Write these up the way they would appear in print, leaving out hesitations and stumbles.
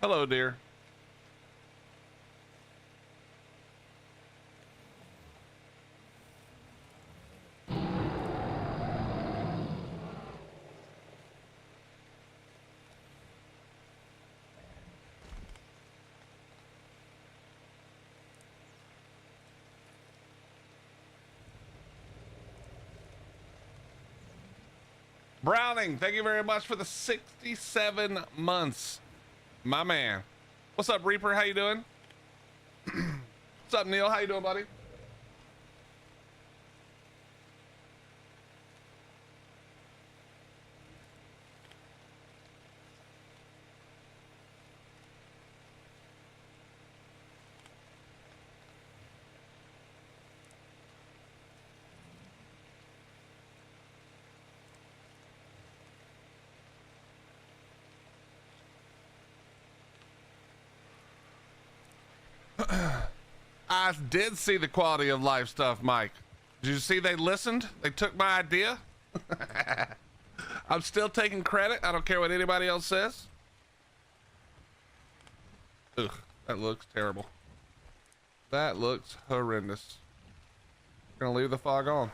Hello, dear. Browning, thank you very much for the 67 months, my man. What's up, Reaper? How you doing? What's up, Neil? How you doing, buddy? I did see the quality of life stuff, Mike. Did you see they listened? They took my idea. I'm still taking credit. I don't care what anybody else says. Ugh, that looks terrible. That looks horrendous. Gonna leave the fog on.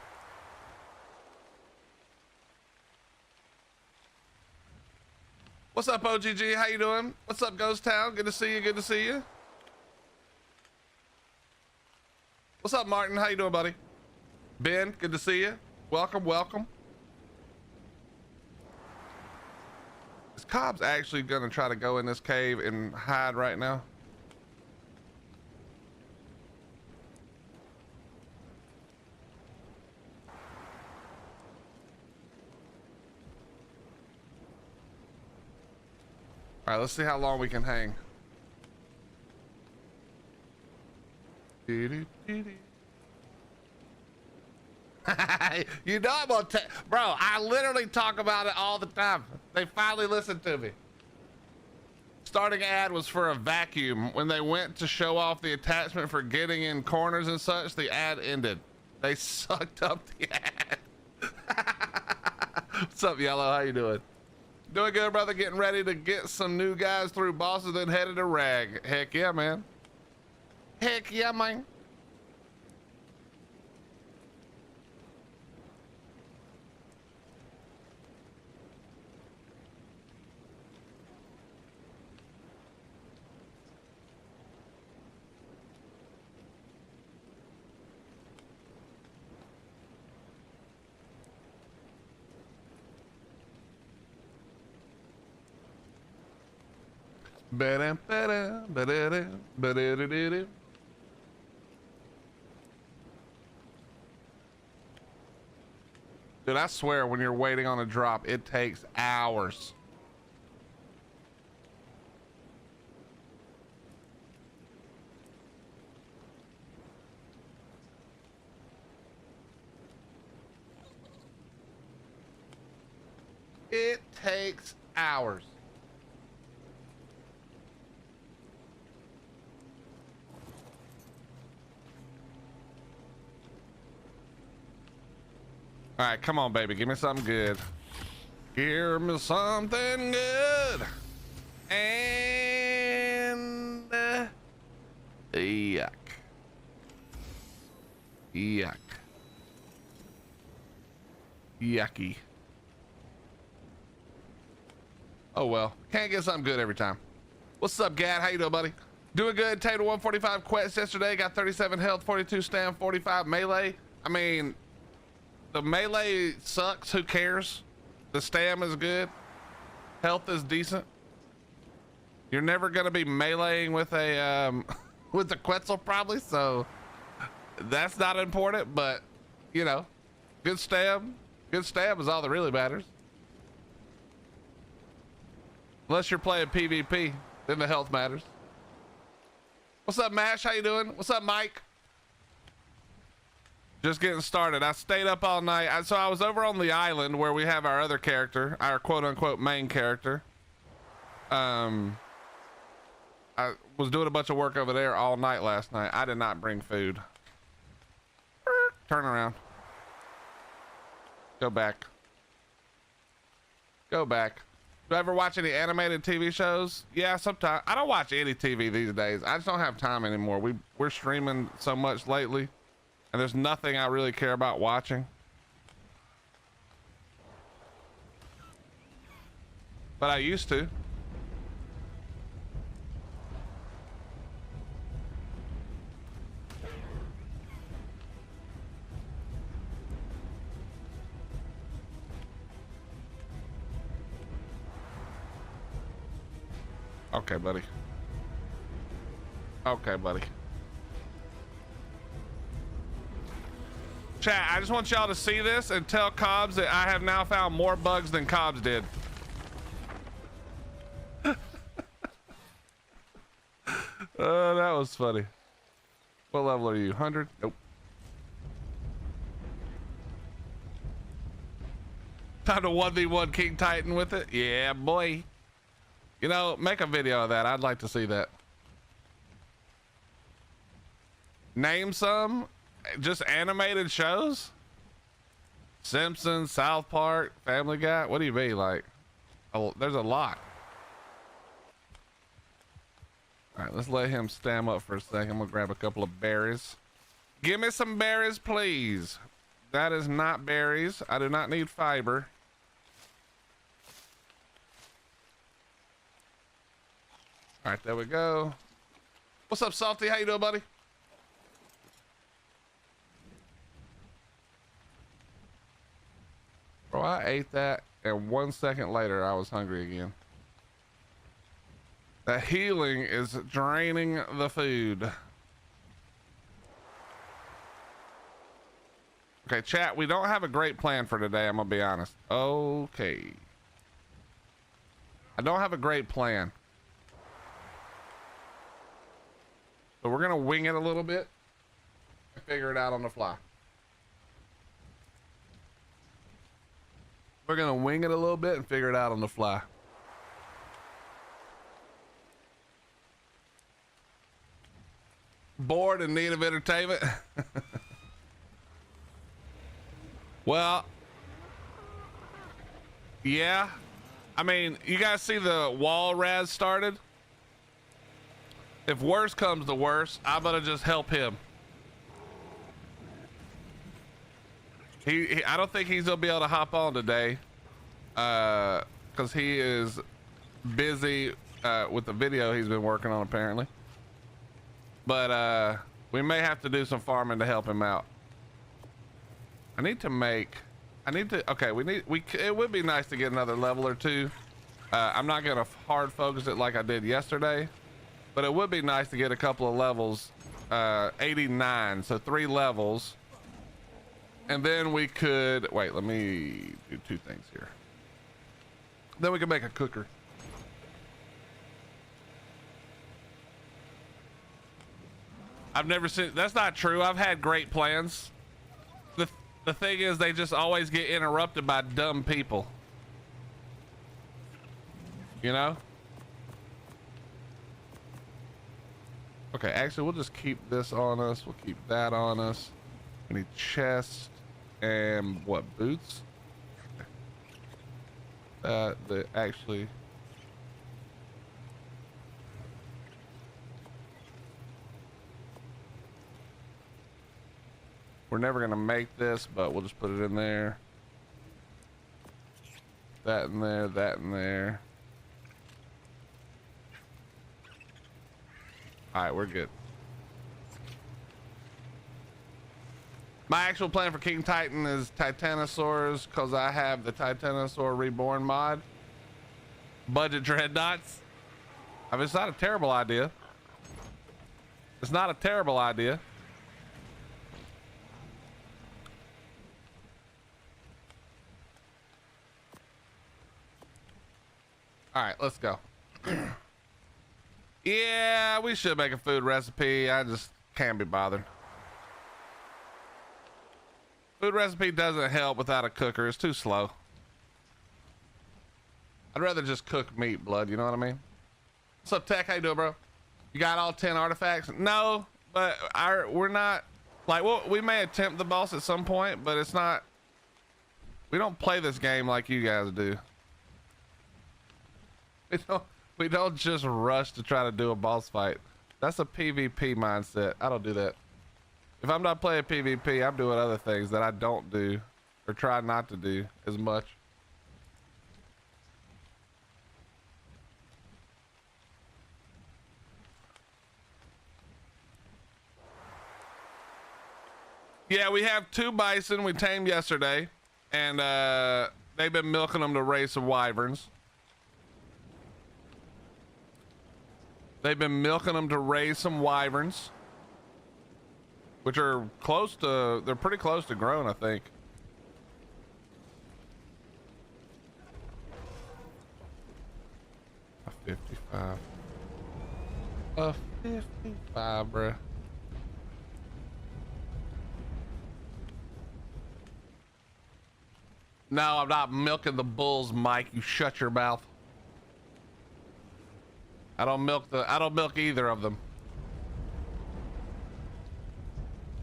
What's up, OGG? How you doing? What's up, Ghost Town? Good to see you. Good to see you. What's up, Martin? How you doing, buddy? Ben, good to see you. Welcome, welcome. Is Cobb's actually gonna try to go in this cave and hide right now? All right, let's see how long we can hang. You know I'm gonna bro, I literally talk about it all the time. They finally listened to me. Starting ad was for a vacuum. When they went to show off the attachment for getting in corners and such, the ad ended. They sucked up the ad. What's up, Yellow? How you doing? Doing good, brother. Getting ready to get some new guys through bosses, then headed to Rag. Heck yeah, man. Heck yeah, man. Dude, I swear when you're waiting on a drop, it takes hours. It takes hours. All right, come on, baby. Give me something good. Give me something good. And yuck. Yuck. Yucky. Oh well, can't get something good every time. What's up, Gad? How you doing, buddy? Doing good. Tater 145 quest yesterday. Got 37 health, 42 stam, 45 melee. I mean, the melee sucks. Who cares? The stam is good. Health is decent. You're never gonna be meleeing with a with the Quetzal probably, so that's not important. But you know, good stam is all that really matters. Unless you're playing PvP, then the health matters. What's up, Mash? How you doing? What's up, Mike? Just getting started. I stayed up all night. So I was over on the island where we have our other character, our quote-unquote main character. I was doing a bunch of work over there all night last night. I did not bring food. Turn around. Go back. Go back. Do I ever watch any animated TV shows? Yeah, sometimes. I don't watch any TV these days. I just don't have time anymore. We're streaming so much lately, and there's nothing I really care about watching. But I used to. Okay, buddy. Okay, buddy. Chat, I just want y'all to see this and tell Cobbs that I have now found more bugs than Cobbs did. That was funny. What level are you? 100? Nope. Time to 1v1 King Titan with it? Yeah, boy. You know, make a video of that. I'd like to see that. Name some. Just animated shows? Simpsons, South Park, Family Guy. What do you mean? Like, oh, there's a lot. All right, let's let him stand up for a second. I'm gonna grab a couple of berries. Give me some berries, please. That is not berries. I do not need fiber. All right, there we go. What's up, Salty? How you doing, buddy? Bro, I ate that, and 1 second later, I was hungry again. The healing is draining the food. Okay, chat, we don't have a great plan for today, I'm gonna be honest. Okay. I don't have a great plan. So we're gonna wing it a little bit and figure it out on the fly. We're gonna wing it a little bit and figure it out on the fly. Bored and need of entertainment? Well, yeah. I mean, you guys see the wall Raz started? If worse comes to worse, I'm gonna just help him. I don't think he's gonna be able to hop on today, because he is busy with the video he's been working on apparently. But we may have to do some farming to help him out. Okay, it would be nice to get another level or two. I'm not gonna hard focus it like I did yesterday, but it would be nice to get a couple of levels. 89, so 3 levels. And then we could, wait, let me do 2 things here. Then we can make a cooker. I've never seen, that's not true. I've had great plans. The thing is, they just always get interrupted by dumb people. You know? Okay, actually, we'll just keep this on us. We'll keep that on us. We need chests and what, boots? Actually. We're never gonna make this, but we'll just put it in there. That in there, that in there. All right, we're good. My actual plan for King Titan is Titanosaurs, because I have the Titanosaur Reborn mod. Budget dreadnoughts. I mean, it's not a terrible idea. It's not a terrible idea. All right, let's go. Yeah, we should make a food recipe. I just can't be bothered. Food recipe doesn't help without a cooker. It's too slow. I'd rather just cook meat, blood. You know what I mean? What's up, Tech? How you doing, bro? You got all 10 artifacts? No, but we're not like, well, we may attempt the boss at some point, but it's not. We don't play this game like you guys do. We don't just rush to try to do a boss fight. That's a PvP mindset. I don't do that. If I'm not playing PvP, I'm doing other things that I don't do or try not to do as much. Yeah, we have 2 bison we tamed yesterday, and they've been milking them to raise some wyverns. They've been milking them to raise some wyverns, which are they're pretty close to grown, I think. A 55. A 55, bruh. No, I'm not milking the bulls, Mike. You shut your mouth. I don't milk either of them.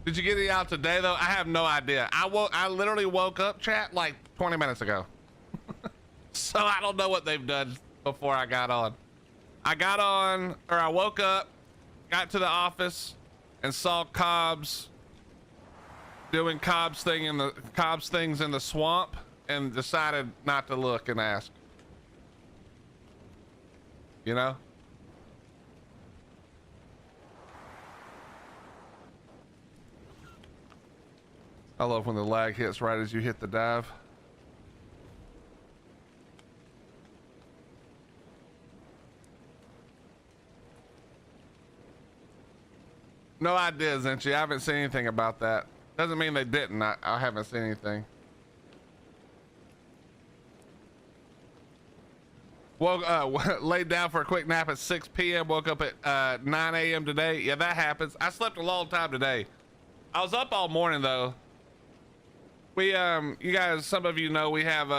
Did you get it out today though? I have no idea. I literally woke up, chat, like 20 minutes ago. So I don't know what they've done before I got on. I woke up, got to the office, and saw Cobbs doing Cobbs things in the swamp, and decided not to look and ask. You know? I love when the lag hits right as you hit the dive. No idea, Zinchi. I haven't seen anything about that. Doesn't mean they didn't. I haven't seen anything. Laid down for a quick nap at 6 p.m. Woke up at 9 a.m. today. Yeah, that happens. I slept a long time today. I was up all morning though. We you guys, some of you know we have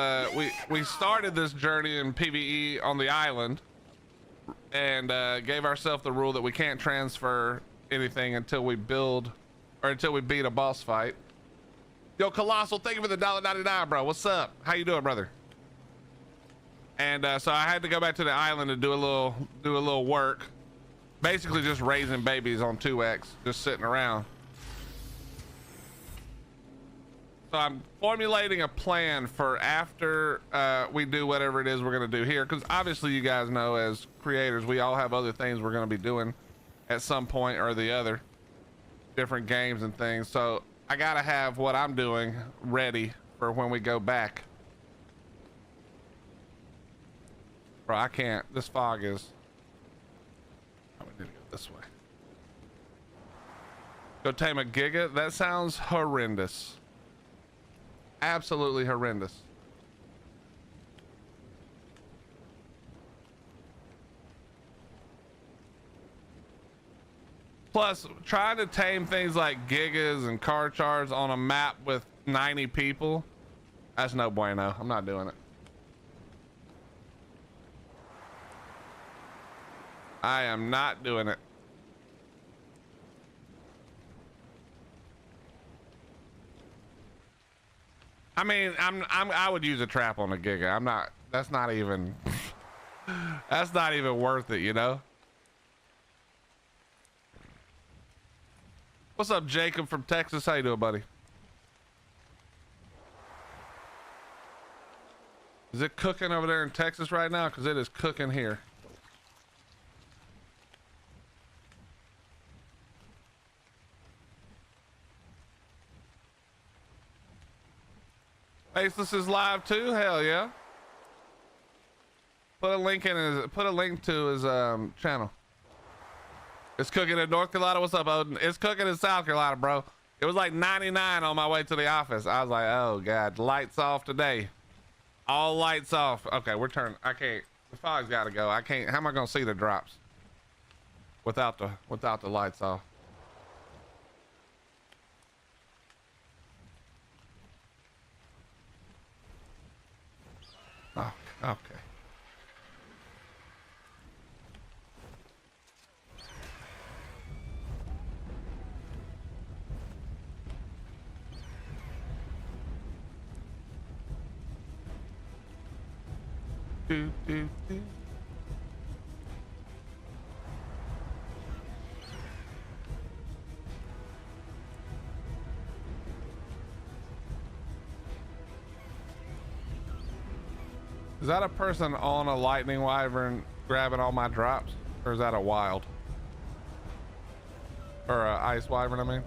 we started this journey in PVE on the island, and gave ourselves the rule that we can't transfer anything until we build or until we beat a boss fight. Yo, Colossal, thank you for the $1.99, bro. What's up? How you doing, brother? And so I had to go back to the island and do a little work, basically just raising babies on 2x, just sitting around. So I'm formulating a plan for after we do whatever it is we're gonna do here, because obviously you guys know as creators we all have other things we're gonna be doing at some point or the other, different games and things. So I gotta have what I'm doing ready for when we go back. Bro, I can't. This fog is... Oh, we need to go this way. Go tame a giga? That sounds horrendous. Absolutely horrendous. Plus, trying to tame things like gigas and car charts on a map with 90 people, that's no bueno. I'm not doing it. I am not doing it. I mean, I would use a trap on a giga. I'm not, that's not even, that's not even worth it, you know? What's up, Jacob from Texas? How you doing, buddy? Is it cooking over there in Texas right now? Because it is cooking here. Faceless is live too. Hell yeah! Put a link to his channel. It's cooking in North Carolina. What's up, Odin? It's cooking in South Carolina, bro. It was like 99 on my way to the office. I was like, oh god, lights off today. All lights off. Okay, we're turning. I can't. The fog's got to go. I can't. How am I gonna see the drops without the lights off? Oh, okay. Do, do, do. Is that a person on a lightning wyvern grabbing all my drops? Or is that a wild? Or a ice wyvern, I mean.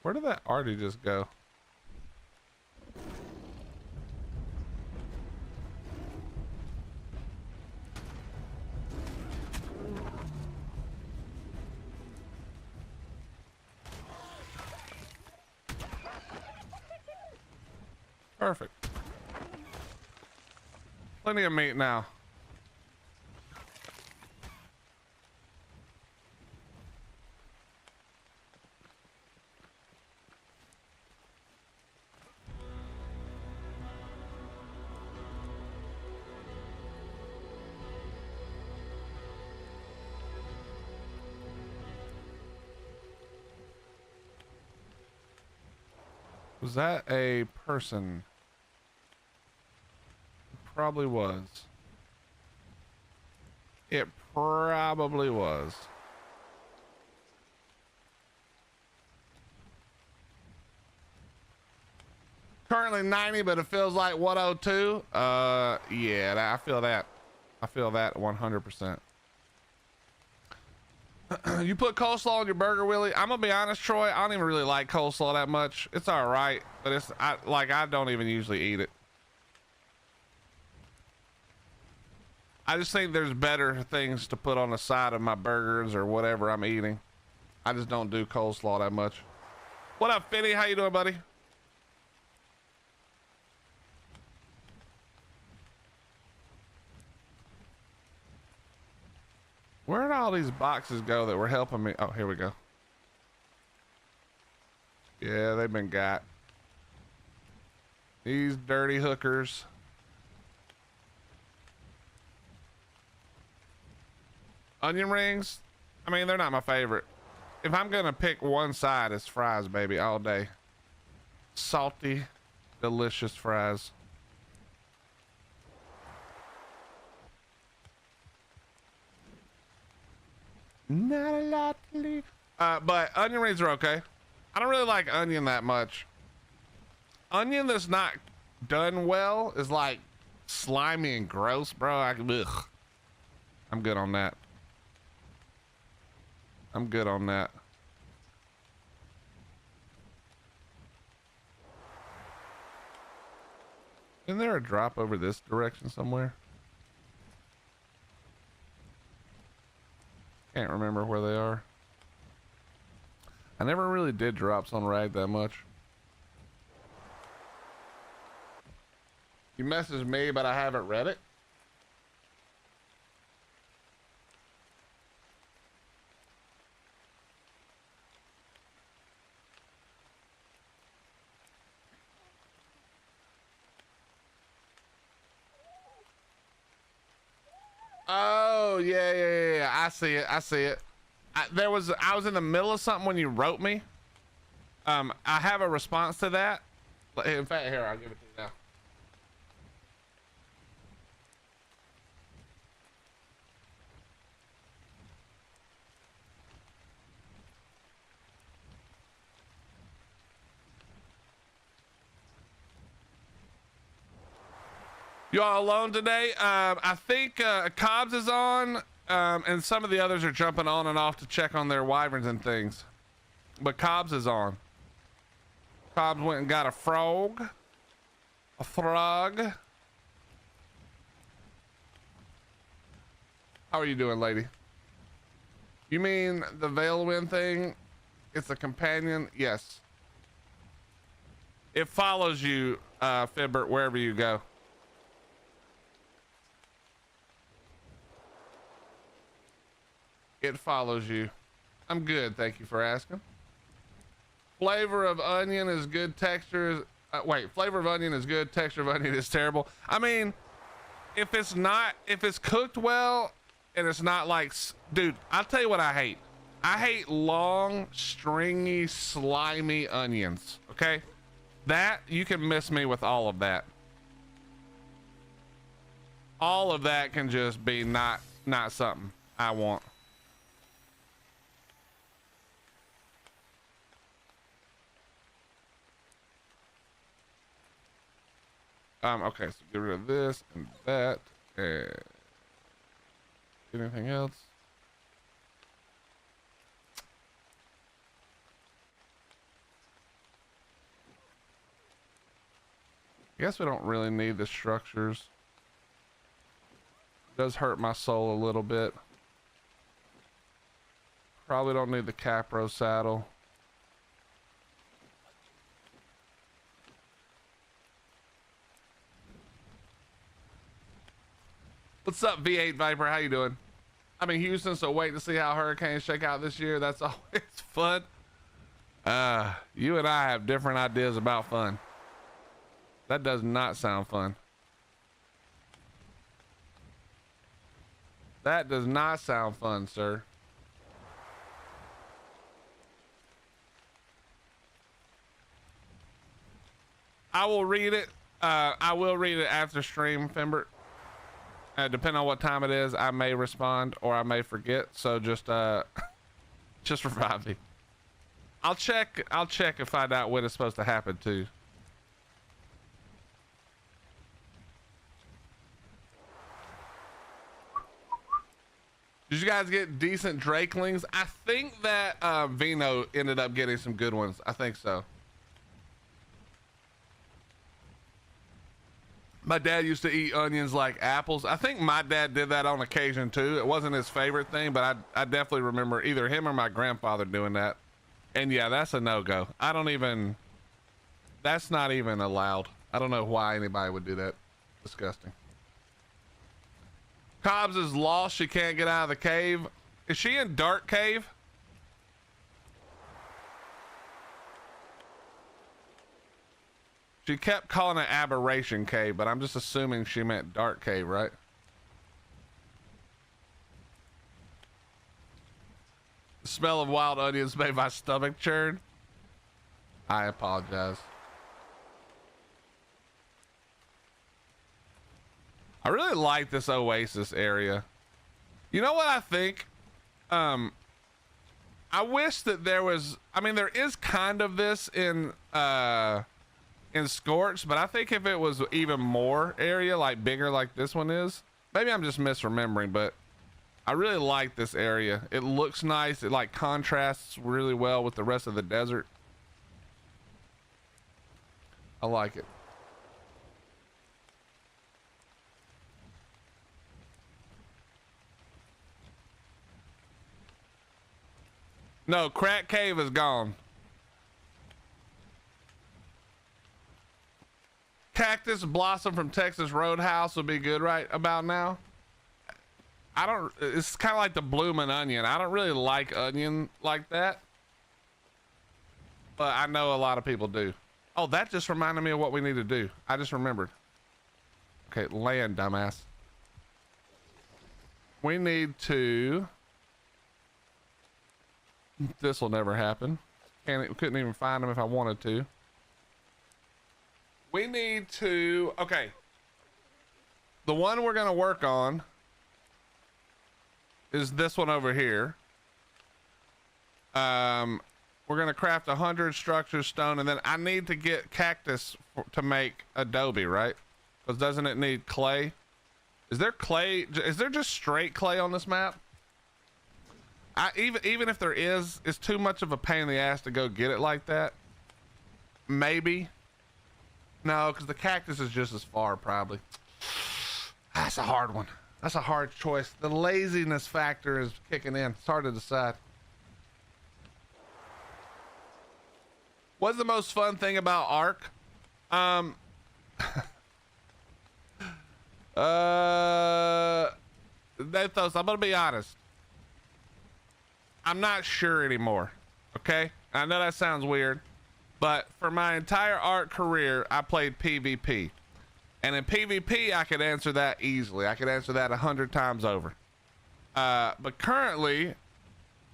Where did that Artie just go? Perfect. Plenty of meat now. Was that a person? Probably was. It probably was. Currently 90, but it feels like 102. Yeah, I feel that. I feel that 100%. You put coleslaw on your burger, Willie? I'm gonna be honest, Troy. I don't even really like coleslaw that much. It's all right, but I don't even usually eat it. I just think there's better things to put on the side of my burgers or whatever I'm eating. I just don't do coleslaw that much. What up, Finny? How you doing, buddy? Where did all these boxes go that were helping me? Oh, here we go. Yeah, they've been got. These dirty hookers. Onion rings, I mean, they're not my favorite. If I'm gonna pick one side, it's fries, baby, all day. Salty, delicious fries. Not a lot to leave. But onion rings are okay. I don't really like onion that much. Onion that's not done well is like slimy and gross, bro. Ugh. I'm good on that. I'm good on that. Isn't there a drop over this direction somewhere? Can't remember where they are. I never really did drops on Rag that much. You messaged me, but I haven't read it. Oh, yeah. I see it. I was in the middle of something when you wrote me. I have a response to that. In fact, here, I'll give it to you now. You all alone today? I think Cobbs is on, and some of the others are jumping on and off to check on their wyverns and things. But Cobbs is on. Cobbs went and got a frog. A frog. How are you doing, lady? You mean the Veilwind thing? It's a companion? Yes. It follows you, Fibbert, wherever you go. It follows you. I'm good, thank you for asking. Flavor of onion is good, texture is flavor of onion is good, texture of onion is terrible. I mean, if it's cooked well and it's not like, dude, I'll tell you what I hate. I hate long, stringy, slimy onions. Okay, that you can miss me with all of that. all of that can just be not something I want. Okay, so get rid of this and that. And anything else? I guess we don't really need the structures. It does hurt my soul a little bit. Probably don't need the Capro saddle. What's up, V8 Viper? How you doing? I'm in Houston, so wait to see how hurricanes shake out this year. That's always fun. You and I have different ideas about fun. That does not sound fun. That does not sound fun, sir. I will read it. I will read it after stream, Fimbert. Depending on what time it is, I may respond or I may forget. So just just revive me. I'll check and find out when it's supposed to happen too. Did you guys get decent Drakelings? I think that Vino ended up getting some good ones. I think so. My dad used to eat onions like apples. I think my dad did that on occasion too. It wasn't his favorite thing, but I definitely remember either him or my grandfather doing that. And yeah, that's a no-go. That's not even allowed. I don't know why anybody would do that. Disgusting. Cobbs is lost. She can't get out of the cave. Is she in Dark Cave? She kept calling it Aberration Cave, but I'm just assuming she meant Dark Cave, right? The smell of wild onions made my stomach churn. I apologize. I really like this Oasis area. You know what I think? I wish that there was, I mean, there is kind of this in Scorch, but I think if it was even more area, like bigger like this one is, maybe I'm just misremembering, but I really like this area. It looks nice. It like contrasts really well with the rest of the desert. I like it. No, Crack Cave is gone. Cactus Blossom from Texas Roadhouse would be good right about now. It's kind of like the bloomin' onion. I don't really like onion like that, but I know a lot of people do. Oh, that just reminded me of what we need to do. I just remembered. Okay, land, dumbass. We need to, this will never happen. Couldn't even find them if I wanted to. We need to, okay. The one we're gonna work on is this one over here. We're gonna craft 100 structures stone, and then I need to get cactus to make adobe, right? Because doesn't it need clay? Is there clay? Is there just straight clay on this map? Even if there is, it's too much of a pain in the ass to go get it like that. Maybe. No, because the cactus is just as far, probably. That's a hard one. That's a hard choice. The laziness factor is kicking in. It's hard to decide. What's the most fun thing about Ark? Nathos, I'm gonna be honest. I'm not sure anymore. Okay? I know that sounds weird, but for my entire Ark career, I played PvP. And in PvP, I could answer that easily. I could answer that 100 times over. But currently,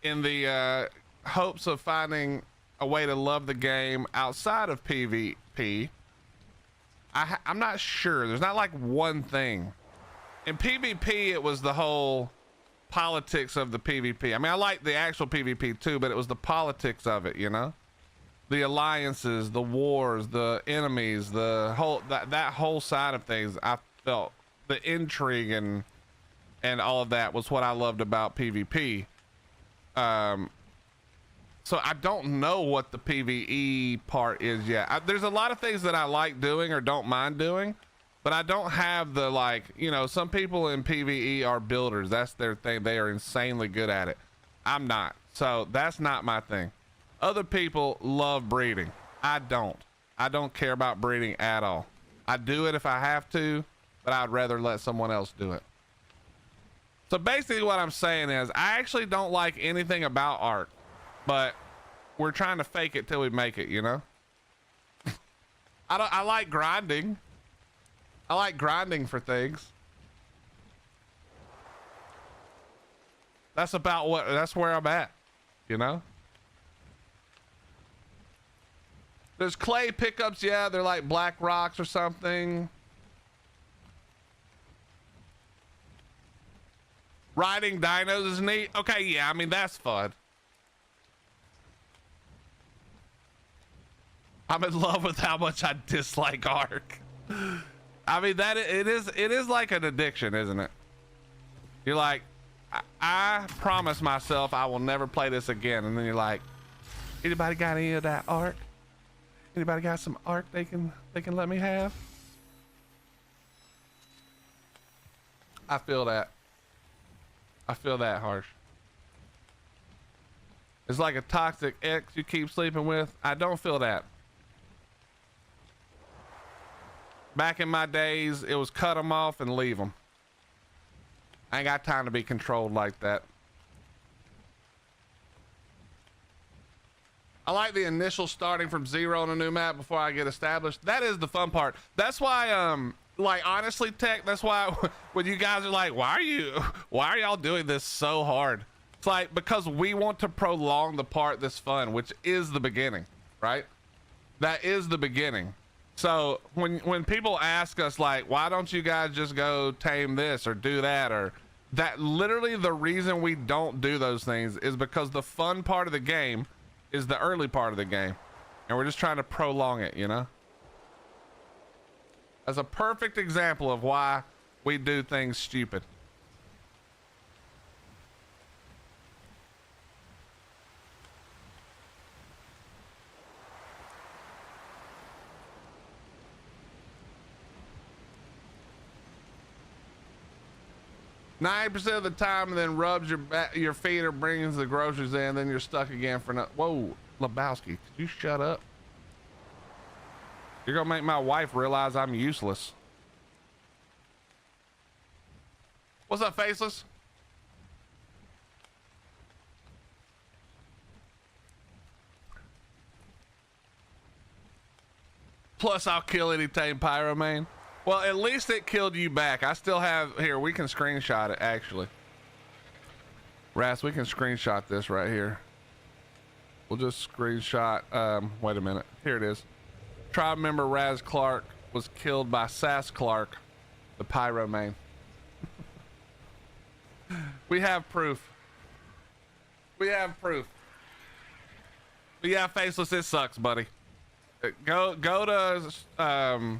in the hopes of finding a way to love the game outside of PvP, I'm not sure. There's not like one thing In PvP, it was the whole politics of the PvP. I mean, I like the actual PvP too, but it was the politics of it, you know? The alliances, the wars, the enemies, the whole, that whole side of things. I felt the intrigue and all of that was what I loved about PvP. So I don't know what the PvE part is yet. There's a lot of things that I like doing or don't mind doing, but I don't have the, like, you know, some people in PvE are builders. That's their thing. They are insanely good at it. I'm not. So that's not my thing. Other people love breeding. I don't. I don't care about breeding at all. I do it if I have to, but I'd rather let someone else do it. So basically what I'm saying is I actually don't like anything about Ark, but we're trying to fake it till we make it, you know? I like grinding. I like grinding for things. That's where I'm at, you know? There's clay pickups, yeah, they're like black rocks or something. Riding dinos is neat. Okay, yeah, I mean, that's fun. I'm in love with how much I dislike Ark. I mean, it is like an addiction, isn't it? You're like, I promise myself I will never play this again, and then you're like, anybody got any of that Ark? Anybody got some Ark they can let me have? I feel that. I feel that harsh. It's like a toxic ex you keep sleeping with. I don't feel that. Back in my days, it was cut them off and leave them. I ain't got time to be controlled like that. I like the initial starting from zero on a new map before I get established. That is the fun part. That's why, like, honestly, Tech, that's why when you guys are like, why are y'all doing this so hard? It's like, because we want to prolong the part that's fun, which is the beginning, right? That is the beginning. So when people ask us, like, why don't you guys just go tame this or do that, or that, literally the reason we don't do those things is because the fun part of the game is the early part of the game, and we're just trying to prolong it, you know? As a perfect example of why we do things stupid. Nine percent of the time, and then rubs your feet or brings the groceries in, then you're stuck again for no. Whoa, Lebowski, could you shut up? You're gonna make my wife realize I'm useless. What's up, Faceless? Plus, I'll kill any tame pyromane. Well, at least it killed you back. I still have, here, we can screenshot it, actually. Ras, we can screenshot this right here. We'll just screenshot, wait a minute. Here it is. Tribe member Raz Clark was killed by Sass Clark, the pyromane. We have proof. We have proof. But yeah, Faceless, it sucks, buddy. Go to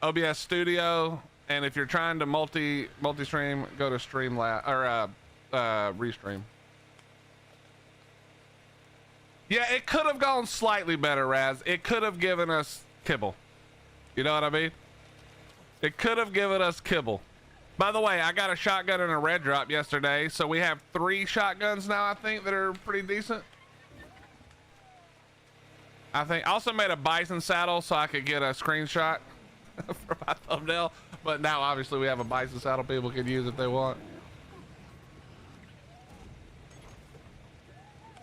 OBS Studio, and if you're trying to multi-stream, go to Streamlabs or Restream. Yeah, it could have gone slightly better, Raz. It could have given us kibble. You know what I mean? It could have given us kibble. By the way, I got a shotgun and a red drop yesterday, so we have 3 shotguns now, I think, that are pretty decent. I think I also made a bison saddle so I could get a screenshot for my thumbnail, but now obviously we have a bison saddle people can use if they want.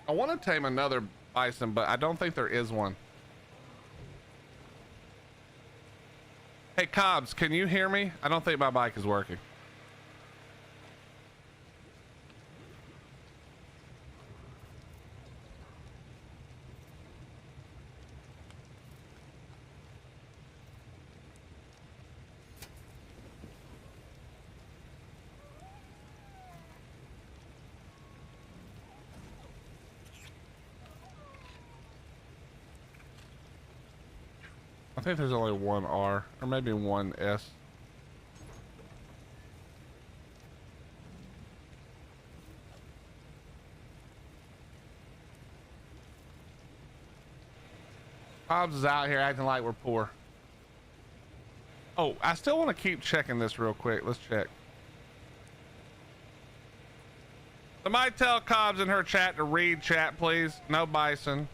I want to tame another bison, but I don't think there is one. Hey Cobbs, can you hear me? I don't think my mic is working. I think there's only one R or maybe one S. Hobbs is out here acting like we're poor. Oh, I still want to keep checking this real quick. Let's check. Somebody tell Cobbs in her chat to read chat, please. No bison.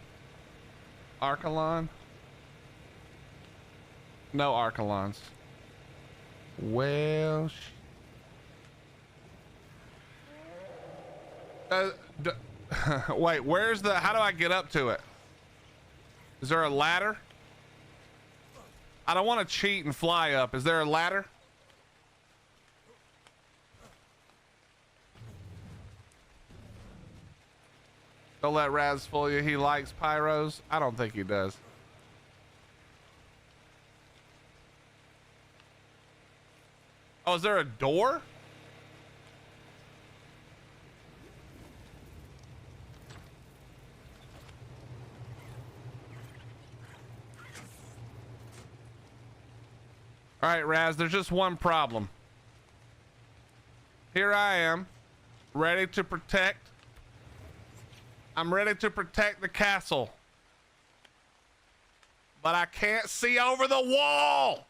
Archelon. No Archelons. Well, wait, where's the, how do I get up to it? Is there a ladder? I don't want to cheat and fly up. Is there a ladder? Don't let Raz fool you. He likes pyros. I don't think he does. Oh, is there a door? All right, Raz, there's just one problem. Here I am, ready to protect. I'm ready to protect the castle. But I can't see over the wall.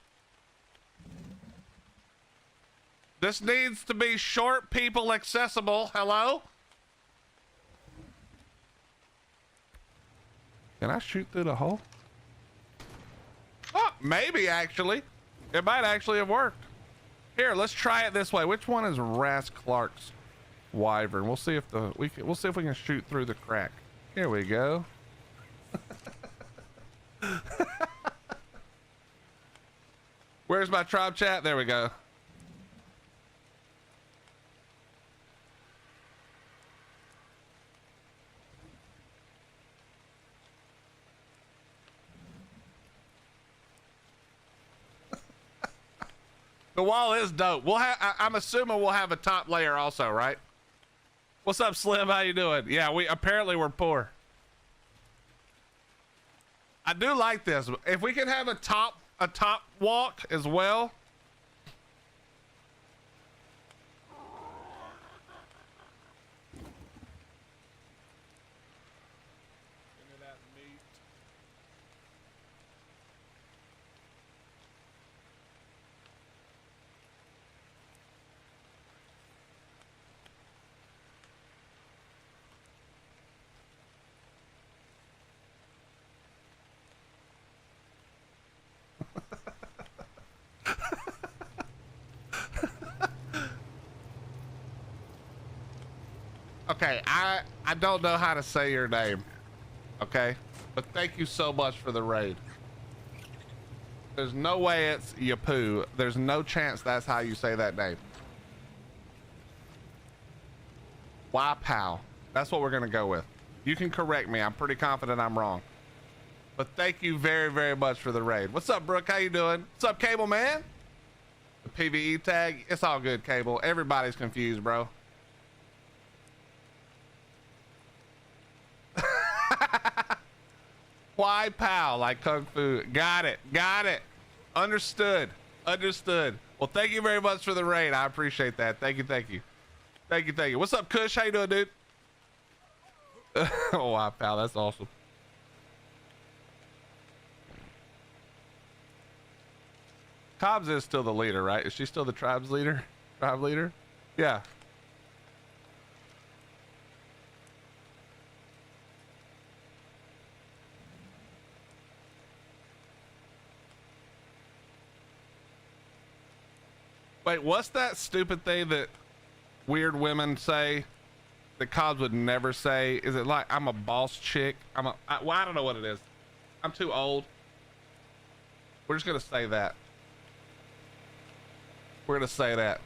This needs to be short people accessible. Hello? Can I shoot through the hole? Oh, maybe actually. It might actually have worked. Here, let's try it this way. Which one is Ras Clark's wyvern? We'll see if we'll see if we can shoot through the crack. Here we go. Where's my tribe chat? There we go. The wall is dope. We'll have, I'm assuming we'll have a top layer also, right? What's up, Slim? How you doing? Yeah, apparently we're poor. I do like this. If we can have a top walk as well. Okay, I don't know how to say your name, okay? But thank you so much for the raid. There's no way it's Yapu. There's no chance that's how you say that name. Wow. That's what we're gonna go with. You can correct me. I'm pretty confident I'm wrong. But thank you very, very much for the raid. What's up, Brooke? How you doing? What's up, Cable Man? The PVE tag. It's all good, Cable. Everybody's confused, bro. Why pal like kung fu? Got it. Understood. Well, thank you very much for the raid. I appreciate that. Thank you. What's up, Kush? How you doing, dude? Oh, wow, pal. That's awesome. Cobbs is still the leader, right? Is she still the tribe's leader? Tribe leader? Yeah. Wait, what's that stupid thing that weird women say that Cobbs would never say? Is it like, I'm a boss chick? Well, I don't know what it is. I'm too old. We're just gonna say that. We're gonna say that.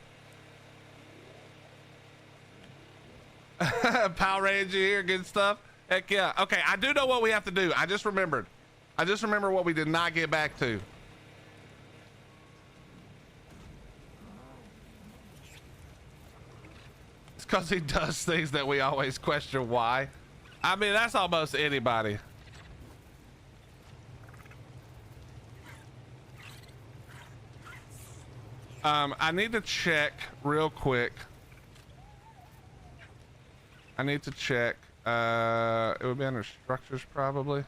Power Ranger here, good stuff. Heck yeah. Okay, I do know what we have to do. I just remember what we did not get back to. It's because he does things that we always question why. I mean, that's almost anybody. I need to check real quick. I need to check. It would be under structures probably.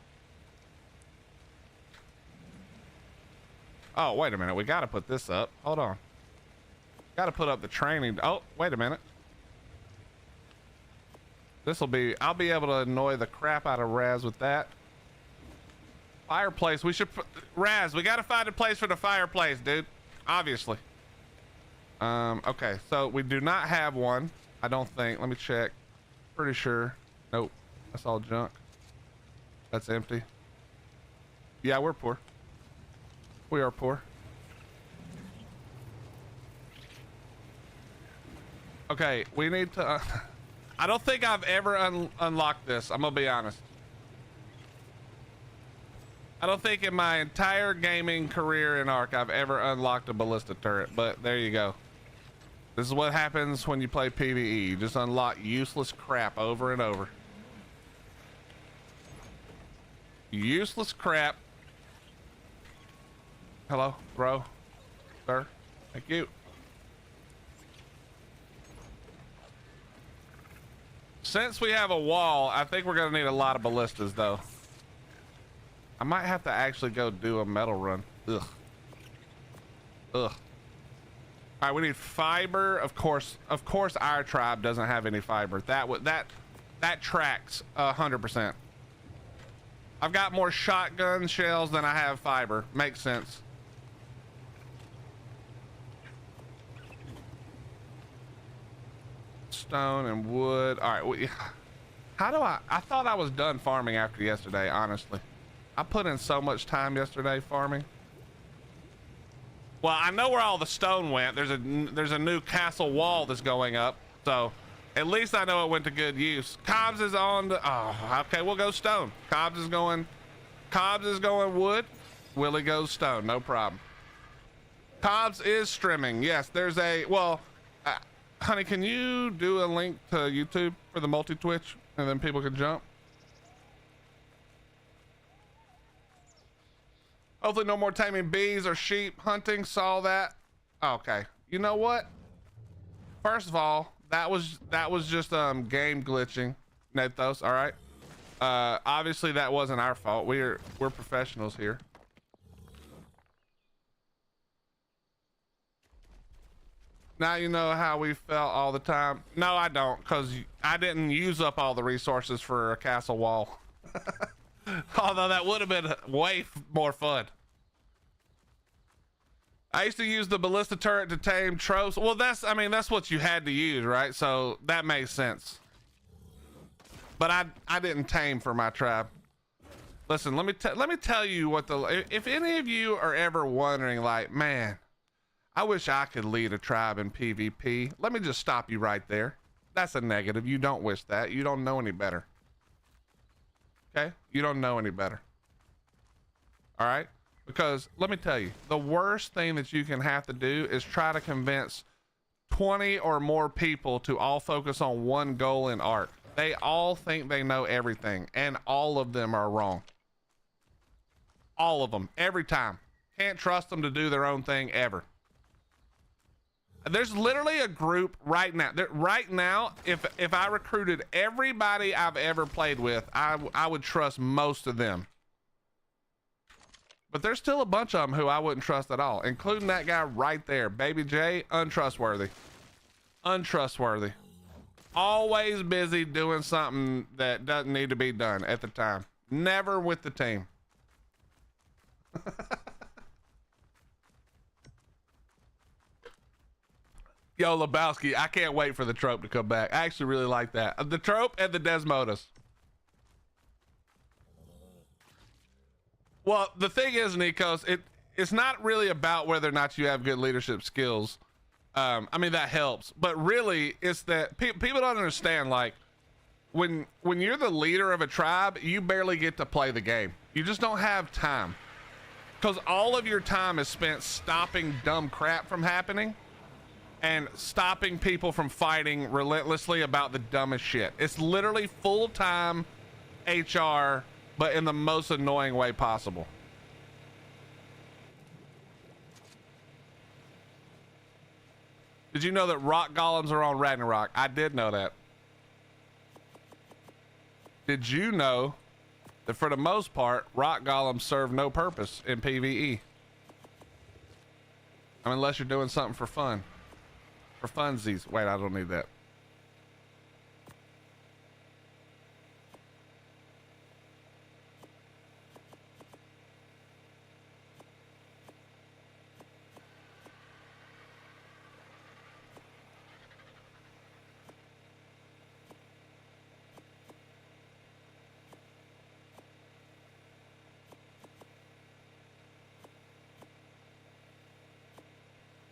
Oh, wait a minute. We got to put this up. Hold on. Got to put up the training. Oh, wait a minute. This will be, I'll be able to annoy the crap out of Raz with that. Fireplace. We should put, Raz, we got to find a place for the fireplace, dude. Obviously. Okay. So we do not have one. I don't think. Let me check. Pretty sure. Nope. That's all junk. That's empty. Yeah, we're poor. We are poor. Okay, we need to... I don't think I've ever unlocked this. I'm gonna be honest. I don't think in my entire gaming career in Ark I've ever unlocked a ballista turret, but there you go. This is what happens when you play PVE. You just unlock useless crap over and over. Useless crap. Hello, bro. Sir. Thank you. Since we have a wall, I think we're gonna need a lot of ballistas though. I might have to actually go do a metal run. Ugh. Ugh. All right, we need fiber. Of course our tribe doesn't have any fiber. That tracks 100%. I've got more shotgun shells than I have fiber. Makes sense. Stone and wood. All right. How do I thought I was done farming after yesterday, honestly. I put in so much time yesterday farming. Well, I know where all the stone went. There's a new castle wall that's going up. So at least I know it went to good use. Cobbs is on the, oh, okay, we'll go stone. Cobbs is going wood. Willie goes stone, no problem. Cobbs is streaming. Yes, there's a, well, honey, can you do a link to YouTube for the multi-Twitch and then people can jump? Hopefully no more taming bees or sheep hunting. Saw that. Okay. You know what? First of all, that was just game glitching, Nethos, all right? Obviously that wasn't our fault. We're professionals here. Now you know how we felt all the time. No, I don't, because I didn't use up all the resources for a castle wall. Although that would have been way more fun. I used to use the ballista turret to tame tropes. Well, that's what you had to use, right? So that makes sense. But I didn't tame for my tribe. Listen, let me tell you what if any of you are ever wondering, like, man, I wish I could lead a tribe in PvP. Let me just stop you right there. That's a negative. You don't wish that. You don't know any better. Okay? You don't know any better. All right? Because let me tell you, the worst thing that you can have to do is try to convince 20 or more people to all focus on one goal in Ark. They all think they know everything, and all of them are wrong. All of them, every time. Can't trust them to do their own thing ever. There's literally a group right now. Right now, if I recruited everybody I've ever played with, I would trust most of them. But there's still a bunch of them who I wouldn't trust at all, including that guy right there, Baby J. Untrustworthy. Untrustworthy. Always busy doing something that doesn't need to be done at the time. Never with the team. Yo, Lebowski, I can't wait for the trope to come back. I actually really like that. The trope and the Desmodus. Well, the thing is, Nikos, it's not really about whether or not you have good leadership skills. I mean, that helps. But really, it's that people don't understand, like, when you're the leader of a tribe, you barely get to play the game. You just don't have time. Because all of your time is spent stopping dumb crap from happening and stopping people from fighting relentlessly about the dumbest shit. It's literally full-time HR, but in the most annoying way possible. Did you know that rock golems are on Ragnarok? I did know that. Did you know that for the most part, rock golems serve no purpose in PVE? I mean, unless you're doing something for fun. For funsies. Wait, I don't need that.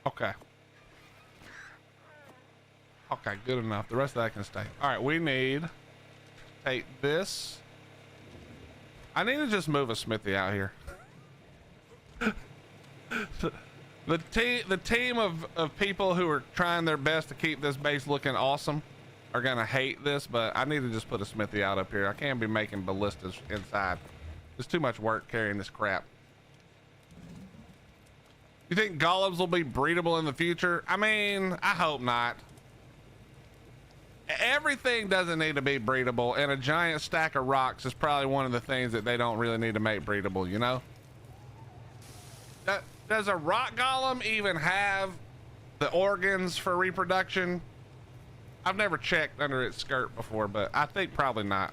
Okay. Okay, good enough. The rest of that can stay. All right, we need to take this. I need to just move a smithy out here. the team of people who are trying their best to keep this base looking awesome are gonna hate this, but I need to just put a smithy out up here. I can't be making ballistas inside. There's too much work carrying this crap. You think golems will be breedable in the future? I mean, I hope not. Everything doesn't need to be breedable, and a giant stack of rocks is probably one of the things that they don't really need to make breedable, you know? Does a rock golem even have the organs for reproduction? I've never checked under its skirt before, but I think probably not.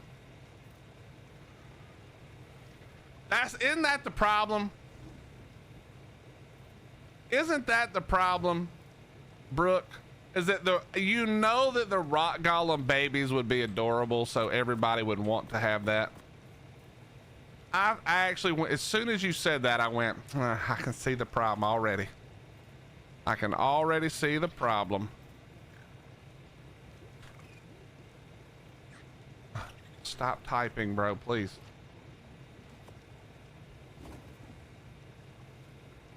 Isn't that the problem? Isn't that the problem, Brooke? Is that you know that the rock golem babies would be adorable, so everybody would want to have that. I actually went, as soon as you said that, I went, I can see the problem already. I can already see the problem. Stop typing, bro, please.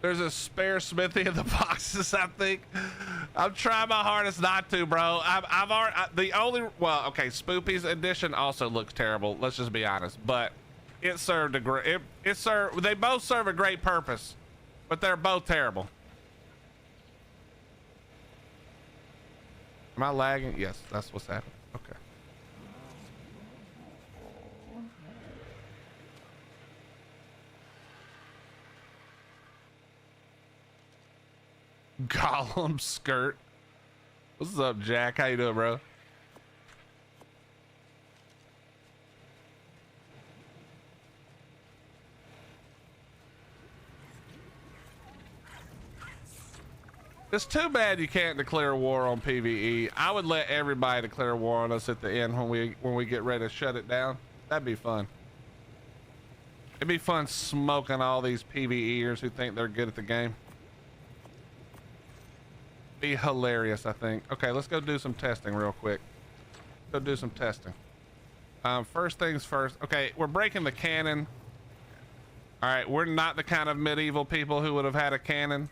There's a spare smithy in the boxes, I think. I'm trying my hardest not to, bro. I've already, the only, well, okay, Spoopy's edition also looks terrible. Let's just be honest, but it served a great, it served, they both serve a great purpose, but they're both terrible. Am I lagging? Yes, that's what's happening. Okay. Golem skirt. What's up, Jack? How you doing, bro? It's too bad you can't declare war on PVE. I would let everybody declare war on us at the end when we get ready to shut it down. That'd be fun. It'd be fun smoking all these PVEers who think they're good at the game. Be hilarious, I think. Okay, let's go do some testing real quick. Go do some testing. First things first. Okay, we're breaking the cannon. All right, we're not the kind of medieval people who would have had a cannon.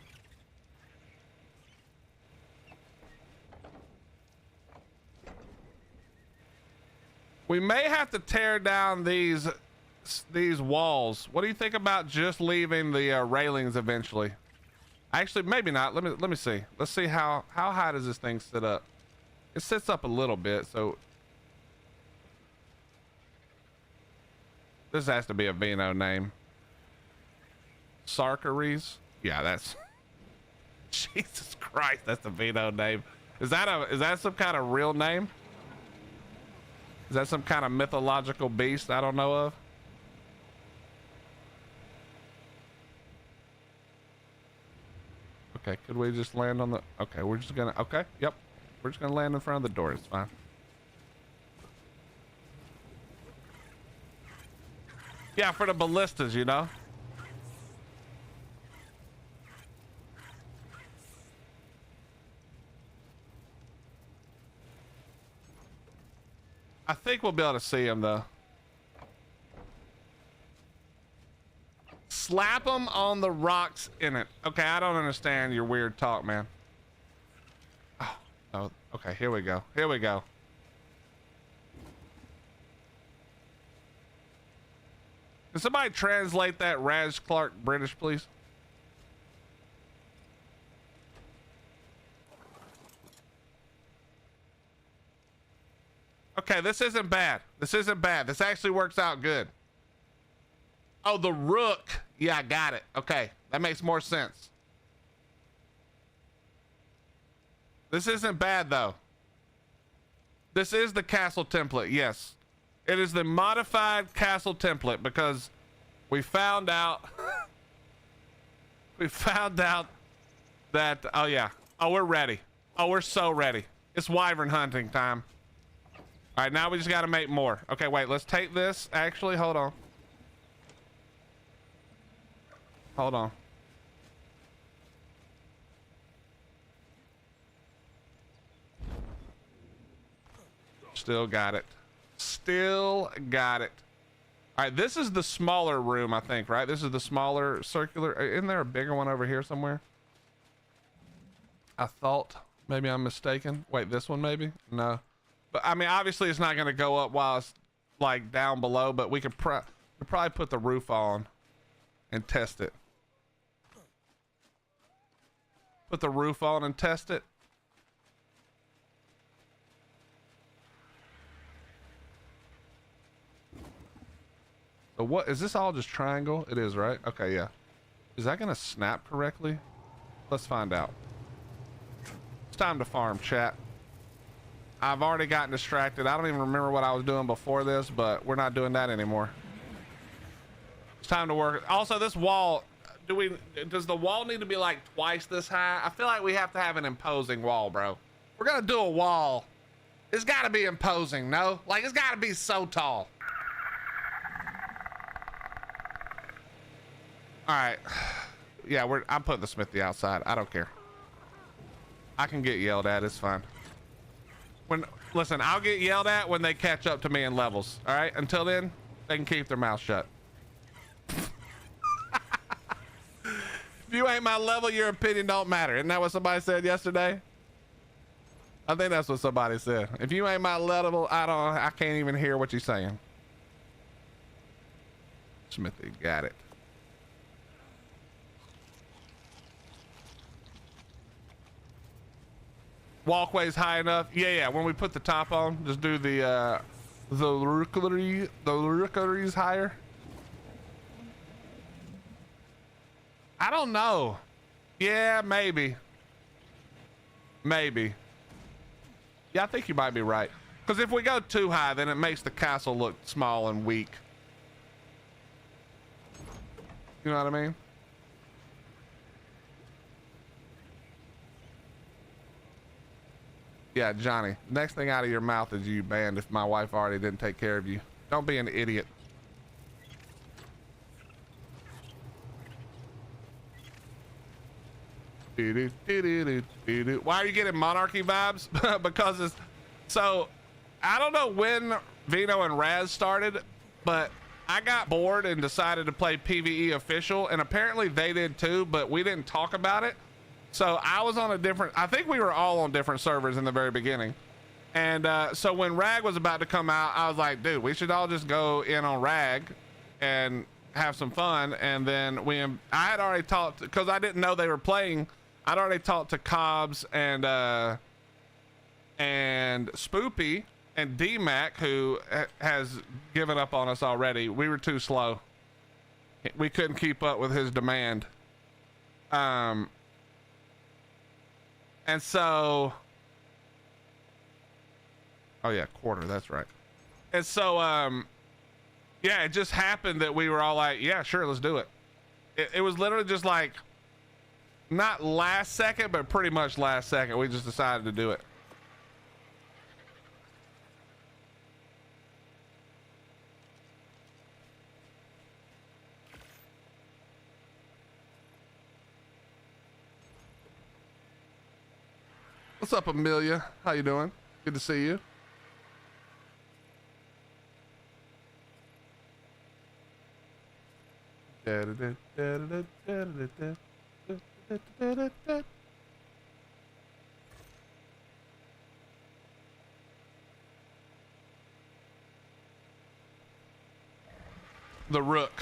We may have to tear down these walls. What do you think about just leaving the railings eventually? Actually, maybe not. Let me see. Let's see how high does this thing sit up? It sits up a little bit, so this has to be a Vino name. Sarkaries? Yeah, that's Jesus Christ, that's a Vino name. Is that some kind of real name? Is that some kind of mythological beast I don't know of? Okay, could we just land on the, okay, we're just gonna, okay, yep. We're just gonna land in front of the door, it's fine. Yeah, for the ballistas, you know? I think we'll be able to see him though. Slap them on the rocks in it. Okay, I don't understand your weird talk, man. Oh, okay, here we go. Here we go. Can somebody translate that Raz Clark British, please? Okay, this isn't bad. This isn't bad. This actually works out good. Oh, the rook. Yeah, I got it. Okay, that makes more sense. This isn't bad though. This is the castle template. Yes, it is the modified castle template because we found out we found out that, oh yeah, oh, we're ready. Oh, we're so ready. It's wyvern hunting time. All right, now we just got to make more. Okay, wait, let's take this. Actually, hold on. Hold on. Still got it. Still got it. All right, this is the smaller room, I think, right? This is the smaller circular. Isn't there a bigger one over here somewhere? I thought. Maybe I'm mistaken. Wait, this one maybe? No. But I mean, obviously it's not going to go up while it's like down below, but we could probably put the roof on and test it. Put the roof on and test it. So what is this, all just triangle? It is, right? Okay, yeah. Is that gonna snap correctly? Let's find out. It's time to farm, chat. I've already gotten distracted. I don't even remember what I was doing before this, but we're not doing that anymore. It's time to work. Also, this wall, does the wall need to be like twice this high? I feel like we have to have an imposing wall, bro. We're gonna do a wall. It's gotta be imposing, no? Like, it's gotta be so tall. All right, yeah, I'm putting the smithy outside. I don't care. I can get yelled at, it's fine. Listen, I'll get yelled at when they catch up to me in levels. All right, until then, they can keep their mouth shut. If you ain't my level, your opinion don't matter. Isn't that what somebody said yesterday? I think that's what somebody said. If you ain't my level, I can't even hear what you're saying. Smithy, got it. Walkway's high enough. Yeah, when we put the top on, just do the rookeries higher. I don't know. Yeah, maybe. Yeah, I think you might be right. Because if we go too high, then it makes the castle look small and weak. You know what I mean? Yeah, Johnny, next thing out of your mouth is you banned if my wife already didn't take care of you. Don't be an idiot. Why are you getting monarchy vibes? Because it's so, I don't know when Vino and Raz started, but I got bored and decided to play PVE official, and apparently they did too, but we didn't talk about it. So I was on a different, I think we were all on different servers in the very beginning. And so when Rag was about to come out, I was like, dude, we should all just go in on Rag and have some fun. And then I had already talked, because I didn't know they were playing, I'd already talked to Cobbs and Spoopy and D-Mac, who has given up on us already. We were too slow. We couldn't keep up with his demand. And so, oh yeah, quarter, that's right. And so, yeah, it just happened that we were all like, yeah, sure, let's do it. It was literally just like, not last second, but pretty much last second. We just decided to do it. What's up, Amelia? How you doing? Good to see you. The rook.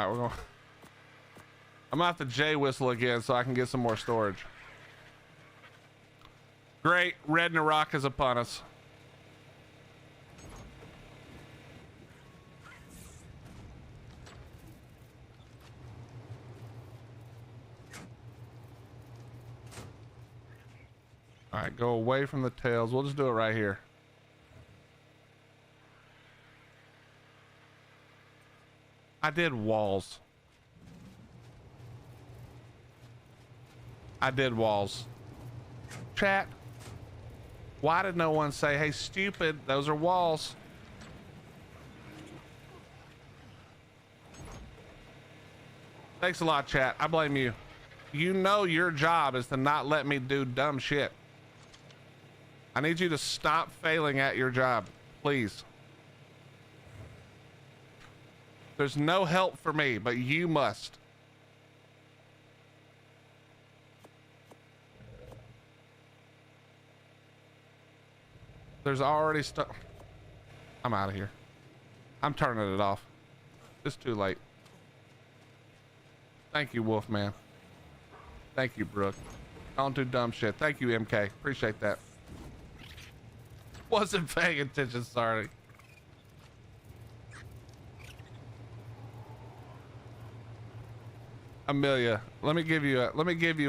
All right, we're going. I'm gonna have to J whistle again so I can get some more storage. Great, Ragnarok is upon us. All right, go away from the tails. We'll just do it right here. I did walls. I did walls. Chat. Why did no one say, hey, stupid, those are walls? Thanks a lot, chat. I blame you. You know your job is to not let me do dumb shit. I need you to stop failing at your job, please. There's no help for me, but you must. There's already stuff. I'm out of here. I'm turning it off. It's too late. Thank you, Wolfman. Thank you, Brooke. Don't do dumb shit. Thank you, MK. Appreciate that. Wasn't paying attention, sorry. Amelia, let me give you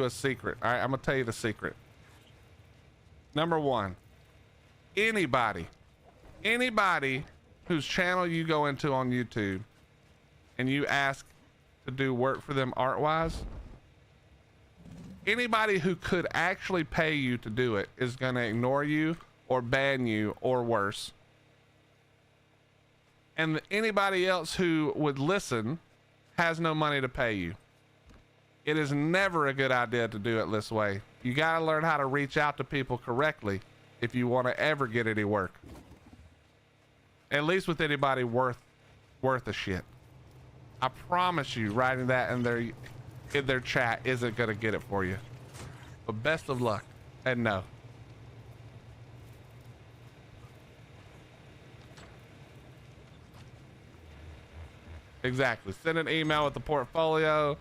a secret. All right, I'm gonna tell you the secret. Number one, anybody whose channel you go into on YouTube and you ask to do work for them art-wise, anybody who could actually pay you to do it is gonna ignore you or ban you or worse. And anybody else who would listen has no money to pay you. It is never a good idea to do it this way. You got to learn how to reach out to people correctly if you want to ever get any work. At least with anybody worth a shit. I promise you, writing that in their chat isn't going to get it for you. But best of luck. And no. Exactly. Send an email with the portfolio.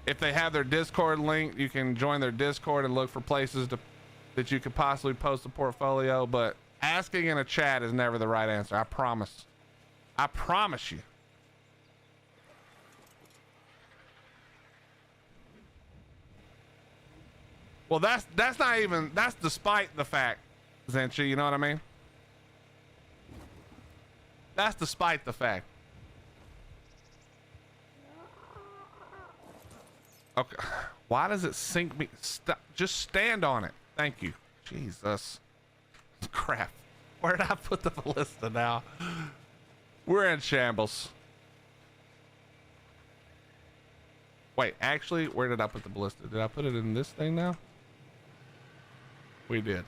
If they have their Discord link, you can join their Discord and look for places that you could possibly post a portfolio. But asking in a chat is never the right answer. I promise. I promise you. Well, that's not even, that's despite the fact, Zenchi, you know what I mean? That's despite the fact. Okay, why does it sink me? Just stand on it. Thank you. Jesus. Crap. Where did I put the ballista now? We're in shambles. Wait, actually, where did I put the ballista? Did I put it in this thing now? We did.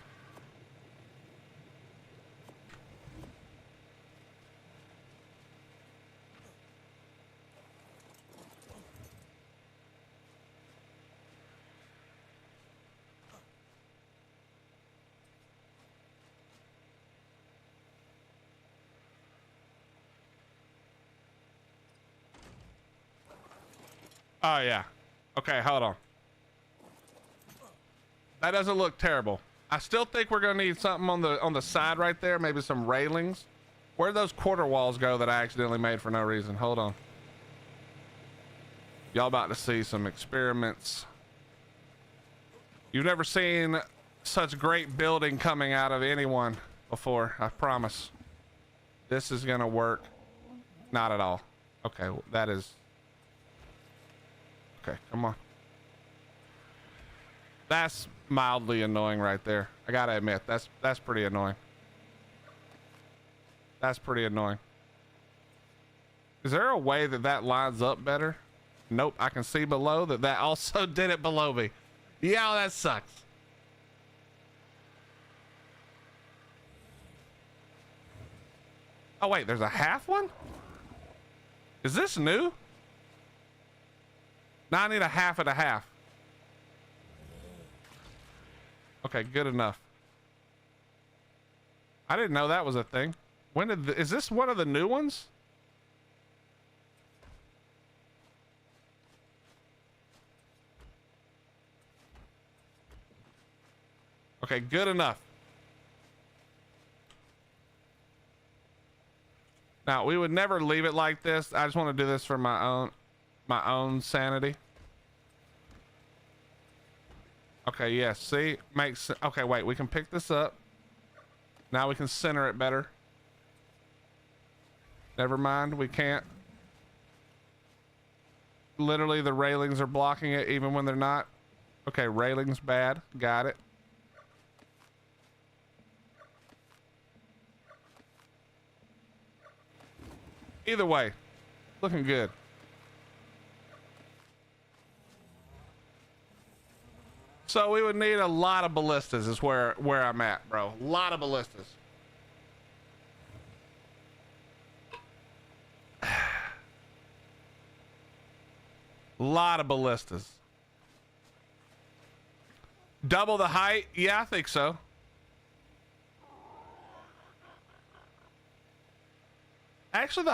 Oh yeah. Okay, hold on. That doesn't look terrible. I still think we're gonna need something on the side right there, maybe some railings. Where'd those quarter walls go that I accidentally made for no reason? Hold on. Y'all about to see some experiments. You've never seen such great building coming out of anyone before, I promise. This is gonna work. Not at all. Okay, well, that is... Okay, come on. That's mildly annoying right there. I gotta admit, that's pretty annoying. That's pretty annoying. Is there a way that lines up better? Nope, I can see below that also did it below me. Yeah, that sucks. Oh wait, there's a half one? Is this new? Now I need a half and a half. Okay, good enough. I didn't know that was a thing. When did is this one of the new ones? Okay, good enough. Now, we would never leave it like this. I just want to do this for my own sanity. Okay, yes, see? Makes okay, wait, we can pick this up. Now we can center it better. Never mind, we can't. Literally, the railings are blocking it even when they're not. Okay, railings bad. Got it. Either way, looking good. So we would need a lot of ballistas is where I'm at, bro. A lot of ballistas. Lot of ballistas. Double the height? Yeah, I think so. Actually,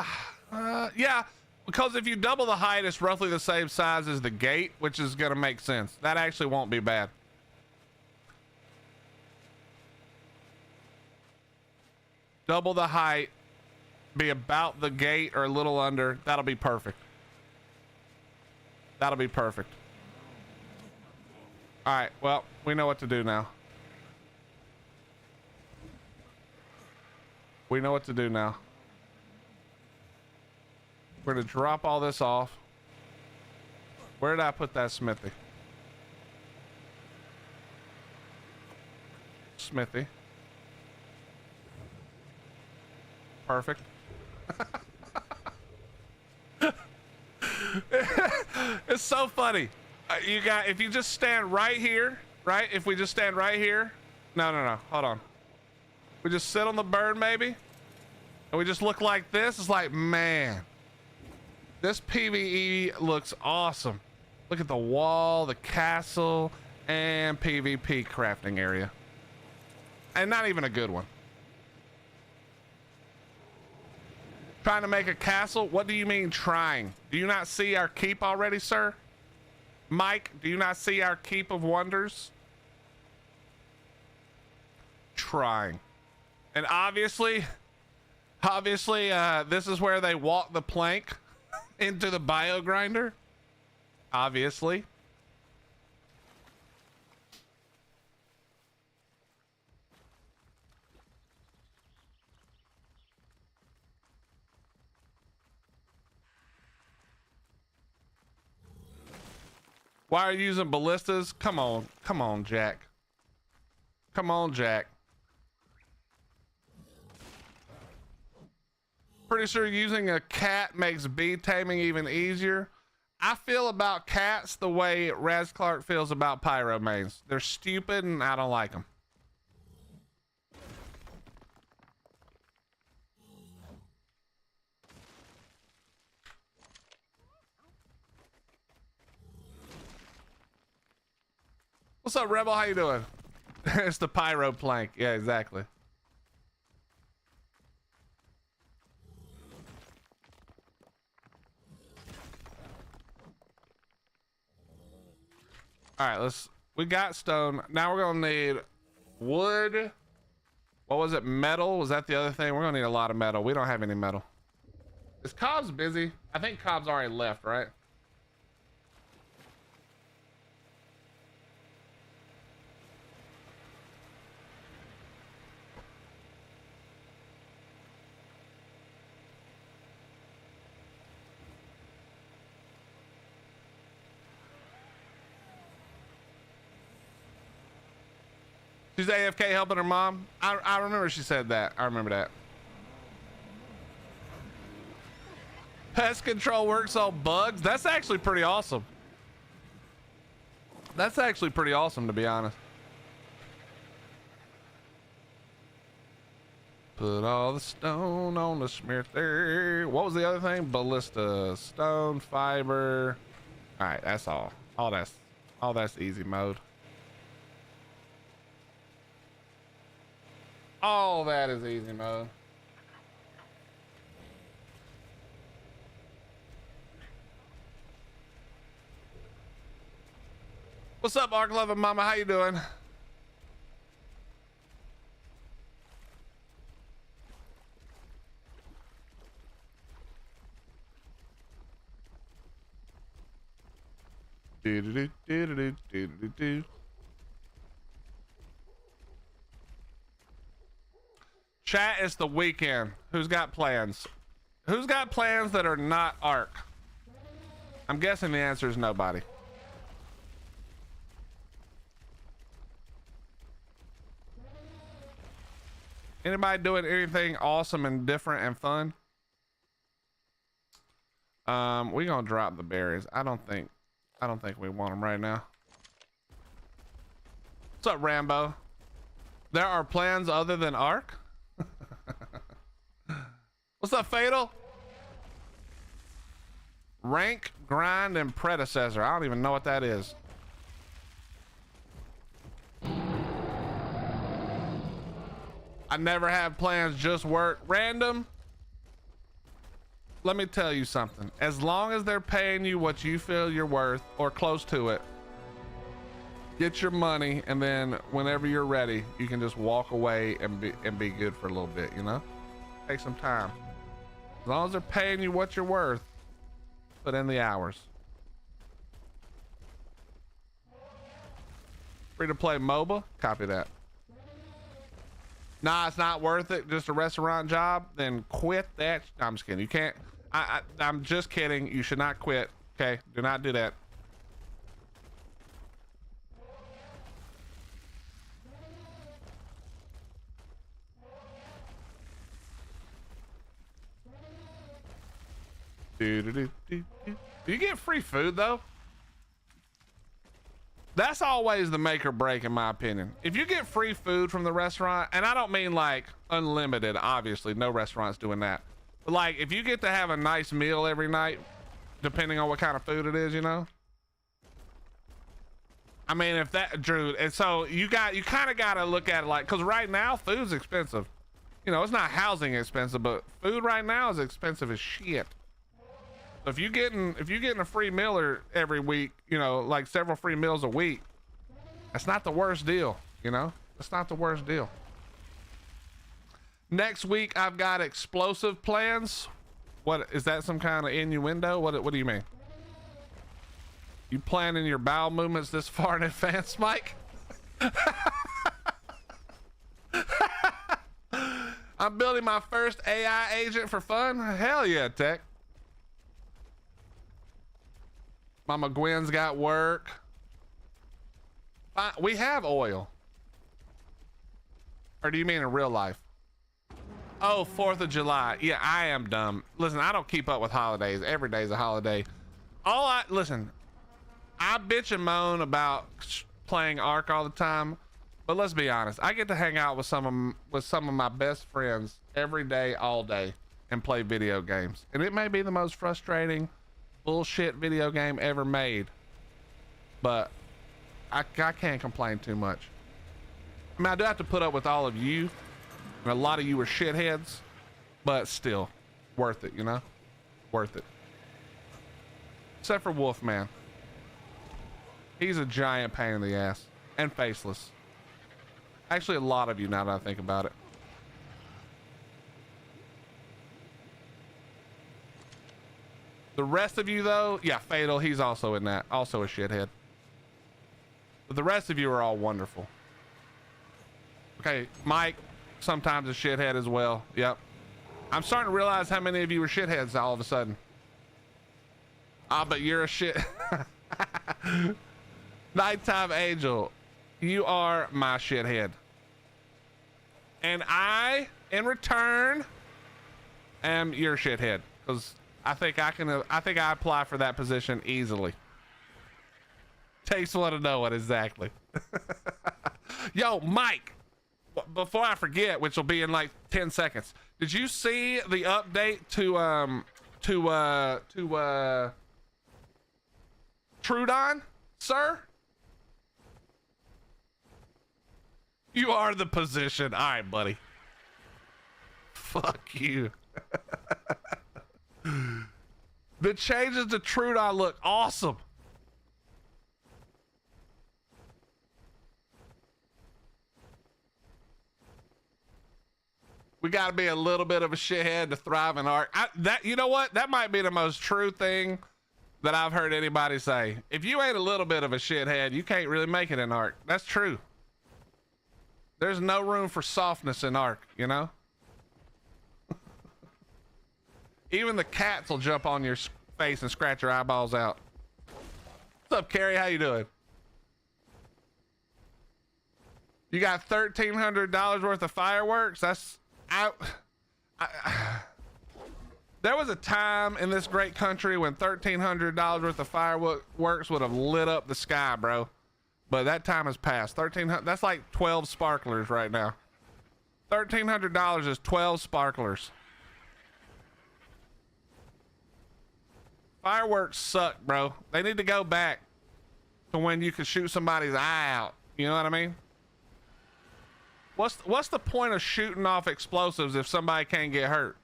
yeah, because if you double the height, it's roughly the same size as the gate, which is going to make sense. That actually won't be bad. Double the height, be about the gate or a little under. That'll be perfect. That'll be perfect. All right, well, we know what to do now. We know what to do now. We're gonna drop all this off. Where did I put that smithy? Smithy. Perfect. It's so funny. If you just stand right here, right? If we just stand right here. No. Hold on. We just sit on the bird maybe. And we just look like this. It's like, man. This PVE looks awesome. Look at the wall, the castle, and PvP crafting area. And not even a good one. Trying to make a castle? What do you mean trying? Do you not see our keep already, sir? Mike, do you not see our keep of wonders? Trying. And obviously, this is where they walk the plank into the bio grinder. Obviously. Why are you using ballistas? Come on, Jack. Come on, Jack. Pretty sure using a cat makes bee taming even easier. I feel about cats the way Raz Clark feels about pyromanes. They're stupid and I don't like them. What's up, Rebel? How you doing? It's the pyro plank. Yeah, exactly. All right, we got stone. Now we're gonna need wood. What was it? Metal? Was that the other thing? We're gonna need a lot of metal. We don't have any metal. Is Cobbs busy? I think Cobbs already left, right? She's AFK helping her mom. I remember she said that. I remember that. Pest control works on bugs. That's actually pretty awesome. That's actually pretty awesome, to be honest. Put all the stone on the smithy. What was the other thing? Ballista, stone, fiber. All right, that's all. All that's easy mode. All that is easy mode. What's up, arkpve Mama? How you doing? Do do do do do do do do. Chat, it's the weekend. Who's got plans? Who's got plans that are not Ark? I'm guessing the answer is nobody. Anybody doing anything awesome and different and fun? We gonna drop the berries. I don't think we want them right now. What's up, Rambo? There are plans other than Ark? What's up, Fatal? Rank, grind, and predecessor. I don't even know what that is. I never have plans, just work. Random. Let me tell you something. As long as they're paying you what you feel you're worth or close to it, get your money, and then whenever you're ready, you can just walk away and be good for a little bit, you know? Take some time. As long as they're paying you what you're worth, put in the hours. Free to play MOBA? Copy that. Nah, it's not worth it. Just a restaurant job? Then quit that. I'm just kidding. You can't. I'm just kidding. You should not quit. Okay? Do not do that. Do you get free food though? That's always the make or break, in my opinion. If you get free food from the restaurant, and I don't mean like unlimited, obviously, no restaurant's doing that. But like, if you get to have a nice meal every night, depending on what kind of food it is, you know? I mean, if that, Drew, and so you kind of got to look at it like, because right now, food's expensive. You know, it's not housing expensive, but food right now is expensive as shit. So if you're getting a free meal every week, you know, like several free meals a week, that's not the worst deal, you know? That's not the worst deal. Next week I've got explosive plans. What is that, some kind of innuendo? What do you mean? You planning your bowel movements this far in advance, Mike? I'm building my first AI agent for fun. Hell yeah, Tech. Mama Gwen's got work. We have oil. Or do you mean in real life? Oh, 4th of July. Yeah, I am dumb. Listen, I don't keep up with holidays. Every day's a holiday. Listen, I bitch and moan about playing Ark all the time, but let's be honest. I get to hang out with some of my best friends every day, all day, and play video games. And it may be the most frustrating bullshit video game ever made, but I can't complain too much. I mean, I do have to put up with all of you, and a lot of you are shitheads, but still worth it, you know? Worth it. Except for Wolfman. He's a giant pain in the ass and faceless. Actually, a lot of you, now that I think about it. The rest of you though, yeah, Fatal, he's also in that, also a shithead. But the rest of you are all wonderful. Okay, Mike, sometimes a shithead as well. Yep. I'm starting to realize how many of you are shitheads all of a sudden. Ah, but you're a shit. Nighttime Angel, you are my shithead. And I, in return, am your shithead. Because I think I apply for that position easily. Takes one to know it exactly. Yo, Mike, before I forget, which will be in like 10 seconds. Did you see the update to Trudon, sir? You are the position. All right, buddy. Fuck you. The changes to Trudon look awesome. We got to be a little bit of a shithead to thrive in Ark. You know what? That might be the most true thing that I've heard anybody say. If you ain't a little bit of a shithead, you can't really make it in Ark. That's true. There's no room for softness in Ark, you know? Even the cats will jump on your face and scratch your eyeballs out. What's up, Carrie? How you doing? You got $1,300 worth of fireworks? That's out. There was a time in this great country when $1,300 worth of fireworks would have lit up the sky, bro. But that time has passed. $1,300. That's like 12 sparklers right now. $1,300 is 12 sparklers. Fireworks suck, bro. They need to go back to when you could shoot somebody's eye out. You know what I mean? What's the point of shooting off explosives if somebody can't get hurt?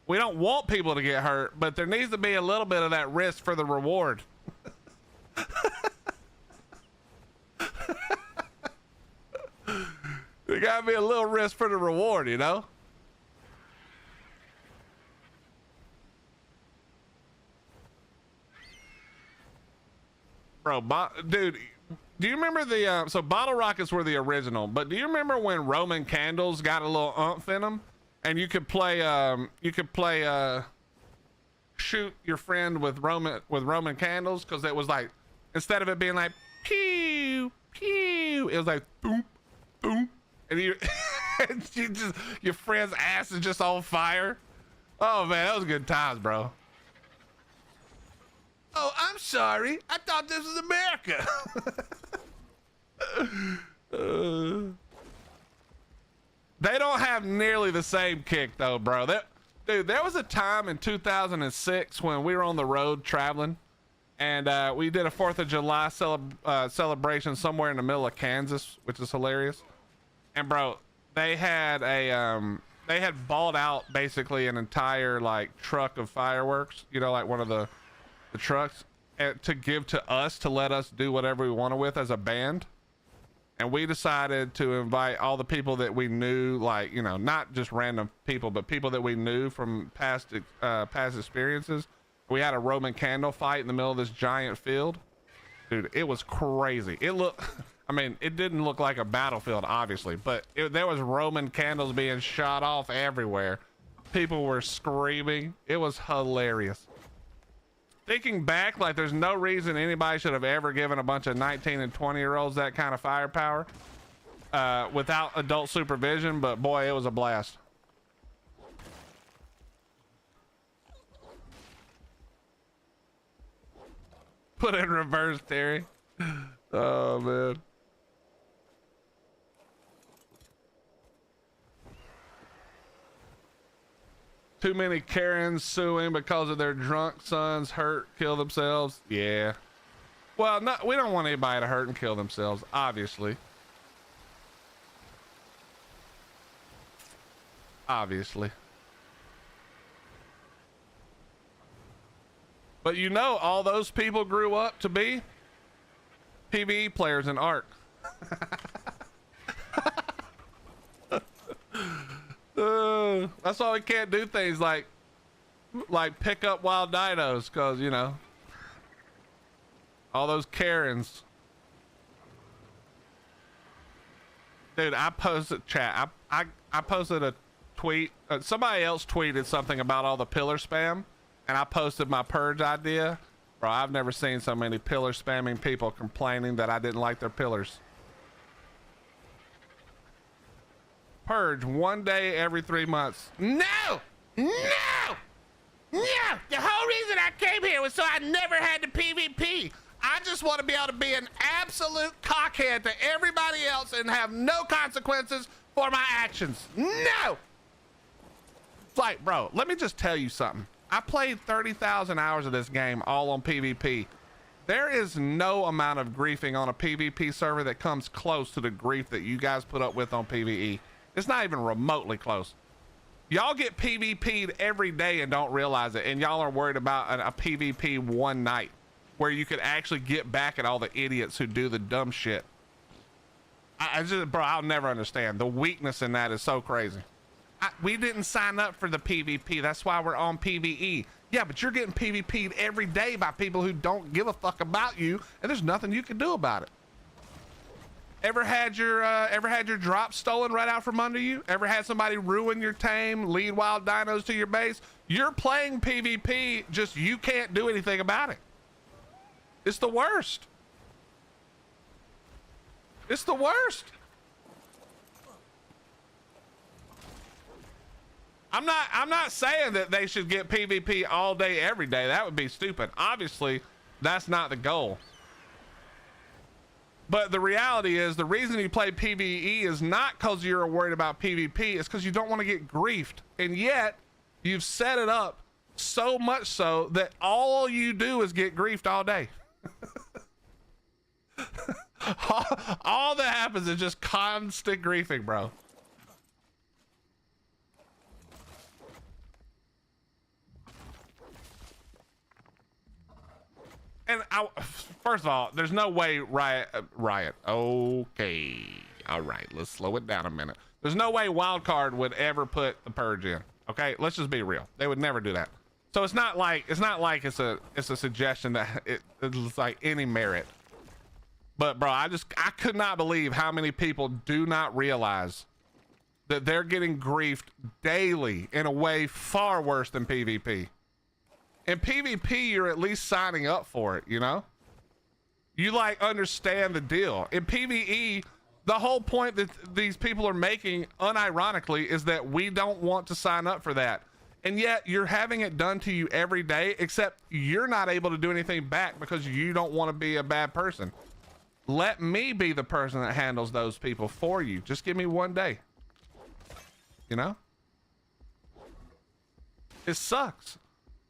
We don't want people to get hurt, but there needs to be a little bit of that risk for the reward. There gotta be a little risk for the reward, you know? Bro, dude, do you remember the, so bottle rockets were the original, but do you remember when Roman candles got a little oomph in them? And you could play, shoot your friend with Roman candles, because it was like, instead of it being like pew pew, it was like boom boom, and you, your friend's ass is just on fire. Oh man, that was good times, bro. Oh, I'm sorry. I thought this was America. They don't have nearly the same kick though, bro. Dude, there was a time in 2006 when we were on the road traveling, and we did a 4th of July celebration somewhere in the middle of Kansas, which is hilarious. And bro, they had bought out basically an entire like truck of fireworks, you know, like one of the trucks, to give to us to let us do whatever we wanted with as a band. And we decided to invite all the people that we knew, like, you know, not just random people, but people that we knew from past experiences. We had a Roman candle fight in the middle of this giant field. Dude, it was crazy. It looked, I mean, it didn't look like a battlefield, obviously, but there was Roman candles being shot off everywhere. People were screaming. It was hilarious. Thinking back, like, there's no reason anybody should have ever given a bunch of 19 and 20-year-olds that kind of firepower without adult supervision, but boy, it was a blast. Put in reverse, Terry. Oh, man. Too many Karens suing because of their drunk sons kill themselves. Yeah. Well, no, we don't want anybody to hurt and kill themselves, obviously. Obviously. But you know, all those people grew up to be PVE players in Ark. That's why we can't do things like pick up wild dinos, because, you know, all those Karens. Dude, I posted chat. I posted a tweet. Somebody else tweeted something about all the pillar spam, and I posted my purge idea. Bro, I've never seen so many pillar spamming people complaining that I didn't like their pillars. Purge 1 day every 3 months. No! No! No! The whole reason I came here was so I never had to PvP. I just want to be able to be an absolute cockhead to everybody else and have no consequences for my actions. No! It's like, bro, let me just tell you something. I played 30,000 hours of this game all on PvP. There is no amount of griefing on a PvP server that comes close to the grief that you guys put up with on PvE. It's not even remotely close. Y'all get PvP'd every day and don't realize it, and y'all are worried about a PvP one night where you could actually get back at all the idiots who do the dumb shit. I just, bro, I'll never understand. The weakness in that is so crazy. We didn't sign up for the PvP. That's why we're on PvE. Yeah, but you're getting PvP'd every day by people who don't give a fuck about you, and there's nothing you can do about it. Ever had your drop stolen right out from under you? Ever had somebody ruin your tame, lead wild dinos to your base? You're playing PvP, just you can't do anything about it. It's the worst. It's the worst. I'm not saying that they should get PvP all day, every day. That would be stupid. Obviously, that's not the goal. But the reality is, the reason you play PvE is not because you're worried about PvP. It's because you don't want to get griefed. And yet, you've set it up so much so that all you do is get griefed all day. all that happens is just constant griefing, bro. And first of all, there's no way Riot. Okay, all right, let's slow it down a minute. There's no way Wildcard would ever put the Purge in. Okay, let's just be real. They would never do that. So it's not like it's a suggestion that it's like any merit. But bro, I could not believe how many people do not realize that they're getting griefed daily in a way far worse than PvP. In PvP, you're at least signing up for it, you know? You like understand the deal. In PvE, the whole point that these people are making, unironically, is that we don't want to sign up for that. And yet you're having it done to you every day, except you're not able to do anything back because you don't want to be a bad person. Let me be the person that handles those people for you. Just give me one day. You know? It sucks.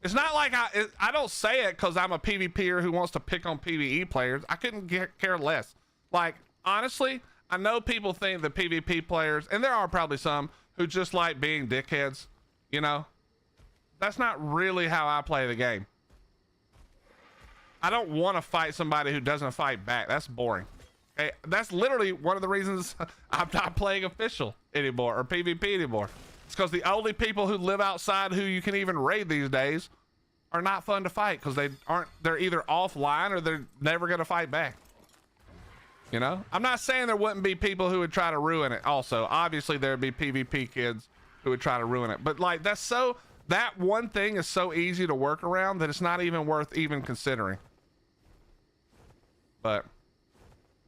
It's not like I don't say it because I'm a PvPer who wants to pick on PvE players. I couldn't care less. Like, honestly, I know people think that PvP players, and there are probably some who just like being dickheads, you know? That's not really how I play the game. I don't want to fight somebody who doesn't fight back. That's boring. Okay? That's literally one of the reasons I'm not playing official anymore or PvP anymore. It's because the only people who live outside who you can even raid these days are not fun to fight because they're either offline or they're never going to fight back. You know, I'm not saying there wouldn't be people who would try to ruin it. Also, obviously there'd be PvP kids who would try to ruin it, but like that one thing is so easy to work around that it's not even worth even considering. But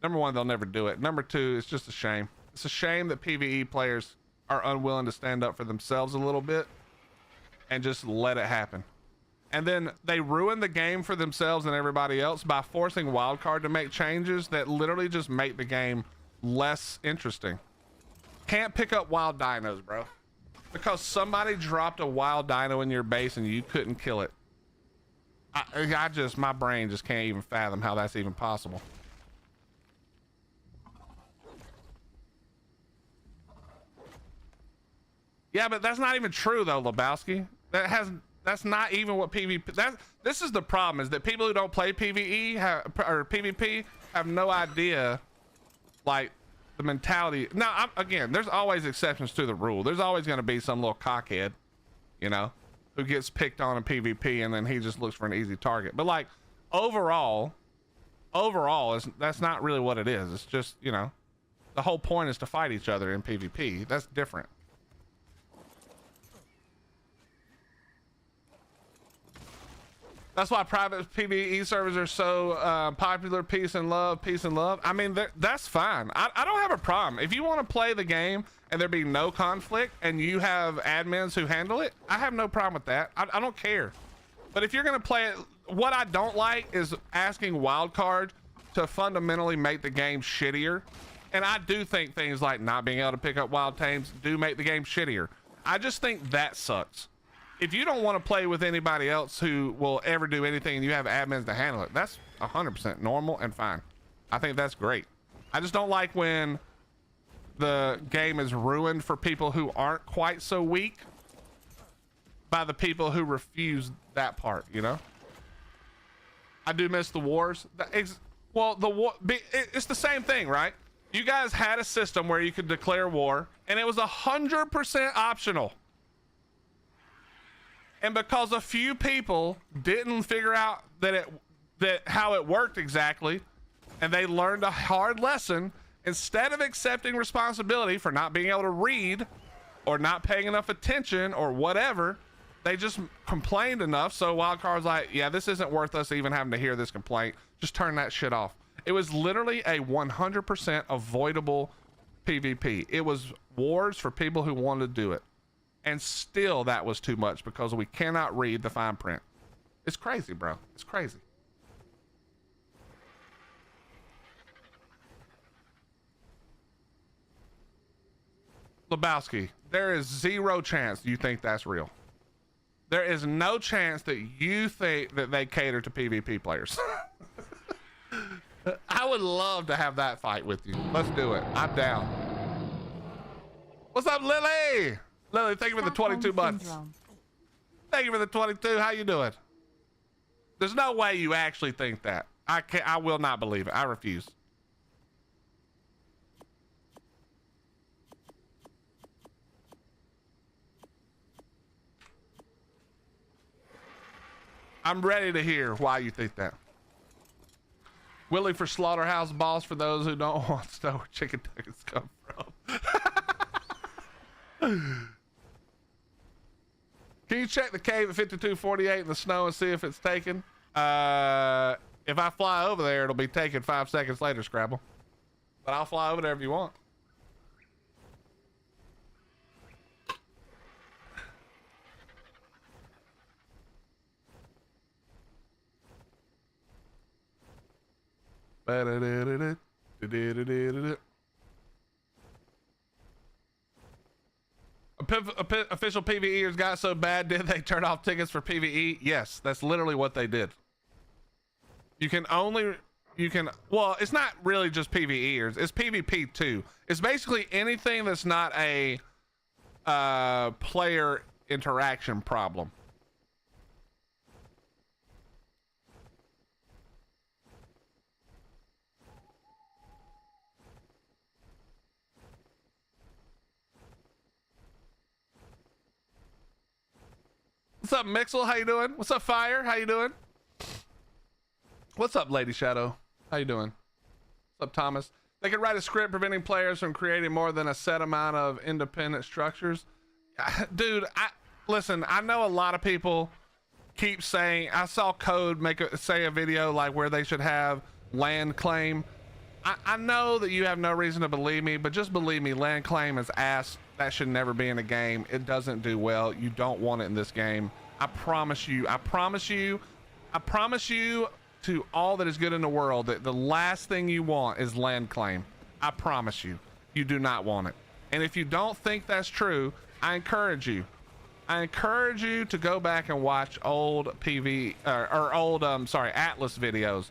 number one, they'll never do it. Number two, it's just a shame. It's a shame that PvE players are unwilling to stand up for themselves a little bit and just let it happen. And then they ruin the game for themselves and everybody else by forcing Wildcard to make changes that literally just make the game less interesting. Can't pick up wild dinos, bro, because somebody dropped a wild dino in your base and you couldn't kill it. My brain just can't even fathom how that's even possible. Yeah, but that's not even true though, Lebowski. That's not even what PvP. This is the problem, is that people who don't play PvE or PvP have no idea, like, the mentality. Now, again, there's always exceptions to the rule. There's always going to be some little cockhead, you know, who gets picked on in PvP and then he just looks for an easy target. But like, overall, that's not really what it is. It's just, you know, the whole point is to fight each other in PvP. That's different. That's why private PvE servers are so popular. Peace and love, peace and love. I mean, that's fine. I don't have a problem. If you want to play the game and there be no conflict and you have admins who handle it, I have no problem with that. I don't care. But if you're going to play it, what I don't like is asking Wildcard to fundamentally make the game shittier. And I do think things like not being able to pick up wild tames do make the game shittier. I just think that sucks. If you don't want to play with anybody else who will ever do anything and you have admins to handle it, that's 100% normal and fine. I think that's great. I just don't like when the game is ruined for people who aren't quite so weak by the people who refuse that part, you know? I do miss the wars. Well, it's the same thing, right? You guys had a system where you could declare war and it was 100% optional. And because a few people didn't figure out that how it worked exactly, and they learned a hard lesson, instead of accepting responsibility for not being able to read or not paying enough attention or whatever, they just complained enough. So Wildcard's like, yeah, this isn't worth us even having to hear this complaint. Just turn that shit off. It was literally a 100% avoidable PvP. It was wars for people who wanted to do it. And still that was too much because we cannot read the fine print. It's crazy, bro. It's crazy. Lebowski, there is zero chance you think that's real. There is no chance that you think that they cater to PvP players. I would love to have that fight with you. Let's do it. I'm down. What's up, Lily? Lily, thank you for the 22 months. Thank you for the 22. How you doing? There's no way you actually think that. I will not believe it. I refuse. I'm ready to hear why you think that. Willie for Slaughterhouse Boss for those who don't want to know where chicken nuggets come from. Can you check the cave at 5248 in the snow and see if it's taken? If I fly over there, it'll be taken 5 seconds later, Scrabble. But I'll fly over there if you want. Official PVEers got so bad, did they turn off tickets for PVE? Yes, that's literally what they did. Well, it's not really just PVEers, it's PvP too. It's basically anything that's not a player interaction problem. What's up, Mixel? How you doing? What's up, Fire? How you doing? What's up, Lady Shadow? How you doing? What's up, Thomas? They could write a script preventing players from creating more than a set amount of independent structures. Dude, listen, I know a lot of people keep saying, I saw Code say a video like where they should have land claim. I know that you have no reason to believe me, but just believe me, land claim is ass. That should never be in a game. It doesn't do well. You don't want it in this game. I promise you. I promise you. I promise you to all that is good in the world that the last thing you want is land claim. I promise you. You do not want it. And if you don't think that's true, I encourage you. I encourage you to go back and watch old Atlas videos.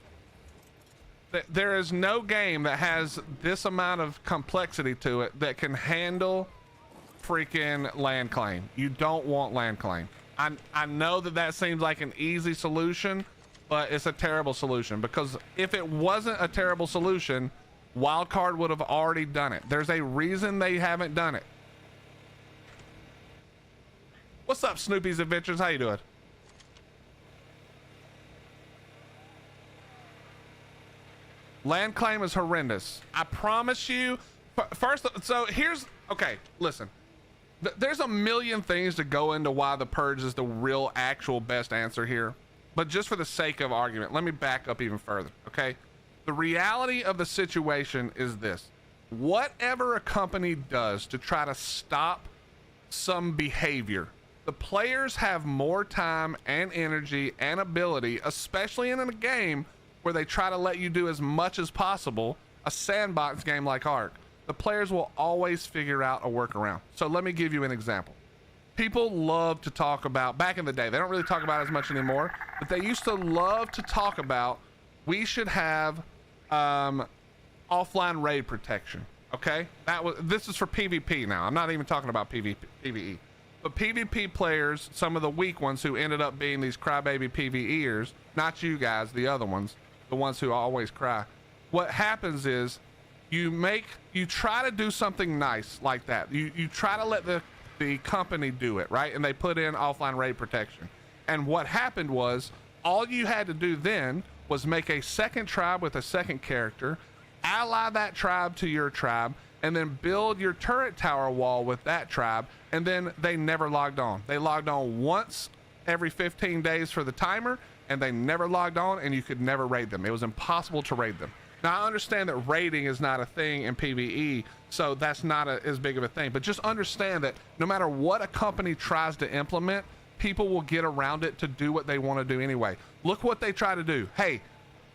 There is no game that has this amount of complexity to it that can handle freaking land claim. You don't want land claim. I know that seems like an easy solution, but it's a terrible solution, because if it wasn't a terrible solution, Wildcard would have already done it. There's a reason they haven't done it. What's up, Snoopy's Adventures? How you doing? Land claim is horrendous. I promise you. First, so here's, okay, listen. There's a million things to go into why the Purge is the real actual best answer here. But just for the sake of argument, let me back up even further, okay? The reality of the situation is this. Whatever a company does to try to stop some behavior, the players have more time and energy and ability, especially in a game where they try to let you do as much as possible, a sandbox game like Ark. The players will always figure out a workaround. So let me give you an example. People love to talk about, back in the day, they don't really talk about it as much anymore, but they used to love to talk about, we should have offline raid protection, okay? This is for PvP now. I'm not even talking about PvE. But PvP players, some of the weak ones who ended up being these crybaby PvEers, not you guys, the other ones, the ones who always cry. What happens is you try to do something nice like that. You try to let the the company do it, right? And they put in offline raid protection. And what happened was, all you had to do then was make a second tribe with a second character, ally that tribe to your tribe, and then build your turret tower wall with that tribe, and then they never logged on. They logged on once every 15 days for the timer, and they never logged on, and you could never raid them. It was impossible to raid them. Now, I understand that raiding is not a thing in PvE, so that's not as big of a thing, but just understand that no matter what a company tries to implement, people will get around it to do what they want to do anyway. Look what they try to do. Hey,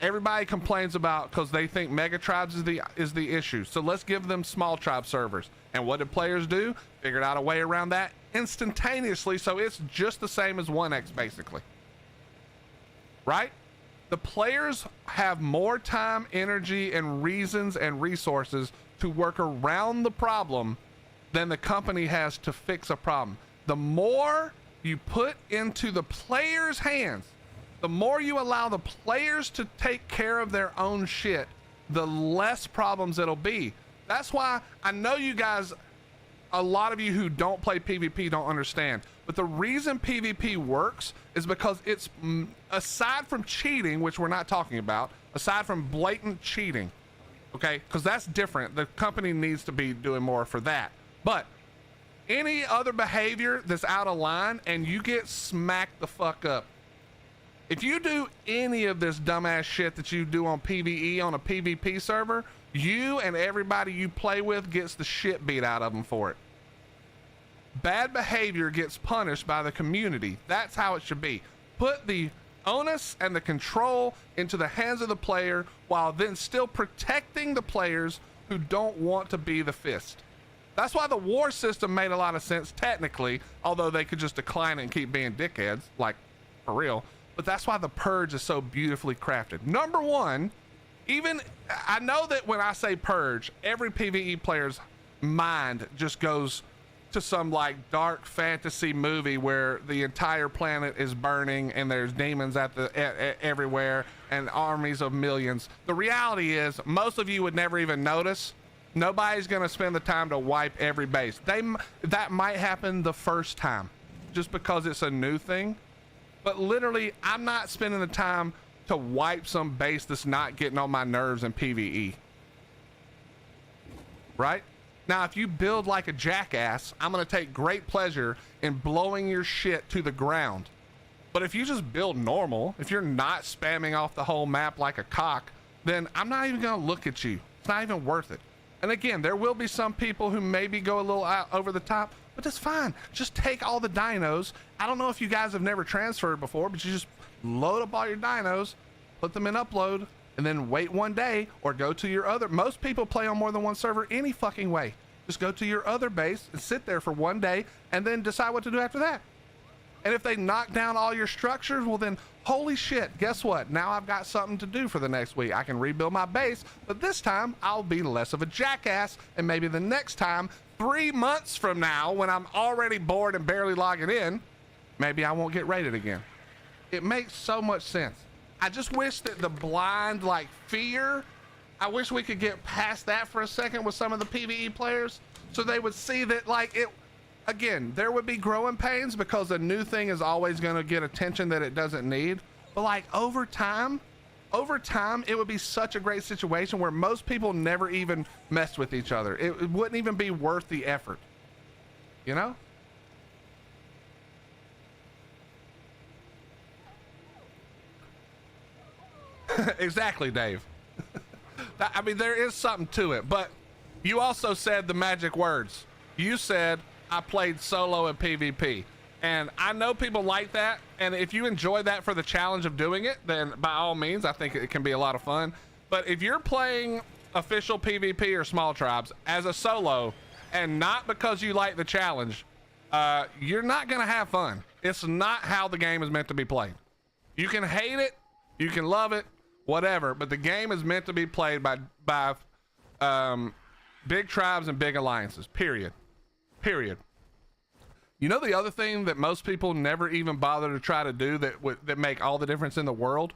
everybody complains about, because they think mega tribes is the issue, so let's give them small tribe servers. And what did players do? Figured out a way around that instantaneously, so it's just the same as 1x basically, right? The players have more time, energy, and reasons and resources to work around the problem than the company has to fix a problem. The more you put into the players' hands, the more you allow the players to take care of their own shit, the less problems it'll be. That's why I know you guys, a lot of you who don't play PvP don't understand, but the reason PvP works is because it's, aside from cheating, which we're not talking about, aside from blatant cheating, okay, because that's different. The company needs to be doing more for that. But any other behavior that's out of line and you get smacked the fuck up. If you do any of this dumbass shit that you do on PvE on a PvP server, you and everybody you play with gets the shit beat out of them for it. Bad behavior gets punished by the community. That's how it should be. Put the onus and the control into the hands of the player while then still protecting the players who don't want to be the fist. That's why the war system made a lot of sense technically, although they could just decline it and keep being dickheads, like for real. But that's why the Purge is so beautifully crafted. Number one, even, I know that when I say Purge, every PvE player's mind just goes to some like dark fantasy movie where the entire planet is burning and there's demons everywhere and armies of millions. The reality is most of you would never even notice. Nobody's gonna spend the time to wipe every base. That might happen the first time just because it's a new thing. But literally, I'm not spending the time to wipe some base that's not getting on my nerves in PvE. Right? Now, if you build like a jackass, I'm going to take great pleasure in blowing your shit to the ground. But if you just build normal, if you're not spamming off the whole map like a cock, then I'm not even going to look at you. It's not even worth it. And again, there will be some people who maybe go a little out over the top, but that's fine. Just take all the dinos. I don't know if you guys have never transferred before, but you just load up all your dinos, put them in upload, and then wait one day or go to your other. Most people play on more than one server any fucking way. Just go to your other base and sit there for one day and then decide what to do after that. And if they knock down all your structures, well then, holy shit, guess what? Now I've got something to do for the next week. I can rebuild my base, but this time I'll be less of a jackass, and maybe the next time, 3 months from now, when I'm already bored and barely logging in, maybe I won't get raided again. It makes so much sense. I just wish that the blind, like, fear, I wish we could get past that for a second with some of the PvE players, so they would see that, like, it, again, there would be growing pains because a new thing is always going to get attention that it doesn't need. But like over time, it would be such a great situation where most people never even messed with each other. It wouldn't even be worth the effort, you know? Exactly, Dave. I mean, there is something to it, but you also said the magic words. You said, I played solo in PvP, and I know people like that, and if you enjoy that for the challenge of doing it, then by all means, I think it can be a lot of fun. But if you're playing official PvP or small tribes as a solo, and not because you like the challenge, you're not gonna have fun. It's not how the game is meant to be played. You can hate it, you can love it, whatever, but the game is meant to be played by big tribes and big alliances, period. You know the other thing that most people never even bother to try to do that make all the difference in the world?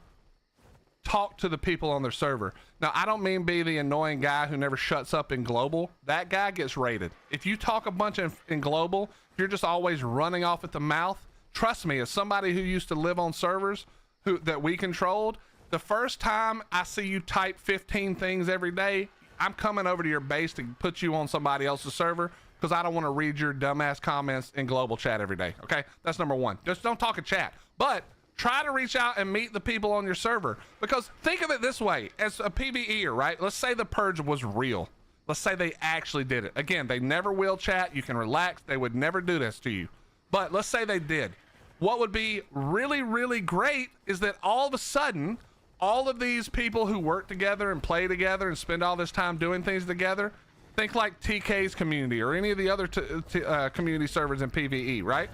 talk to the people on their server. Now, I don't mean be the annoying guy who never shuts up in global. That guy gets raided. If you talk a bunch in global, if you're just always running off at the mouth, trust me, as somebody who used to live on servers that we controlled, the first time I see you type 15 things every day, I'm coming over to your base to put you on somebody else's server because I don't want to read your dumbass comments in global chat every day. Okay, that's number one. Just don't talk in chat, but try to reach out and meet the people on your server, because think of it this way: as a PVEer, right? Let's say the purge was real. Let's say they actually did it. Again, they never will chat. You can relax. They would never do this to you. But let's say they did. What would be really, really great is that all of a sudden, all of these people who work together and play together and spend all this time doing things together, think like TK's community or any of the other community servers in PVE, right?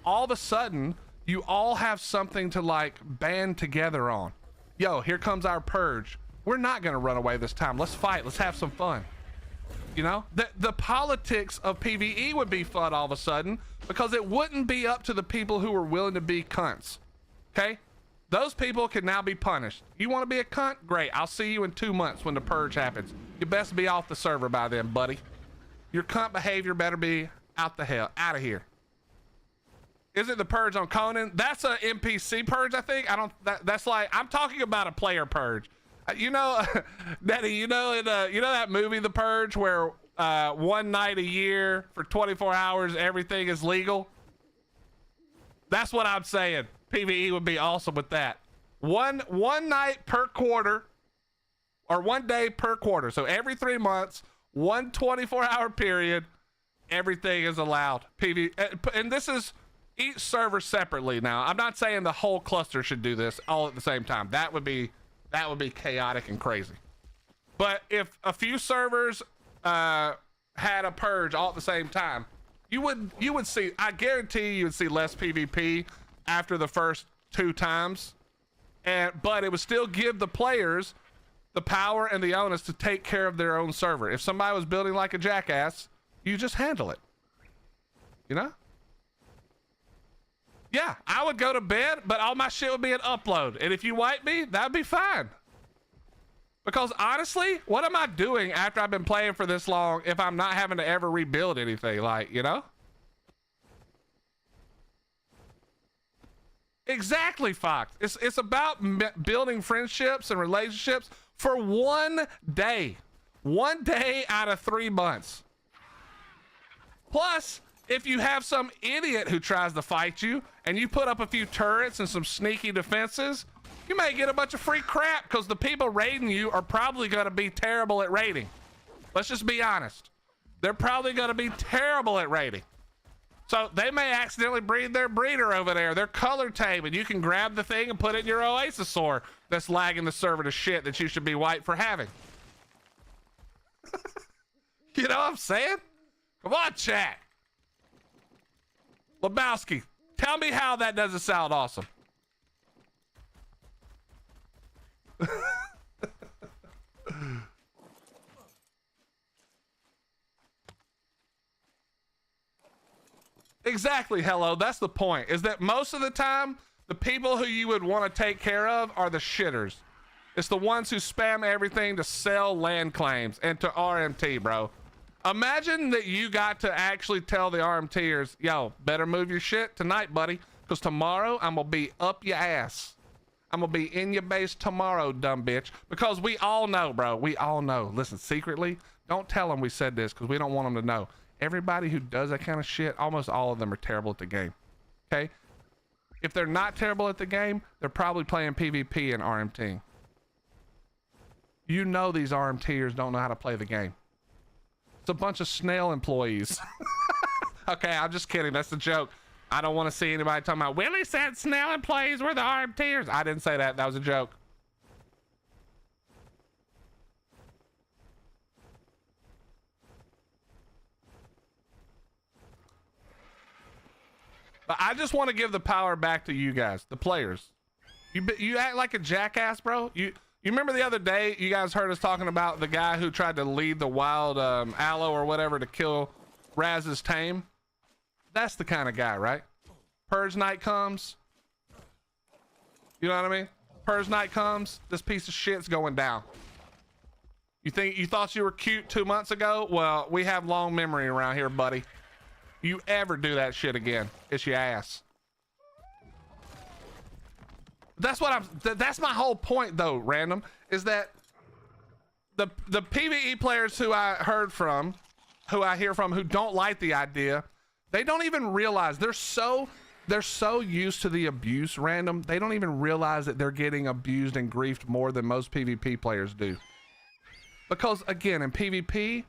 All of a sudden, you all have something to like band together on. Yo, here comes our purge. We're not gonna run away this time. Let's fight. Let's have some fun. You know, the politics of PVE would be fun all of a sudden, because it wouldn't be up to the people who were willing to be cunts. Okay? Those people can now be punished. You want to be a cunt? Great. I'll see you in 2 months when the purge happens. You best be off the server by then, buddy. Your cunt behavior better be out of here. Is it the purge on Conan? That's a NPC purge, I think. That's like, I'm talking about a player purge. You know, Daddy, you know that movie, The Purge, where one night a year for 24 hours, everything is legal? That's what I'm saying. PvE would be awesome with that. One night per quarter, or 1 day per quarter. So every 3 months, one 24-hour period, everything is allowed. And this is each server separately. Now, I'm not saying the whole cluster should do this all at the same time. That would be chaotic and crazy. But if a few servers had a purge all at the same time, you would see, I guarantee you would see less PvP after the first 2 times, but it would still give the players the power and the onus to take care of their own server. If somebody was building like a jackass, you just handle it. You know? Yeah, I would go to bed, but all my shit would be an upload. And if you wipe me, that'd be fine. Because honestly, what am I doing after I've been playing for this long if I'm not having to ever rebuild anything? Like, you know? Exactly, Fox. It's about building friendships and relationships for 1 day. 1 day out of 3 months. Plus, if you have some idiot who tries to fight you and you put up a few turrets and some sneaky defenses, you may get a bunch of free crap, because the people raiding you are probably going to be terrible at raiding. Let's just be honest. They're probably going to be terrible at raiding. So they may accidentally breed their breeder over there, their color tape, and you can grab the thing and put it in your Oasis sword that's lagging the server to shit that you should be white for having. You know what I'm saying? Come on, chat. Lebowski, tell me how that doesn't sound awesome. Exactly, hello. That's the point, is that most of the time, the people who you would want to take care of are the shitters. It's the ones who spam everything to sell land claims and to RMT, bro. Imagine that you got to actually tell the RMTers, yo, better move your shit tonight, buddy, because tomorrow I'm going to be up your ass. I'm going to be in your base tomorrow, dumb bitch. Because we all know, bro. We all know. Listen, secretly, don't tell them we said this, because we don't want them to know. Everybody who does that kind of shit, almost all of them are terrible at the game. Okay? If they're not terrible at the game, they're probably playing PvP and RMT. You know these RMTers don't know how to play the game. It's a bunch of snail employees. Okay, I'm just kidding. That's a joke. I don't want to see anybody talking about, Willie said snail employees were the RMTers. I didn't say that. That was a joke. But I just want to give the power back to you guys, the players. You act like a jackass, bro. You remember the other day, you guys heard us talking about the guy who tried to lead the wild aloe or whatever to kill Raz's tame? That's the kind of guy, right? Purge night comes. You know what I mean? Purge night comes, this piece of shit's going down. You thought you were cute 2 months ago? Well, we have long memory around here, buddy. You ever do that shit again, it's your ass. That's my whole point though, Random, is that the PVE players who I hear from, who don't like the idea, they don't even realize they're so used to the abuse, Random. They don't even realize that they're getting abused and griefed more than most PvP players do. Because again, in PvP,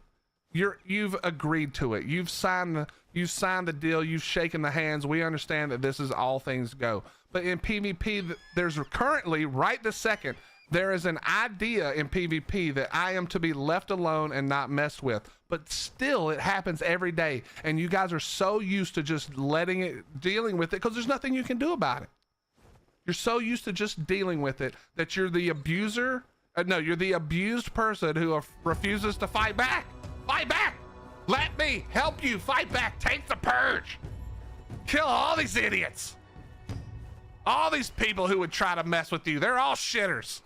you've agreed to it. You've signed the deal. You've shaken the hands. We understand that this is all things go. But in PvP, there's currently, right this second, there is an idea in PvP that I am to be left alone and not messed with. But still, it happens every day. And you guys are so used to just dealing with it, because there's nothing you can do about it. You're so used to just dealing with it that you're the abuser. No, you're the abused person who refuses to fight back. Fight back! Let me help you fight back. Take the purge. Kill all these idiots. All these people who would try to mess with you. They're all shitters.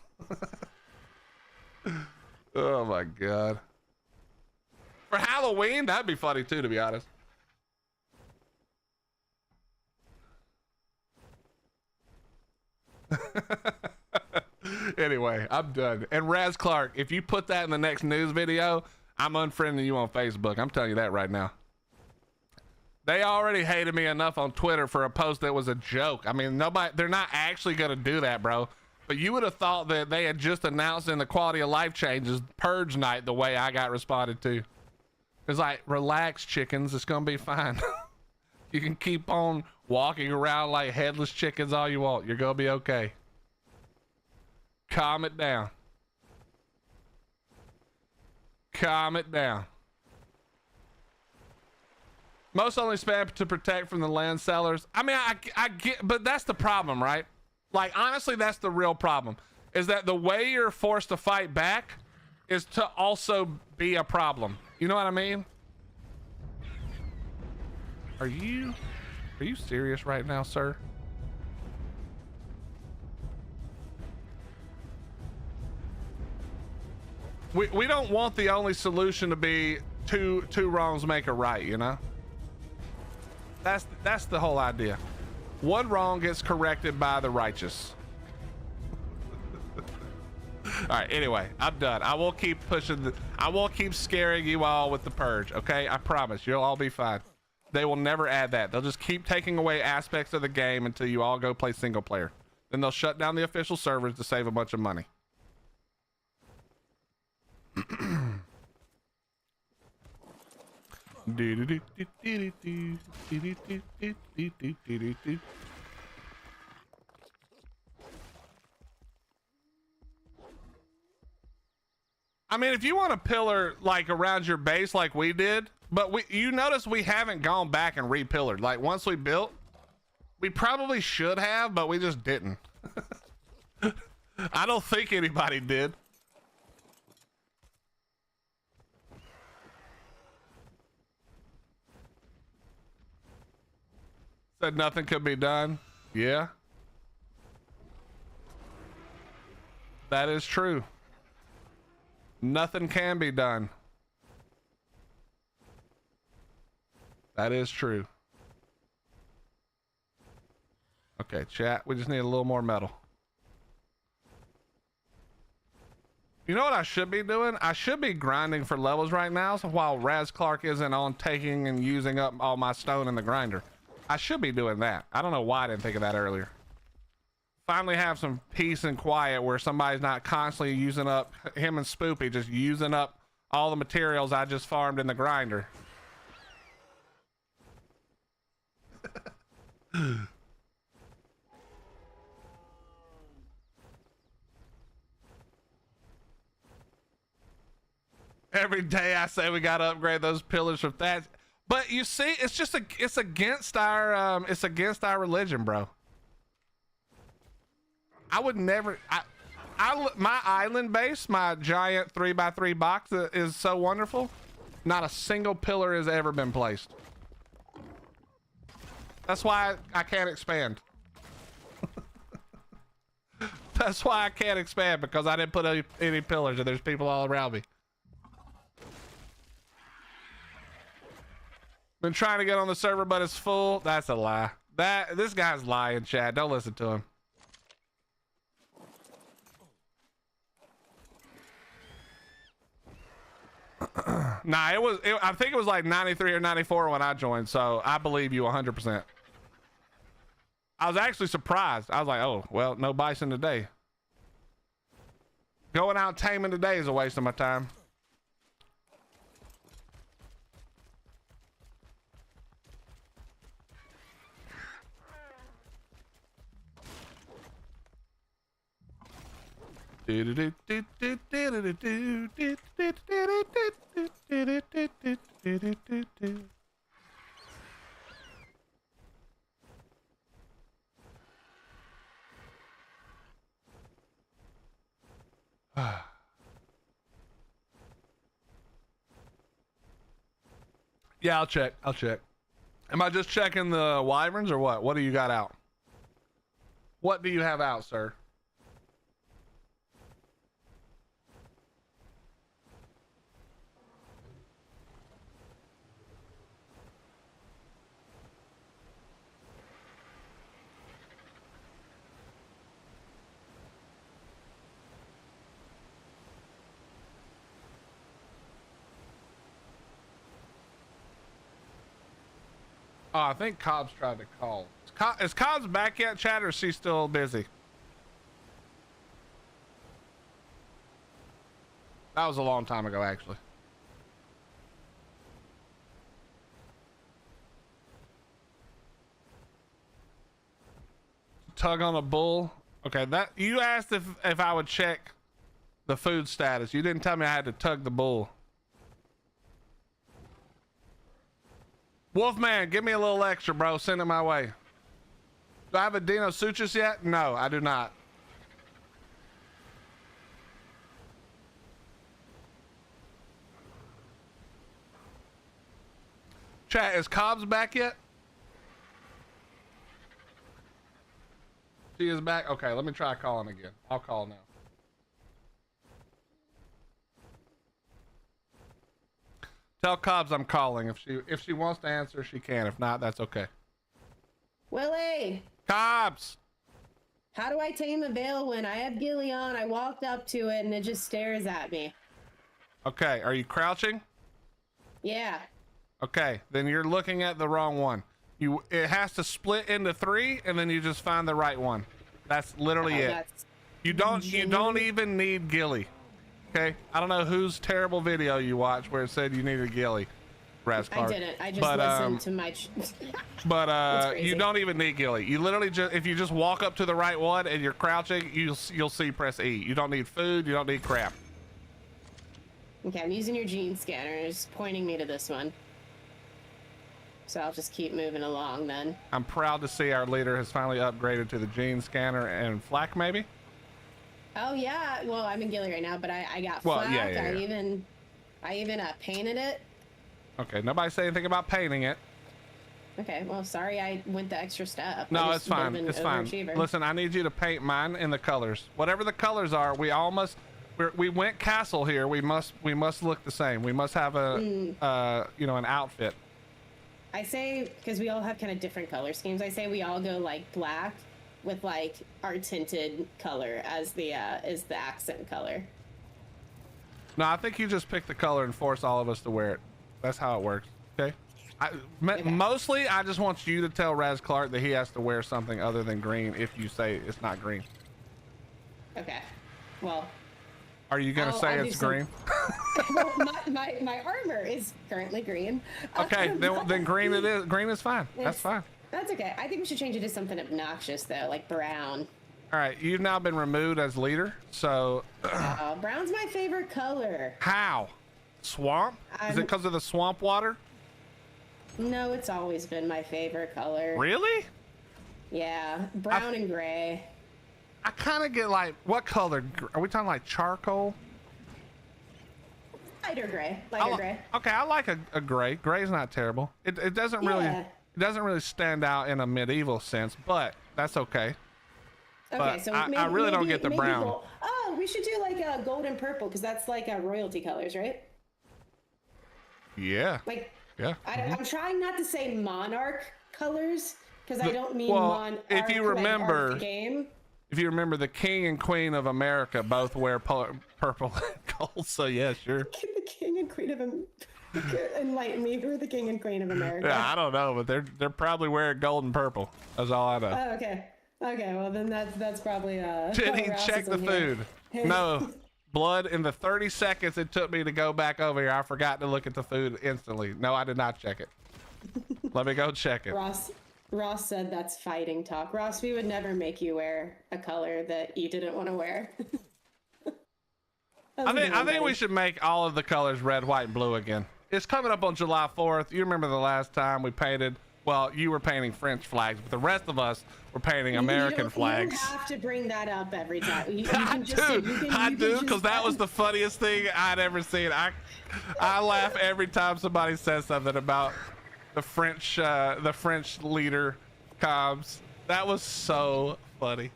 Oh my God. For Halloween, that'd be funny too, to be honest. Anyway, I'm done. And Raz Clark, if you put that in the next news video, I'm unfriending you on Facebook. I'm telling you that right now. They already hated me enough on Twitter for a post that was a joke. I mean, they're not actually gonna do that, bro. But you would have thought that they had just announced in the quality of life changes Purge night the way I got responded to. It's like, relax, chickens, it's gonna be fine. You can keep on walking around like headless chickens all you want. You're gonna be okay. Calm it down. Calm it down. Most only spam to protect from the land sellers. I mean, I get, but that's the problem, right? Like, honestly, that's the real problem, is that the way you're forced to fight back is to also be a problem. You know what I mean? Are you serious right now, sir? We don't want the only solution to be two wrongs make a right, you know? That's the whole idea. One wrong gets corrected by the righteous. All right, anyway, I'm done. I will keep pushing I will keep scaring you all with the purge, okay? I promise you'll all be fine. They will never add that. They'll just keep taking away aspects of the game until you all go play single player. Then they'll shut down the official servers to save a bunch of money. I mean, if you want a pillar like around your base like we did, but you notice we haven't gone back and re-pillared. Like, once we built, we probably should have, but we just didn't. I don't think anybody did. Said nothing could be done. Yeah. That is true. Nothing can be done. That is true. Okay, chat, we just need a little more metal. You know what I should be doing? I should be grinding for levels right now, so while Raz Clark isn't on taking and using up all my stone in the grinder. I should be doing that. I don't know why I didn't think of that earlier. Finally have some peace and quiet where somebody's not constantly using up, him and Spoopy just using up all the materials I just farmed in the grinder. Every day I say we gotta upgrade those pillars from that. But you see, it's just it's against our religion, bro. I would never. My island base, my giant 3x3 box is so wonderful. Not a single pillar has ever been placed. That's why I can't expand. That's why I can't expand, because I didn't put any pillars and there's people all around me. Been trying to get on the server, but it's full. That's a lie. This guy's lying, Chad. Don't listen to him. Nah, I think it was like 93 or 94 when I joined, so I believe you 100%. I was actually surprised. I was like, oh, well, no bison today. Going out taming today is a waste of my time. Yeah, I'll check. Am I just checking the wyverns or what? What do you got out? What do you have out, sir? Oh, I think Cobb's tried to call. Is Cobb's back yet, Chad, or is she still busy? That was a long time ago, actually. Tug on a bull. Okay, that you asked if I would check the food status. You didn't tell me I had to tug the bull. Wolfman, give me a little extra, bro. Send it my way. Do I have a Dino Sutras yet? No, I do not. Chat, is Cobbs back yet? She is back. Okay, let me try calling again. I'll call now. Tell Cobbs I'm calling. If she wants to answer, she can. If not, that's okay. Willie! Cobbs! How do I tame a veil when I have ghillie on? I walked up to it and it just stares at me. Okay, are you crouching? Yeah. Okay, then you're looking at the wrong one. It has to split into 3, and then you just find the right one. That's literally it. You don't even need ghillie. Okay, I don't know whose terrible video you watched where it said you needed ghillie. I didn't. I just listened to my. But you don't even need ghillie. You literally just, if you just walk up to the right one and you're crouching, you'll see press E. You don't need food. You don't need crap. Okay, I'm using your gene scanner. It's pointing me to this one. So I'll just keep moving along then. I'm proud to see our leader has finally upgraded to the gene scanner and flak, maybe. Oh yeah, well I'm in ghillie right now, but I got flak. Yeah. I even painted it. Okay, nobody say anything about painting it. Okay, well sorry I went the extra step. No, it's fine. It's fine. Listen, I need you to paint mine in the colors. Whatever the colors are, we went castle here. We must look the same. We must have a an outfit. I say, because we all have kind of different color schemes, I say we all go like black with like our tinted color as the accent color. No, I think you just pick the color and force all of us to wear it. That's how it works. Okay. Mostly, I just want you to tell Raz Clark that he has to wear something other than green if you say it's not green. Okay. Well. Are you gonna say it's green? Well, my armor is currently green. Okay, then green it is. Green is fine. That's fine. That's okay. I think we should change it to something obnoxious though, like brown. All right, you've now been removed as leader, so. Brown's my favorite color. How? Swamp? Is it because of the swamp water? No, it's always been my favorite color. Really? Yeah, brown and gray. I kind of get like, what color? Are we talking like charcoal? Lighter gray. Lighter gray. Okay, I like a gray. Gray's not terrible. It doesn't really stand out in a medieval sense, but that's okay. Okay, But so I really don't get the brown. gold. Oh, we should do like a gold and purple because that's like royalty colors, right? Yeah. Like, Yeah. I'm trying not to say monarch colors because I don't mean Well, monarch. if you remember, like the game. if you remember, the king and queen of America both wear purple and gold. So yeah, sure. The king and queen of enlighten me. Who are the king and queen of America? Yeah, I don't know, but they're probably wearing gold and purple. That's all I know. Oh, okay. Okay, well then that's probably Did he check the food? No. Blood, in the 30 seconds it took me to go back over here, I forgot to look at the food instantly. No, I did not check it. Let me go check it. Ross said that's fighting talk. Ross, we would never make you wear a color that you didn't want to wear. I think we should make all of the colors red, white, and blue again. It's coming up on July 4th. You remember the last time we painted, well, you were painting French flags, but the rest of us were painting American flags. You don't have to bring that up every time. I do, because that was the funniest thing I'd ever seen. I laugh every time somebody says something about the French leader comms. That was so funny.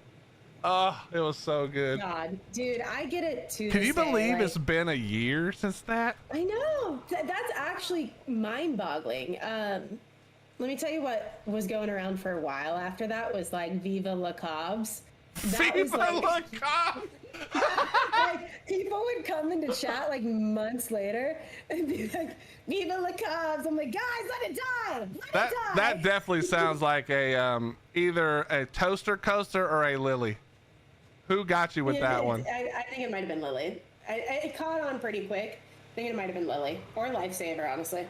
Oh, it was so good. God, dude, I get it too. Can you believe it's been a year since that? I know. That's actually mind-boggling. Let me tell you what was going around for a while after that was like Viva La Cobs. Viva La Cobs! Like, people would come into chat like months later and be like, Viva La Cobs. I'm like, guys, let it die! Let it die! That definitely sounds like a either a toaster coaster or a Lily. Who got you with that one? I think it might have been Lily. It caught on pretty quick. I think it might have been Lily or Lifesaver, honestly.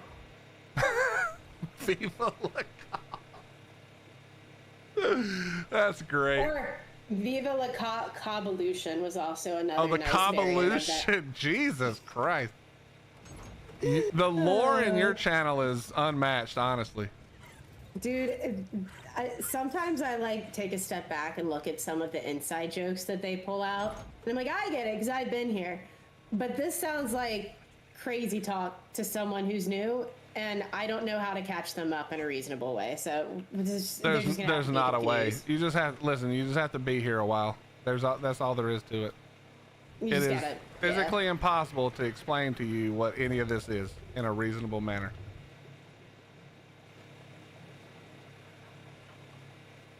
Viva La Cobs. That's great. Or Viva La Covolution was also another. Oh, the nice Covolution! Jesus Christ! The lore in your channel is unmatched, honestly. Dude, sometimes I like take a step back and look at some of the inside jokes that they pull out, and I'm like, I get it because I've been here. But this sounds like crazy talk to someone who's new, and I don't know how to catch them up in a reasonable way. So there's not a way. You just have listen. You just have to be here a while. That's all there is to it. It is physically impossible to explain to you what any of this is in a reasonable manner.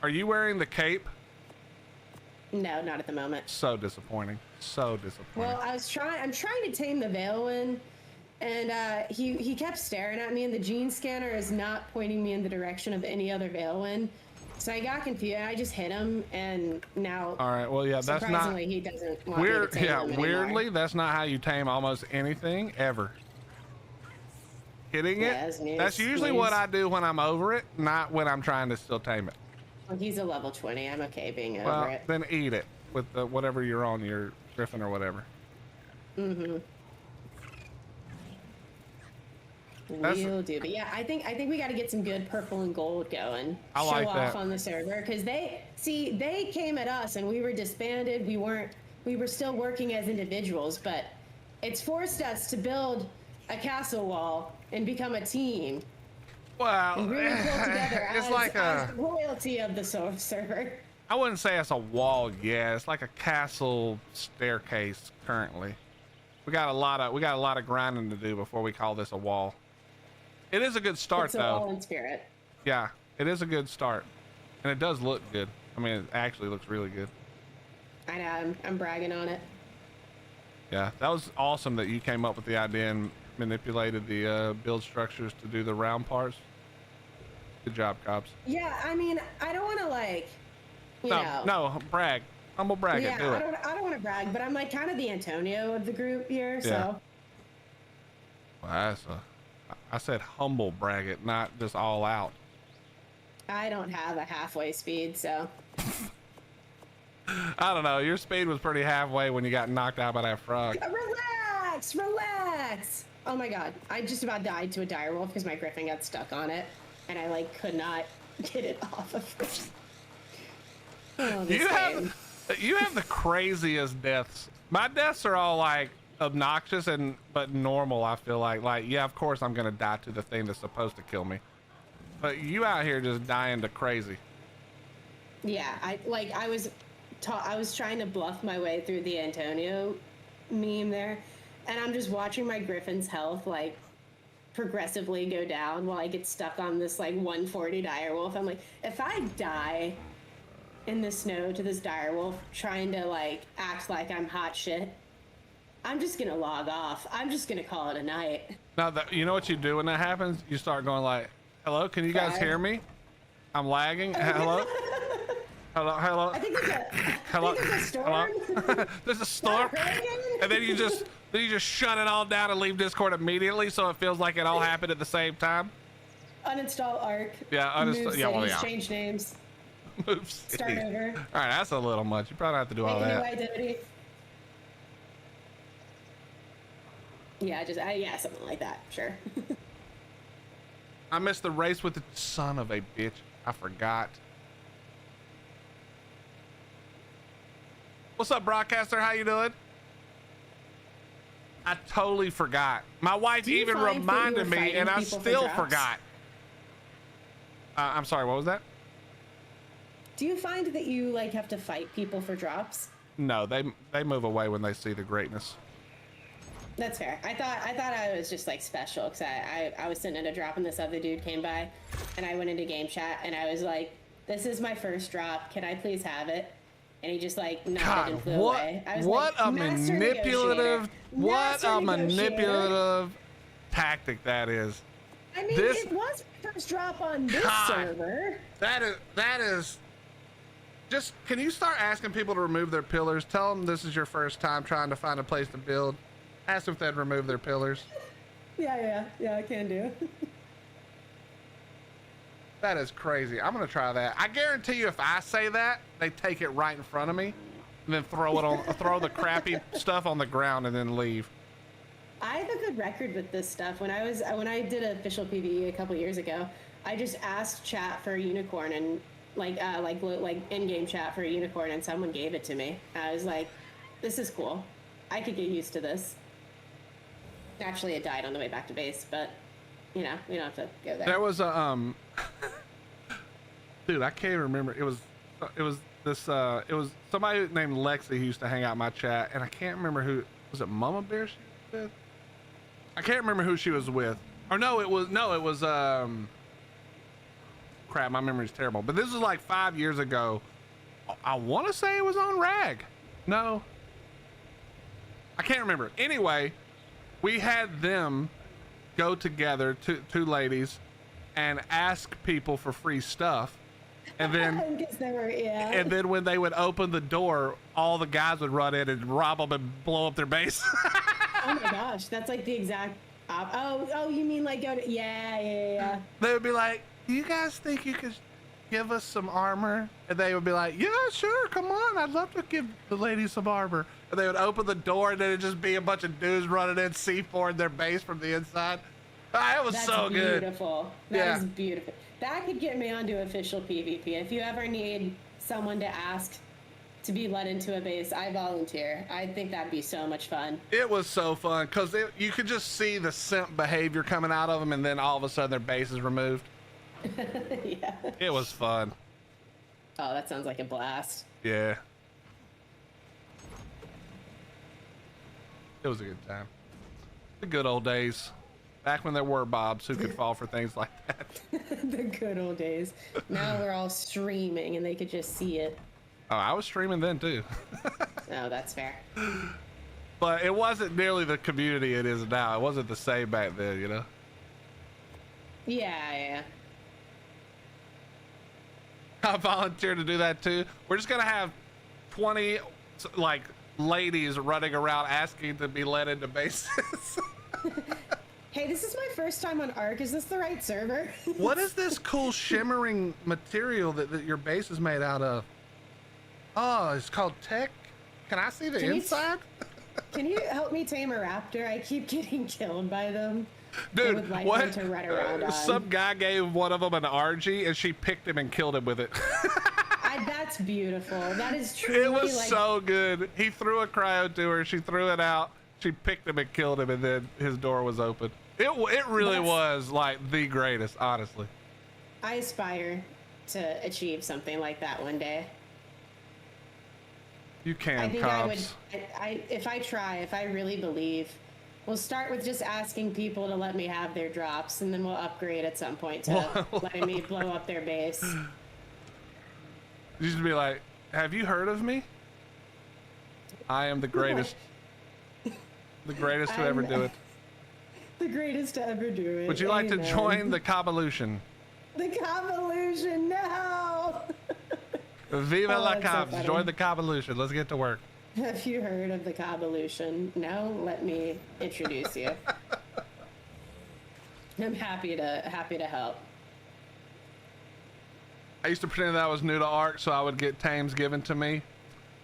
Are you wearing the cape? No, not at the moment. So disappointing. So disappointing. Well, I'm trying to tame the Veilwind, and he kept staring at me, and the gene scanner is not pointing me in the direction of any other Veilwind. So I got confused. I just hit him, and now. All right. Well, yeah, that's not. Surprisingly, he doesn't want me to tame him anymore. Weirdly, that's not how you tame almost anything ever. Hitting it. That's usually what I do when I'm over it, not when I'm trying to still tame it. Well, he's a level 20. I'm okay being over Well, it. then eat it with the whatever you're on, your Griffin or whatever. Mm-hmm. We'll do, but yeah, I think we got to get some good purple and gold going. I like that. Show off on the server because they came at us and we were disbanded. We were still working as individuals, but it's forced us to build a castle wall and become a team. Well, and really pull together it's like a royalty of the server. I wouldn't say it's a wall yet. It's like a castle staircase currently. We got a lot of grinding to do before we call this a wall. It is a good start, it's a though. wall in spirit. Yeah, it is a good start, and it does look good. I mean, it actually looks really good. I know. I'm bragging on it. Yeah, that was awesome that you came up with the idea and manipulated the build structures to do the round parts. Good job, Cobbs. Yeah, I mean, I don't want to like, you know. No, brag. Humble brag it. Do it. I don't want to brag, but I'm like kind of the Antonio of the group here, so. Yeah. Well, I said humble brag it, not just all out. I don't have a halfway speed, so. I don't know. Your speed was pretty halfway when you got knocked out by that frog. Relax. Oh my god, I just about died to a direwolf because my griffin got stuck on it, and I like could not get it off of it. Oh, you have the craziest deaths. My deaths are all like obnoxious but normal. I feel like yeah, of course I'm gonna die to the thing that's supposed to kill me, but you out here just dying to crazy. Yeah, I was I was trying to bluff my way through the Antonio meme there, and I'm just watching my Griffin's health like progressively go down while I get stuck on this like 140 direwolf. I'm like, if I die in the snow to this direwolf trying to like act like I'm hot shit, I'm just gonna log off. I'm just gonna call it a night. Now, you know what you do when that happens? You start going like, hello, can you guys hear me? I'm lagging. Hello? Hello? I think Hello? there's a storm. Hello? There's a storm. Hurricane? And then you just shut it all down and leave Discord immediately so it feels like it all happened at the same time. Uninstall Ark. Yeah, uninstall. Yeah, well, yeah. Change names. Move Start city. over. All right, that's a little much. You probably have to do all Make a new that. identity. Yeah, something like that. Sure. I missed the race with the son of a bitch. I forgot. What's up, broadcaster? How you doing? I totally forgot. My wife even reminded me, and I still forgot. I'm sorry. What was that? Do you find that you like have to fight people for drops? No, they move away when they see the greatness. That's fair. I thought I was just like special because I was sitting at a drop and this other dude came by, and I went into game chat and I was like, "This is my first drop. Can I please have it?" And he just like nodded and flew away. I was what like, a manipulative, what a negotiator. manipulative tactic that is. I mean, it was my first drop on this server. That is. Just, can you start asking people to remove their pillars? Tell them this is your first time trying to find a place to build. Ask if they'd remove their pillars. Yeah, I can do. That is crazy. I'm gonna try that. I guarantee you, if I say that, they take it right in front of me, and then throw it on, throw the crappy stuff on the ground, and then leave. I have a good record with this stuff. When I did official PVE a couple years ago, I just asked chat for a unicorn and like in-game chat for a unicorn, and someone gave it to me. I was like, this is cool. I could get used to this. Actually, it died on the way back to base, but you know, we don't have to go there. There was a dude, I can't even remember. It was somebody named Lexi who used to hang out in my chat, and I can't remember who was it. Mama Bear she was with? I can't remember who she was with. Or no, it was crap, my memory's terrible. But this was like 5 years ago. I want to say it was on Rag. No, I can't remember. Anyway, we had them go together, two ladies, and ask people for free stuff. And then, and then when they would open the door, all the guys would run in and rob them and blow up their base. Oh my gosh, that's like the exact. Oh, you mean like go to? Yeah. They would be like, "Do you guys think you could give us some armor?" And they would be like, "Yeah, sure, come on, I'd love to give the ladies some armor." And they would open the door, and then it'd just be a bunch of dudes running in C4 in their base from the inside. It was so good. Beautiful. That is beautiful. That could get me onto official PvP. If you ever need someone to ask to be let into a base, I volunteer. I think that'd be so much fun. It was so fun because you could just see the simp behavior coming out of them, and then all of a sudden their base is removed. Yeah. It was fun. Oh, that sounds like a blast. Yeah. It was a good time. The good old days. Back when there were Bobs who could fall for things like that. The good old days. Now we're all streaming and they could just see it. Oh, I was streaming then too. Oh, that's fair. But it wasn't nearly the community it is now. It wasn't the same back then, you know? Yeah. I volunteered to do that too. We're just gonna have 20 like ladies running around asking to be let into bases. Hey, this is my first time on Ark. Is this the right server? What is this cool shimmering material that your base is made out of? Oh, it's called tech. Can I see the inside? Can you help me tame a raptor? I keep getting killed by them. Dude, like what? To run around on. Some guy gave one of them an RG and she picked him and killed him with it. That's beautiful. That is truly. It was like, so good. He threw a cryo to her. She threw it out. She picked him and killed him, and then his door was open. It really was like the greatest, honestly. I aspire to achieve something like that one day. You can, I think cops. if I really believe, we'll start with just asking people to let me have their drops, and then we'll upgrade at some point to letting me blow up their base. You should be like, have you heard of me? I am the greatest. The greatest to ever do it. The greatest to ever do it. Would you like to join the Covolution? The Covolution, no! Viva la Cobs, so join the Covolution. Let's get to work. Have you heard of the Covolution? No? Let me introduce you. I'm happy to help. I used to pretend that I was new to Ark so I would get tames given to me.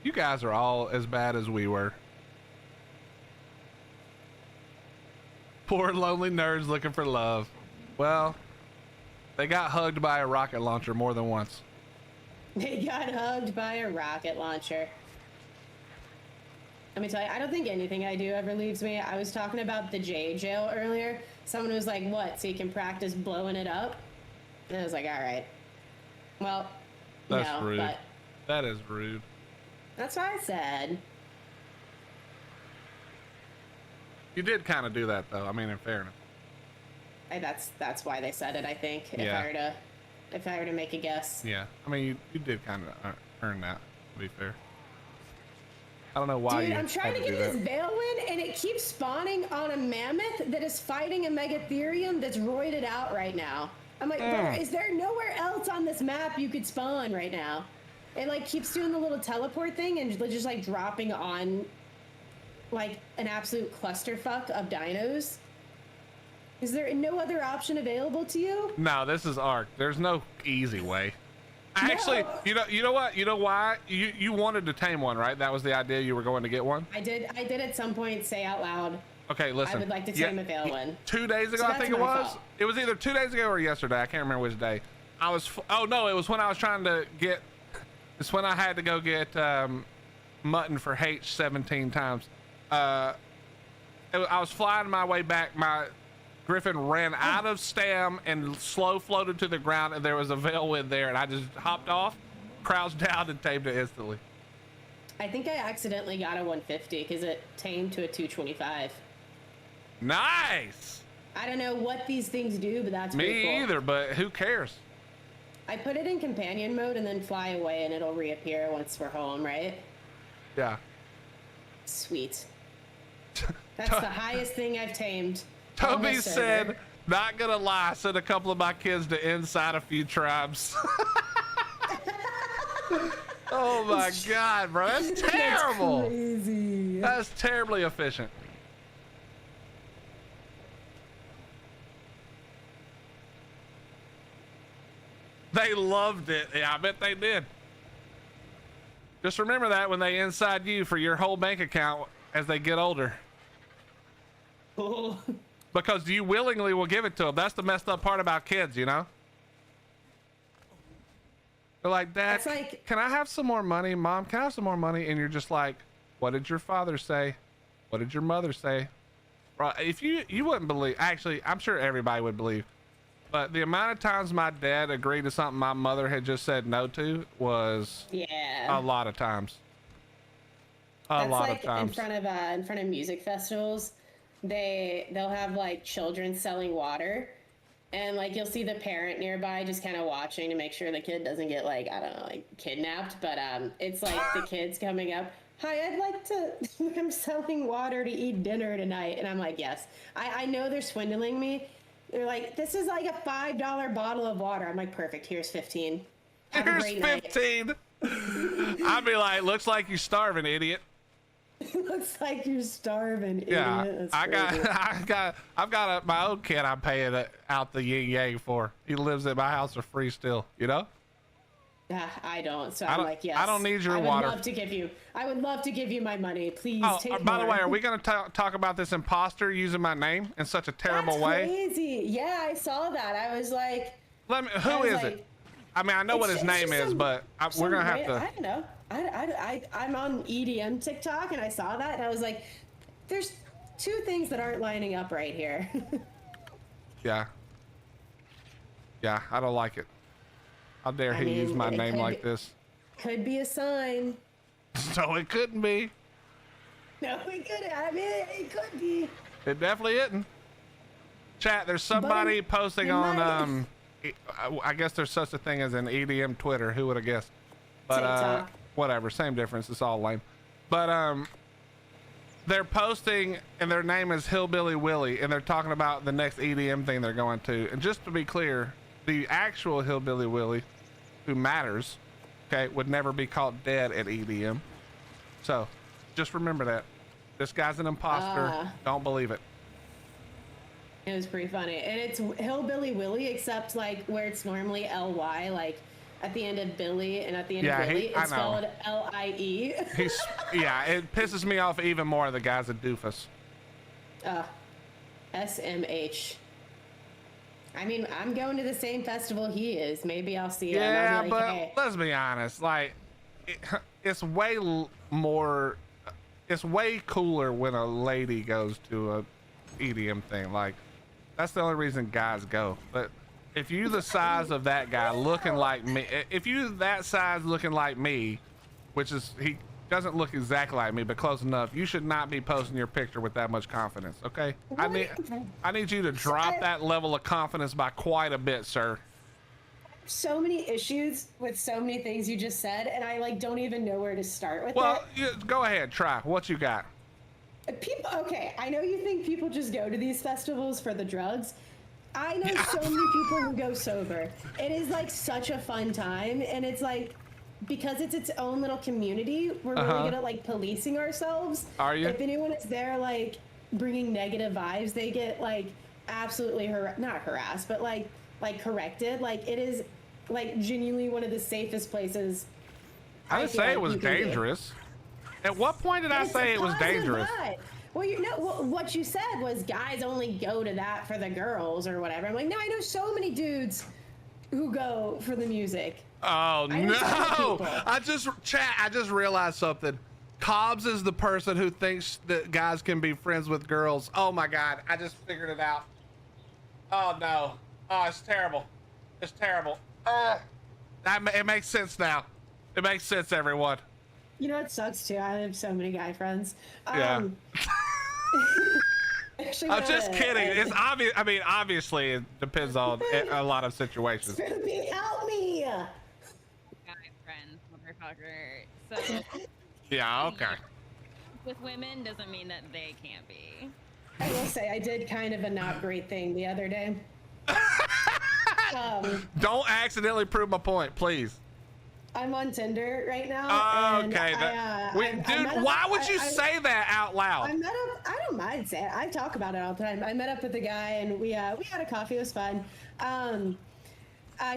You guys are all as bad as we were. Poor lonely nerds looking for love. Well, they got hugged by a rocket launcher more than once. They got hugged by a rocket launcher. Let me tell you, I don't think anything I do ever leaves me. I was talking about the J jail earlier. Someone was like, what, so you can practice blowing it up? And I was like, all right. Well, that's no, rude. but that is rude. that's what I said. You did kind of do that, though. I mean, in fairness. That's why they said it, I think. Yeah. If I were to make a guess. Yeah. I mean, you did kind of earn that, to be fair. I don't know why. Dude, I'm trying to get this Veil win, and it keeps spawning on a mammoth that is fighting a Megatherium that's roided out right now. I'm like, brother, is there nowhere else on this map you could spawn right now? It like keeps doing the little teleport thing and just like dropping on like an absolute clusterfuck of dinos. Is there no other option available to you? No, this is Ark. There's no easy way. Actually, no. you know what? You know why? You wanted to tame one, right? That was the idea. You were going to get one. I did at some point say out loud. Okay, listen. I would like to tame a Veil one. 2 days ago, I think it was. Fault. It was either 2 days ago or yesterday. I can't remember which day. Oh no, it was when I was trying to get. It's when I had to go get mutton for H 17 times. I was flying my way back. My Griffin ran out of stam and slow floated to the ground, and there was a Veilwind there, and I just hopped off, crouched down, and tamed it instantly. I think I accidentally got a 150 because it tamed to a 225. Nice. I don't know what these things do, but that's pretty cool. Me either, but who cares? I put it in companion mode and then fly away, and it'll reappear once we're home, right? Yeah. Sweet. That's the highest thing I've tamed. Toby said, not gonna lie, sent a couple of my kids to inside a few tribes. Oh my God, bro, that's terrible. That's crazy. That's terribly efficient. They loved it. Yeah, I bet they did. Just remember that when they inside you for your whole bank account as they get older. Oh. Because you willingly will give it to them. That's the messed up part about kids, you know? They're like, Dad, can I have some more money? Mom, can I have some more money? And you're just like, what did your father say? What did your mother say? Right? If you wouldn't believe, actually, I'm sure everybody would believe, but the amount of times my dad agreed to something my mother had just said no to was a lot of times. A lot of times. In front of music festivals, they'll have like children selling water, and like you'll see the parent nearby just kind of watching to make sure the kid doesn't get like, I don't know, like kidnapped, but it's like the kids coming up, hi, I'd like to I'm selling water to eat dinner tonight, and I'm like, yes. I know they're swindling me. They're like, this is like a $5 bottle of water. I'm like, perfect, here's 15. Have a great night. 15. I'd be like, looks like you're starving, idiot. Looks like you're starving, idiot. Yeah, I've got my own kid I'm paying out the yin yang for. He lives at my house for free still, you know? I don't, so I'm like, yes. I don't need your water. I would love to give you my money. Please take more. By the way, are we going to talk about this imposter using my name in such a terrible way? That's crazy. Yeah, I saw that. I was like... Who is it? I mean, I know what his name is, but we're going to have to... I don't know. I'm on EDM TikTok, and I saw that, and I was like, there's two things that aren't lining up right here. Yeah. Yeah, I don't like it. How dare he use my name like this? Could be a sign. So it couldn't be. No, we couldn't. I mean, it could be. It definitely isn't. Chat, there's somebody posting on, I guess there's such a thing as an EDM Twitter. Who would have guessed? But TikTok. whatever, same difference. It's all lame. But they're posting, and their name is Hillbilly Willie, and they're talking about the next EDM thing they're going to. And just to be clear, the actual Hillbilly Willie, who matters, okay, would never be caught dead at EDM. So just remember that. This guy's an imposter. Don't believe it. It was pretty funny. And it's Hillbilly Willie, except like where it's normally L-Y, like at the end of Billy and at the end of Willie, it's spelled L-I-E. Yeah, it pisses me off even more. The guy's a doofus. SMH. I mean, I'm going to the same festival he is. Maybe I'll see him. Yeah, I'll be like, but hey. let's be honest. Like, it's way more. It's way cooler when a lady goes to a EDM thing. Like, that's the only reason guys go. But if you the size of that guy looking like me, if you that size looking like me, which is he doesn't look exactly like me, but close enough, you should not be posting your picture with that much confidence. Okay, I need you to drop that level of confidence by quite a bit, sir. So many issues with so many things you just said, and I like don't even know where to start with it. Go ahead, try what you got. People, okay, I know you think people just go to these festivals for the drugs. I know so many people who go sober. It is like such a fun time, and it's like, because it's its own little community, we're really good at like policing ourselves. Are you? If anyone is there like bringing negative vibes, they get like absolutely not harassed, but like corrected. Like it is like genuinely one of the safest places. I didn't say it was dangerous. At what point did I say it was dangerous? Well, you know what you said was guys only go to that for the girls or whatever. I'm like, no, I know so many dudes who go for the music. Oh no! I just realized something. Cobbs is the person who thinks that guys can be friends with girls. Oh my God! I just figured it out. Oh no! Oh, it's terrible. It's terrible. It makes sense now. It makes sense, everyone. You know what sucks too? I have so many guy friends. Yeah. Actually, I'm just kidding. It's obvious. I mean, obviously, it depends on a lot of situations. Spoopy, help me! Guy friends, motherfucker. So. Yeah. Okay. With women doesn't mean that they can't be. I will say I did kind of a not great thing the other day. Don't accidentally prove my point, please. I'm on Tinder right now. Oh, and okay. Dude, why would you say that out loud? I don't mind saying it. I talk about it all the time. I met up with a guy and we had a coffee. It was fun.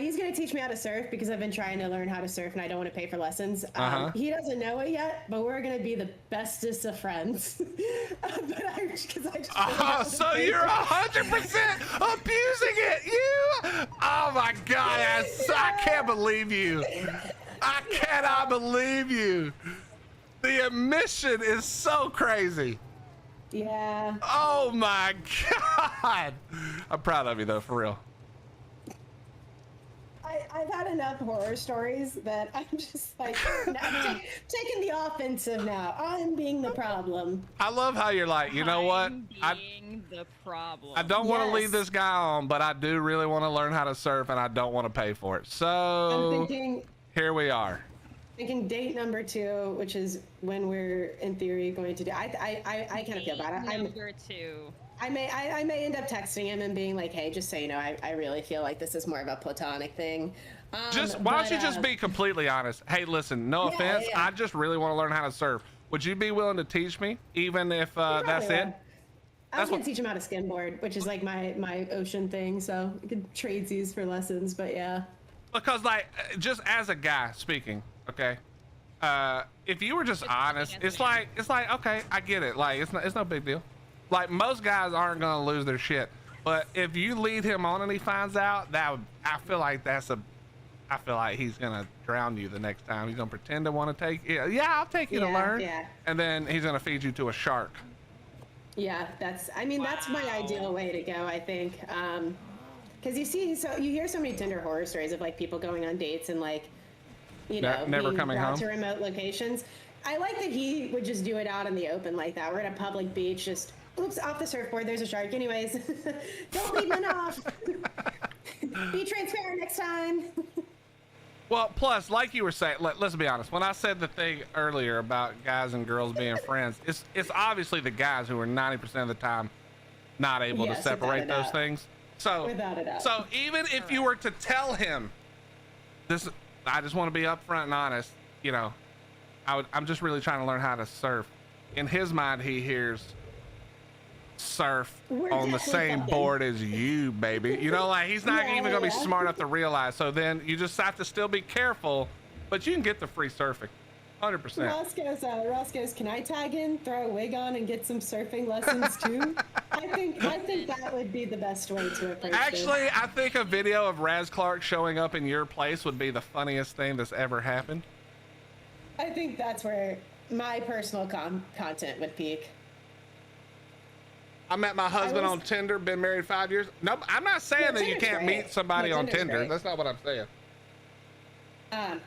He's going to teach me how to surf because I've been trying to learn how to surf and I don't want to pay for lessons. He doesn't know it yet, but we're going to be the bestest of friends. So you're 100% abusing it. Oh my God. I can't believe you. I cannot believe you. The admission is so crazy. Yeah. Oh my God. I'm proud of you though, for real. I've had enough horror stories that I'm just like taking the offensive now. I'm being the problem. I love how you're like, you know what? Being the problem. I don't want to leave this guy on, but I do really want to learn how to surf and I don't want to pay for it. So I'm thinking, here we are. Thinking date number 2, which is when we're in theory going to do. I kind of feel bad. Number 2. I may end up texting him and being like, hey, just so you know, I really feel like this is more of a platonic thing. Why don't you just be completely honest? Hey, listen, no offense. I just really want to learn how to surf. Would you be willing to teach me, even if that's it? I was gonna teach him how to skimboard, which is like my ocean thing. So I could trade these for lessons, but yeah. Because like, just as a guy speaking, okay. If you were just honest, it's like okay, I get it. Like it's no big deal. Like most guys aren't gonna lose their shit, but if you lead him on and he finds out, I feel like he's gonna drown you the next time. He's gonna pretend to want to take yeah, I'll take you to learn. Yeah. And then he's gonna feed you to a shark. Yeah, that's my ideal way to go, I think. Because you hear so many Tinder horror stories of like people going on dates and like, you know, never being coming brought home to remote locations. I like that he would just do it out in the open like that. We're at a public beach, just oops, off the surfboard. There's a shark. Anyways, don't leave men off. Be transparent next time. Well, plus, like you were saying, let's be honest. When I said the thing earlier about guys and girls being friends, it's obviously the guys who are 90% of the time not able to separate those things. So, without a doubt. So even if you were to tell him this, I just want to be upfront and honest. You know, I'm just really trying to learn how to surf. In his mind, he hears surf on the same board as you, baby. You know, like he's not even gonna be smart enough to realize. So then you just have to still be careful, but you can get the free surfing, 100%. Ross goes, can I tag in, throw a wig on, and get some surfing lessons too? I think that would be the best way to approach it. Actually, I think a video of Raz Clark showing up in your place would be the funniest thing that's ever happened. I think that's where my personal content would peak. I met my husband on Tinder, been married 5 years. No, I'm not saying that you can't meet somebody on Tinder. That's not what I'm saying.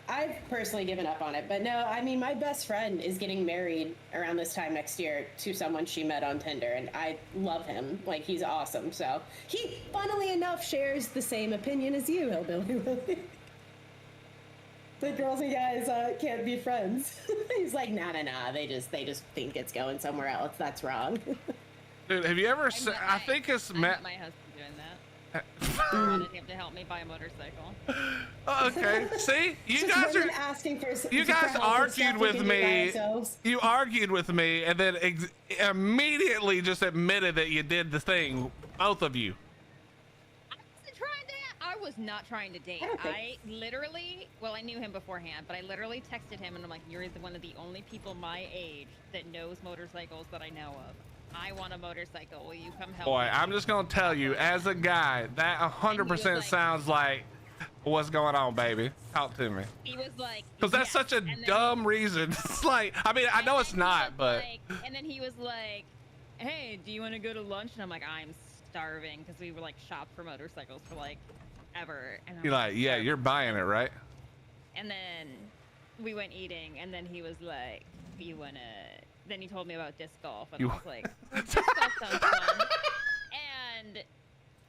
I've personally given up on it, but no, I mean, my best friend is getting married around this time next year to someone she met on Tinder, and I love him. Like, he's awesome. So he, funnily enough, shares the same opinion as you, Hillbilly Willie. The girls and guys can't be friends. He's like, nah. They just think it's going somewhere else. That's wrong. Dude, have you ever seen, I think it's met my husband doing that. I wanted him to help me buy a motorcycle. Okay, see, you guys are asking for. You guys argued with me. You argued with me, and then immediately just admitted that you did the thing, both of you. I was not trying to date. I literally, well, I knew him beforehand, but I literally texted him and I'm like, you're one of the only people my age that knows motorcycles that I know of. I want a motorcycle. Will you come help Boy, me? I'm just gonna tell you, as a guy, that 100% sounds like, what's going on, baby? Talk to me. He was like, because that's such a dumb reason. It's like, I mean, I know it's not, but. And then he was like, hey, do you want to go to lunch? And I'm like, I'm starving, because we were like shopped for motorcycles for like ever. And you're like, yeah, you're buying it, right? And then we went eating, and then he was like, you wanna? Then he told me about disc golf, and I was like, disc golf sounds fun. And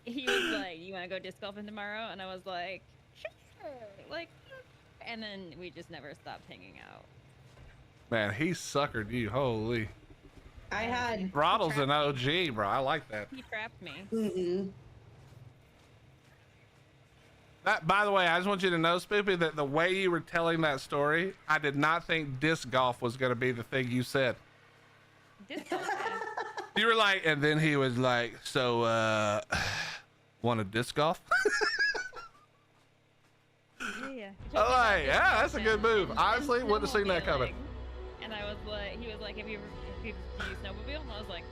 he was like, you wanna go disc golfing tomorrow? And I was like, sure. Like, and then we just never stopped hanging out. Man, he suckered you. Holy. I had. Throttle's an OG, bro. I like that. He trapped me. Mm-hmm. That, by the way, I just want you to know, Spoopy, that the way you were telling that story, I did not think disc golf was going to be the thing you said. Disc golf. You were like, and then he was like, so, want to disc golf? Yeah. I'm like, yeah, that's a good move. Honestly, wouldn't have seen that coming. And I was like, he was like, have you used snowmobile? And I was like,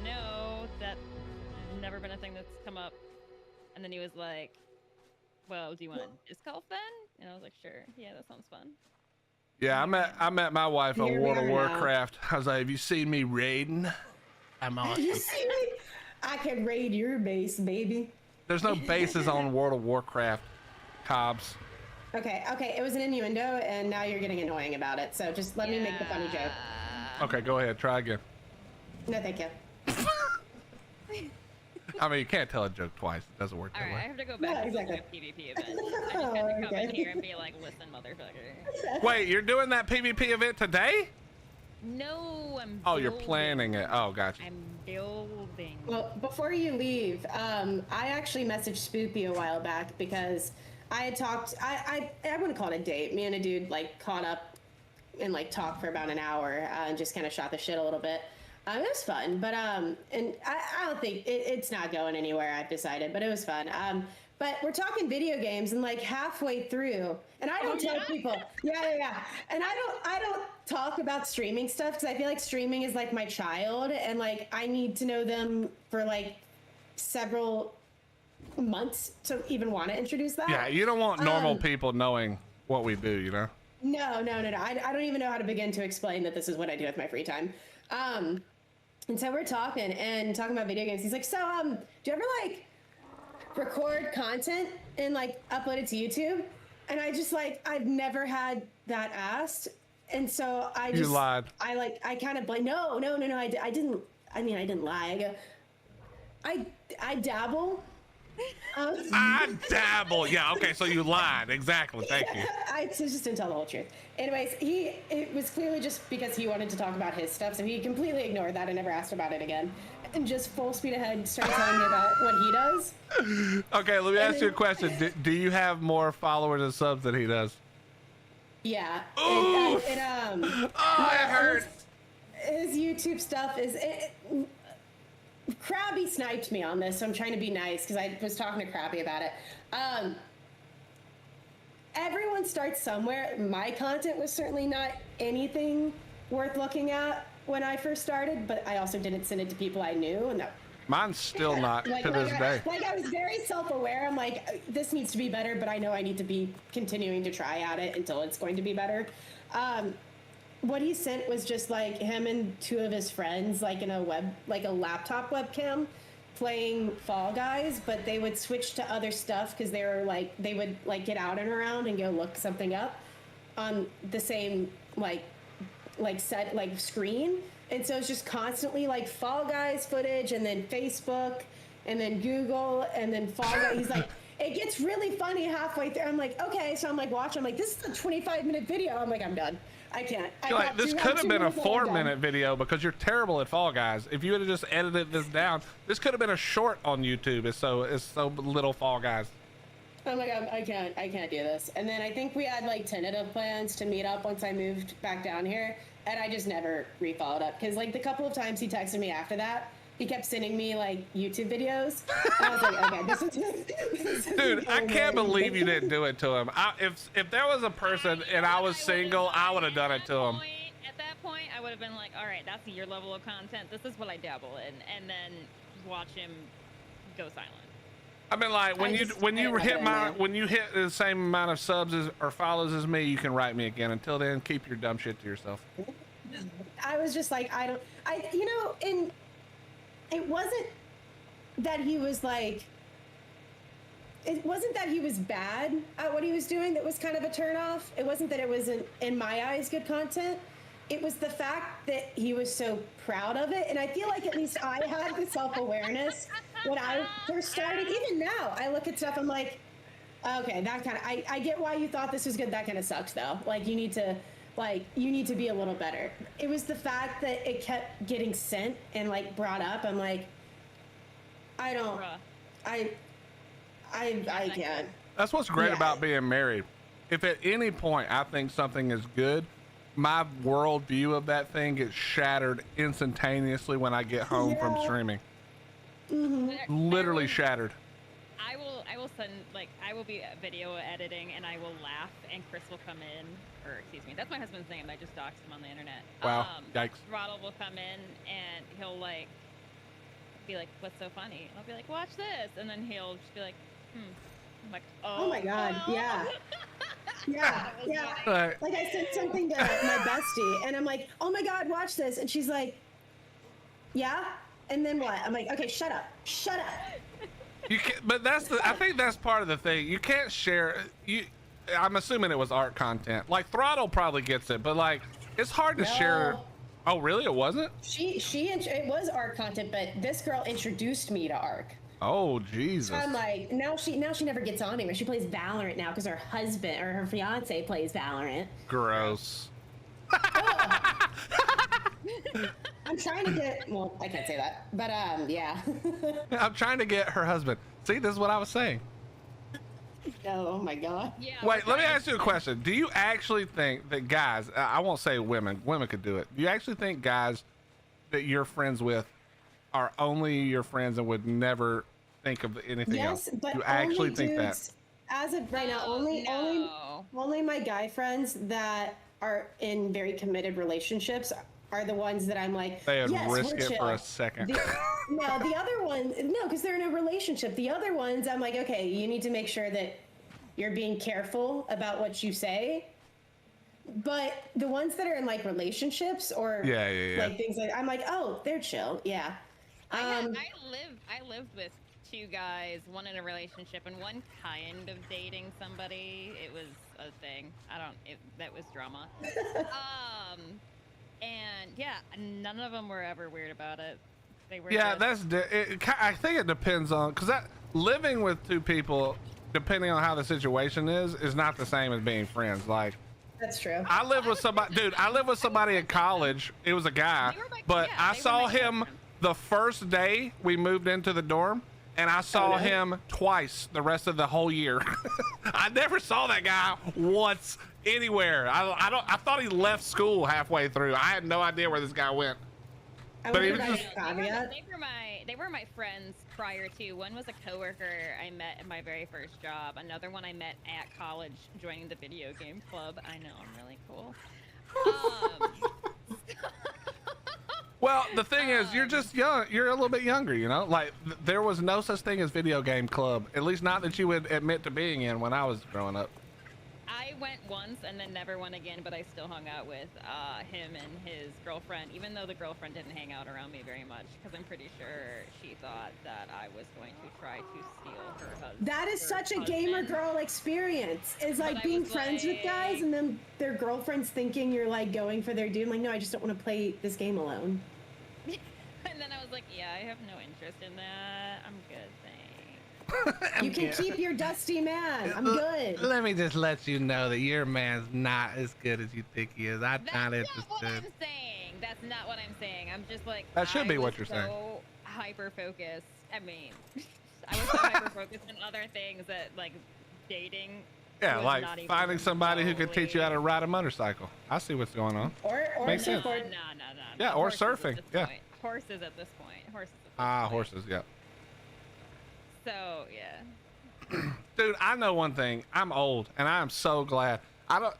no, that's never been a thing that's come up. And then he was like, well, do you want disc golf then? And I was like, sure. Yeah, that sounds fun. Yeah, I met my wife on World of Warcraft. I was like, have you seen me raiding? I'm awesome. You see me? I can raid your base, baby. There's no bases on World of Warcraft, Cobbs. Okay, it was an innuendo, and now you're getting annoying about it. So just let me make the funny joke. Okay, go ahead. Try again. No, thank you. I mean, you can't tell a joke twice. It doesn't work that way. I have to go back to the PvP event. I just had to come in here and be like, listen, motherfucker. Wait, you're doing that PvP event today? No, I'm Oh, you're planning it. Oh, gotcha. I'm building. Well, before you leave, I actually messaged Spoopy a while back because I had talked, I wouldn't call it a date. Me and a dude like caught up and like talked for about an hour and just kind of shot the shit a little bit. It was fun, but and I don't think it's not going anywhere. I've decided, but it was fun. But we're talking video games, and like halfway through, and I don't tell people, yeah, and I don't talk about streaming stuff because I feel like streaming is like my child, and like I need to know them for like several months to even want to introduce that. Yeah, you don't want normal people knowing what we do, you know? No. I don't even know how to begin to explain that this is what I do with my free time. And so we're talking about video games. He's like, so, do you ever like record content and like upload it to YouTube? And I just like, I've never had that asked. And so I You lied. I kind of blame. No. I didn't. I mean, I didn't lie. I dabble. I dabble. Yeah. Okay. So you lied. Exactly. Thank you. I just didn't tell the whole truth. Anyways, it was clearly just because he wanted to talk about his stuff, so he completely ignored that and never asked about it again, and just full speed ahead started telling me about what he does. Okay. Let me ask you a question. Do you have more followers and subs than he does? Yeah. Ooh. It It hurts. his YouTube stuff is. Krabby sniped me on this, so I'm trying to be nice because I was talking to Krabby about it. Everyone starts somewhere. My content was certainly not anything worth looking at when I first started, but I also didn't send it to people I knew, and that. Mine's still not to this day. I was very self-aware. I'm like, this needs to be better, but I know I need to be continuing to try at it until it's going to be better. What he sent was just like him and two of his friends, like in a laptop webcam, playing Fall Guys, but they would switch to other stuff because they would like get out and around and go look something up on the same screen. And so it's just constantly like Fall Guys footage, and then Facebook, and then Google, and then Fall Guys. He's like, it gets really funny halfway through. I'm like, okay. So I'm like, watch. I'm like, this is a 25-minute video. I'm like, I'm done. I can't. This could have been a 4-minute video because you're terrible at Fall Guys. If you would have just edited this down, this could have been a short on YouTube. It's so little Fall Guys. I'm like, I can't do this. And then I think we had like tentative plans to meet up once I moved back down here, and I just never re-followed up because like the couple of times he texted me after that, he kept sending me like YouTube videos. And I was like, okay, this is Dude, I can't believe you didn't do it to him. If there was a person and I was single, I would have done it to him. At that point, I would have been like, all right, that's your level of content. This is what I dabble in, and then watch him go silent. I mean, like when you hit the same amount of subs or follows as me, you can write me again. Until then, keep your dumb shit to yourself. I was just like, it wasn't that he was like, it wasn't that he was bad at what he was doing that was kind of a turnoff. It wasn't that it wasn't, in my eyes, good content. It was the fact that he was so proud of it. And I feel like at least I had the self-awareness when I first started. Even now, I look at stuff, I'm like, okay, that kind of, I get why you thought this was good. That kind of sucks though. Like you need to be a little better. It was the fact that it kept getting sent and like brought up. I'm like, I can't. That's what's great about being married. If at any point I think something is good, my world view of that thing gets shattered instantaneously when I get home from streaming. Mm-hmm. Literally shattered. I will send, like, I will be video editing and I will laugh and Chris will come in, or excuse me, that's my husband's name. I just doxed him on the internet. Wow, yikes. Throttle will come in and he'll like be like, what's so funny? And I'll be like, watch this. And then he'll just be like, I'm like, oh my God, yeah. Yeah. Like I said something to my bestie and I'm like, oh my God, watch this. And she's like, yeah? And then what? I'm like, okay, shut up. You can't, but I think that's part of the thing. You can't share. I'm assuming it was art content. Like Throttle probably gets it, but like it's hard to share. Oh, really? It wasn't? It was art content, but this girl introduced me to Ark. Oh, Jesus. So I'm like, now she never gets on anymore. She plays Valorant now because her husband or her fiance plays Valorant. Gross. I'm trying to get, well, I can't say that, but yeah. I'm trying to get her husband. See, this is what I was saying. Oh my God. Yeah, wait, let me ask you a question. Do you actually think that guys, I won't say women could do it. Do you actually think guys that you're friends with are only your friends and would never think of anything else? Yes, but you actually only think dudes, that? as of right now, only my guy friends that are in very committed relationships are the ones that I'm like, they would yes, risk it chill. for a second. The other one, no, because they're in a relationship. The other ones, I'm like, okay, you need to make sure that you're being careful about what you say. But the ones that are in like relationships or like things like, I'm like, oh, they're chill, yeah. I lived with 2 guys, one in a relationship and one kind of dating somebody. It was a thing. That was drama. And yeah, none of them were ever weird about it. They were. Yeah, just... I think it depends on, because living with 2 people, depending on how the situation is not the same as being friends. Like, that's true. I lived with somebody, dude. I lived with somebody in college. It was a guy, but I saw him the first day we moved into the dorm, and I saw him twice the rest of the whole year. I never saw that guy once anywhere. I thought he left school halfway through. I had no idea where this guy went. But he was just they were my friends prior to. One was a coworker I met at my very first job. Another one I met at college joining the video game club. I know, I'm really cool. Well, the thing is, you're just young. You're a little bit younger, you know? Like, there was no such thing as video game club. At least not that you would admit to being in when I was growing up. I went once and then never went again, but I still hung out with him and his girlfriend, even though the girlfriend didn't hang out around me very much, because I'm pretty sure she thought that I was going to try to steal her husband. That is such a gamer girl experience. Is like being friends with guys and then their girlfriends thinking you're like going for their dude. I'm like, no, I just don't want to play this game alone. And then I was like, yeah, I have no interest in that. I'm good, thanks. You can keep your dusty man. I'm good. Let me just let you know that your man's not as good as you think he is. I'm not That's interested. not what I'm saying. That's not what I'm saying. I'm just like, that should be what you're so saying. Hyper focused. I mean, I was so hyper focused on other things that like dating. Yeah, was like not even finding somebody who can remotely- teach you how to ride a motorcycle. I see what's going on. Or Makes sense. No. Yeah, or Horses at surfing, this yeah. point. Horses at this point. Horses. At this Ah, point. horses, yeah. So yeah. Dude, I know one thing. I'm old, and I am so glad. I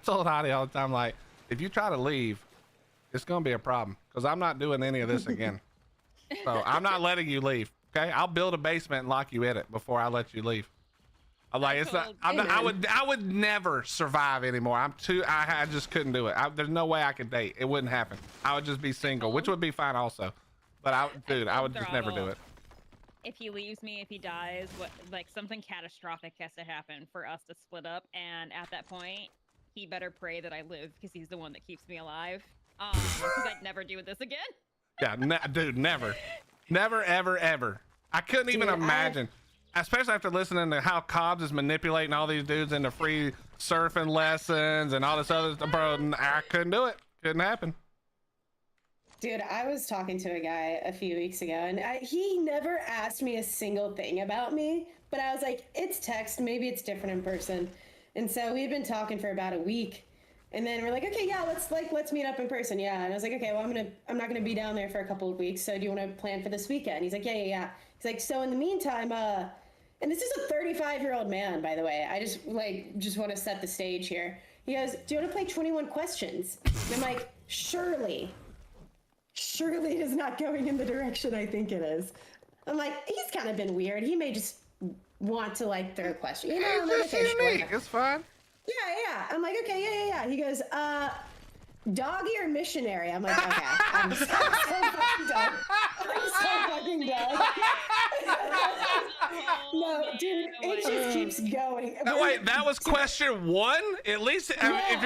told Heidi all the time, like, if you try to leave, it's gonna be a problem, because I'm not doing any of this again. So I'm not letting you leave. Okay, I'll build a basement and lock you in it before I let you leave. I'm like, it's not. I would never survive anymore. I just couldn't do it. There's no way I could date. It wouldn't happen. I would just be single, which would be fine also. But I would just never do it. If he leaves me, if he dies, like something catastrophic has to happen for us to split up, and at that point, he better pray that I live because he's the one that keeps me alive. Because I'd never do this again. Yeah, dude, never, ever, ever. I couldn't even imagine. Especially after listening to how Cobbs is manipulating all these dudes into free surfing lessons and all this other stuff, bro. I couldn't do it. Couldn't happen. Dude, I was talking to a guy a few weeks ago, and he never asked me a single thing about me, but I was like, it's text, maybe it's different in person. And so we've been talking for about a week, and then we're like, okay, yeah, let's meet up in person. Yeah. And I was like, okay, well, I'm not going to be down there for a couple of weeks. So do you want to plan for this weekend? He's like, yeah. He's like, so in the meantime, and this is a 35-year-old man, by the way. I just want to set the stage here. He goes, do you want to play 21 questions? And I'm like, surely it is not going in the direction I think it is. I'm like, he's kind of been weird. He may just want to like throw a question. You know, I'm like, okay, sure. It's fine. Yeah. I'm like, okay, yeah. He goes, doggy or missionary? I'm like, okay. I'm so fucking done. No, dude, it just keeps going. Wait, that was question 1? At least if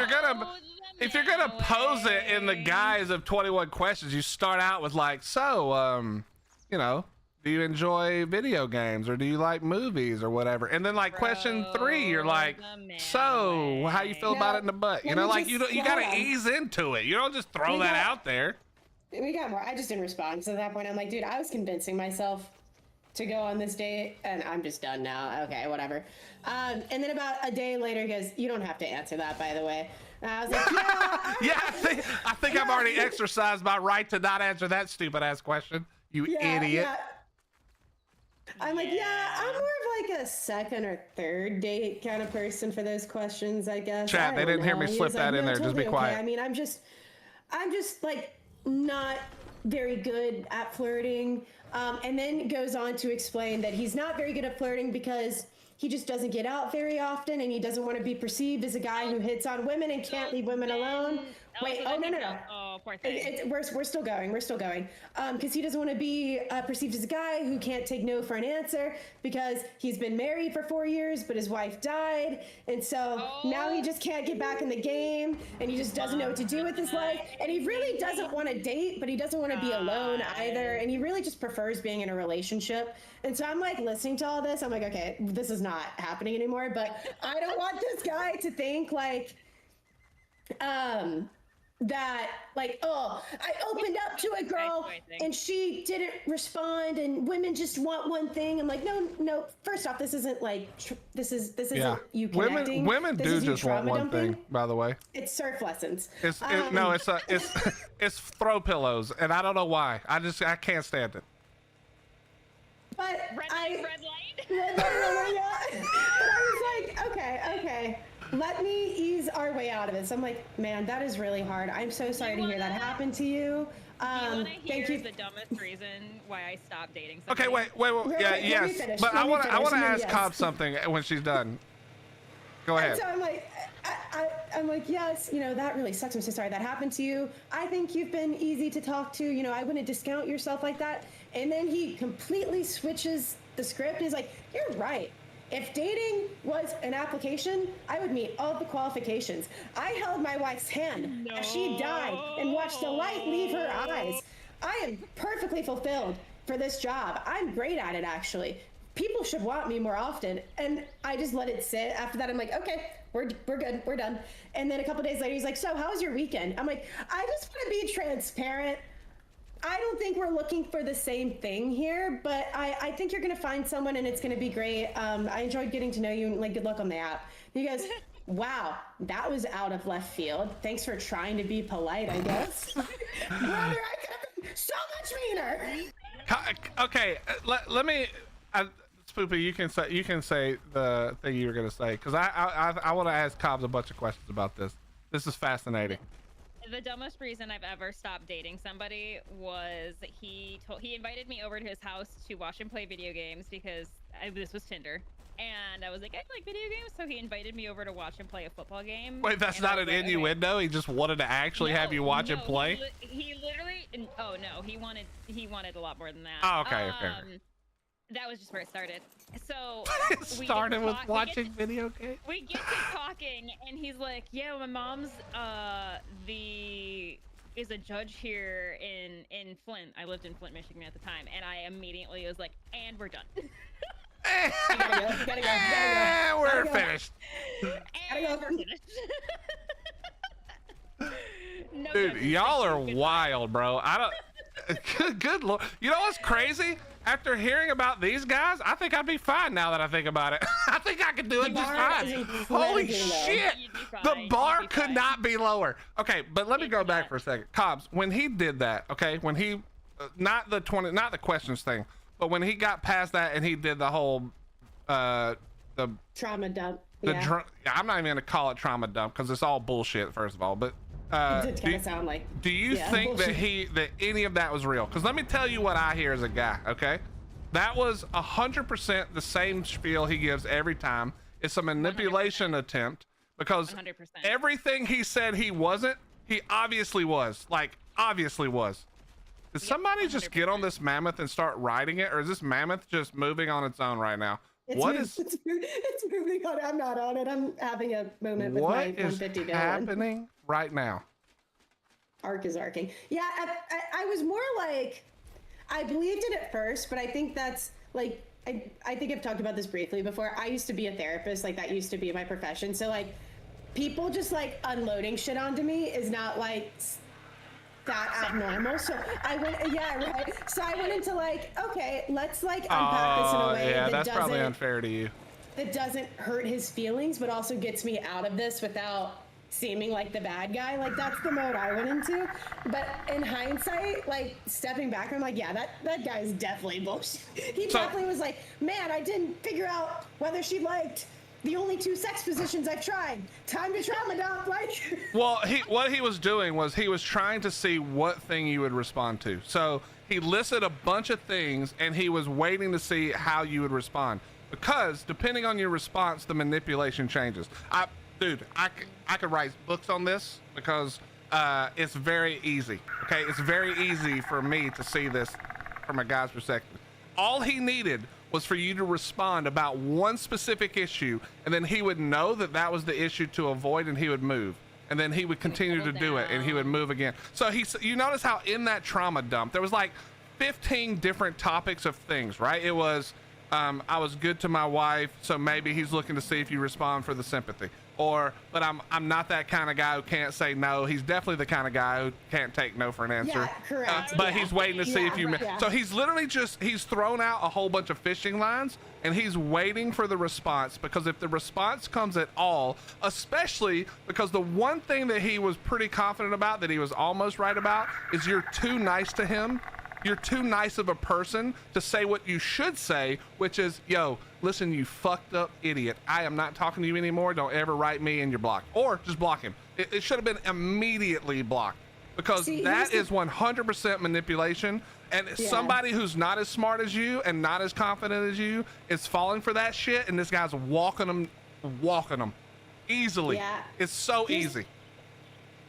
you're gonna pose it in the guise of 21 questions, you start out with like, so, you know, do you enjoy video games or do you like movies or whatever? And then like question 3, you're like, so how you feel about it in the butt? You know, like you gotta ease into it. You don't just throw that out there. We got more. I just didn't respond. So at that point, I'm like, dude, I was convincing myself to go on this date, and I'm just done now. Okay, whatever. And then about a day later, he goes, you don't have to answer that, by the way. And I was like, yeah. Yeah, I think I've already exercised my right to not answer that stupid ass question. You idiot. Yeah. I'm like, yeah, I'm more of like a second or third date kind of person for those questions, I guess. Chat, they didn't hear me slip that in there. Just be quiet. I mean, I'm just like not very good at flirting. And then goes on to explain that he's not very good at flirting because he just doesn't get out very often, and he doesn't want to be perceived as a guy who hits on women and can't leave women alone. Wait, no. Oh, poor thing. We're still going. We're still going. Because he doesn't want to be perceived as a guy who can't take no for an answer, because he's been married for 4 years, but his wife died, and so now he just can't get back in the game, and he just doesn't know what to do with his life, and he really doesn't want to date, but he doesn't want to be alone either, and he really just prefers being in a relationship. And so I'm like listening to all this. I'm like, okay, this is not happening anymore. But I don't want this guy to think like, that like, oh, I opened up to a girl and she didn't respond, and women just want one thing. I'm like, no. First off, this isn't like this isn't you connecting. Women do just want one thing. By the way, it's surf lessons. It's throw pillows, and I don't know why. I can't stand it. But red light. Yeah. But I was like, okay. Let me ease our way out of it. So I'm like, man, that is really hard. I'm so sorry to hear that happen to you. Thank you. The dumbest reason why I stopped dating somebody. Okay, wait. Yeah, yes. But I want to ask Cobb something when she's done. Go ahead. And so I'm like, I'm like, yes, that really sucks. I'm so sorry that happened to you. I think you've been easy to talk to. I wouldn't discount yourself like that. And then he completely switches the script. He's like, you're right. If dating was an application, I would meet all the qualifications. I held my wife's hand as she died and watched the light leave her eyes. I am perfectly fulfilled for this job. I'm great at it, actually. People should want me more often. And I just let it sit. After that, I'm like, okay, we're good, we're done. And then a couple days later, he's like, so how was your weekend? I'm like, I just want to be transparent. I don't think we're looking for the same thing here, but I think you're going to find someone and it's going to be great. I enjoyed getting to know you, and like, good luck on the app. He goes, wow, that was out of left field. Thanks for trying to be polite, I guess. Brother, I could have been so much meaner. Okay, let me, Spoopy, you can say the thing you were going to say, because I want to ask Cobbs a bunch of questions about this. This is fascinating. The dumbest reason I've ever stopped dating somebody was he invited me over to his house to watch him play video games, because this was Tinder, and I was like, I like video games, so he invited me over to watch him play a football game. Wait, that's not an innuendo? Okay. He just wanted to actually have you watch him play? He literally, oh no, he wanted a lot more than that. Oh, okay. That was just where it started. So it started with watching video games. We get to talking, and he's like, yeah, my mom's is a judge here in Flint. I lived in Flint, Michigan at the time, and I immediately was like, and we're done. Gotta go. We're finished. And we're finished. No, dude, y'all are wild, bro. I don't. Good lord. You know what's crazy? After hearing about these guys, I think I'd be fine now that I think about it. I think I could do it just fine. Holy shit. The bar could not be lower. Okay, but let me go back for a second. Cobbs, when he did that, okay, when he, not the questions thing, but when he got past that and he did the whole, the trauma dump. I'm not even gonna call it trauma dump because it's all bullshit, first of all, but it did kind of sound like. Do you think bullshit. that any of that was real? Because let me tell you what I hear as a guy. Okay, that was 100% the same spiel he gives every time. It's a manipulation 100%. Attempt, because 100%. everything he said he wasn't, he obviously was. Like, obviously was. Did somebody just get on this mammoth and start riding it, or is this mammoth just moving on its own right now? It's moving on. I'm not on it. I'm having a moment with my 150 What is happening right now? Arc is arcing. Yeah, I was more like, I believed it at first, but I think that's like, I think I've talked about this briefly before. I used to be a therapist. Like, that used to be my profession. So like, people just like unloading shit onto me is not like that abnormal. So I went, So I went into like, okay, let's like unpack this in a way that that's probably unfair to you. That doesn't hurt his feelings, but also gets me out of this without seeming like the bad guy. Like, that's the mode I went into. But in hindsight, like, stepping back, I'm like, yeah, that guy's definitely bullshit. He definitely was like, man, I didn't figure out whether she liked the only 2 sex positions I've tried. Time to trauma dump, like. Well, what he was doing was he was trying to see what thing you would respond to. So he listed a bunch of things, and he was waiting to see how you would respond. Because depending on your response, the manipulation changes. Dude, I could write books on this, because it's very easy. Okay, it's very easy for me to see this from a guy's perspective. All he needed was for you to respond about one specific issue, and then he would know that that was the issue to avoid, and he would move. And then he would continue to do it, and he would move again. So you notice how in that trauma dump, there was like 15 different topics of things, right? It was, I was good to my wife, so maybe he's looking to see if you respond for the sympathy. Or, but I'm not that kind of guy who can't say no. He's definitely the kind of guy who can't take no for an answer. Yeah, correct. But he's waiting to see if you. Yeah. So he's literally he's thrown out a whole bunch of fishing lines, and he's waiting for the response, because if the response comes at all, especially because the one thing that he was pretty confident about, that he was almost right about, is you're too nice to him. You're too nice of a person to say what you should say, which is, yo, listen, you fucked up idiot. I am not talking to you anymore. Don't ever write me and you're blocked. Or just block him. It should have been immediately blocked, because that is 100% manipulation. And somebody who's not as smart as you and not as confident as you is falling for that shit. And this guy's walking them easily. Yeah. It's so easy.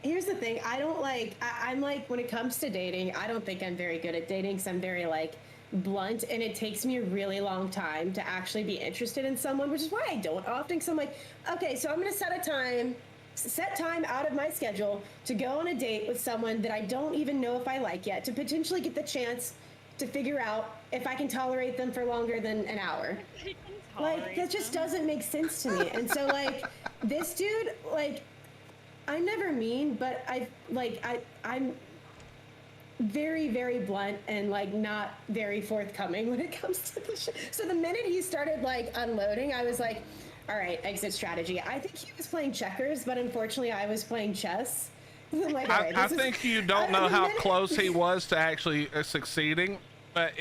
Here's the thing. I'm like, when it comes to dating, I don't think I'm very good at dating, because I'm very like blunt, and it takes me a really long time to actually be interested in someone, which is why I don't often. Because I'm like, okay, so I'm going to set time out of my schedule to go on a date with someone that I don't even know if I like yet, to potentially get the chance to figure out if I can tolerate them for longer than an hour. Like, that just doesn't make sense to me. And so like, this dude, like, I'm never mean, but I'm very, very blunt and like not very forthcoming when it comes to the shit. So the minute he started like unloading, I was like, all right, exit strategy. I think he was playing checkers, but unfortunately I was playing chess. I'm like, all right, I think you don't know how close he was to actually succeeding, but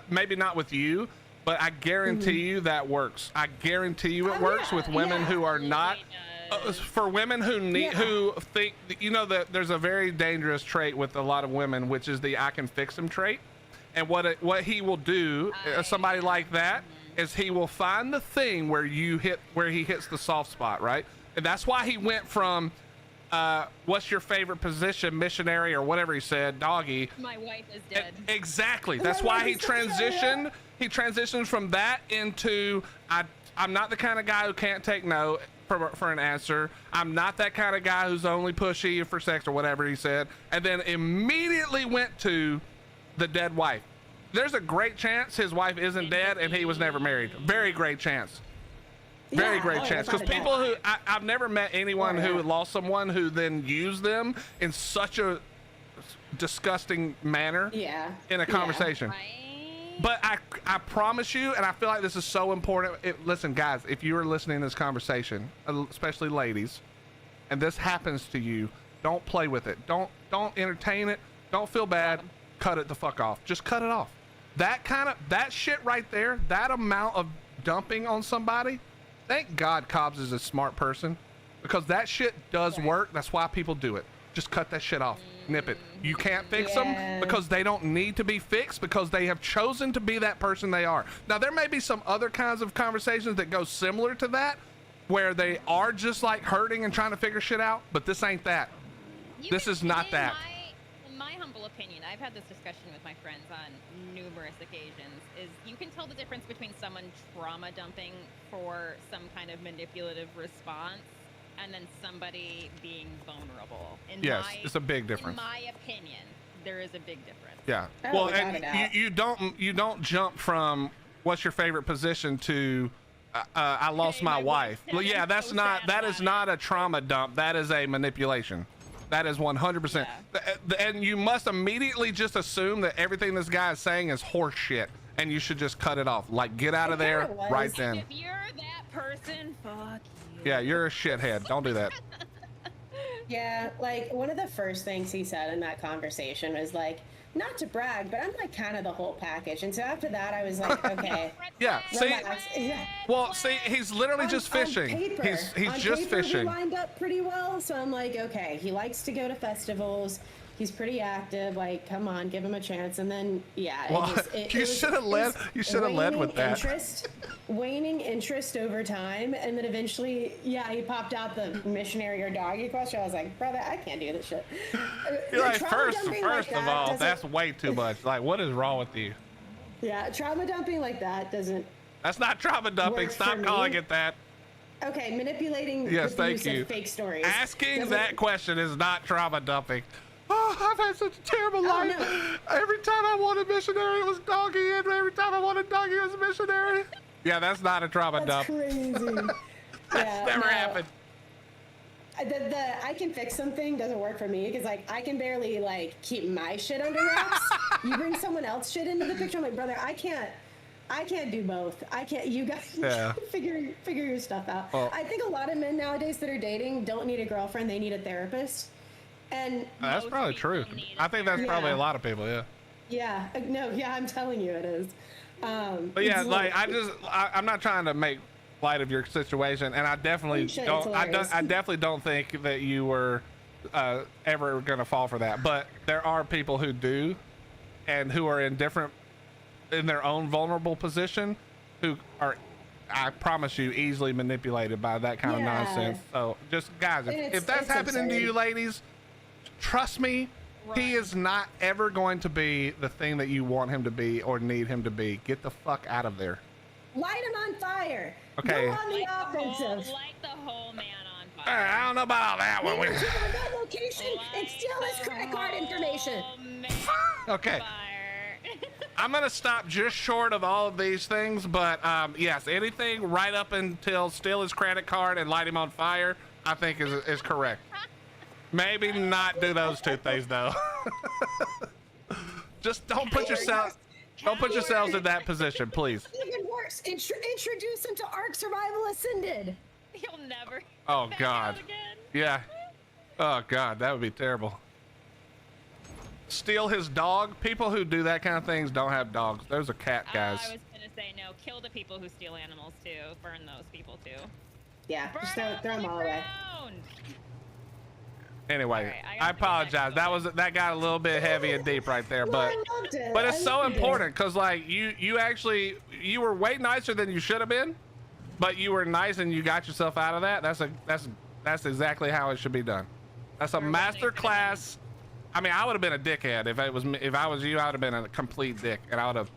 maybe not with you, but I guarantee you that works. I guarantee you it works with women who are not. For women who think, you know, that there's a very dangerous trait with a lot of women, which is the I can fix him trait. And what he will do, somebody like that, is he will find the thing where he hits the soft spot, right? And that's why he went from what's your favorite position, missionary or whatever he said, doggy. My wife is dead. Exactly. That's why he transitioned. He transitioned from that into I'm not the kind of guy who can't take no for an answer. I'm not that kind of guy who's only pushy for sex or whatever he said, and then immediately went to the dead wife. There's a great chance his wife isn't dead and he was never married. Very great chance. Very great chance. Because people who I've never met anyone who lost someone who then used them in such a disgusting manner in a conversation. Right. But I promise you, and I feel like this is so important. Listen, guys, if you are listening to this conversation, especially ladies, and this happens to you, don't play with it. Don't entertain it. Don't feel bad. Cut it the fuck off. Just cut it off. That shit right there, that amount of dumping on somebody, thank God Cobbs is a smart person, because that shit does work. That's why people do it. Just cut that shit off. Nip it. You can't fix them because they don't need to be fixed, because they have chosen to be that person they are. Now, there may be some other kinds of conversations that go similar to that, where they are just like hurting and trying to figure shit out, but this ain't that. This is not that. In my humble opinion, I've had this discussion with my friends on numerous occasions, is you can tell the difference between someone trauma dumping for some kind of manipulative response and then somebody being vulnerable. It's a big difference. In my opinion, there is a big difference. Yeah. Well, and you don't jump from what's your favorite position to I lost my wife. Well, yeah, that is not a trauma dump. That is a manipulation. That is 100%. And you must immediately just assume that everything this guy is saying is horse shit, and you should just cut it off. Like, get out of there right then. If you're that person, fuck you. Yeah, you're a shithead. Don't do that. Yeah, like one of the first things he said in that conversation was like, not to brag, but I'm like kind of the whole package. And so after that, I was like, okay. Yeah. Well, see, he's literally just fishing. He's just fishing. We lined up pretty well, so I'm like, okay. He likes to go to festivals. He's pretty active. Like, come on, give him a chance. And then, yeah, Well, you should have led. You should have led with that. Waning interest over time, and then eventually, yeah, he popped out the missionary or doggy question. I was like, brother, I can't do this shit. You're like, first of all, that's way too much. Like, what is wrong with you? Yeah, trauma dumping like that doesn't. That's not trauma dumping. Stop calling it that. Okay, manipulating. Yes, thank you. Fake stories. Asking that question is not trauma dumping. Oh, I've had such a terrible life. No. Every time I wanted missionary, it was doggy, and every time I wanted doggy, it was missionary. Yeah, that's not a trauma dump. Crazy. That's never happened. The I can fix something doesn't work for me because like I can barely like keep my shit under wraps. You bring someone else shit into the picture, I'm like, brother, I can't do both. I can't. You guys figure your stuff out. Well, I think a lot of men nowadays that are dating don't need a girlfriend; they need a therapist. And that's probably true. I think that's probably a lot of people. Yeah. Yeah. No. Yeah. I'm telling you, it is. But yeah, like I'm not trying to make light of your situation, and I definitely don't. I definitely don't think that you were ever gonna fall for that. But there are people who do, and who are in their own vulnerable position, who are, I promise you, easily manipulated by that kind of nonsense. So just guys, if that's happening to you ladies, trust me, he is not ever going to be the thing that you want him to be or need him to be. Get the fuck out of there. Light him on fire. Okay. Go on the offensive. Light the whole man on fire. I don't know about all that one. That location and steal his credit card information. Okay. I'm gonna stop just short of all of these things, but yes, anything right up until steal his credit card and light him on fire, I think is correct. Maybe not do those two things though. Just don't put yourselves in that position, please. Even worse, introduce him to Ark Survival Ascended. He'll never. Oh God. Yeah. Oh God, that would be terrible. Steal his dog. People who do that kind of things don't have dogs. Those are cat guys. I was gonna say no. Kill the people who steal animals too. Burn those people too. Yeah, just throw them all away. Anyway, right, I apologize. That got a little bit heavy and deep right there, but it's so important because like you were way nicer than you should have been, but you were nice and you got yourself out of that. That's exactly how it should be done. That's a master class. I mean, I would have been a dickhead if I was you. I would have been a complete dick, and I would have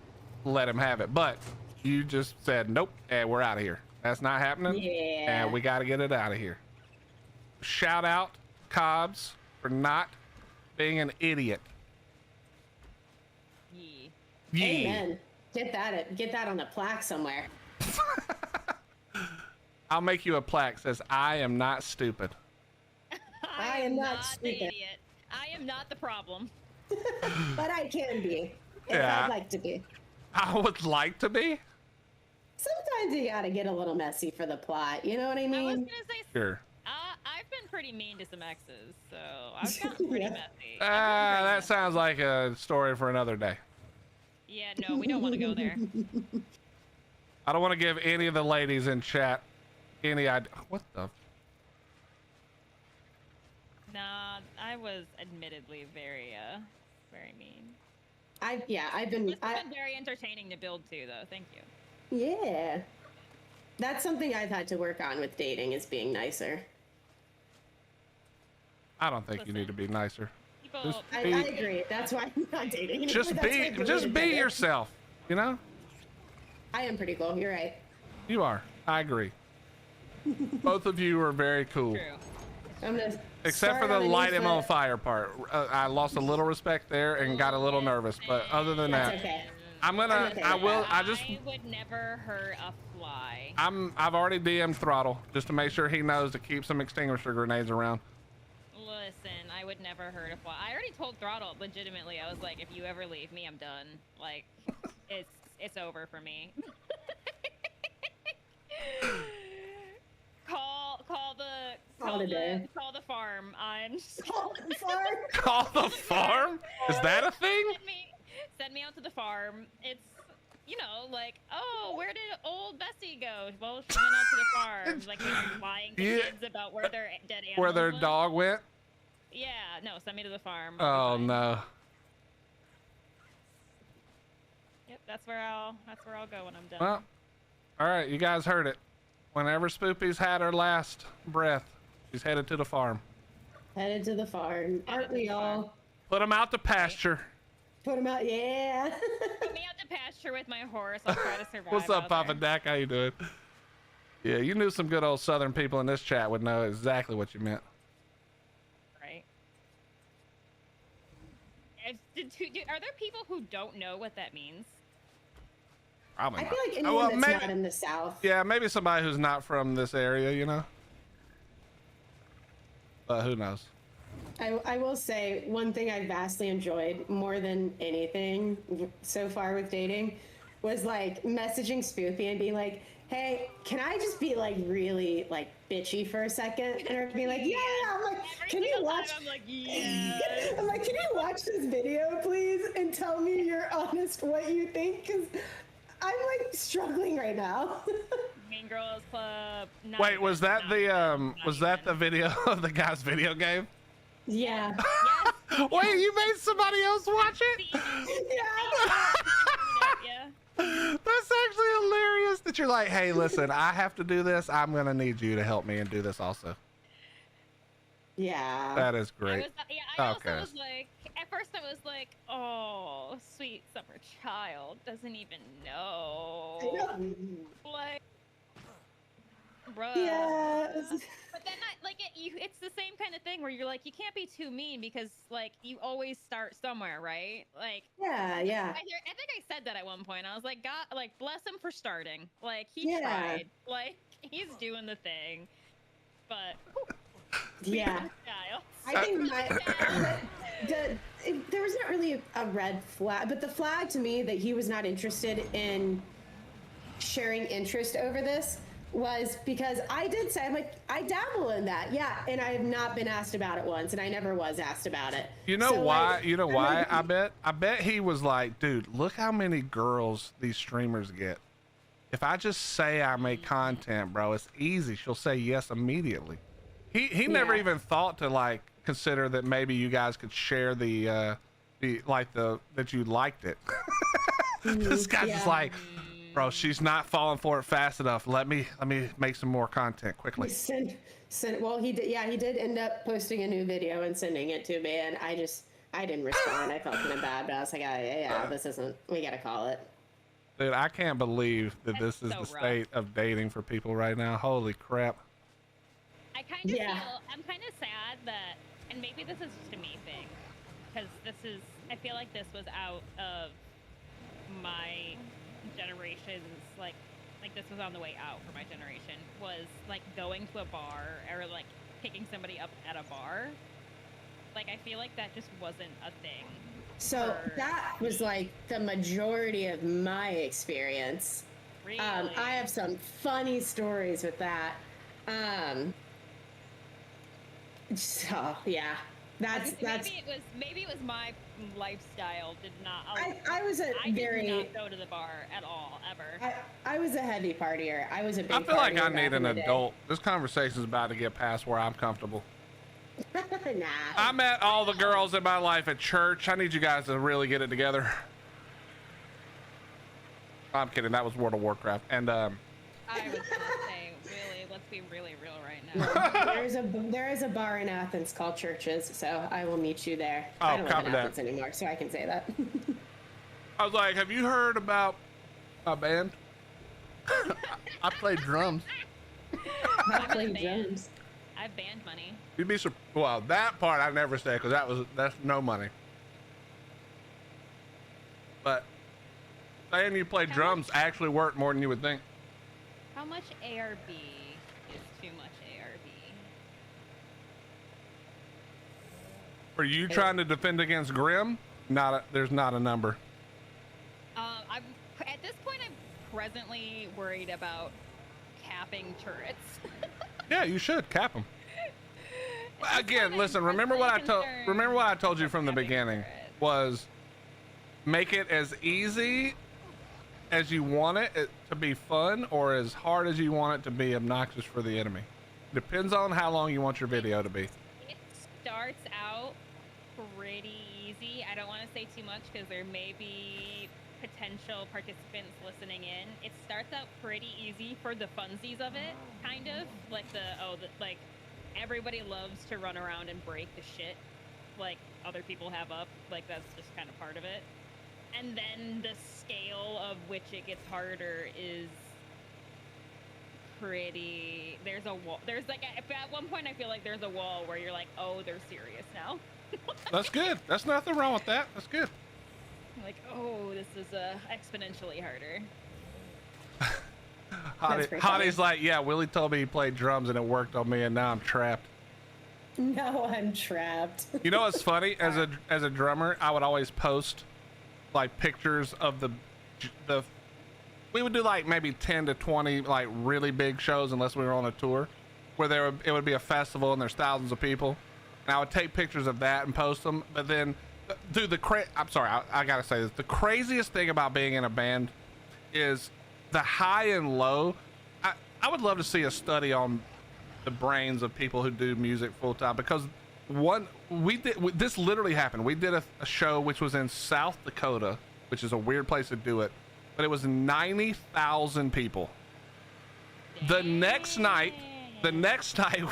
let him have it. But you just said nope, and we're out of here. That's not happening. Yeah. And we got to get it out of here. Shout out Cobbs for not being an idiot. Yee. Amen. Get that on a plaque somewhere. I'll make you a plaque that says I am not stupid. I am not stupid. The idiot. I am not the problem. But I can be. Yeah. I'd like to be. I would like to be. Sometimes you gotta get a little messy for the plot. You know what I mean? I was gonna say. Sure. I've been pretty mean to some exes, so I've gotten pretty messy. That sounds like a story for another day. Yeah, no, we don't want to go there. I don't want to give any of the ladies in chat any idea. What the? Nah, I was admittedly very mean. I've been. It's been very entertaining to build too, though. Thank you. Yeah, that's something I've had to work on with dating is being nicer. I don't think you need to be nicer. I agree. That's why I'm not dating. Just be yourself. You know. I am pretty cool. You're right. You are. I agree. Both of you are very cool. True. I'm gonna. Except for the light him on fire part. I lost a little respect there and got a little nervous, but other than that, okay. I would never hurt a fly. I've already DM'd Throttle just to make sure he knows to keep some extinguisher grenades around. Listen, I would never hurt a fly. I already told Throttle legitimately. I was like, if you ever leave me, I'm done. Like, it's over for me. Call the farm on. Call the farm. Call the farm? Is that a thing? Send me out to the farm. It's, like, oh, where did old Bessie go? Well, she went out to the farm. Like, lying to kids about where their dead animals Where their went. dog went? Yeah, no, send me to the farm. Oh no. Yep, that's where I'll go when I'm done. Well, all right, you guys heard it. Whenever Spoopy's had her last breath, she's headed to the farm. Headed to the farm. Aren't we all? Put them out to pasture. Put him out, yeah. Put me out to pasture with my horse. I'll try to survive. What's up, out Papa there. Dak? How you doing? Yeah, you knew some good old Southern people in this chat would know exactly what you meant. Right. Are there people who don't know what that means? Probably I not. feel like anyone well, that's maybe, not in the South. yeah, maybe somebody who's not from this area, you know? But who knows? I will say one thing I vastly enjoyed more than anything so far with dating was like messaging Spoopy and being like, hey, can I just be like really like bitchy for a second? And her being like, yeah. I'm like, can you watch? I'm like, yeah. I'm like, can you watch this video, please, and tell me your honest what you think? Because I'm like struggling right now. Mean Girls Club. Wait, was that the video of the guy's video game? Yeah. Yes. Wait, you made somebody else watch it? Yeah. Yeah. That's actually hilarious that you're like, hey, listen, I have to do this. I'm going to need you to help me and do this also. Yeah. That is great. I Okay. also was like, at first I was like, oh, sweet summer child doesn't even know. I know. Like, bruh. Yes. But then, it's the same kind of thing where you're like, you can't be too mean because, like, you always start somewhere, right? Like, Yeah, yeah. I think I said that at one point. I was like, God, like, bless him for starting. Like, he Yeah. tried. Like, he's doing the thing. But, Yeah. style. I think there was not really a red flag, but the flag to me that he was not interested in sharing interest over this was because I did say, I'm like, I dabble in that. Yeah. And I have not been asked about it once, and I never was asked about it. You know So, why? like, You know I'm why? like, I bet he was like, dude, look how many girls these streamers get. If I just say I make content, bro, it's easy. She'll say yes immediately. He never Yeah. even thought to like consider that maybe you guys could share that you liked it. This guy's just Yeah. like, bro, she's not falling for it fast enough. Let me make some more content quickly. Well, he did. Yeah, he did end up posting a new video and sending it to me, and I didn't respond. I felt kind of bad, but I was like, yeah, this isn't. We gotta call it. Dude, I can't believe that That's this is so the rough. state of dating for people right now. Holy crap. I kind of Yeah. I'm kind of sad that, and maybe this is just a me thing, because I feel like this was out of my generation's, like this was on the way out for my generation, was like going to a bar or like picking somebody up at a bar. Like, I feel like that just wasn't a thing. So for that was like the majority of my experience. Really? I have some funny stories with that. So yeah, that's maybe it was my lifestyle did not. I was a I very did not go to the bar at all ever. I was a heavy partier. I was a big I feel like partier I back need in an the day. adult. This conversation's about to get past where I'm comfortable. Nah. I met all the girls in my life at church. I need you guys to really get it together. I'm kidding. That was World of Warcraft. And I was gonna say, really, let's be really real right now. there is a bar in Athens called Churches, so I will meet you there. Oh, I don't live copy in that. Athens anymore, so I can say that. I was like, have you heard about my band? I play drums. I play I'm in a band. drums. I have band money. You'd be well, that part I never say because that's no money. But saying you play drums actually worked more than you would think. How much ARB is too much ARB? Are you trying to defend against Grim? There's not a number. I'm at this point. I'm presently worried about capping turrets. Yeah, you should cap them. Again, I'm listen. Remember what I told you from the capping beginning turrets. was make it as easy as you want it to be fun, or as hard as you want it to be obnoxious for the enemy. Depends on how long you want your video to be. It starts out pretty easy. I don't want to say too much because there may be potential participants listening in. It starts out pretty easy for the funsies of it, kind of like like everybody loves to run around and break the shit like other people have up. Like that's just kind of part of it. And then the scale of which it gets harder is pretty. There's a wall. There's like at one point I feel like there's a wall where you're like, oh, they're serious now. That's good. That's nothing wrong with that. That's good. Like, oh, this is exponentially harder. Hottie's like, yeah, Willie told me he played drums and it worked on me, and now I'm trapped. No, I'm trapped. You know what's funny? As a drummer, I would always post like pictures of the we would do like maybe 10 to 20 like really big shows unless we were on a tour where it would be a festival and there's thousands of people, and I would take pictures of that and post them. But then dude, I'm sorry, I gotta say this, the craziest thing about being in a band is the high and low. I would love to see a study on the brains of people who do music full time, because this literally happened. We did a show which was in South Dakota, which is a weird place to do it, but it was 90,000 people. The next night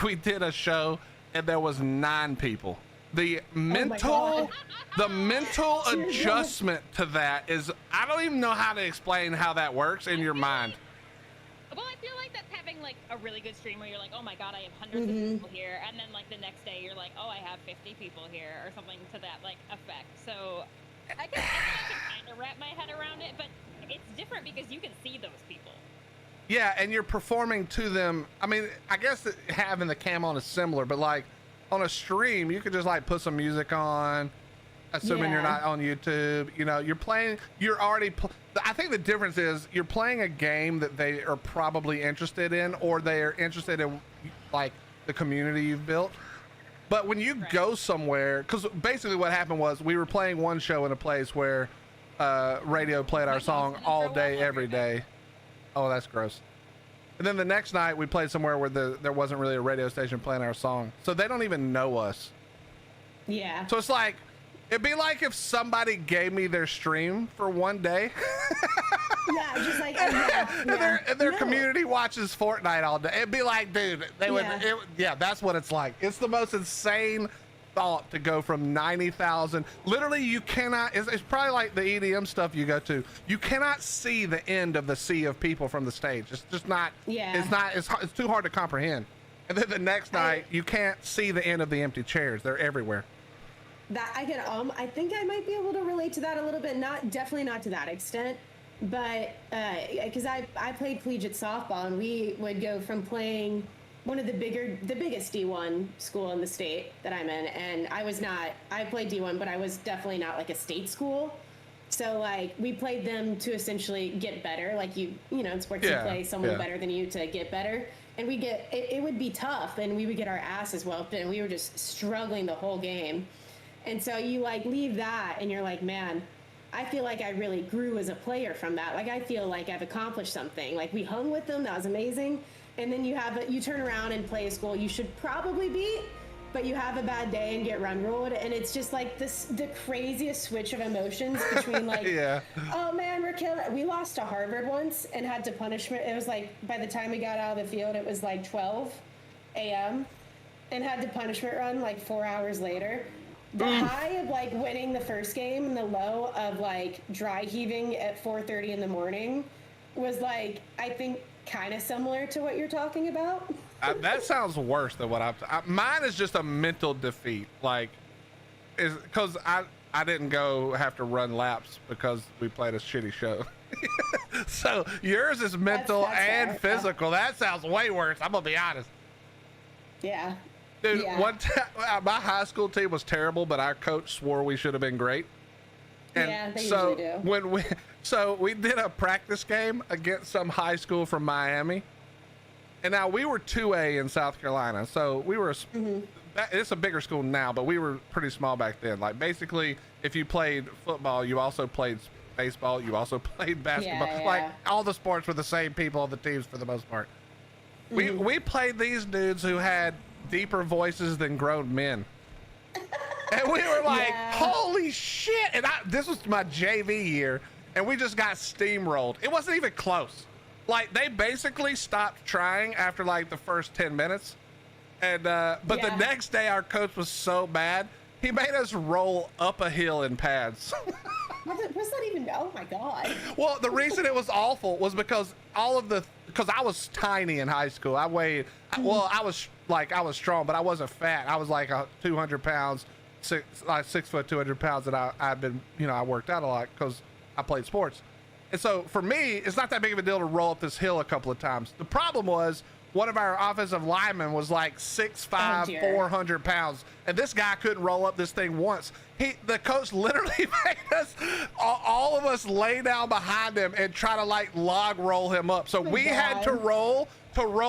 we did a show and there was 9 people. The mental adjustment to that is, I don't even know how to explain how that works in your mind. Well, I feel like that's having like a really good stream where you're like, oh my god, I have hundreds of people here, and then like the next day you're like, oh, I have 50 people here, or something to that like effect. So I can kind of wrap my head around it, but it's different because you can see those people. Yeah, and you're performing to them. I mean, I guess that having the cam on is similar, but like on a stream, you could just like put some music on, assuming you're not on YouTube. You know, you're playing, I think the difference is you're playing a game that they are probably interested in, or they are interested in like the community you've built. But when you go somewhere, because basically what happened was we were playing one show in a place where radio played our song all day, every day. Oh, that's gross. And then the next night we played somewhere where there wasn't really a radio station playing our song. So they don't even know us. Yeah. So it's like, it'd be like if somebody gave me their stream for one day. Yeah, just like and their community watches Fortnite all day. It'd be like, dude, that's what it's like. It's the most insane thought to go from 90,000. Literally, you cannot. It's probably like the EDM stuff you go to. You cannot see the end of the sea of people from the stage. It's just not. Yeah. It's too hard to comprehend. And then the next night, you can't see the end of the empty chairs. They're everywhere. That I can I think I might be able to relate to that a little bit. Definitely not to that extent, but because I played collegiate softball, and we would go from playing one of the biggest D1 school in the state that I'm in, and I played D1, but I was definitely not like a state school. So like we played them to essentially get better. Like you know, in sports you play someone better than you to get better. And it would be tough, and we would get our asses whooped, and we were just struggling the whole game. And so you like leave that and you're like, man, I feel like I really grew as a player from that. Like, I feel like I've accomplished something. Like, we hung with them. That was amazing. And then you turn around and play a school you should probably beat, but you have a bad day and get run ruled. And it's just like the craziest switch of emotions between like, oh man, we're killing it. We lost to Harvard once and had to punishment. It was like, by the time we got out of the field, it was like 12 a.m. and had to punishment run like 4 hours later. The high of like winning the first game and the low of like dry heaving at 4:30 in the morning was like, I think, kind of similar to what you're talking about. That sounds worse than what mine is just a mental defeat. Like, is because I didn't go have to run laps because we played a shitty show. So yours is mental and physical. That sounds way worse. I'm gonna be honest. Yeah. Dude, one time my high school team was terrible, but our coach swore we should have been great. And they so usually do. we did a practice game against some high school from Miami, and now we were 2A in South Carolina, so we were it's a bigger school now, but we were pretty small back then. Like, basically, if you played football, you also played baseball, you also played basketball. Like, all the sports were the same people on the teams for the most part. We played these dudes who had deeper voices than grown men. And we were like, Yeah. holy shit. And this was my JV year, and we just got steamrolled. It wasn't even close. Like, they basically stopped trying after like the first 10 minutes. And but the next day our coach was so bad, he made us roll up a hill in pads. What's that even? Oh my god. Well, the reason it was awful was because because I was tiny in high school. I weighed, well, I was strong, but I wasn't fat. I was like 200 pounds, 6 foot, 200 pounds, and I've been, I worked out a lot because I played sports. And so for me, it's not that big of a deal to roll up this hill a couple of times. The problem was one of our offensive linemen was like 6'5", 400 pounds, and this guy couldn't roll up this thing once. The coach literally made us, all of us, lay down behind him and try to like log roll him up. So we had to roll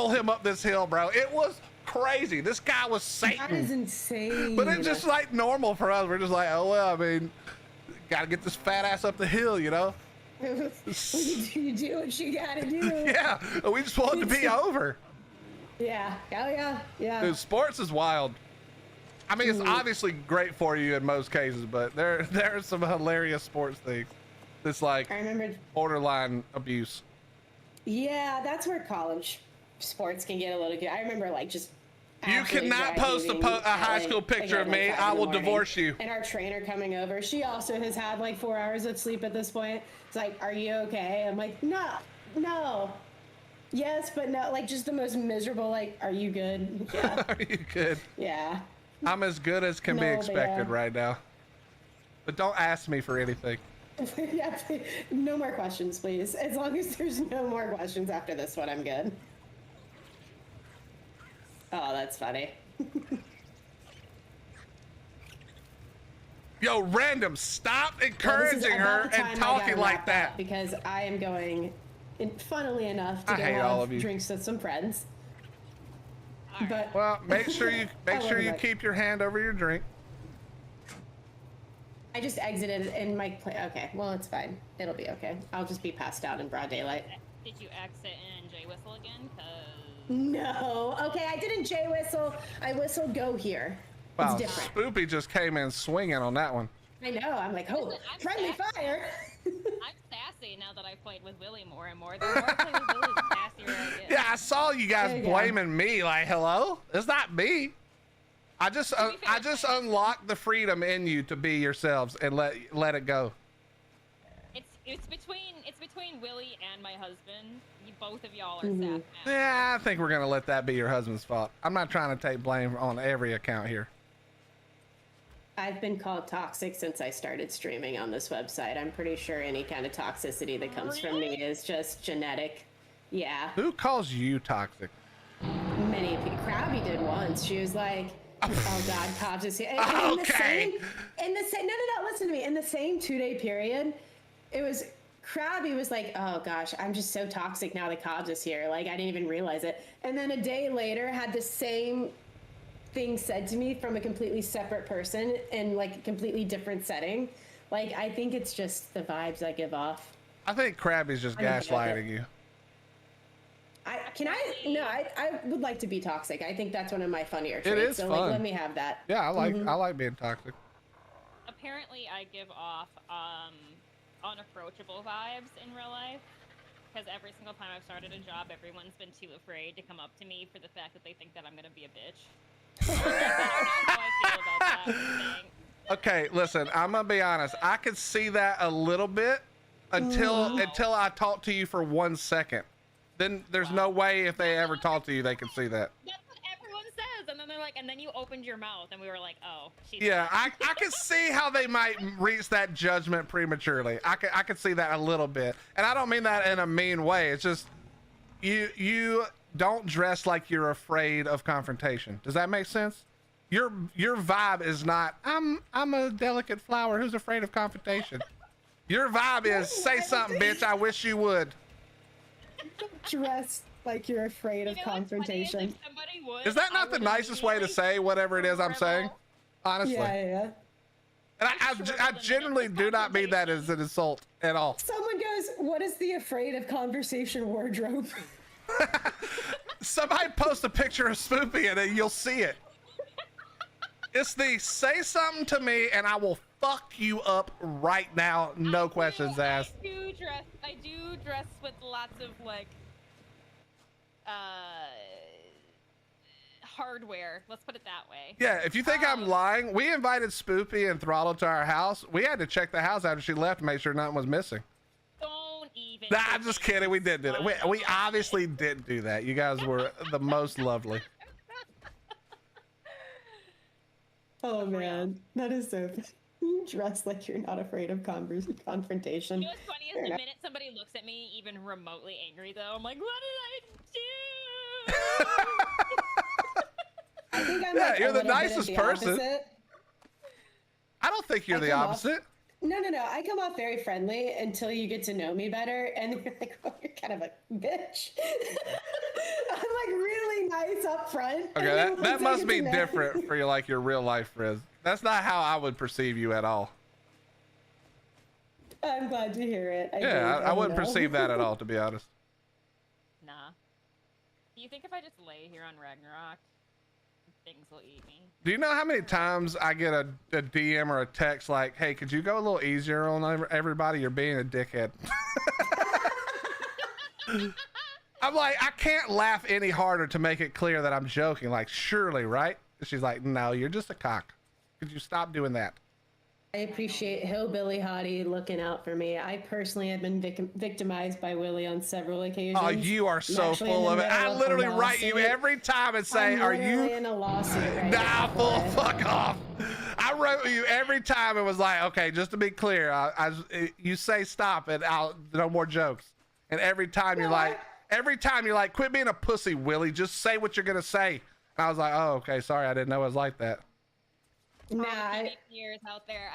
him up this hill, bro. It was crazy. This guy was Satan. That is insane. But it's just like normal for us. We're just like, oh well, I mean, gotta get this fat ass up the hill, You do what you gotta do. Yeah, we just want it to be over. Yeah. Oh yeah. Dude, sports is wild. I mean, it's obviously great for you in most cases, but there are some hilarious sports things. That's like I remember borderline abuse. Yeah, that's where college sports can get a little good. I remember like just. You cannot post a high school picture of me. I will divorce you. And our trainer coming over, she also has had like 4 hours of sleep at this point. It's like, are you okay? I'm like, no. Yes, but no. Like just the most miserable. Like, are you good? Yeah. Are you good? Yeah. I'm as good as can be expected right now. But don't ask me for anything. Yeah, please. No more questions, please. As long as there's no more questions after this one, I'm good. Oh, that's funny. Yo, random, stop encouraging her and talking like that. Because I am going, funnily enough, to go have drinks with some friends. But well, make sure you keep your hand over your drink. I just exited in my okay, well, it's fine. It'll be okay. I'll just be passed out in broad daylight. Did you exit and J whistle again? No. Okay, I didn't J whistle. I whistled go here. Wow, it's different. Spoopy just came in swinging on that one. I know. I'm like, oh, friendly fire. I'm sassy now that I've played with Willie more and more. The more I play with Willie, the sassier I get. Yeah, I saw you guys blaming me. Like, hello, it's not me. I just unlocked the freedom in you to be yourselves and let it go. It's between Willie and my husband. Both of y'all are sass. Yeah, I think we're gonna let that be your husband's fault. I'm not trying to take blame on every account here. I've been called toxic since I started streaming on this website. I'm pretty sure any kind of toxicity that comes from me is just genetic. Yeah. Who calls you toxic? Many people. Krabby did once. She was like, oh God, Cobbs is here. Okay. In the same, no, listen to me. In the same 2-day period, it was, Krabby was like, oh gosh, I'm just so toxic now that Cobbs is here. Like, I didn't even realize it. And then a day later had the same thing said to me from a completely separate person in like a completely different setting. Like, I think it's just the vibes I give off. I think Krabby's just gaslighting you. I would like to be toxic. I think that's one of my funnier traits. It is so fun. Like, let me have that. Yeah, I like being toxic. Apparently, I give off unapproachable vibes in real life. Because every single time I've started a job, everyone's been too afraid to come up to me for the fact that they think that I'm gonna be a bitch. I don't know how I feel about that thing. Okay, listen, I'm gonna be honest. I could see that a little bit until I talk to you for 1 second. Then there's no way if they ever talk to you, they can see that. That's what everyone says, and then they're like, and then you opened your mouth, and we were like, oh, she's yeah, I could see how they might reach that judgment prematurely. I could see that a little bit, and I don't mean that in a mean way. It's just you don't dress like you're afraid of confrontation. Does that make sense? Your vibe is not, I'm a delicate flower who's afraid of confrontation. Your vibe is, say something, bitch, I wish you would. Dress like you're afraid of confrontation. Is that not the nicest way to say whatever it is I'm saying? Honestly. Yeah. And I generally do not mean that as an insult at all. Someone goes, what is the afraid of conversation wardrobe? Somebody post a picture of Spoopy and then you'll see it. It's the say something to me and I will fuck you up right now. No questions asked. I do dress with lots of like hardware. Let's put it that way. Yeah, if you think I'm lying, we invited Spoopy and Throttle to our house. We had to check the house after she left to make sure nothing was missing. Don't even. Nah, I'm just kidding. We did do that. We obviously did do that. You guys were the most lovely. Oh man, that is so. You dress like you're not afraid of confrontation. You know what's funny is the minute somebody looks at me even remotely angry, though, I'm like, what did I do? I think I'm Yeah, like you're a the little bit of nicest the person. opposite. I don't think you're the come off- opposite. No. I come off very friendly until you get to know me better, and you're like, oh, you're kind of a bitch. I'm like really nice up front. Okay, that must be different for you, like your real life friends. That's not how I would perceive you at all. I'm glad to hear it. I wouldn't perceive that at all, to be honest. Nah. Do you think if I just lay here on Ragnarok, things will eat me? Do you know how many times I get a DM or a text like, hey, could you go a little easier on everybody? You're being a dickhead. I'm like, I can't laugh any harder to make it clear that I'm joking. Like, surely, right? She's like, no, you're just a cock. Could you stop doing that? I appreciate Hillbilly Hottie looking out for me. I personally have been victimized by Willie on several occasions. Oh, you are so full of it. I literally write you every time and say, are you in a lawsuit right nah, full fuck off. I wrote you every time and was like, okay, just to be clear, you say stop and no more jokes. And every time you're like, quit being a pussy, Willie. Just say what you're gonna say. And I was like, oh, okay, sorry, I didn't know it was like that. Nah, PvPers out there,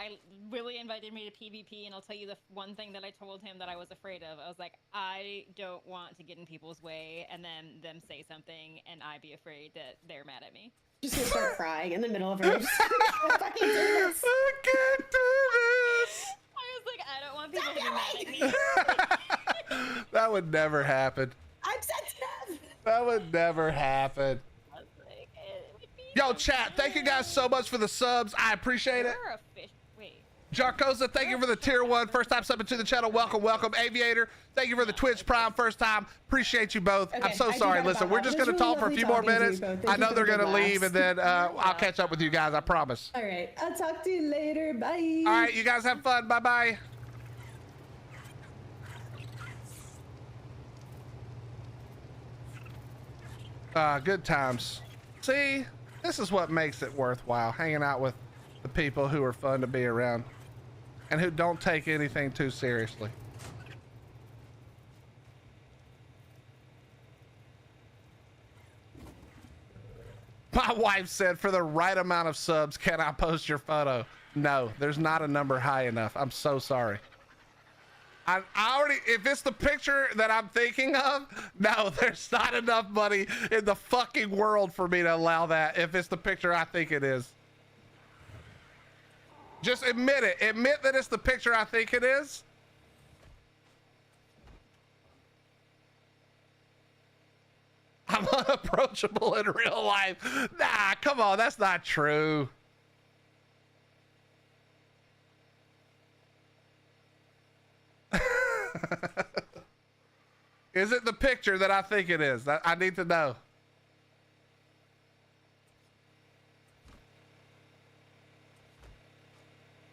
Willie invited me to PvP, and I'll tell you the one thing that I told him that I was afraid of. I was like, I don't want to get in people's way, and then them say something, and I be afraid that they're mad at me. just gonna start crying in the middle of her. I fucking do this. I can't do this. I was like, I don't want people to be mad at me. That would never happen. I'm sensitive. That would never happen. I was like, it would be Yo, chat, thank you guys so much for the subs. I appreciate it. You're a fish. Wait. Jarkosa, thank you for the tier 1. First time subbing to the channel. Welcome, welcome. Aviator, thank you for the Twitch Prime. First time. Appreciate you both. Okay, I'm so I do sorry. gotta Listen, pop we're off. just It was going to really talk for a lovely few more talking to you minutes. both. Thank I you know for they're the going to good leave, and laughs. then I'll catch up with you guys. I promise. All right, I'll talk to you later. Bye. All right, you guys have fun. Bye-bye. Good times. See, this is what makes it worthwhile, hanging out with the people who are fun to be around and who don't take anything too seriously. My wife said, for the right amount of subs, can I post your photo? No, there's not a number high enough. I'm so sorry. I already, if it's the picture that I'm thinking of, no, there's not enough money in the fucking world for me to allow that if it's the picture I think it is. Just admit it. Admit that it's the picture I think it is. I'm unapproachable in real life. Nah, come on, that's not true. Is it the picture that I think it is? I need to know.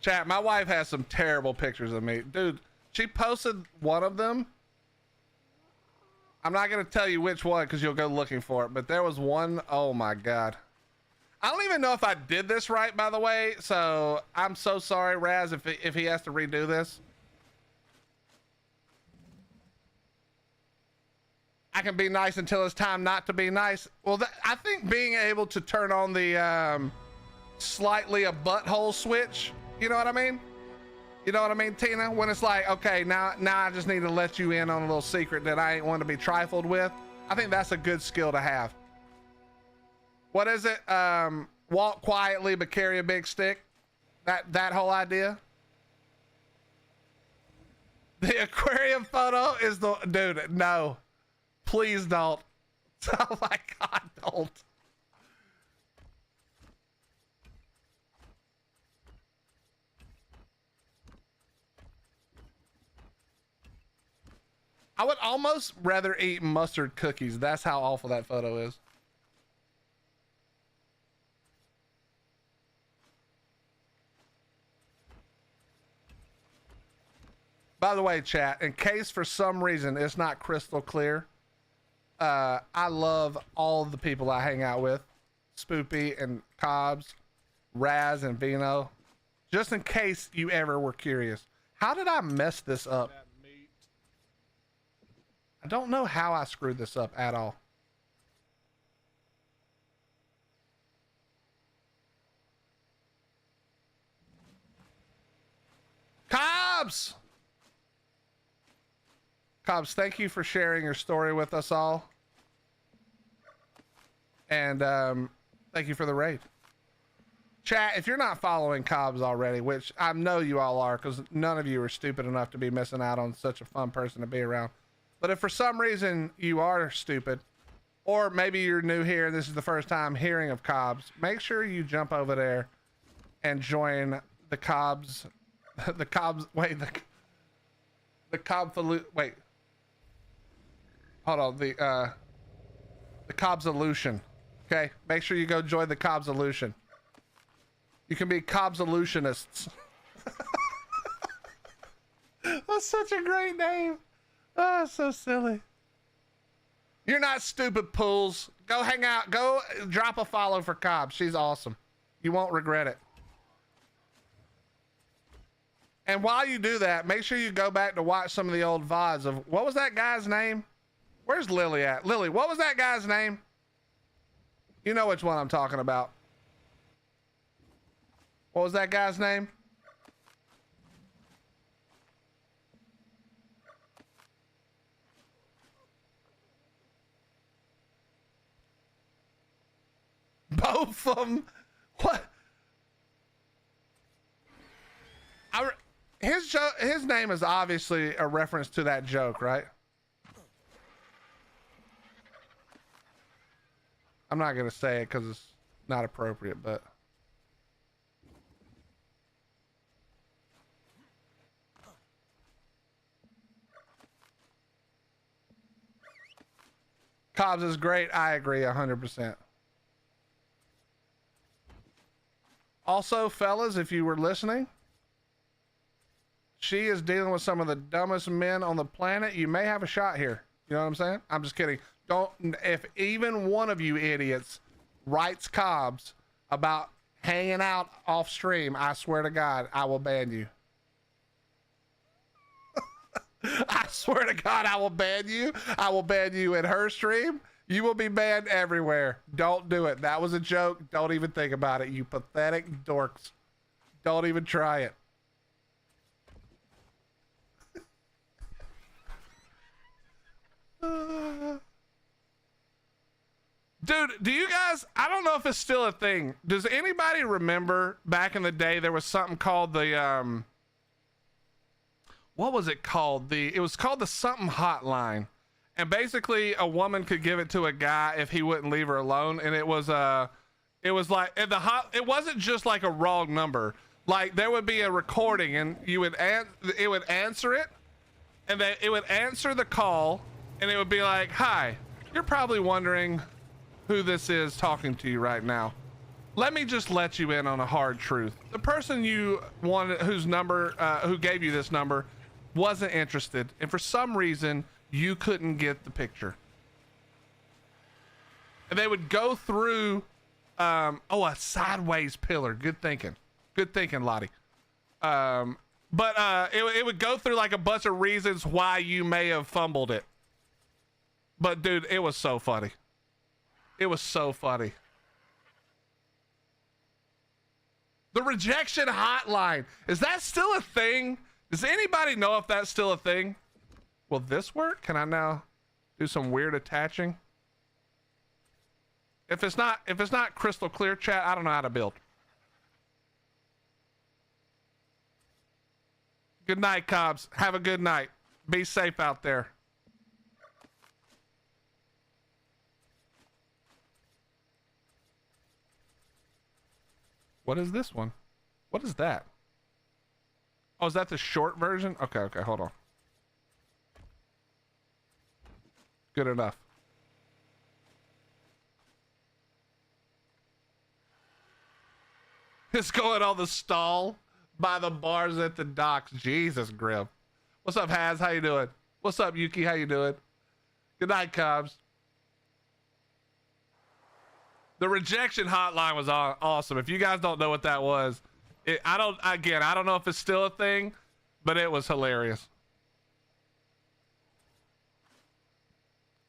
Chat, my wife has some terrible pictures of me. Dude, she posted one of them. I'm not going to tell you which one because you'll go looking for it, but there was one. Oh my God. I don't even know if I did this right, by the way. So I'm so sorry, Raz, if he has to redo this. I can be nice until it's time not to be nice. Well, I think being able to turn on the slightly a butthole switch, you know what I mean? You know what I mean, Tina? When it's like, okay, now I just need to let you in on a little secret that I ain't want to be trifled with. I think that's a good skill to have. What is it? Walk quietly but carry a big stick. That whole idea. The aquarium photo is the dude. No. Please don't. Oh my God, don't. I would almost rather eat mustard cookies. That's how awful that photo is. By the way, chat, in case for some reason it's not crystal clear, I love all the people I hang out with. Spoopy and Cobbs, Raz and Vino. Just in case you ever were curious. How did I mess this up? I don't know how I screwed this up at all. Cobbs! Cobbs, thank you for sharing your story with us all. And thank you for the raid. Chat, if you're not following Cobbs already, which I know you all are because none of you are stupid enough to be missing out on such a fun person to be around. But if for some reason you are stupid, or maybe you're new here and this is the first time hearing of Cobbs, make sure you jump over there and join the Cobbs, the Cobbs, wait, the Cobb, wait. Hold on, the Cobbsolution. Okay, make sure you go join the Cobbsolution. You can be Cobbsolutionists. That's such a great name. Oh, so silly. You're not stupid, Pools. Go hang out. Go drop a follow for Cobb. She's awesome. You won't regret it. And while you do that, make sure you go back to watch some of the old VODs of, what was that guy's name? Where's Lily at? Lily, what was that guy's name? You know which one I'm talking about. What was that guy's name? Both of them. What? His name is obviously a reference to that joke, right? I'm not gonna say it because it's not appropriate, but Cobbs is great. I agree 100%. Also, fellas, if you were listening, she is dealing with some of the dumbest men on the planet. You may have a shot here. You know what I'm saying? I'm just kidding. Don't, if even one of you idiots writes Cobbs about hanging out off stream, I swear to God, I will ban you. I swear to God, I will ban you. I will ban you in her stream. You will be banned everywhere. Don't do it. That was a joke. Don't even think about it, you pathetic dorks. Don't even try it. Dude, do you guys, I don't know if it's still a thing. Does anybody remember back in the day there was something called the what was it called? It was called the something hotline. And basically a woman could give it to a guy if he wouldn't leave her alone. And it was like it wasn't just like a wrong number. Like there would be a recording and it would answer it, and then it would answer the call, and it would be like, "Hi, you're probably wondering who this is talking to you right now. Let me just let you in on a hard truth. The person you wanted, who gave you this number, wasn't interested, and for some reason you couldn't get the picture." And they would go through a sideways pillar. Good thinking, Lottie. But it would go through like a bunch of reasons why you may have fumbled it. But dude, it was so funny. It was so funny. The rejection hotline. Is that still a thing? Does anybody know if that's still a thing? Will this work? Can I now do some weird attaching? If it's not crystal clear, chat, I don't know how to build. Good night, Cobbs. Have a good night. Be safe out there. What is this one? What is that? Oh, is that the short version? Okay, hold on. Good enough. It's going on the stall by the bars at the docks. Jesus, Grim. What's up, Haz? How you doing? What's up, Yuki? How you doing? Good night, Cobbs. The rejection hotline was awesome. If you guys don't know what that was, I don't know if it's still a thing, but it was hilarious.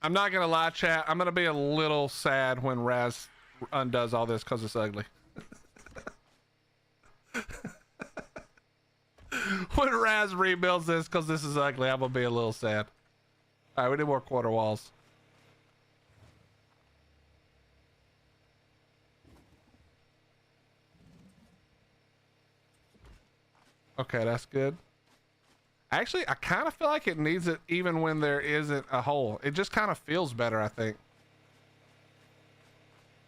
I'm not gonna lie, chat. I'm gonna be a little sad when Raz undoes all this because it's ugly. When Raz rebuilds this because this is ugly, I'm gonna be a little sad. All right, we need more quarter walls. Okay, that's good. Actually, I kind of feel like it needs it even when there isn't a hole. It just kind of feels better, I think.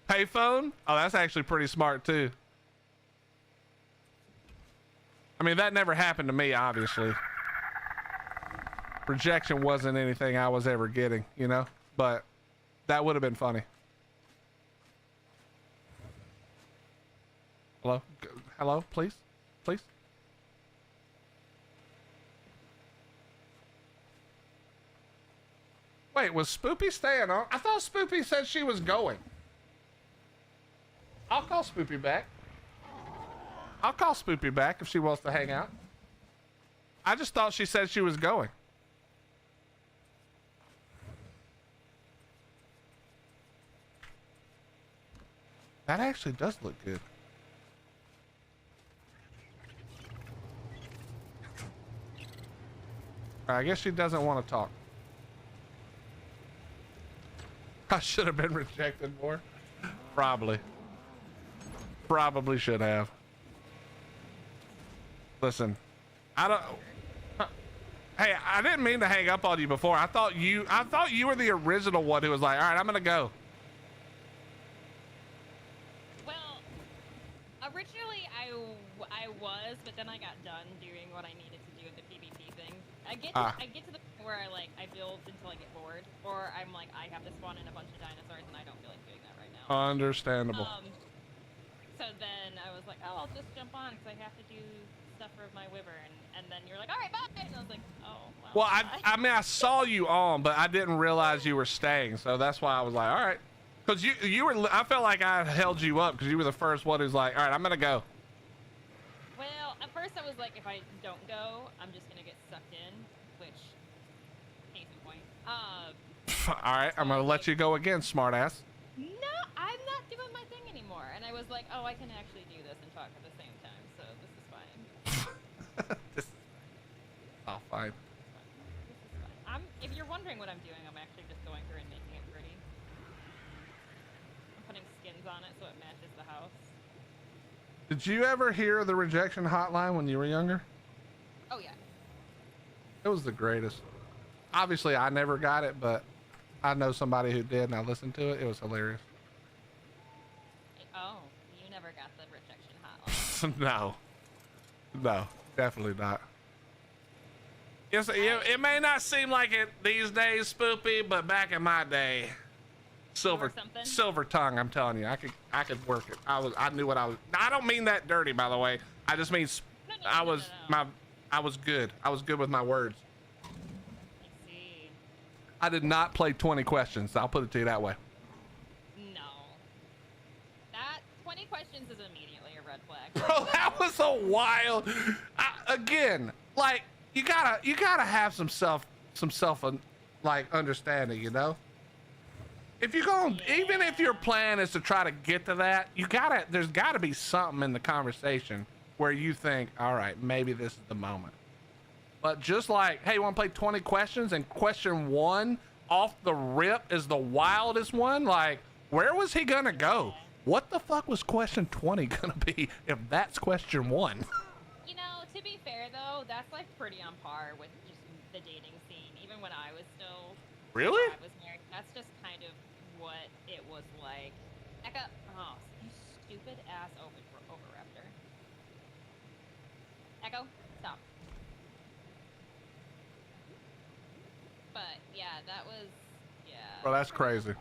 Payphone? Oh, that's actually pretty smart too. I mean, that never happened to me, obviously. Rejection wasn't anything I was ever getting, you know? But that would have been funny. Hello? Hello, please? Please? Wait, was Spoopy staying on? I thought Spoopy said she was going. I'll call Spoopy back. I'll call Spoopy back if she wants to hang out. I just thought she said she was going. That actually does look good. I guess she doesn't want to talk. I should have been rejected more. Probably should have. Listen, I don't. Hey, I didn't mean to hang up on you before. I thought you were the original one who was like, all right, I'm gonna go. Well, originally I was, but then I got done doing what I needed to do with the PvP thing. I get to the point where I build until I get bored, or I'm like, I have to spawn in a bunch of dinosaurs and I don't feel like doing that right now. Understandable. So then I was like, oh, I'll just jump on because I have to do stuff for my wyvern, and then you're like, all right, bye, and I was like, oh, well, I mean, I saw you on, but I didn't realize you were staying, so that's why I was like, all right, because you were, I felt like I held you up because you were the first one who's like, all right, I'm gonna go. Well, at first I was like, if I don't go, I'm just gonna get sucked in, which, case in point. All right, I'm gonna let you go again, smartass. No, I'm not doing my thing anymore, and I was like, oh, I can actually do this and talk at the same time, so this is fine. Oh, fine. This is fine. If you're wondering what I'm doing, I'm actually just going through and making it pretty. I'm putting skins on it so it matches the house. Did you ever hear the rejection hotline when you were younger? Oh yeah. It was the greatest. Obviously, I never got it, but I know somebody who did, and I listened to it. It was hilarious. Oh, you never got the rejection hotline. No, definitely not. Yes, it may not seem like it these days, Spoopy, but back in my day, silver tongue. I'm telling you, I could work it. I knew what I was. I don't mean that dirty, by the way. I just mean I was good. I was good with my words. I see. I did not play 20 questions. I'll put it to you that way. No. That 20 questions is immediately a red flag. Bro, that was a wild. Again, like you gotta have some self like understanding, you know. If you're going, even if your plan is to try to get to that, there's gotta be something in the conversation where you think, all right, maybe this is the moment. But just like, hey, you want to play 20 questions and question 1 off the rip is the wildest one? Like, where was he gonna go? What the fuck was question 20 gonna be if that's question 1? You know, to be fair though, that's like pretty on par with just the dating scene. Even when I was still, Really? I was married. That's just kind of what it was like. Eka, oh, you stupid ass Oviraptor. Echo, stop. But yeah, that was, yeah. Bro, that's crazy.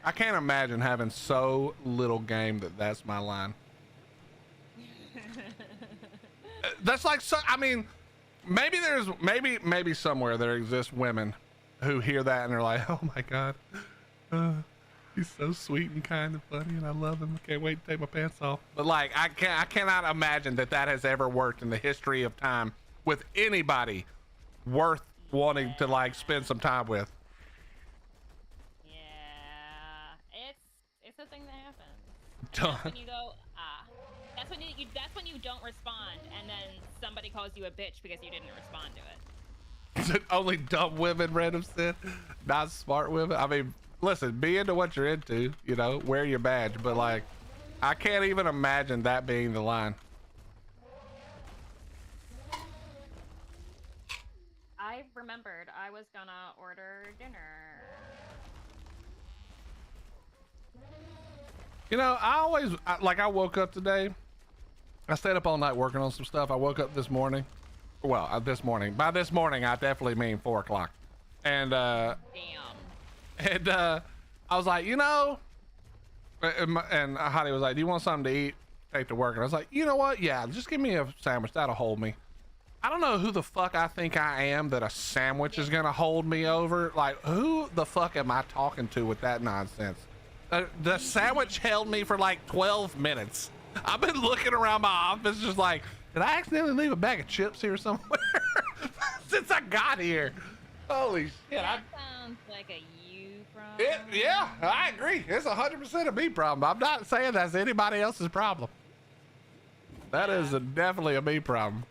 I can't imagine having so little game that that's my line. That's like, so, I mean, maybe there's, maybe somewhere there exist women who hear that and they're like, oh my God, he's so sweet and kind and funny and I love him. I can't wait to take my pants off. But like, I cannot imagine that that has ever worked in the history of time with anybody worth wanting to like spend some time with. Yeah, it's a thing that happens. Done. That's when you go, that's when you don't respond, and then somebody calls you a bitch because you didn't respond to it. Only dumb women, random sin, not smart women. I mean, listen, be into what you're into, you know, wear your badge, but like, I can't even imagine that being the line. I remembered I was gonna order dinner. You know, I woke up today. I stayed up all night working on some stuff. I woke up this morning. Well, this morning. By this morning, I definitely mean 4 o'clock. And, Damn. And, I was like, you know, and Heidi was like, do you want something to eat? Take to work. And I was like, you know what? Yeah, just give me a sandwich. That'll hold me. I don't know who the fuck I think I am that a sandwich is gonna hold me over. Like, who the fuck am I talking to with that nonsense? The sandwich held me for like 12 minutes. I've been looking around my office just like, did I accidentally leave a bag of chips here somewhere? Since I got here. Holy shit. That sounds like a you problem. Yeah, I agree. It's 100% a me problem. I'm not saying that's anybody else's problem. That is definitely a me problem.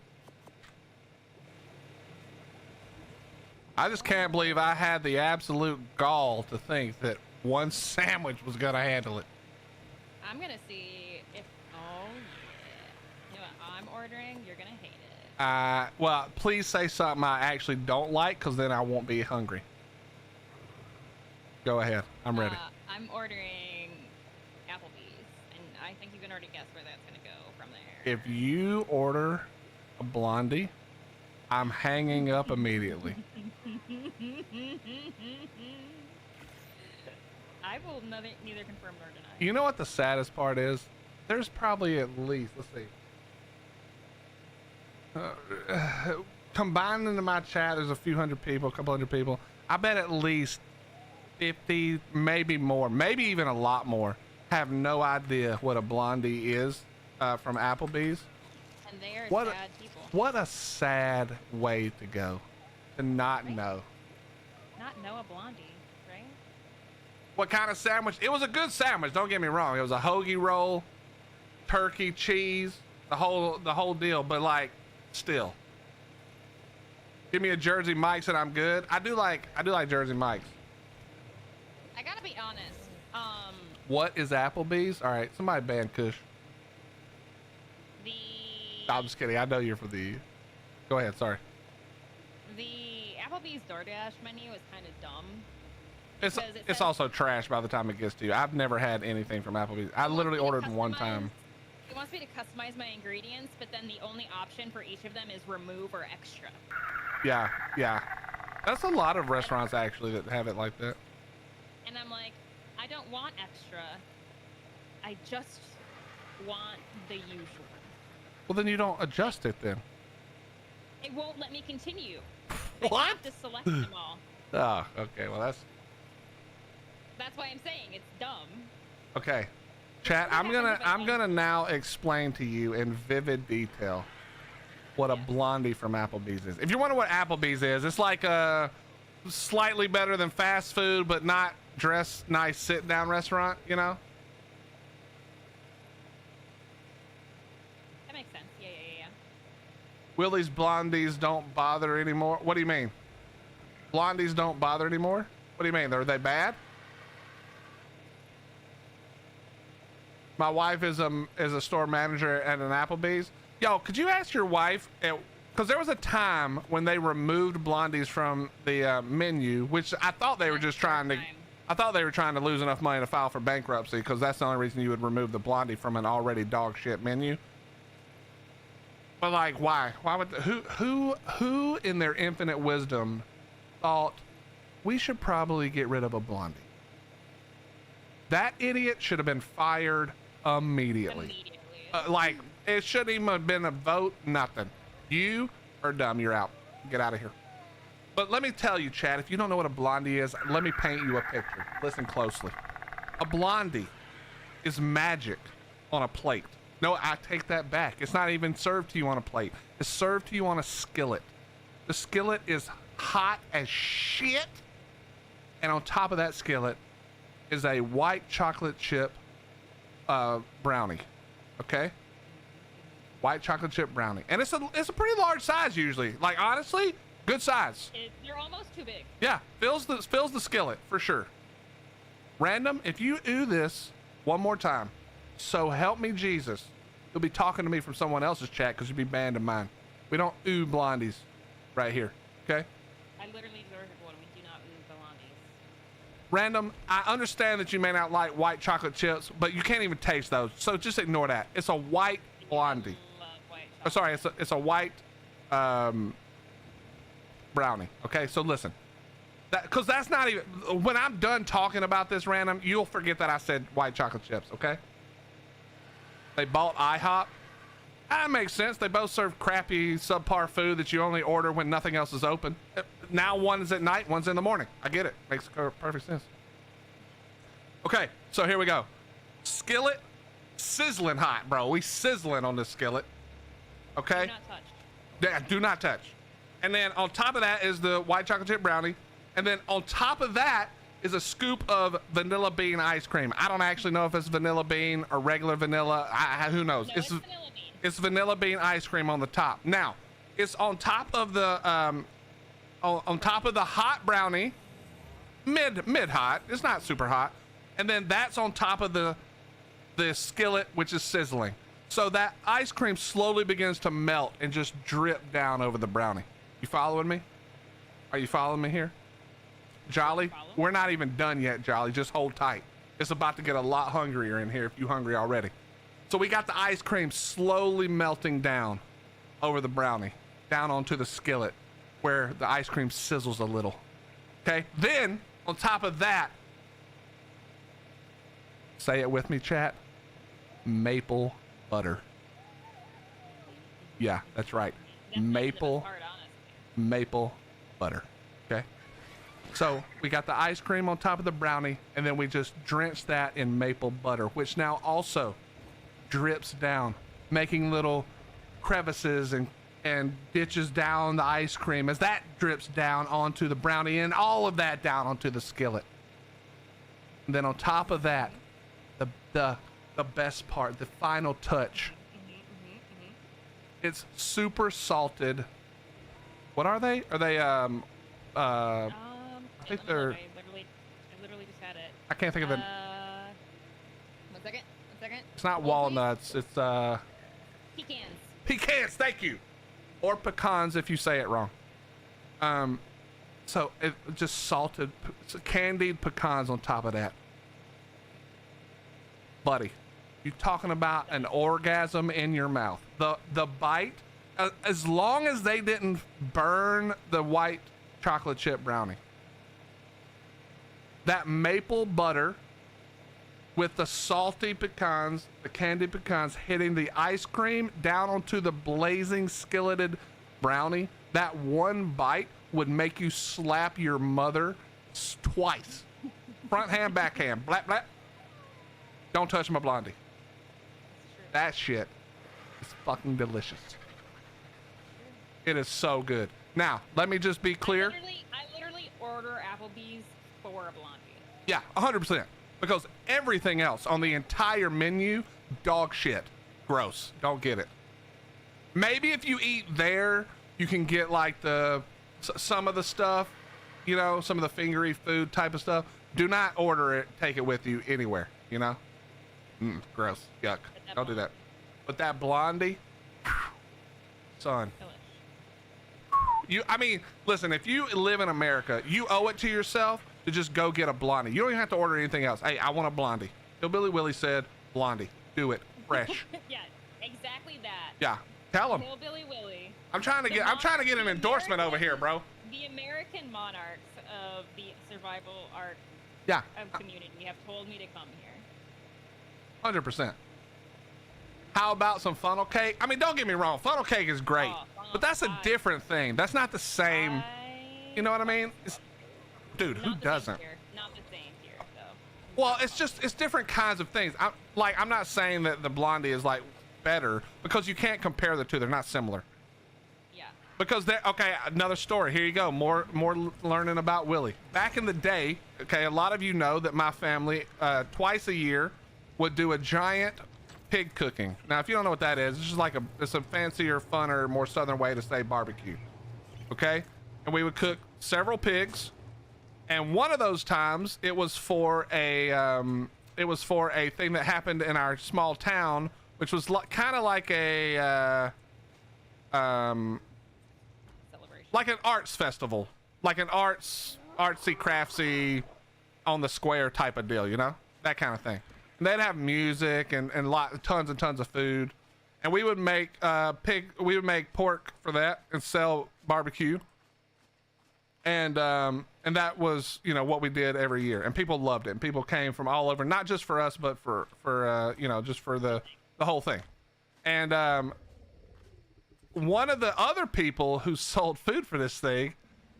I just can't believe I had the absolute gall to think that one sandwich was gonna handle it. I'm gonna see if, oh yeah. You know what I'm ordering? You're gonna hate it. Well, please say something I actually don't like, because then I won't be hungry. Go ahead, I'm ready. I'm ordering Applebee's, and I think you can already guess where that's gonna go from there. If you order a blondie, I'm hanging up immediately. I will neither confirm nor deny. You know what the saddest part is? There's probably at least, let's see. Combined into my chat, there's a few hundred people, a couple hundred people. I bet at least 50, maybe more, maybe even a lot more, have no idea what a blondie is from Applebee's. And they are sad people. What a sad way to go, to not know. Not know a blondie, right? What kind of sandwich? It was a good sandwich, don't get me wrong. It was a hoagie roll, turkey, cheese, the whole deal, but like, still. Give me a Jersey Mike's and I'm good. I do like Jersey Mike's. I gotta be honest. What is Applebee's? All right, somebody ban Kush. I'm just kidding. I know you're for the. Go ahead. Sorry. The Applebee's DoorDash menu is kind of dumb. It's also trash by the time it gets to you. I've never had anything from Applebee's. I literally ordered one time. It wants me to customize my ingredients, but then the only option for each of them is remove or extra. Yeah. That's a lot of restaurants actually that have it like that. And I'm like, I don't want extra. I just want the usual. Well, then you don't adjust it then. It won't let me continue. What? I have to select them all. Oh, okay. Well, that's why I'm saying it's dumb. okay. Chat, I'm gonna now explain to you in vivid detail what a blondie from Applebee's is. If you wonder what Applebee's is, it's like a slightly better than fast food, but not dress nice sit down restaurant, you know? That makes sense. Yeah. Willie's blondies don't bother anymore. What do you mean? Blondies don't bother anymore? What do you mean? Are they bad? My wife is a store manager at an Applebee's. Yo, could you ask your wife? Because there was a time when they removed blondies from the menu, which I thought they were just trying to. I thought they were trying to lose enough money to file for bankruptcy, because that's the only reason you would remove the blondie from an already dog shit menu. But like, why? Why would who in their infinite wisdom thought we should probably get rid of a blondie? That idiot should have been fired immediately. Like, it shouldn't even have been a vote, nothing. You are dumb, you're out. Get out of here. But let me tell you, Chad, if you don't know what a blondie is, let me paint you a picture. Listen closely. A blondie is magic on a plate. No, I take that back. It's not even served to you on a plate. It's served to you on a skillet. The skillet is hot as shit. And on top of that skillet is a white chocolate chip brownie. Okay? White chocolate chip brownie. And it's a pretty large size usually. Like, honestly, good size. They're almost too big. Yeah, fills the skillet for sure. Random, if you ooh this one more time, so help me Jesus, you'll be talking to me from someone else's chat because you'll be banned in mine. We don't ooh blondies right here, okay? I literally ordered one. We do not ooh blondies. Random, I understand that you may not like white chocolate chips, but you can't even taste those, so just ignore that. It's a white blondie. I love white chocolate. Oh, sorry, it's a white brownie, okay? So listen. Because that's not even, when I'm done talking about this, Random, you'll forget that I said white chocolate chips, okay? They bought IHOP. That makes sense. They both serve crappy, subpar food that you only order when nothing else is open. Now one's at night, one's in the morning. I get it. Makes perfect sense. Okay, so here we go. Skillet, sizzling hot, bro. We sizzling on this skillet. Okay? Do not touch. Yeah, do not touch. And then on top of that is the white chocolate chip brownie. And then on top of that is a scoop of vanilla bean ice cream. I don't actually know if it's vanilla bean or regular vanilla. Who knows? No, it's vanilla bean. It's vanilla bean ice cream on the top. Now, it's on top of the on top of the hot brownie, mid hot. It's not super hot. And then that's on top of the skillet, which is sizzling. So that ice cream slowly begins to melt and just drip down over the brownie. You following me? Are you following me here? Jolly, we're not even done yet, Jolly. Just hold tight. It's about to get a lot hungrier in here if you're hungry already. So we got the ice cream slowly melting down over the brownie, down onto the skillet where the ice cream sizzles a little. Okay, then on top of that, say it with me, chat, maple butter. Yeah, that's right. Maple butter. Okay. So we got the ice cream on top of the brownie, and then we just drench that in maple butter, which now also drips down, making little crevices and ditches down the ice cream as that drips down onto the brownie, and all of that down onto the skillet. And then on top of that, the best part, the final touch. It's super salted. What are they? Are they I think they're. I literally just had it. I can't think of it. 1 second. It's not walnuts. It's Pecans. Pecans. Thank you. Or pecans if you say it wrong. So it just salted, candied pecans on top of that. Buddy, you talking about an orgasm in your mouth? The bite, as long as they didn't burn the white chocolate chip brownie. That maple butter with the salty pecans, the candied pecans hitting the ice cream down onto the blazing skilleted brownie, that one bite would make you slap your mother twice. Front hand, back hand, blap, blap. Don't touch my blondie. That shit is fucking delicious. It is so good. Now, let me just be clear. I literally order Applebee's for a blondie. Yeah, 100%. Because everything else on the entire menu, dog shit. Gross. Don't get it. Maybe if you eat there, you can get like some of the stuff, you know, some of the fingery food type of stuff. Do not order it, take it with you anywhere, you know? Gross. Yuck. Don't do that. But that blondie, son. I mean, listen, if you live in America, you owe it to yourself to just go get a blondie. You don't even have to order anything else. Hey, I want a blondie. Hillbilly Willie said blondie. Do it. Fresh. Yeah, exactly that. Yeah. Tell him. Hillbilly Willie. I'm trying to get an endorsement over here, bro. The American monarchs of the survival art Yeah. community have told told me to come here. 100%. How about some funnel cake? I mean, don't get me wrong, funnel cake is great, but that's a different thing. That's not the same. You know what I mean? Dude, who doesn't? Not the same here, though. Well, it's different kinds of things. I'm not saying that the blondie is like better, because you can't compare the two. They're not similar. Yeah. Because okay, another story. Here you go. More learning about Willie. Back in the day, okay, a lot of you know that my family twice a year would do a giant pig cooking. Now, if you don't know what that is, it's just like it's a fancier, funner, more southern way to say barbecue. Okay, and we would cook several pigs, and one of those times it was for a thing that happened in our small town, which was kind of like a Celebration. like an arts festival, like an artsy craftsy on the square type of deal, you know, that kind of thing. And they'd have music and tons and tons of food, and we would make pork for that and sell barbecue, and that was, you know, what we did every year, and people loved it, and people came from all over, not just for us, but for you know, just for the whole thing. And one of the other people who sold food for this thing,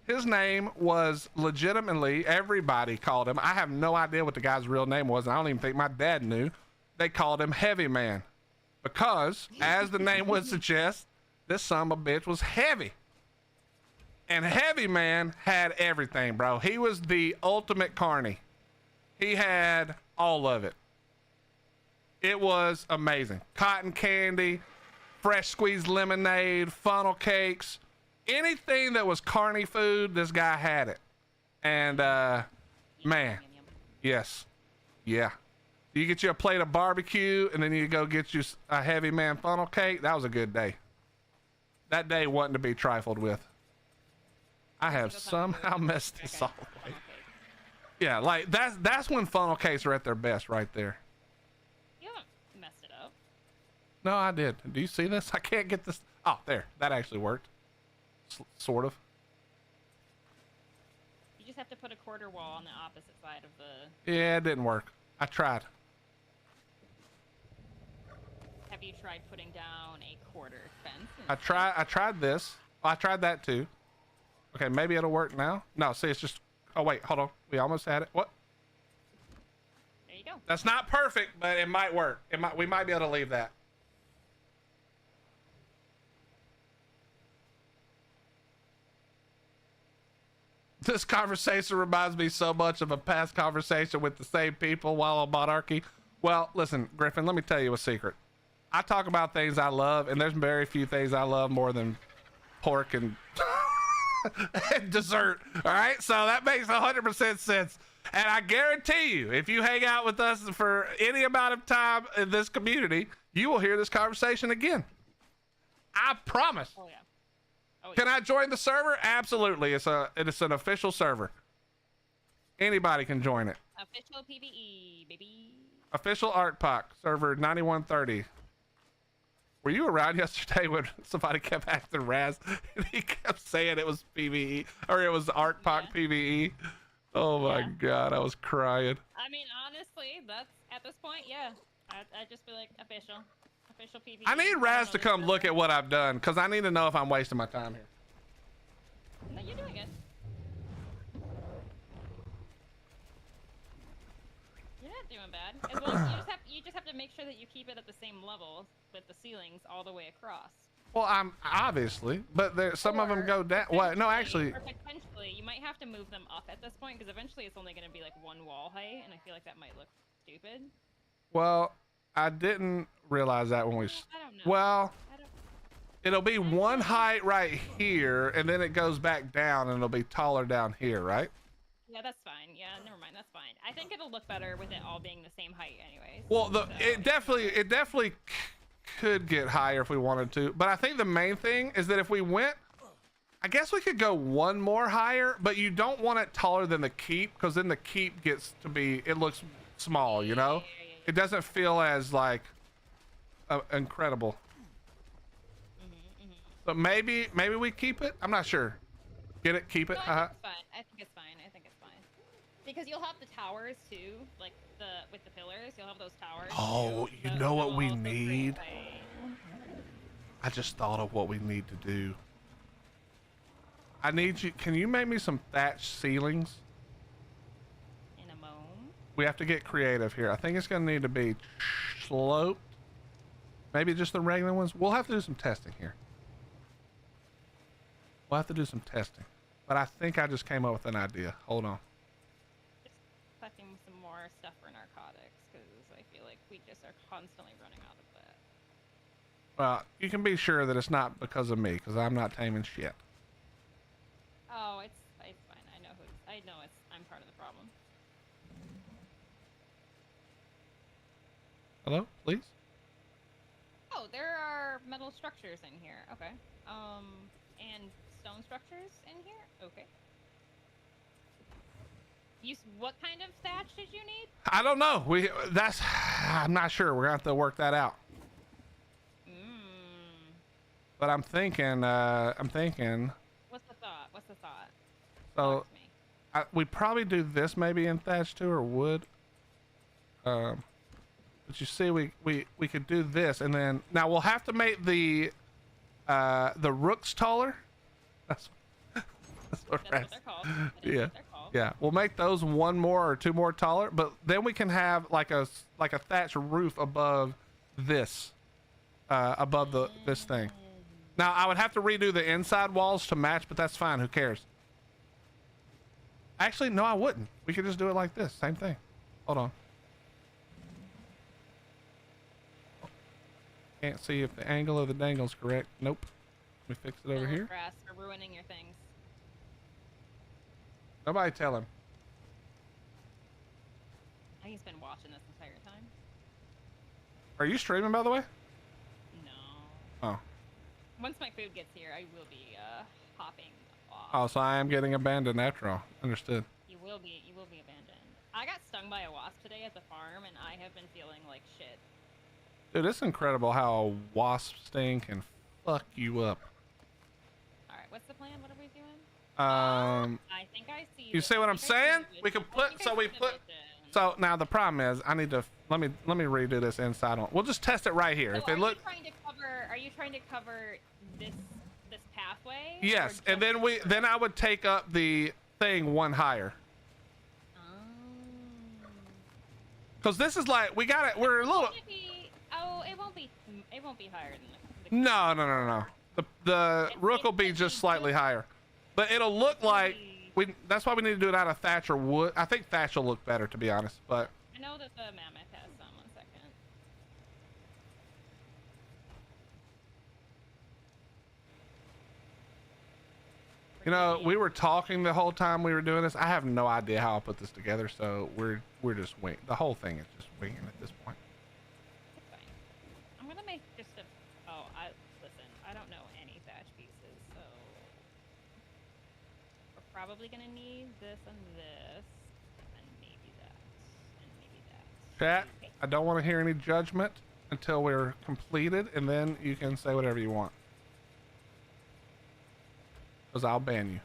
his name was legitimately, everybody called him, I have no idea what the guy's real name was, and I don't even think my dad knew. They called him Heavy Man, because as the name would suggest, this son of a bitch was heavy. And Heavy Man had everything, bro. He was the ultimate carny. He had all of it. It was amazing. Cotton candy, fresh squeezed lemonade, funnel cakes, anything that was carny food, this guy had it. And man, yes, yeah. You get you a plate of barbecue, and then you go get you a Heavy Man funnel cake. That was a good day. That day wasn't to be trifled with. I have somehow messed this all up. Yeah, like that's when funnel cakes are at their best, right there. You haven't messed it up. No, I did. Do you see this? I can't get this. Oh, there. That actually worked. Sort of. You just have to put a quarter wall on the opposite side of the... Yeah, it didn't work. I tried. Have you tried putting down a quarter fence? I tried this. Well, I tried that too. Okay, maybe it'll work now. No, see, it's just... Oh, wait, hold on. We almost had it. What? There you go. That's not perfect, but it might work. We might be able to leave that. This conversation reminds me so much of a past conversation with the same people while on Monarchy. Well, listen, Griffin, let me tell you a secret. I talk about things I love, and there's very few things I love more than pork and, and dessert. All right, so that makes 100% sense. And I guarantee you, if you hang out with us for any amount of time in this community, you will hear this conversation again. I promise. Oh, yeah. Oh, yeah. Can I join the server? Absolutely. It's an official server. Anybody can join it. Official PVE, baby. Official arkpve server 9130. Were you around yesterday when somebody kept asking Raz and he kept saying it was PVE or it was arkpve PVE? Oh my God, I was crying. I mean, honestly, that's at this point, yeah. I'd just be like official PVE. I need Raz to come look at what I've done, because I need to know if I'm wasting my time here. No, you're doing good. You're not doing bad. As long as you just have to make sure that you keep it at the same level with the ceilings all the way across. Well, I'm obviously, but some of them go down. What? No, actually. Or potentially, you might have to move them up at this point, because eventually it's only going to be like one wall height, and I feel like that might look stupid. Well, I didn't realize that when we. I don't know. Well, it'll be one height right here, and then it goes back down, and it'll be taller down here, right? Yeah, that's fine. Yeah, never mind. That's fine. I think it'll look better with it all being the same height, anyways. Well, it definitely could get higher if we wanted to, but I think the main thing is that if we went, I guess we could go one more higher, but you don't want it taller than the keep, because then the keep gets to be, it looks small, you know? Yeah. It doesn't feel as like incredible. But maybe we keep it. I'm not sure. Get it? Keep it? No, I think it's fine. I think it's fine. because you'll have the towers too, like with the pillars, you'll have those towers. Oh, too, you so know what it'll we also create, need? like- I just thought of what we need to do. I need you. Can you make me some thatch ceilings? In a moment. We have to get creative here. I think it's going to need to be sloped. Maybe just the regular ones. We'll have to do some testing here. We'll have to do some testing. But I think I just came up with an idea. Hold on. Just collecting some more stuff for narcotics because I feel like we just are constantly running out of that. Well, you can be sure that it's not because of me, because I'm not taming shit. Oh, it's fine. I'm part of the problem. Hello, please? Oh, there are metal structures in here. Okay. And stone structures in here. Okay. What kind of thatch did you need? I don't know. I'm not sure. We're gonna have to work that out. But I'm thinking. What's the thought? So, Talk to me. we probably do this maybe in thatch too, or wood. But you see, we could do this, and then now we'll have to make the rooks taller. That's what That's what they're called. That is Yeah. what they're called. Yeah, we'll make those one more or two more taller, but then we can have like a thatch roof above this, this thing. Now I would have to redo the inside walls to match, but that's fine. Who cares? Actually, no, I wouldn't. We could just do it like this. Same thing. Hold on. Can't see if the angle of the dangle's correct. Nope. Let me fix it over here. Grass for ruining your things. Nobody tell him. I think he's been watching this entire time. Are you streaming, by the way? No. Oh. Once my food gets here, I will be hopping off. Oh, so I am getting abandoned after all. Understood. You will be abandoned. I got stung by a wasp today at the farm, and I have been feeling like shit. Dude, it's incredible how a wasp sting can fuck you up. All right, what's the plan? What are we doing? I think I see. You see what I'm saying? We can put, so now the problem is I need to, let me redo this inside one. We'll just test it right here. So If it look, are you trying to cover this pathway? yes, or and just then I would take up the thing one higher. Cause this is like, we're a little. It won't be higher than the No. The rook will be just slightly higher, but it'll look like that's why we need to do it out of thatch or wood. I think thatch will look better, to be honest, but. I know that the mammoth has some. 1 second. You know, we were talking the whole time we were doing this. I have no idea how I'll put this together, so we're just winging. The whole thing is just winging at this point. It's fine. I'm gonna make just a. Listen. I don't know any thatch pieces, so we're probably gonna need this and this, and maybe that, and maybe that. Chat, I don't want to hear any judgment until we're completed, and then you can say whatever you want. Because I'll ban you.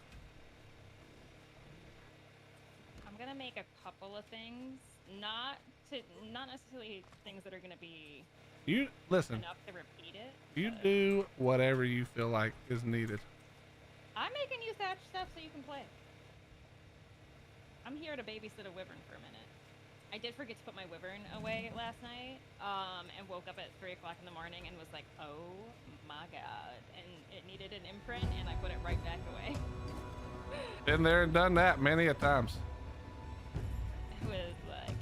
I'm gonna make a couple of things, not necessarily things that are gonna be You listen. enough to repeat it. You but do whatever you feel like is needed. I'm making you thatch stuff so you can play. I'm here to babysit a wyvern for a minute. I did forget to put my wyvern away last night, and woke up at 3 o'clock in the morning and was like, oh my god. And it needed an imprint, and I put it right back away. Been there and done that many a times. It was like...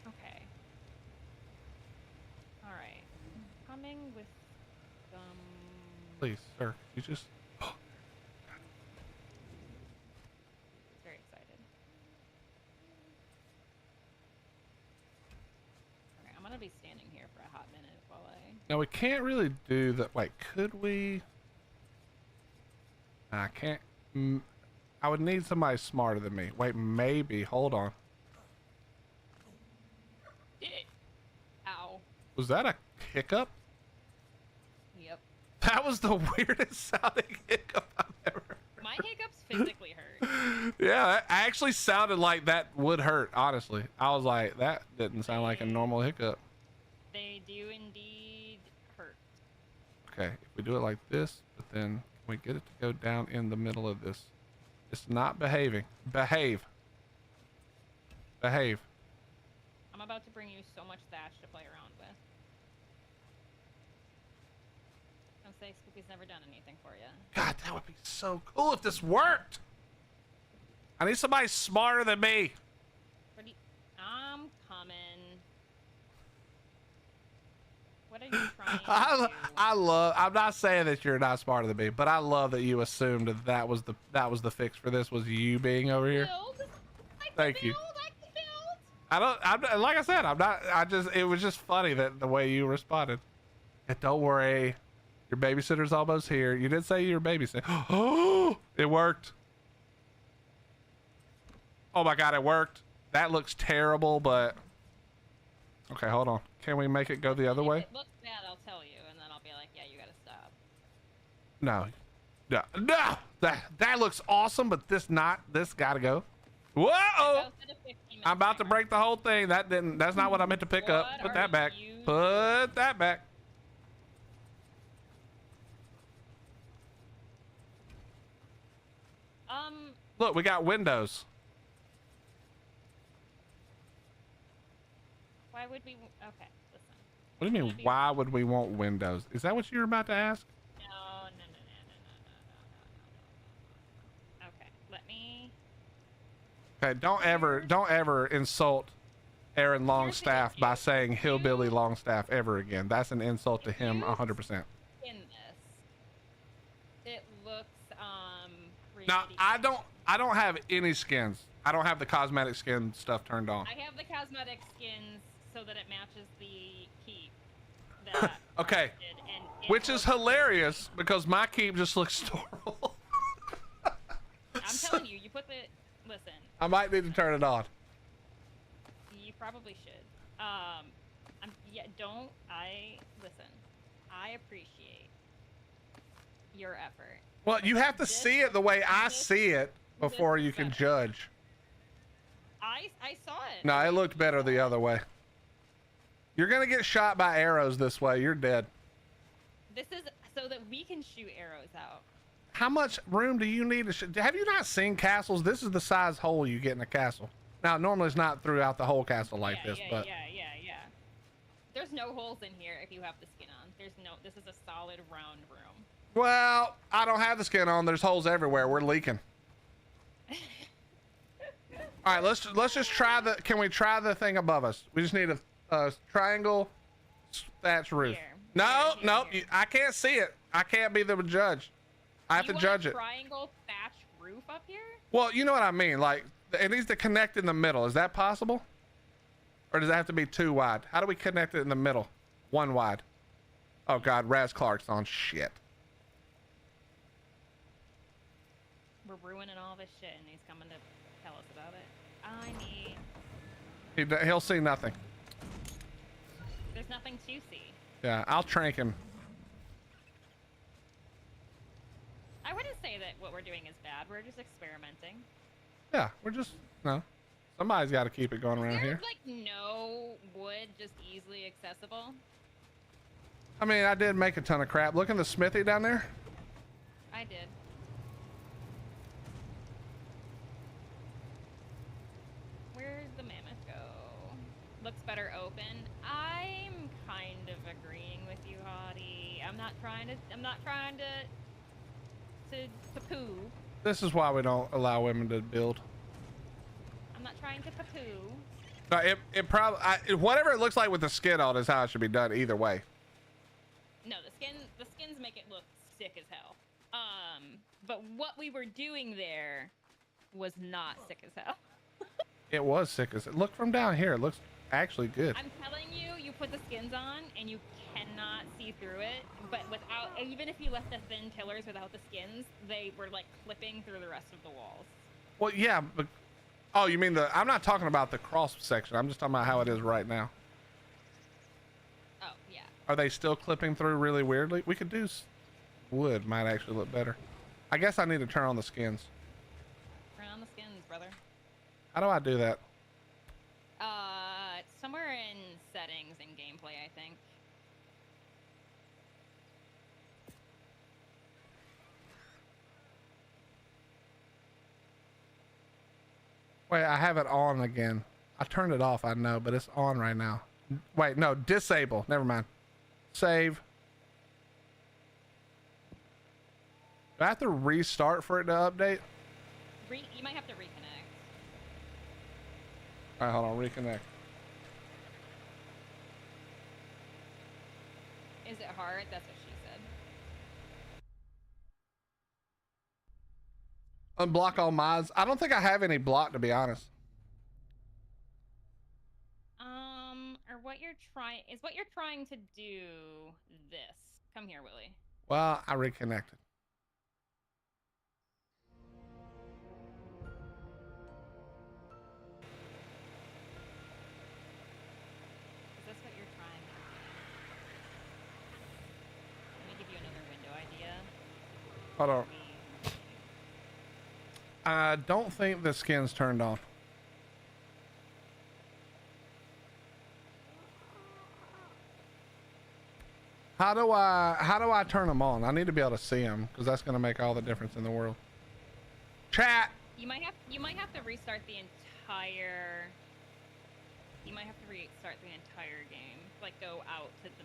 Okay. Alright. Coming with some... Please, sir, you just. Very excited. Alright, I'm gonna be standing here for a hot minute while I... Now we can't really do that. Wait, could we? I can't. I would need somebody smarter than me. Wait, maybe. Hold on. Did it! Ow. Was that a hiccup? Yep. That was the weirdest sounding hiccup I've ever heard. My hiccups physically hurt. Yeah, that actually sounded like that would hurt, honestly. I was like, that didn't sound like a normal hiccup. They do indeed hurt. Okay, if we do it like this, but then can we get it to go down in the middle of this? It's not behaving. Behave. Behave. I'm about to bring you so much thatch to play around with. Don't say Spoopy's never done anything for you. God, that would be so cool if this worked. I need somebody smarter than me. I'm coming. What are you trying to do? I'm not saying that you're not smarter than me, but I love that you assumed that that was the fix for this was you being over here. Thank you. Like I said, it was just funny that the way you responded. And don't worry, your babysitter's almost here. You did say you're babysitting. Oh, it worked. Oh my God, it worked. That looks terrible, but okay, hold on. Can we make it go the other way? If it looks bad, I'll tell you, and then I'll be like, yeah, you gotta stop. No. That looks awesome, but this gotta go. Whoa! I'm about to break the whole thing. That's not what I meant to pick up. Put that back. Put that back. Look, we got windows. Why would we? Okay, listen. What do you mean, why would we want windows? Is that what you were about to ask? No. Okay, let me. Okay, don't ever insult Aaron Longstaff by saying hillbilly Longstaff ever again. That's an insult to him 100%. In this, it looks Now, I don't have any skins. I don't have the cosmetic skin stuff turned on. I have the cosmetic skins so that it matches the keep that okay, which is hilarious because my keep just looks adorable. I'm telling you, you put the listen. I might need to turn it on. You probably should. Listen. I appreciate your effort. Well, you have to see it the way I see it before you can judge. I saw it. No, it looked better the other way. You're gonna get shot by arrows this way. You're dead. This is so that we can shoot arrows out. How much room do you need to shoot? Have you not seen castles? This is the size hole you get in a castle. Now, normally it's not throughout the whole castle like this, but yeah. There's no holes in here if you have the skin on. This is a solid round room. Well, I don't have the skin on. There's holes everywhere. We're leaking. All right, let's just try can we try the thing above us? We just need a triangle thatch roof. Here. No, I can't see it. I can't be the judge. I have to judge it. Triangle thatch roof up here? Well, you know what I mean. Like, it needs to connect in the middle. Is that possible? Or does it have to be too wide? How do we connect it in the middle? One wide. Oh God, Raz Clark's on shit. We're ruining all this shit, and he's coming to tell us about it. He'll see nothing. There's nothing to see. Yeah, I'll trank him. I wouldn't say that what we're doing is bad. We're just experimenting. Yeah, we're just somebody's got to keep it going around here. Like no wood just easily accessible. I mean, I did make a ton of crap. Look in the smithy down there. I did. Where'd the mammoth go? Looks better open. I'm kind of agreeing with you, Hottie. I'm not trying to poo. This is why we don't allow women to build. I'm not trying to poo. No, it probably whatever it looks like with the skin on is how it should be done either way. No, the skins make it look sick as hell. But what we were doing there was not sick as hell. It was sick as look from down here. It looks actually good. I'm telling you, you put the skins on and you cannot see through it. But even if you left the thin tillers without the skins, they were like clipping through the rest of the walls. Well, yeah, but oh, you mean I'm not talking about the cross section. I'm just talking about how it is right now. Oh, yeah. Are they still clipping through really weirdly? We could do wood might actually look better. I guess I need to turn on the skins. Turn on the skins, brother. How do I do that? It's somewhere in settings and gameplay, I think. Wait, I have it on again. I turned it off, I know, but it's on right now. Wait, no, disable. Never mind. Save. Do I have to restart for it to update? You might have to reconnect. All right, hold on, reconnect. Is it hard? That's what she said. Unblock all mods. I don't think I have any blocked, to be honest. Or what you're trying is what you're trying to do this. Come here, Willie. Well, I reconnected. Is this what you're trying to do? Let me give you another window idea. Hold on. I don't think the skin's turned on. How do I turn them on? I need to be able to see them because that's going to make all the difference in the world. Chat. You might have to restart the entire. You might have to restart the entire game. Like go out to the.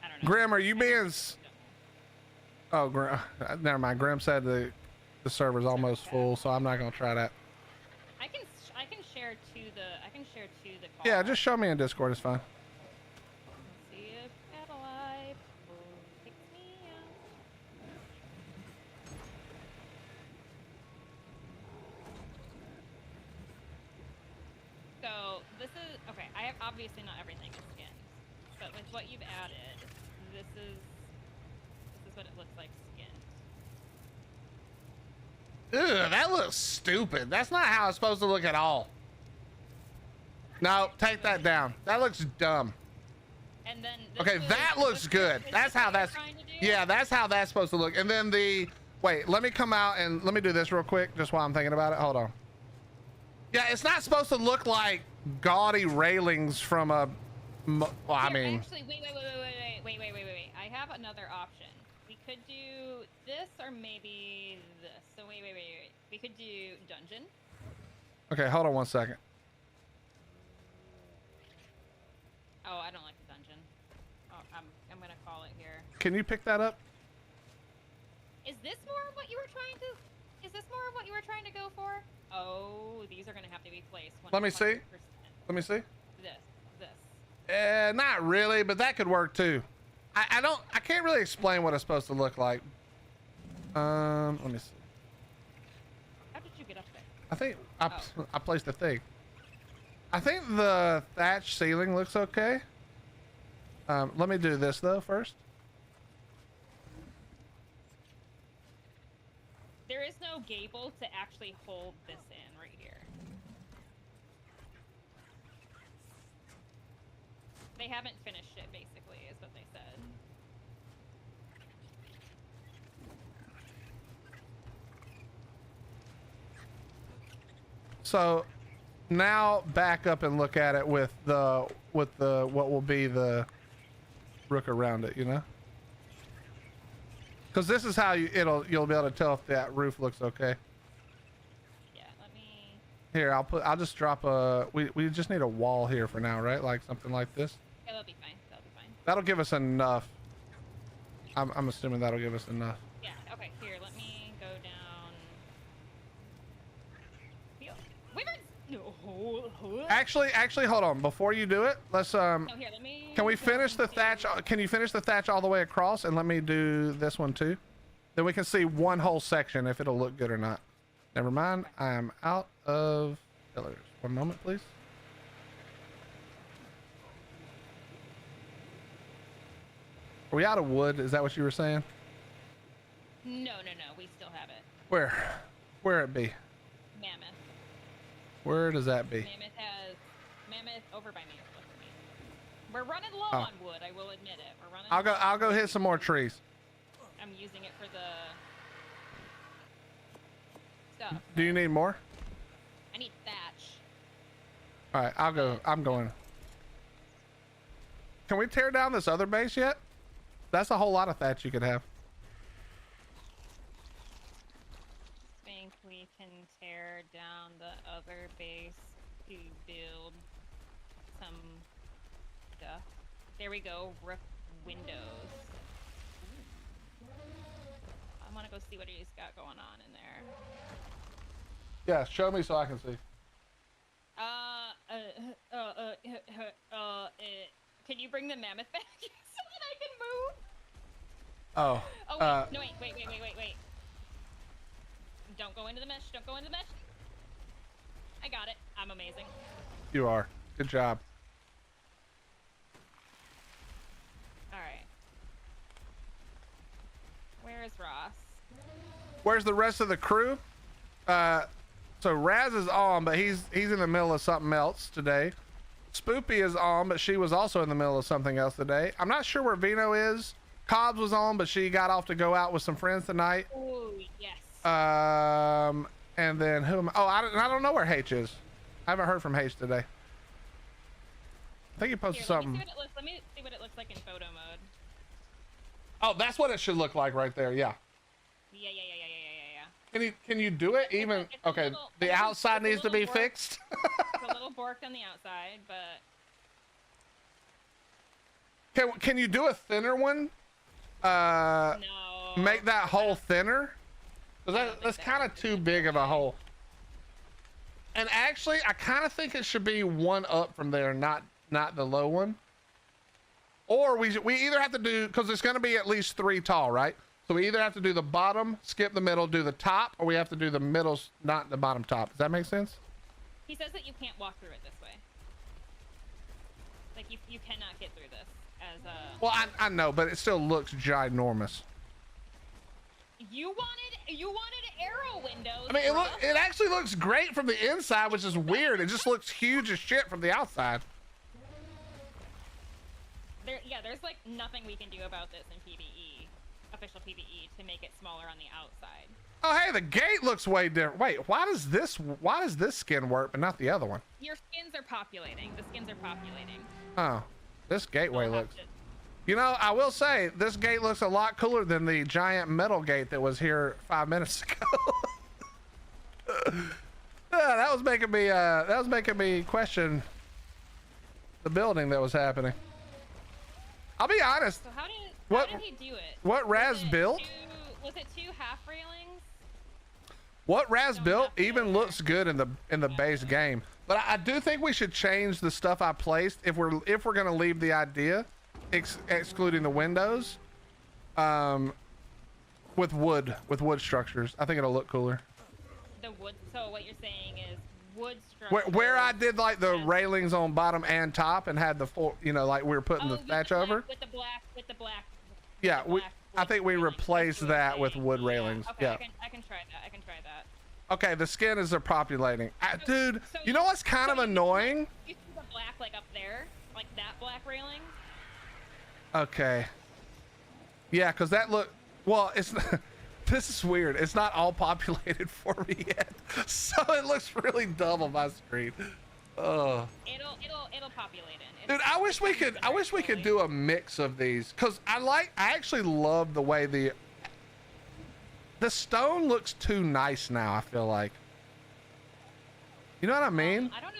I don't know. Grim, are you being? Oh, Grim. Never mind. Grim said the server's almost full, so I'm not going to try that. I can share to the call. Yeah, just show me in Discord. It's fine. See if Adelaide picks me up. So this is okay. I have obviously not everything is skins, but with what you've added, this is what it looks like skinned. Ugh, that looks stupid. That's not how it's supposed to look at all. No, take that down. That looks dumb. And then Okay, that looks good. That's how that's. Yeah, that's how that's supposed to look. And then the. Wait, let me come out and let me do this real quick, just while I'm thinking about it. Hold on. Yeah, it's not supposed to look like gaudy railings from a. Well, I mean. Actually, wait. I have another option. We could do this or maybe this. So wait. We could do dungeon. Okay, hold on 1 second. Oh, I don't like the dungeon. Oh, I'm gonna call it here. Can you pick that up? Is this more of what you were trying to? Is this more of what you were trying to go for? Oh, these are gonna have to be placed. 100%. Let me see. Let me see. This. Not really, but that could work too. I can't really explain what it's supposed to look like. Let me see. How did you get up there? I think I placed the thing. I think the thatch ceiling looks okay. Let me do this though first. There is no gable to actually hold this in right here. They haven't finished it, basically, is what they said. So now back up and look at it with the what will be the rook around it, you know? Because this is how you'll be able to tell if that roof looks okay. Yeah, let me. Here, I'll just drop a. We just need a wall here for now, right? Like something like this. Yeah, that'll be fine. That'll be fine. That'll give us enough. I'm assuming that'll give us enough. Yeah. Okay. Here, let me go down. No. Actually, hold on. Before you do it, let's No, here, let me. Can we finish the thatch? Can you finish the thatch all the way across and let me do this one too? Then we can see one whole section if it'll look good or not. Never mind. I am out of pillars. 1 moment, please. Are we out of wood? Is that what you were saying? No. We still have it. Where it be? Mammoth. Where does that be? Mammoth over by me. Look for me. We're running low on wood. I will admit it. We're running. I'll go hit some more trees. I'm using it for the stuff. Do you need more? I need thatch. All right, I'll go. I'm going. Can we tear down this other base yet? That's a whole lot of thatch you could have. Think we can tear down the other base to build some stuff. There we go. Roof windows. I want to go see what he's got going on in there. Yeah, show me so I can see. Can you bring the mammoth back so that I can move? Oh. Oh wait, no wait. Don't go into the mesh. Don't go into the mesh. I got it. I'm amazing. You are. Good job. All right. Where is Ross? Where's the rest of the crew? So Raz is on, but he's in the middle of something else today. Spoopy is on, but she was also in the middle of something else today. I'm not sure where Vino is. Cobbs was on, but she got off to go out with some friends tonight. Oh yes. And then who am I? Oh, I don't know where H is. I haven't heard from H today. I think he posted something. Let me see what it looks like in photo mode. Oh, that's what it should look like right there. Yeah. Yeah. Can you do it even? Okay, the outside needs to be fixed. It's a little borked on the outside, but Can you do a thinner one? no. Make that hole thinner? Because that's kind of too big of a hole. And actually, I kind of think it should be one up from there, not the low one. Or we either have to do, because it's going to be at least 3 tall, right? So we either have to do the bottom, skip the middle, do the top, or we have to do the middle, not the bottom top. Does that make sense? He says that you can't walk through it this way. Like you cannot get through this as a. Well, I know, but it still looks ginormous. You wanted arrow windows. I mean, it actually looks great from the inside, which is weird. It just looks huge as shit from the outside. There's like nothing we can do about this in PVE, official PVE, to make it smaller on the outside. Oh, hey, the gate looks way different. Wait, why does this skin work, but not the other one? Your skins are populating. The skins are populating. Oh, this gateway We'll have looks. to- You know, I will say this gate looks a lot cooler than the giant metal gate that was here 5 minutes ago. That was making me question the building that was happening. I'll be honest. So how did he do it? What Raz built? Was it 2 half railings? What Raz Don't built have to even go looks good in the base game, but I do think we should change the stuff I placed if we're gonna leave the idea, excluding the windows, with wood structures. I think it'll look cooler. The wood. So what you're saying is wood structure. Where I did like the railings on bottom and top and had the full, like we were putting the thatch over. With the black. Yeah, I think we replaced that with wood railings. Okay, Yeah. I can try that. Okay, the skin is populating. Dude, So you know what's kind of annoying? You see the black like up there, like that black railing. Okay. Yeah, because that well, it's this is weird. It's not all populated for me yet, so it looks really dumb on my screen. It'll populate in. Dude, I wish we could do a mix of these, because I actually love the way the stone looks too nice now. I feel like, you know what I mean? I don't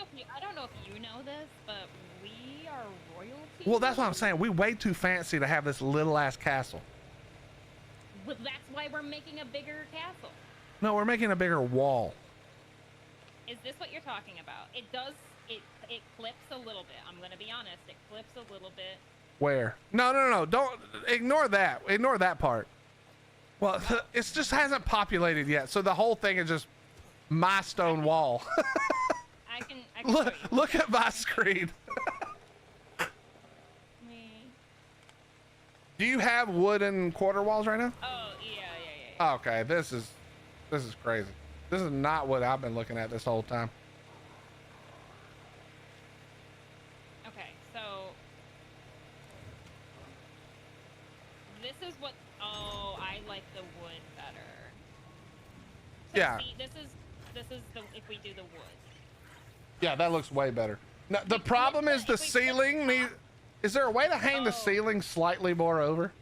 know if you know this, but we are royalty. Well, that's what I'm saying. We way too fancy to have this little ass castle. Well, that's why we're making a bigger castle. No, we're making a bigger wall. Is this what you're talking about? It does. It clips a little bit. I'm gonna be honest. It clips a little bit. Where? No. Don't ignore that. Ignore that part. Well, it just hasn't populated yet, so the whole thing is just my stone wall. I can Look at my screen. Do you have wooden quarter walls right now? Oh yeah. Okay, this is crazy. This is not what I've been looking at this whole time. Okay, so this is what. Oh, I This is the if we do the wood. Yeah, that looks way better. Now, the problem is the ceiling is there a way to hang the ceiling slightly more over?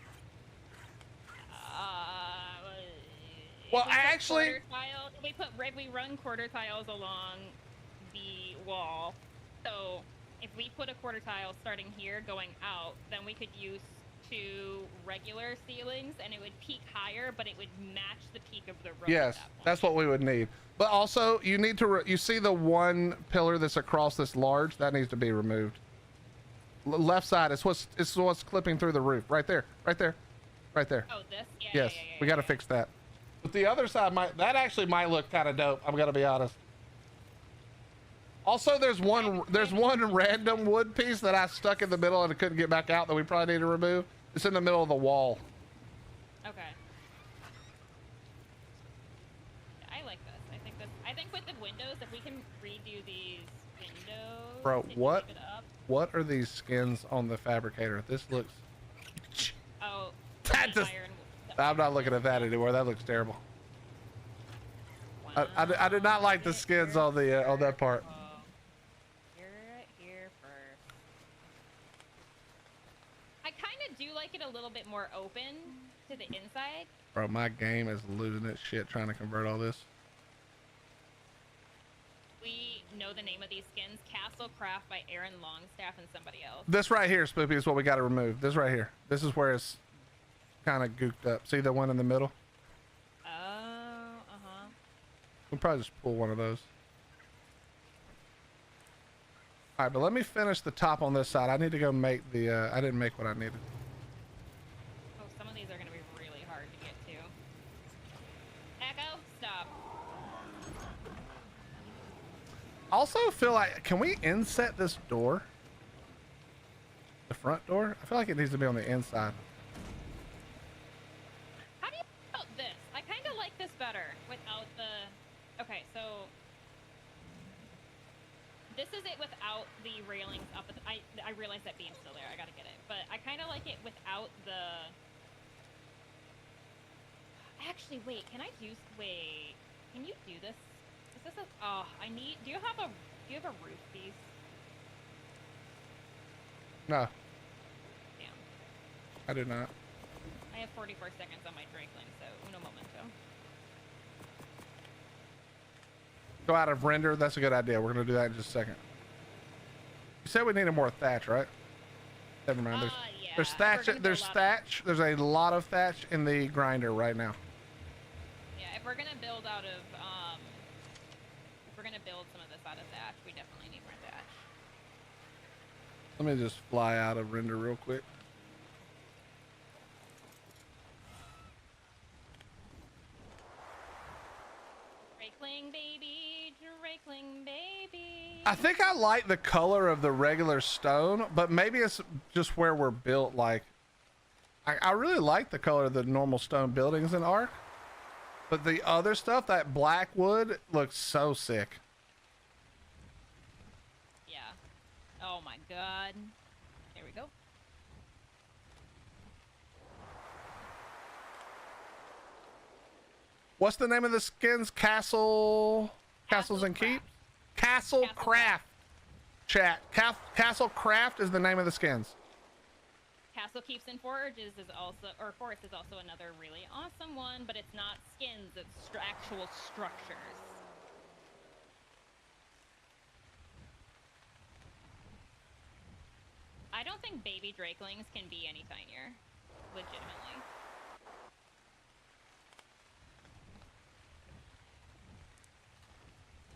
Well, actually, if we run quarter tiles along the wall, so if we put a quarter tile starting here going out, then we could use 2 regular ceilings and it would peak higher, but it would match the peak of the roof. yes, that's what we would need. But also, you need to you see the one pillar that's across this large that needs to be removed. Left side is what's clipping through the roof. Right there, right there, right there. Oh, this? Yeah. Yes, we got to fix that. But the other side that actually might look kind of dope. I'm gonna be honest. Also, there's one random wood piece that I stuck in the middle and I couldn't get back out that we probably need to remove. It's in the middle of the wall. Okay. I like this. I think with the windows, if we can redo these windows. Bro, what are these skins on the fabricator? This looks. Oh. That just. I'm not looking at that anymore. That looks terrible. Wow. I did not like the skins on the on that part. Here first. I kind of do like it a little bit more open to the inside. Bro, my game is losing its shit trying to convert all this. We know the name of these skins. Castle Craft by Aaron Longstaff and somebody else. This right here, Spoopy, is what we got to remove. This right here. This is where it's kind of gooked up. See the one in the middle? Oh, uh-huh. We'll probably just pull one of those. All right, but let me finish the top on this side. I need to go make the, I didn't make what I needed. Oh, some of these are going to be really hard to get to. Echo, stop. Also feel like, can we inset this door? The front door? I feel like it needs to be on the inside. How do you feel about this? I kind of like this better without the... Okay, so... This is it without the railings up at the... I realize that beam's still there. I gotta get it. But I kind of like it without the... Actually, wait. Can I use... Wait. Can you do this? Is this a... Oh, I need... Do you have a roof piece? No, Damn. I do not. I have 44 seconds on my Drakeling, so uno momento. Go out of render. That's a good idea. We're going to do that in just a second. You said we needed more thatch, right? Never mind. Yeah. There's thatch. There's thatch. There's a lot of thatch in the grinder right now. Yeah, if we're gonna build out of, if we're gonna build some of this out of thatch, we definitely need more thatch. Let me just fly out of render real quick. Drakeling baby, Drakeling baby. I think I like the color of the regular stone, but maybe it's just where we're built. Like, I really like the color of the normal stone buildings in Ark, but the other stuff, that black wood, looks so sick. Yeah. Oh my god. Here we go. What's the name of the skins? Castles and Keeps? Castle Craft. Chat. Castle Craft is the name of the skins. Castle Keeps and Forages is also, or Forest is also another really awesome one, but it's not skins, it's actual structures. I don't think baby Drakelings can be any tinier, legitimately.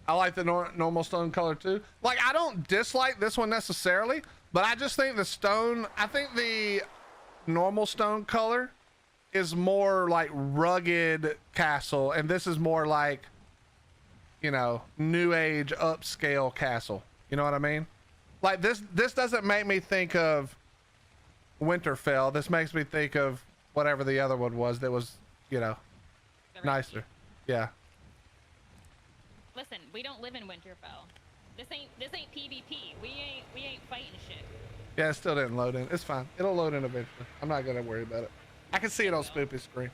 I like the normal stone color too. Like, I don't dislike this one necessarily, but I just think the stone, I think the normal stone color is more like rugged castle, and this is more like, you know, new age upscale castle. You know what I mean? Like, this doesn't make me think of Winterfell. This makes me think of whatever the other one was that was, you know, nicer. Yeah. Listen, we don't live in Winterfell. This ain't PvP. We ain't fighting shit. Yeah, it still didn't load in. It's fine. It'll load in eventually. I'm not gonna worry about it. I can see it on Spoopy's screen.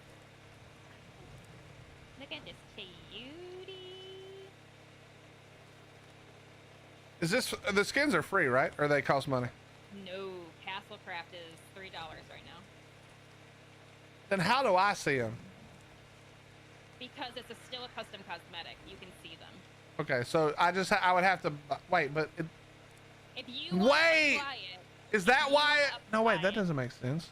Look at this cutie. Is this, the skins are free, right? Or they cost money? No, Castlecraft is $3 right now. Then how do I see them? Because it's still a custom cosmetic. You can see them. Okay, so I would have to, wait, but it, If you want to apply it, is that why? No, wait, that apply it. doesn't make sense.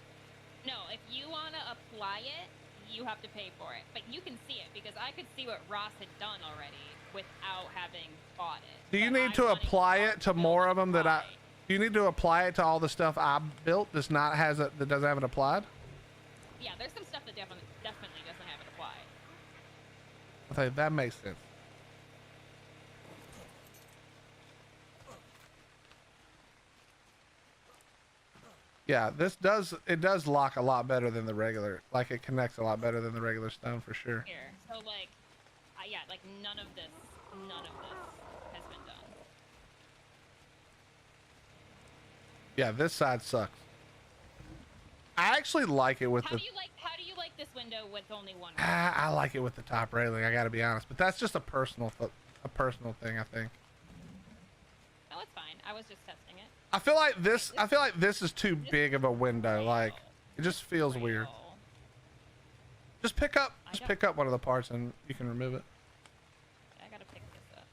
No, if you want to apply it, you have to pay for it. But you can see it because I could see what Ross had done already without having bought it. Do you But need I to wanted apply Ross it to build more a of them that I, supply. do you need to apply it to all the stuff I built that's not, has it, that doesn't have it applied? Yeah, there's some stuff that definitely doesn't have it applied. Okay, that makes sense. Yeah, it does lock a lot better than the regular, like it connects a lot better than the regular stone for sure. Here, so like, yeah, like none of this has been done. Yeah, this side sucks. I actually like it with How the, do you like this window with only one? I like it with the top railing, I gotta be honest, but that's just a personal thing, I think. No, it's fine. I was just testing it. I feel like this is too big of a window, like it just feels weird. Just pick up one of the parts and you can remove it. I gotta pick this up.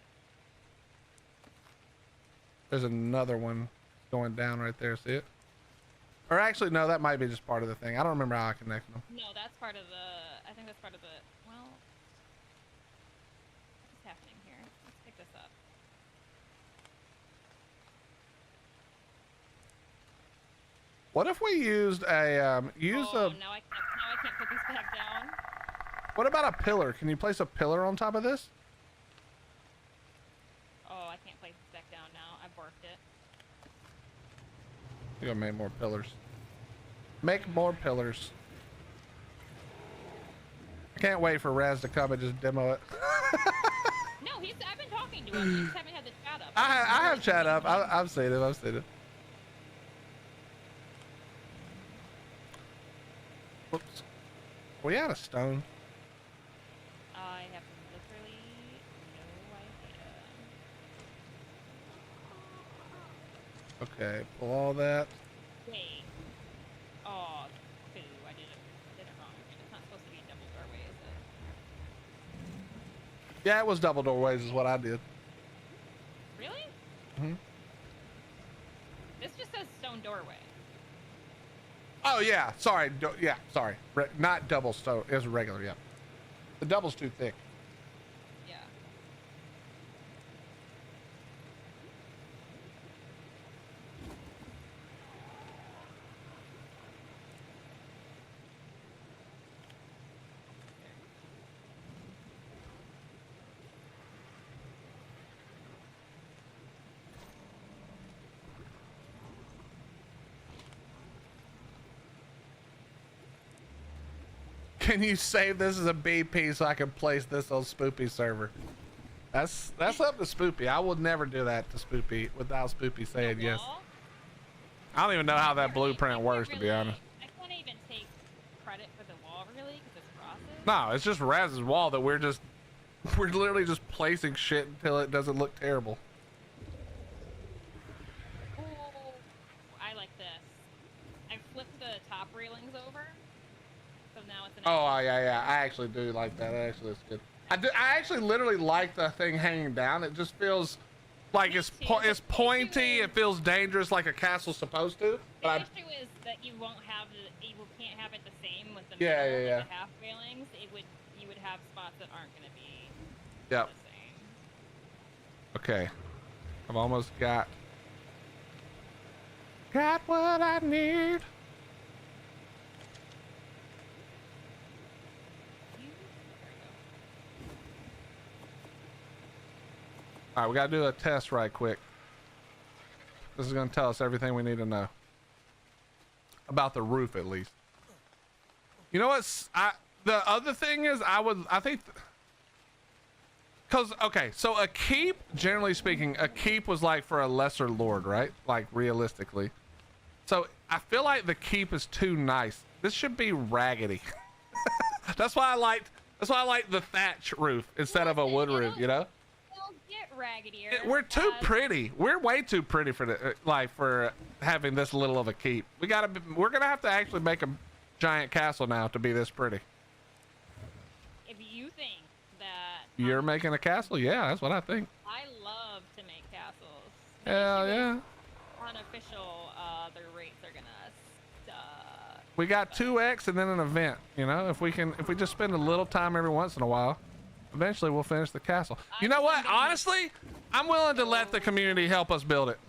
There's another one going down right there, see it? Or actually, no, that might be just part of the thing. I don't remember how I connected them. No, that's part of the. I think that's part of the. Well, what's happening here? Let's pick this up. What if we used a, Now I can't put these back down. what about a pillar? Can you place a pillar on top of this? Oh, I can't place this back down now. I borked it. You gotta make more pillars. Make more pillars. I can't wait for Raz to come and just demo it. No, I've been talking to him. You just haven't had the chat up. I have chat up. I've seen it. I've seen it. Whoops. Are we out of stone? I have literally no idea. Okay, pull all that. Wait. Oh, poo. I did it wrong. It's not supposed to be double doorway, is it? Yeah, it was double doorways is what I did. Really? Hmm. This just says stone doorway. Oh yeah, sorry. Yeah, sorry. Not double stone. It was regular. Yeah. The double's too thick. Yeah. Can you save this as a BP so I can place this on Spoopy's server? That's up to Spoopy. I would never do that to Spoopy without Spoopy saying yes. Wall? I don't even know how that blueprint works, to be honest. I can't even take credit for the wall, really, because it's Ross's. No, it's just Raz's wall that we're literally just placing shit until it doesn't look terrible. Ooh, I like this. I flipped the top railings over, so now it's an. Oh yeah, I actually do like that. That actually is good. I actually literally like the thing hanging down. It just feels like it's pointy. It feels dangerous, like a castle's supposed to. The But issue is that you can't have it the same with the Yeah, middle, yeah, like the half railings. You would have spots that aren't going to be Yep. the same. Okay, I've almost got what I need. All right, we gotta do a test right quick. This is gonna tell us everything we need to know about the roof, at least. You know what's the other thing is I think because okay, so a keep, generally speaking, a keep was like for a lesser lord, right? Like realistically. So I feel like the keep is too nice. This should be raggedy. That's why I liked the thatch roof instead of a wood roof, you know? It'll get raggedier. We're too pretty. We're way too pretty for the for having this little of a keep. We're gonna have to actually make a giant castle now to be this pretty. If you think that You're making a castle? Yeah, that's what I think. I love to make castles. Hell yeah. Unofficial, their rates are gonna suck. We got 2x and then an event. You know, if we just spend a little time every once in a while, eventually we'll finish the castle. You know what? Honestly, I'm willing to let the community help us build it.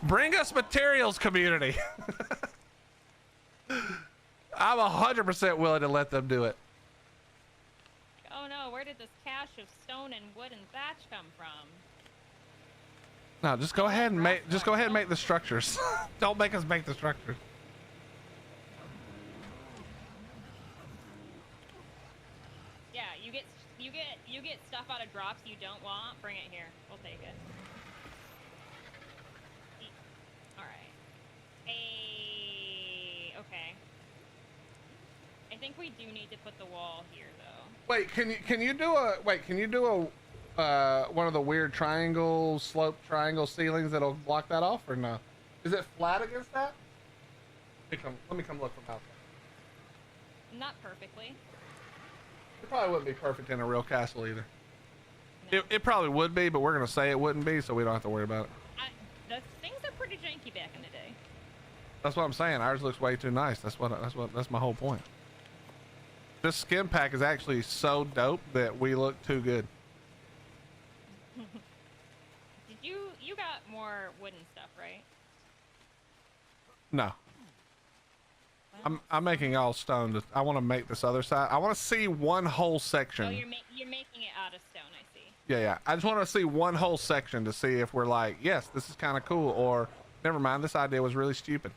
Bring us materials, community. I'm 100% willing to let them do it. Oh no, where did this cache of stone and wood and thatch come from? No, just go ahead and make the structures. Don't make us make the structures. Yeah, you get stuff out of drops you don't want. Bring it here. We'll take it. All right. Hey. Okay. I think we do need to put the wall here, though. Wait, can you do a one of the weird slope triangle ceilings that'll block that off, or no? Is it flat against that? Let me come look from outside. Not perfectly. It probably wouldn't be perfect in a real castle either. No. It probably would be, but we're gonna say it wouldn't be, so we don't have to worry about it. The things are pretty janky back in the day. That's what I'm saying. Ours looks way too nice. That's my whole point. This skin pack is actually so dope that we look too good. You got more wooden stuff, right? No. I'm making all stone. I want to make this other side. I want to see one whole section. Oh, you're making it out of stone, I see. Yeah. I just want to see one whole section to see if we're like, yes, this is kind of cool, or never mind, this idea was really stupid.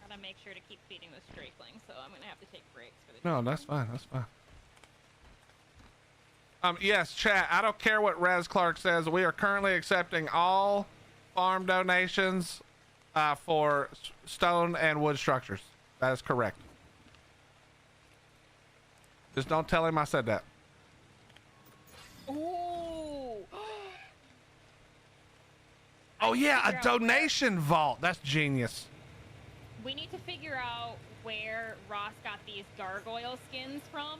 Gotta make sure to keep feeding the strakelings, so I'm gonna have to take breaks for the. No, that's fine. That's fine. Yes, chat. I don't care what Raz Clark says. We are currently accepting all farm donations for stone and wood structures. That is correct. Just don't tell him I said that. Ooh. Oh yeah, a donation vault. That's genius. We need to figure out where Ross got these gargoyle skins from.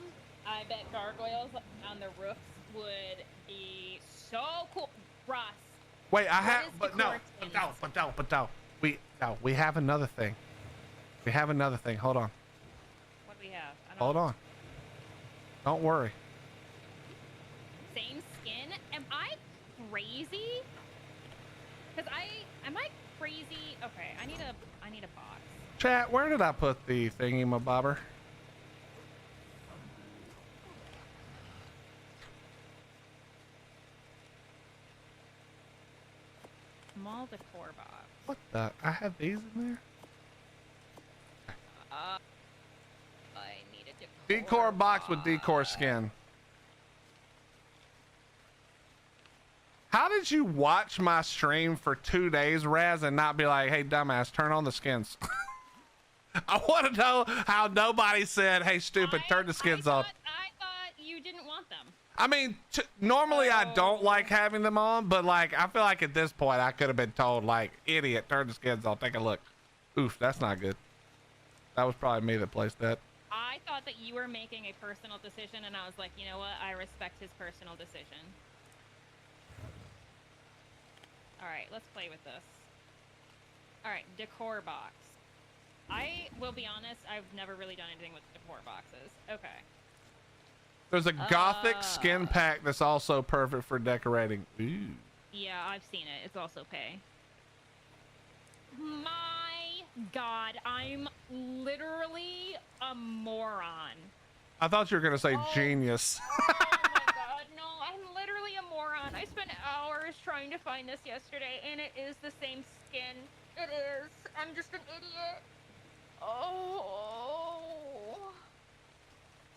I bet gargoyles on the roofs would be so cool. Ross. Wait, I have, but no. We have another thing. We have another thing. Hold on. What do we have? Hold on. Don't worry. Same skin? Am I crazy? Cause am I crazy? Okay, I need a box. Chat, where did I put the thingy, my bobber? Small decor box. What the? I have these in there? I need a Decor box with decor skin. How did you watch my stream for 2 days, Raz, and not be like, hey, dumbass, turn on the skins? I want to know how nobody said, hey, stupid, turn the skins off. I thought you didn't want them. I mean, normally I don't like having them on, but like, I feel like at this point I could have been told, like, idiot, turn the skins off, take a look. Oof, that's not good. That was probably me that placed that. I thought that you were making a personal decision, and I was like, you know what? I respect his personal decision. All right, let's play with this. All right, decor box. I will be honest, I've never really done anything with decor boxes. Okay. There's a gothic skin pack that's also perfect for decorating. Ooh. Yeah, I've seen it. It's also pay. My God, I'm literally a moron. I thought you were gonna say genius. Oh my God, no, I'm literally a moron. I spent hours trying to find this yesterday, and it is the same skin. It is. I'm just an idiot. Oh,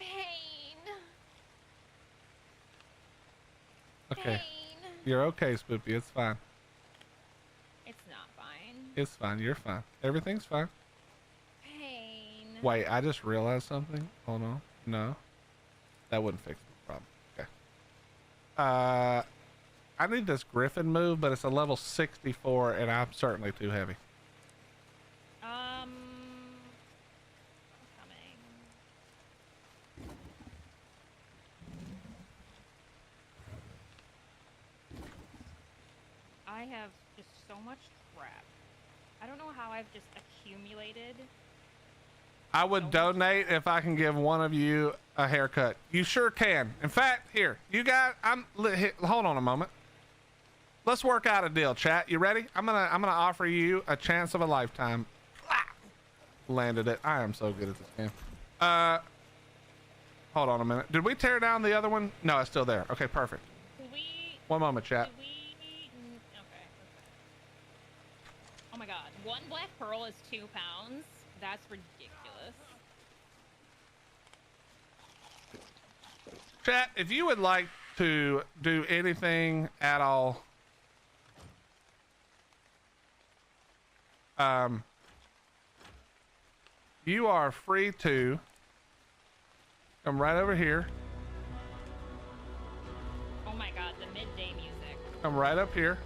pain. Okay. Pain. You're okay, Spoopy. It's fine. It's not fine. It's fine. You're fine. Everything's fine. Pain. Wait, I just realized something. Hold on. No. That wouldn't fix the problem. Okay. I need this Griffin move, but it's a level 64 and I'm certainly too heavy. Coming. I have just so much crap. I don't know how I've just accumulated. I would donate if I can give one of you a haircut. You sure can. In fact, here, you got, hold on a moment. Let's work out a deal, chat. You ready? I'm gonna offer you a chance of a lifetime. Landed it. I am so good at this game. Hold on a minute. Did we tear down the other one? No, it's still there. Okay, perfect. One moment, chat. Okay. Oh my god. One black pearl is 2 pounds. That's ridiculous. Chat, if you would like to do anything at all, you are free to come right over here. Oh my god, the midday music. Come right up here.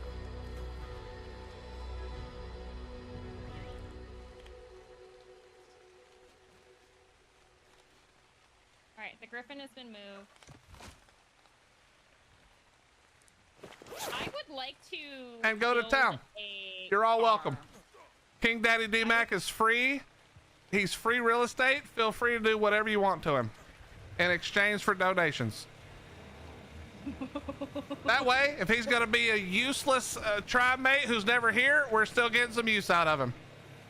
Alright, the griffin has been moved. I would like to And go to build town. a You're all farm. welcome. King Daddy D-Mac is free. He's free real estate. Feel free to do whatever you want to him in exchange for donations. That way, if he's going to be a useless tribe mate who's never here, we're still getting some use out of him.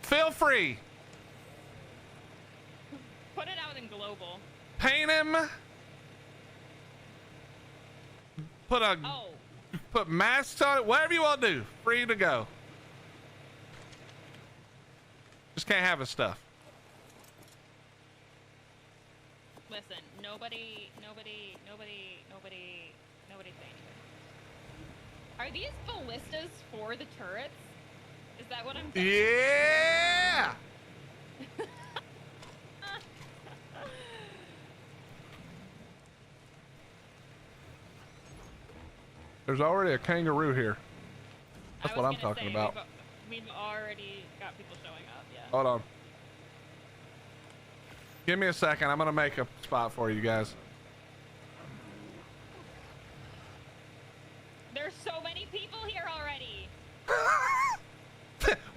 Feel free. Put it out in global. Paint him. Oh. Put masks on it. Whatever you want to do. Free to go. Just can't have his stuff. Listen, nobody say anything. Are these ballistas for the turrets? Is that what I'm saying? Yeah. There's already a kangaroo here. That's what I'm talking about. We've already got people showing up, yeah. Hold on. Give me a second. I'm going to make a spot for you guys. There's so many people here already.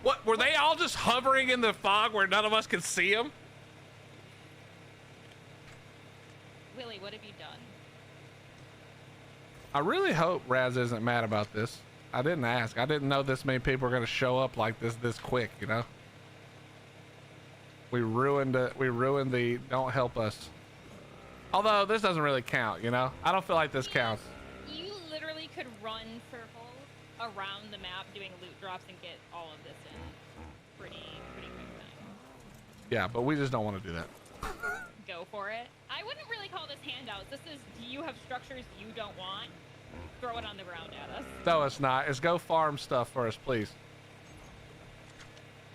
What? Were they all just hovering in the fog where none of us could see them? Willie, what have you done? I really hope Raz isn't mad about this. I didn't ask. I didn't know this many people were going to show up like this quick, you know? We ruined it. We ruined the don't help us. Although this doesn't really count, you know? I don't feel like this counts. You literally could run circles around the map doing loot drops and get all of this in pretty quick time. Yeah, but we just don't want to do that. Go for it. I wouldn't really call this handouts. This is, do you have structures you don't want? Throw it on the ground at us. No, it's not. It's go farm stuff for us, please.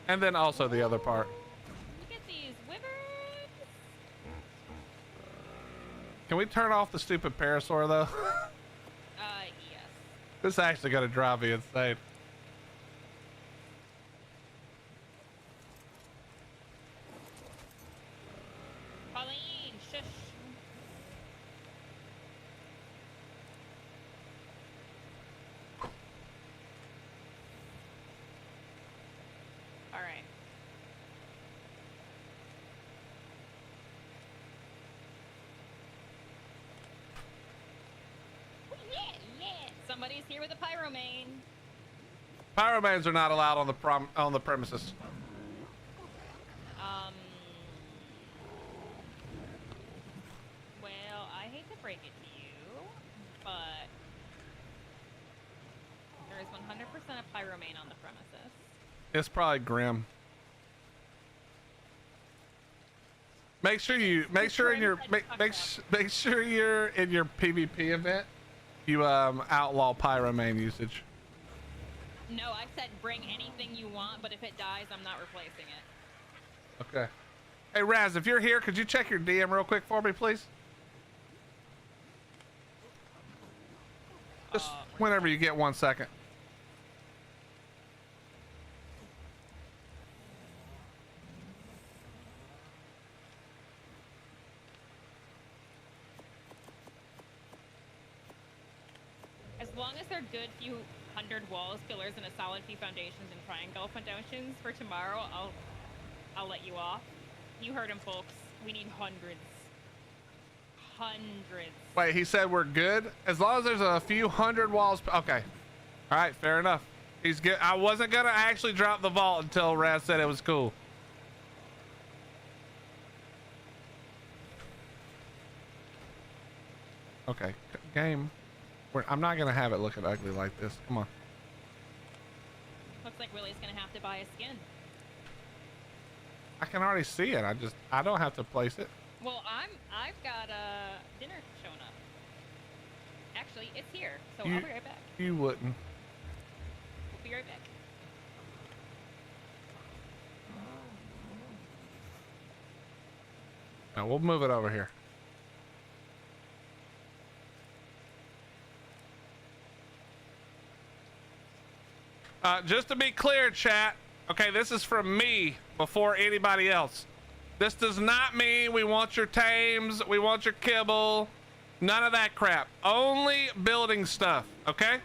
And then also the other part. Look at these wyverns. Can we turn off the stupid parasaur, though? Yes. This is actually going to drive me insane. Pauline, shush. All right. Yeah. Somebody's here with a pyromane. Pyromanes are not allowed on the premises. Well, I hate to break it to you, but there is 100% a pyromane on the premises. It's probably Grim. Make sure in your make sure you're in your PvP event. You outlaw pyromane usage. No, I said bring anything you want, but if it dies, I'm not replacing it. Okay. Hey Raz, if you're here, could you check your DM real quick for me, please? Whenever you get 1 second. As long as they're good few hundred walls, pillars, and a solid few foundations and triangle foundations for tomorrow, I'll let you off. You heard him, folks. We need hundreds. Hundreds. Wait, he said we're good? As long as there's a few hundred walls. Okay. All right, fair enough. He's good. I wasn't going to actually drop the vault until Raz said it was cool. Okay, game. I'm not going to have it looking ugly like this. Come on. Looks like Willie's gonna have to buy a skin. I can already see it. I don't have to place it. Well, I've got dinner showing up. Actually, it's here, so I'll be right back. You wouldn't. We'll be right back. No, we'll move it over here. Just to be clear, chat. Okay, this is from me before anybody else. This does not mean we want your tames, we want your kibble, none of that crap. Only building stuff, okay?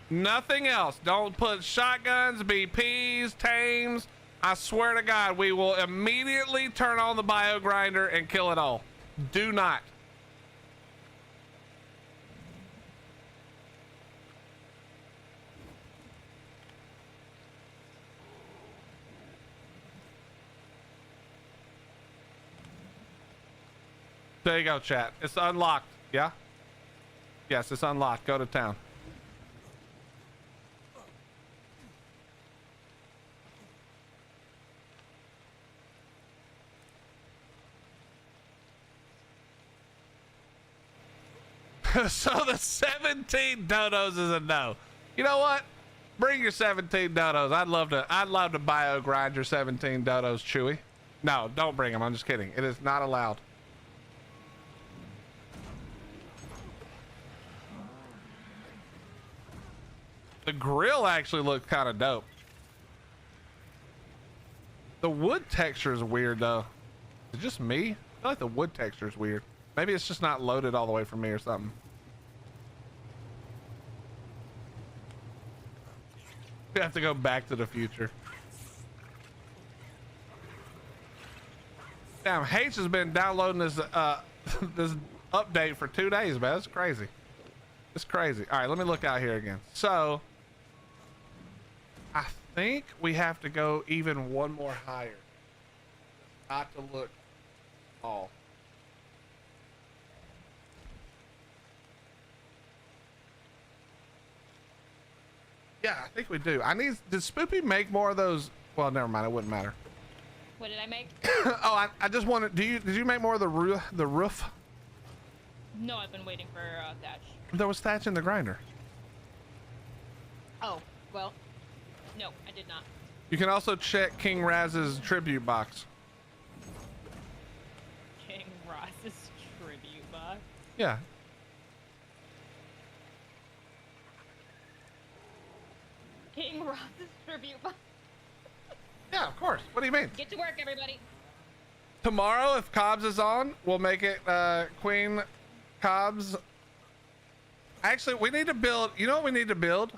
Nothing else. Don't put shotguns, BPs, tames. I swear to God, we will immediately turn on the bio grinder and kill it all. Do not. There you go, chat. It's unlocked. Yeah? Yes, it's unlocked. Go to town. So the 17 dodos is a no. You know what? Bring your 17 dodos. I'd love to bio grind your 17 dodos, Chewy. No, don't bring them. I'm just kidding. It is not allowed. The grill actually looked kind of dope. The wood texture is weird though. Is it just me? I feel like the wood texture is weird. Maybe it's just not loaded all the way for me or something. We have to go back to the future. Damn, H has been downloading this this update for 2 days, man. That's crazy. It's crazy. All right, let me look out here again. So I think we have to go even one more higher. Not to look all. Yeah, I think we do. Did Spoopy make more of those? Well, never mind. It wouldn't matter. What did I make? Oh, I just wanted, did you make more of the roof? No, I've been waiting for thatch. There was thatch in the grinder. Oh, well, no, I did not. You can also check King Raz's tribute box. King Ross's tribute box? Yeah. King Ross's tribute box? Yeah, of course. What do you mean? Get to work, everybody. Tomorrow, if Cobbs is on, we'll make it Queen Cobbs. Actually, we need to build, you know what we need to build?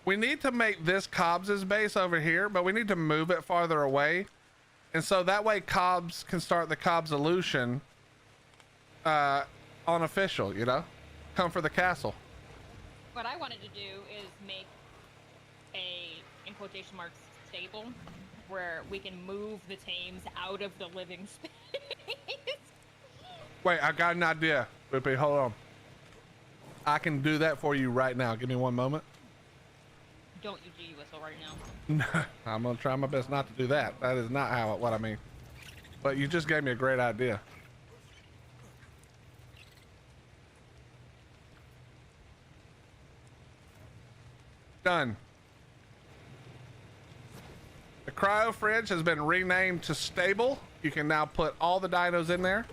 We need to make this Cobbs's base over here, but we need to move it farther away. And so that way Cobbs can start the Cobbs illusion unofficial, you know? Come for the castle. What I wanted to do is make a, in quotation marks, stable where we can move the tames out of the living space. Wait, I got an idea. Whippy, hold on. I can do that for you right now. Give me one moment. Don't you G whistle right now. I'm gonna try my best not to do that. That is not what I mean. But you just gave me a great idea. Done. The cryo fridge has been renamed to stable. You can now put all the dinos in there.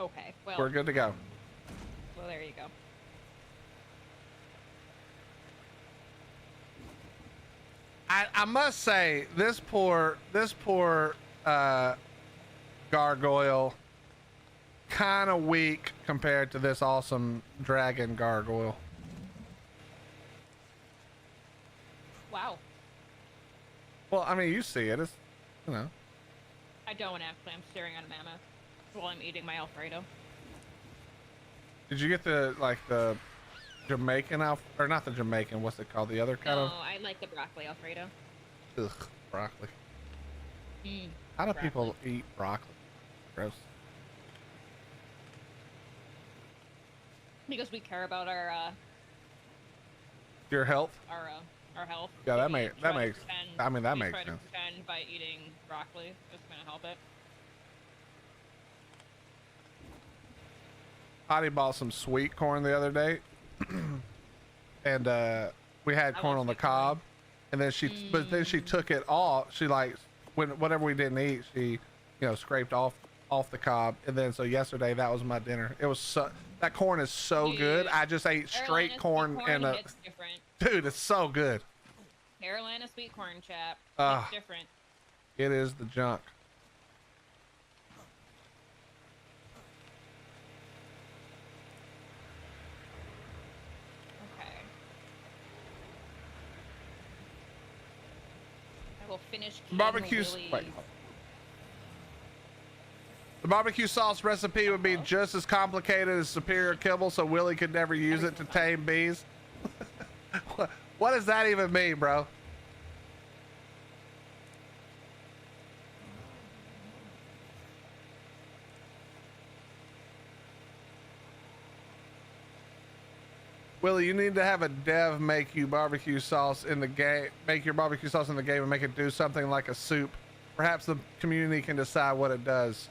Okay, well. We're good to go. Well, there you go. I must say this poor gargoyle kind of weak compared to this awesome dragon gargoyle. Wow. Well, I mean, you see it. It's, you know. I don't actually. I'm staring at a mammoth while I'm eating my Alfredo. Did you get the Jamaican or not the Jamaican? What's it called? The other kind of. No, I like the broccoli Alfredo. Ugh, broccoli. Mm, How do broccoli. people eat broccoli? Gross. Because we care about our Your health. our health. Yeah, that We makes try to makes. pretend- I mean, that we makes try to sense. pretend by eating broccoli. It's gonna help it. Hottie bought some sweet corn the other day, and we had I corn love on the sweet corn. cob, and then but then she took it off. She like whatever we didn't eat, she scraped off the cob, and then so yesterday that was my dinner. It was that corn is so good. Dude, I just ate straight Carolina corn sweet and hits different. dude, it's so good. Carolina sweet corn, chap. Ah. It's different. It is the junk. Okay. I will finish King Barbecue. Willie's- Wait. The barbecue sauce recipe would be just as complicated as superior kibble, so Willie could never use it to tame bees. What does that even mean, bro? Willie, you need to have a dev make you barbecue sauce in the game. Make your barbecue sauce in the game and make it do something like a soup. Perhaps the community can decide what it does.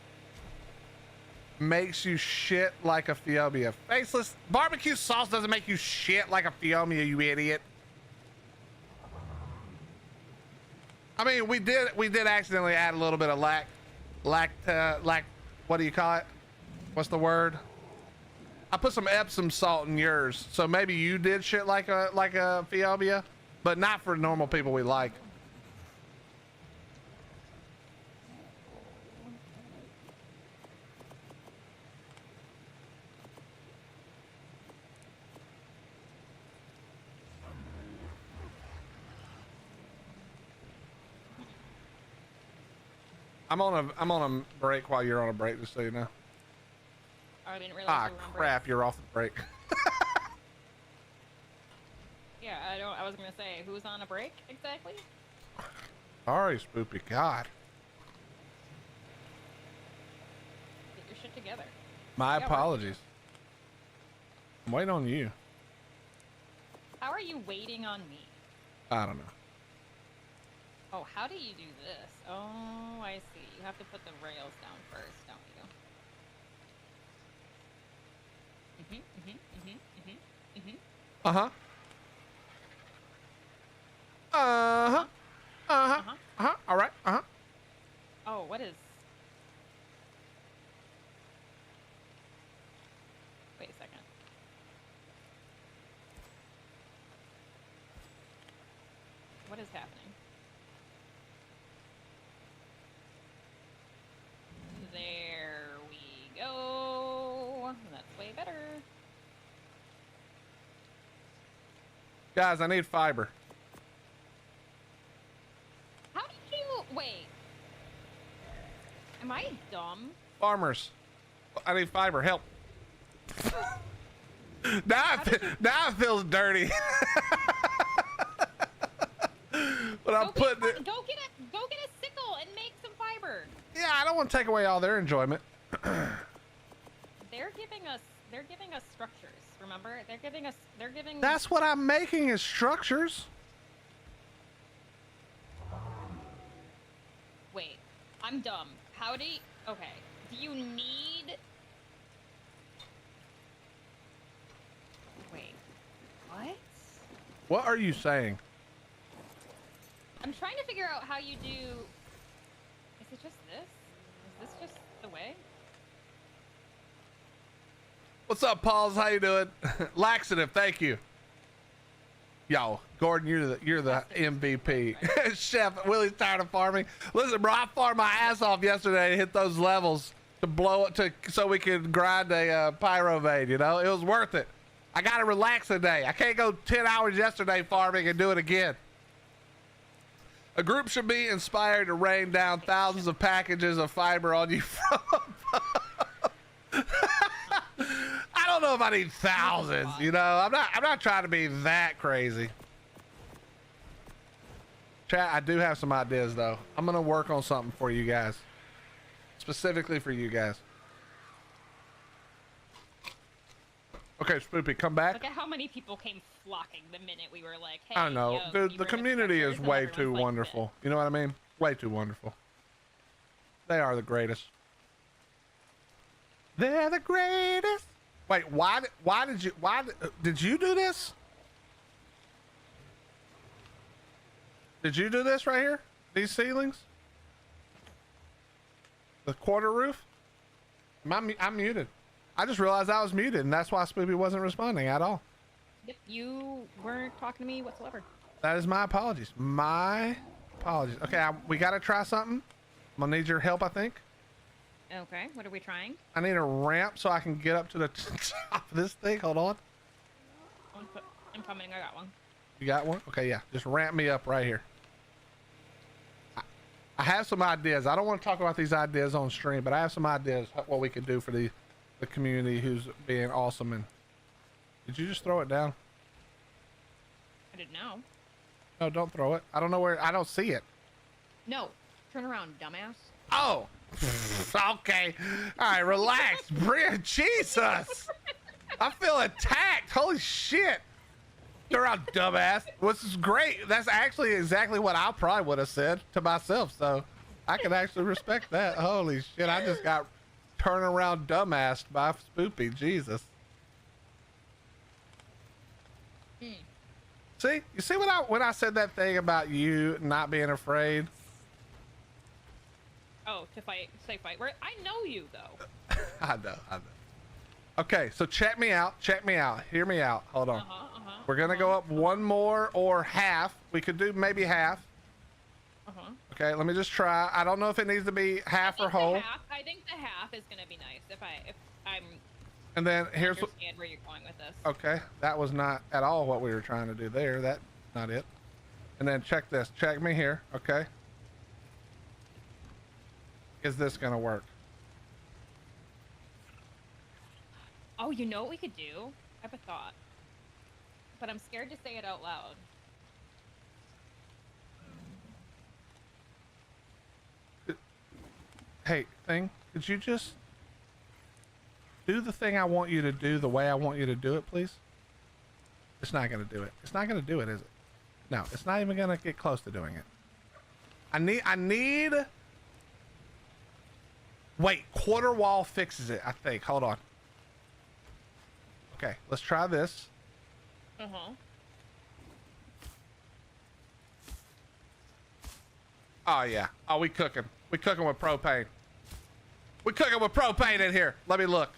Makes you shit like a Phiomia. Faceless barbecue sauce doesn't make you shit like a Phiomia, you idiot. I mean, we did accidentally add a little bit of what do you call it? What's the word? I put some Epsom salt in yours, so maybe you did shit like a Phiomia, but not for normal people we like. I'm on a break while you're on a break, just so you know. I didn't realize Ah, you were on break. crap! You're off the break. Yeah, I was gonna say, who's on a break exactly? Sorry, Spoopy. God, Get your shit together. my Yeah, we're- apologies. I'm waiting on you. How are you waiting on me? I don't know. Oh, how do you do this? Oh, I see. You have to put the rails down first, don't you? Uh huh. Uh huh. Uh huh. Uh huh. All right. Uh huh. Oh, what is... Wait a second. What is happening? There we go. That's way better. Guys, I need fiber. How did you... Wait. Am I dumb? Farmers, I need fiber. Help. now it feels dirty. But I'm putting it. Go get a sickle and make some fiber. Yeah, I don't want to take away all their enjoyment. They're giving us structures. Remember? They're giving That's what I'm making is structures. Wait. I'm dumb. How do you... Okay. Do you need... Wait. What? What are you saying? I'm trying to figure out how you do... Is it just this? Is this just the way? What's up, Pauls? How you doing? Laxative, thank you. Yo, Gordon, you're the MVP. Chef Willie's tired of farming. Listen, bro, I farmed my ass off yesterday to hit those levels to blow it so we could grind a pyrovane. You know, it was worth it. I gotta relax today. I can't go 10 hours yesterday farming and do it again. A group should be inspired to rain down thousands of packages of fiber on you from above. I don't know if I need thousands, you know. I'm not trying to be that crazy. Chat, I do have some ideas though. I'm gonna work on something for you guys. Specifically for you guys. Okay, Spoopy, come back. Look at how many people came flocking the minute we were like, hey, I don't know. yo, The community is way too wonderful. You know what I mean? Way too wonderful. They are the greatest. They're the greatest. Wait, why did you do this? Did you do this right here? These ceilings? The quarter roof? I'm muted. I just realized I was muted, and that's why Spoopy wasn't responding at all. Yep, you weren't talking to me whatsoever. That is my apologies. My apologies. Okay, we got to try something. I'm going to need your help, I think. Okay, what are we trying? I need a ramp so I can get up to the top of this thing. Hold on. I'm coming, I got one. You got one? Okay, yeah. Just ramp me up right here. I have some ideas. I don't want to talk about these ideas on stream, but I have some ideas what we could do for the community who's being awesome. And did you just throw it down? I didn't know. No, don't throw it. I don't know where. I don't see it. No, turn around, dumbass. Oh, okay. All right, relax, Bria. Jesus, I feel attacked. Holy shit. Turn around, dumbass. Which is great. That's actually exactly what I probably would have said to myself. So I can actually respect that. Holy shit, I just got turn around dumbass by Spoopy. Jesus. See, you see when I said that thing about you not being afraid? Oh, to fight, say fight. I know you though. I know. Okay, so check me out. Hear me out. Hold on. We're gonna go up one more or half. We could do maybe half. Okay, let me just try. I don't know if it needs to be half or whole. I think the half is gonna be nice if I'm. And then here's what. Understand where you're going with this. Okay, that was not at all what we were trying to do there. That's not it. And then check this. Check me here. Okay. Is this gonna work? Oh, you know what we could do? I have a thought, but I'm scared to say it out loud. Hey, thing, could you just do the thing I want you to do the way I want you to do it, please? It's not gonna do it. It's not gonna do it, is it? No, it's not even gonna get close to doing it. I need. Wait, quarter wall fixes it, I think. Hold on. Okay, let's try this. Oh yeah. Oh, we cooking. We cooking with propane. We cooking with propane in here. Let me look.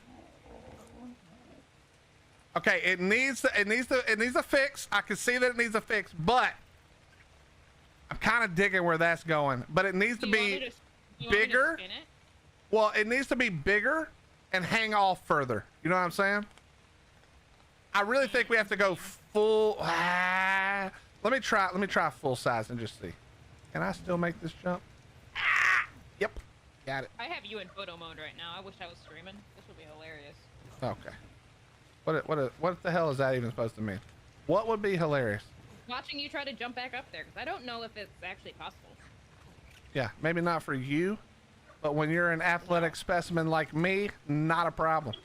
Okay, it needs a fix. I can see that it needs a fix, but I'm kind of digging where that's going. But it needs to be bigger. Well, it needs to be bigger and hang off further. You know what I'm saying? I really think we have to go full. Let me try full size and just see. Can I still make this jump? Yep. Got it. I have you in photo mode right now. I wish I was streaming. This would be hilarious. Okay. What the hell is that even supposed to mean? What would be hilarious? Watching you try to jump back up there, because I don't know if it's actually possible. Yeah, maybe not for you, but when you're an athletic specimen like me, not a problem.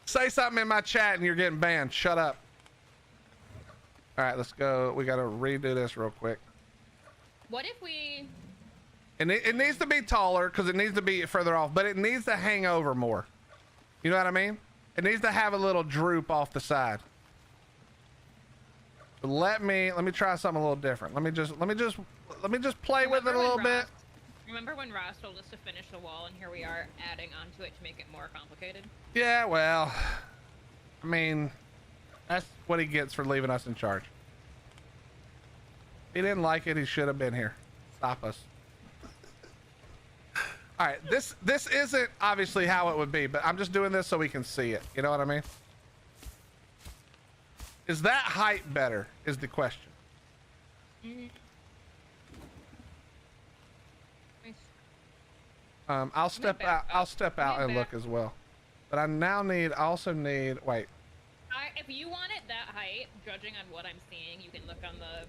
Say something in my chat and you're getting banned. Shut up. All right, let's go. We got to redo this real quick. What if we... And it needs to be taller because it needs to be further off, but it needs to hang over more. You know what I mean? It needs to have a little droop off the side. But let me try something a little different. Let me just play with it a little bit. Remember when Ross told us to finish the wall, and here we are adding onto it to make it more complicated? Yeah, well, I mean, That's what he gets for leaving us in charge. He didn't like it. He should have been here. Stop us. All right, this isn't obviously how it would be, but I'm just doing this so we can see it. You know what I mean? Is that height better? Is the question. I'll step out. I'll step out and look as well. But I now need. I also need. Wait. If you want it that height, judging on what I'm seeing, you can look on the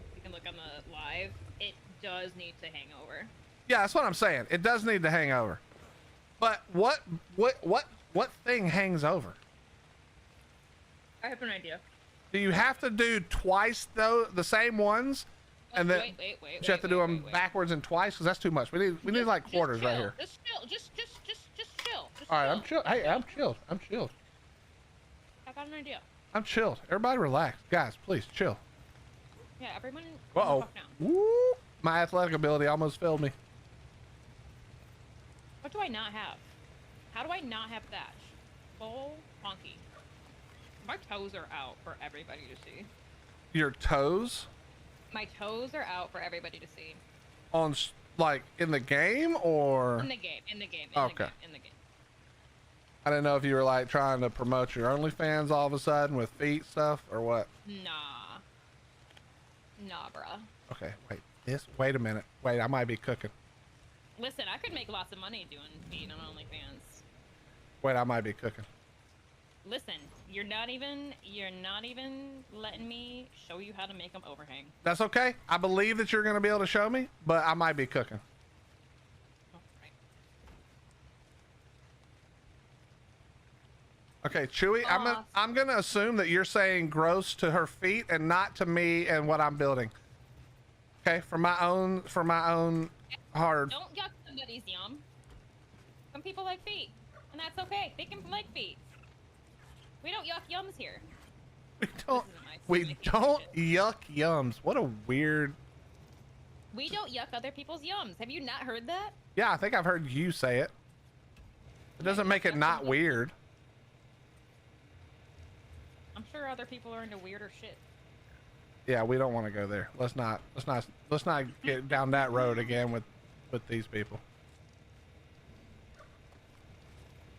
live. It does need to hang over. Yeah, that's what I'm saying. It does need to hang over. But what thing hangs over? I have an idea. Do you have to do twice though, the same ones, and then wait, you have to do them backwards and twice? Because that's too much. We need like quarters right here. Just chill. Just chill. All right, I'm chill. Hey, I'm chilled. I'm chilled. I got an idea. I'm chilled. Everybody relax, guys. Please chill. Yeah, everyone. Uh-oh. Fuck down. Woo! My athletic ability almost failed me. What do I not have? How do I not have thatch? Full honky. My toes are out for everybody to see. Your toes? My toes are out for everybody to see. On like in the game or? In the game. Okay. In the game. I didn't know if you were like trying to promote your OnlyFans all of a sudden with feet stuff or what. Nah, bruh. Okay, wait a minute. Wait, I might be cooking. Listen, I could make lots of money doing feet on OnlyFans. Wait, I might be cooking. Listen, you're not even letting me show you how to make them overhang. That's okay. I believe that you're going to be able to show me, but I might be cooking. Oh, right. Okay, Chewy, I'm going to assume that you're saying gross to her feet and not to me and what I'm building. Okay, for my own hard. Don't yuck somebody's yum. Some people like feet, and that's okay. They can like feet. We don't yuck yums here. We don't yuck yums. What a weird. We don't yuck other people's yums. Have you not heard that? Yeah, I think I've heard you say it. It doesn't make it not weird. I'm sure other people are into weirder shit. Yeah, we don't want to go there. Let's not get down that road again with these people.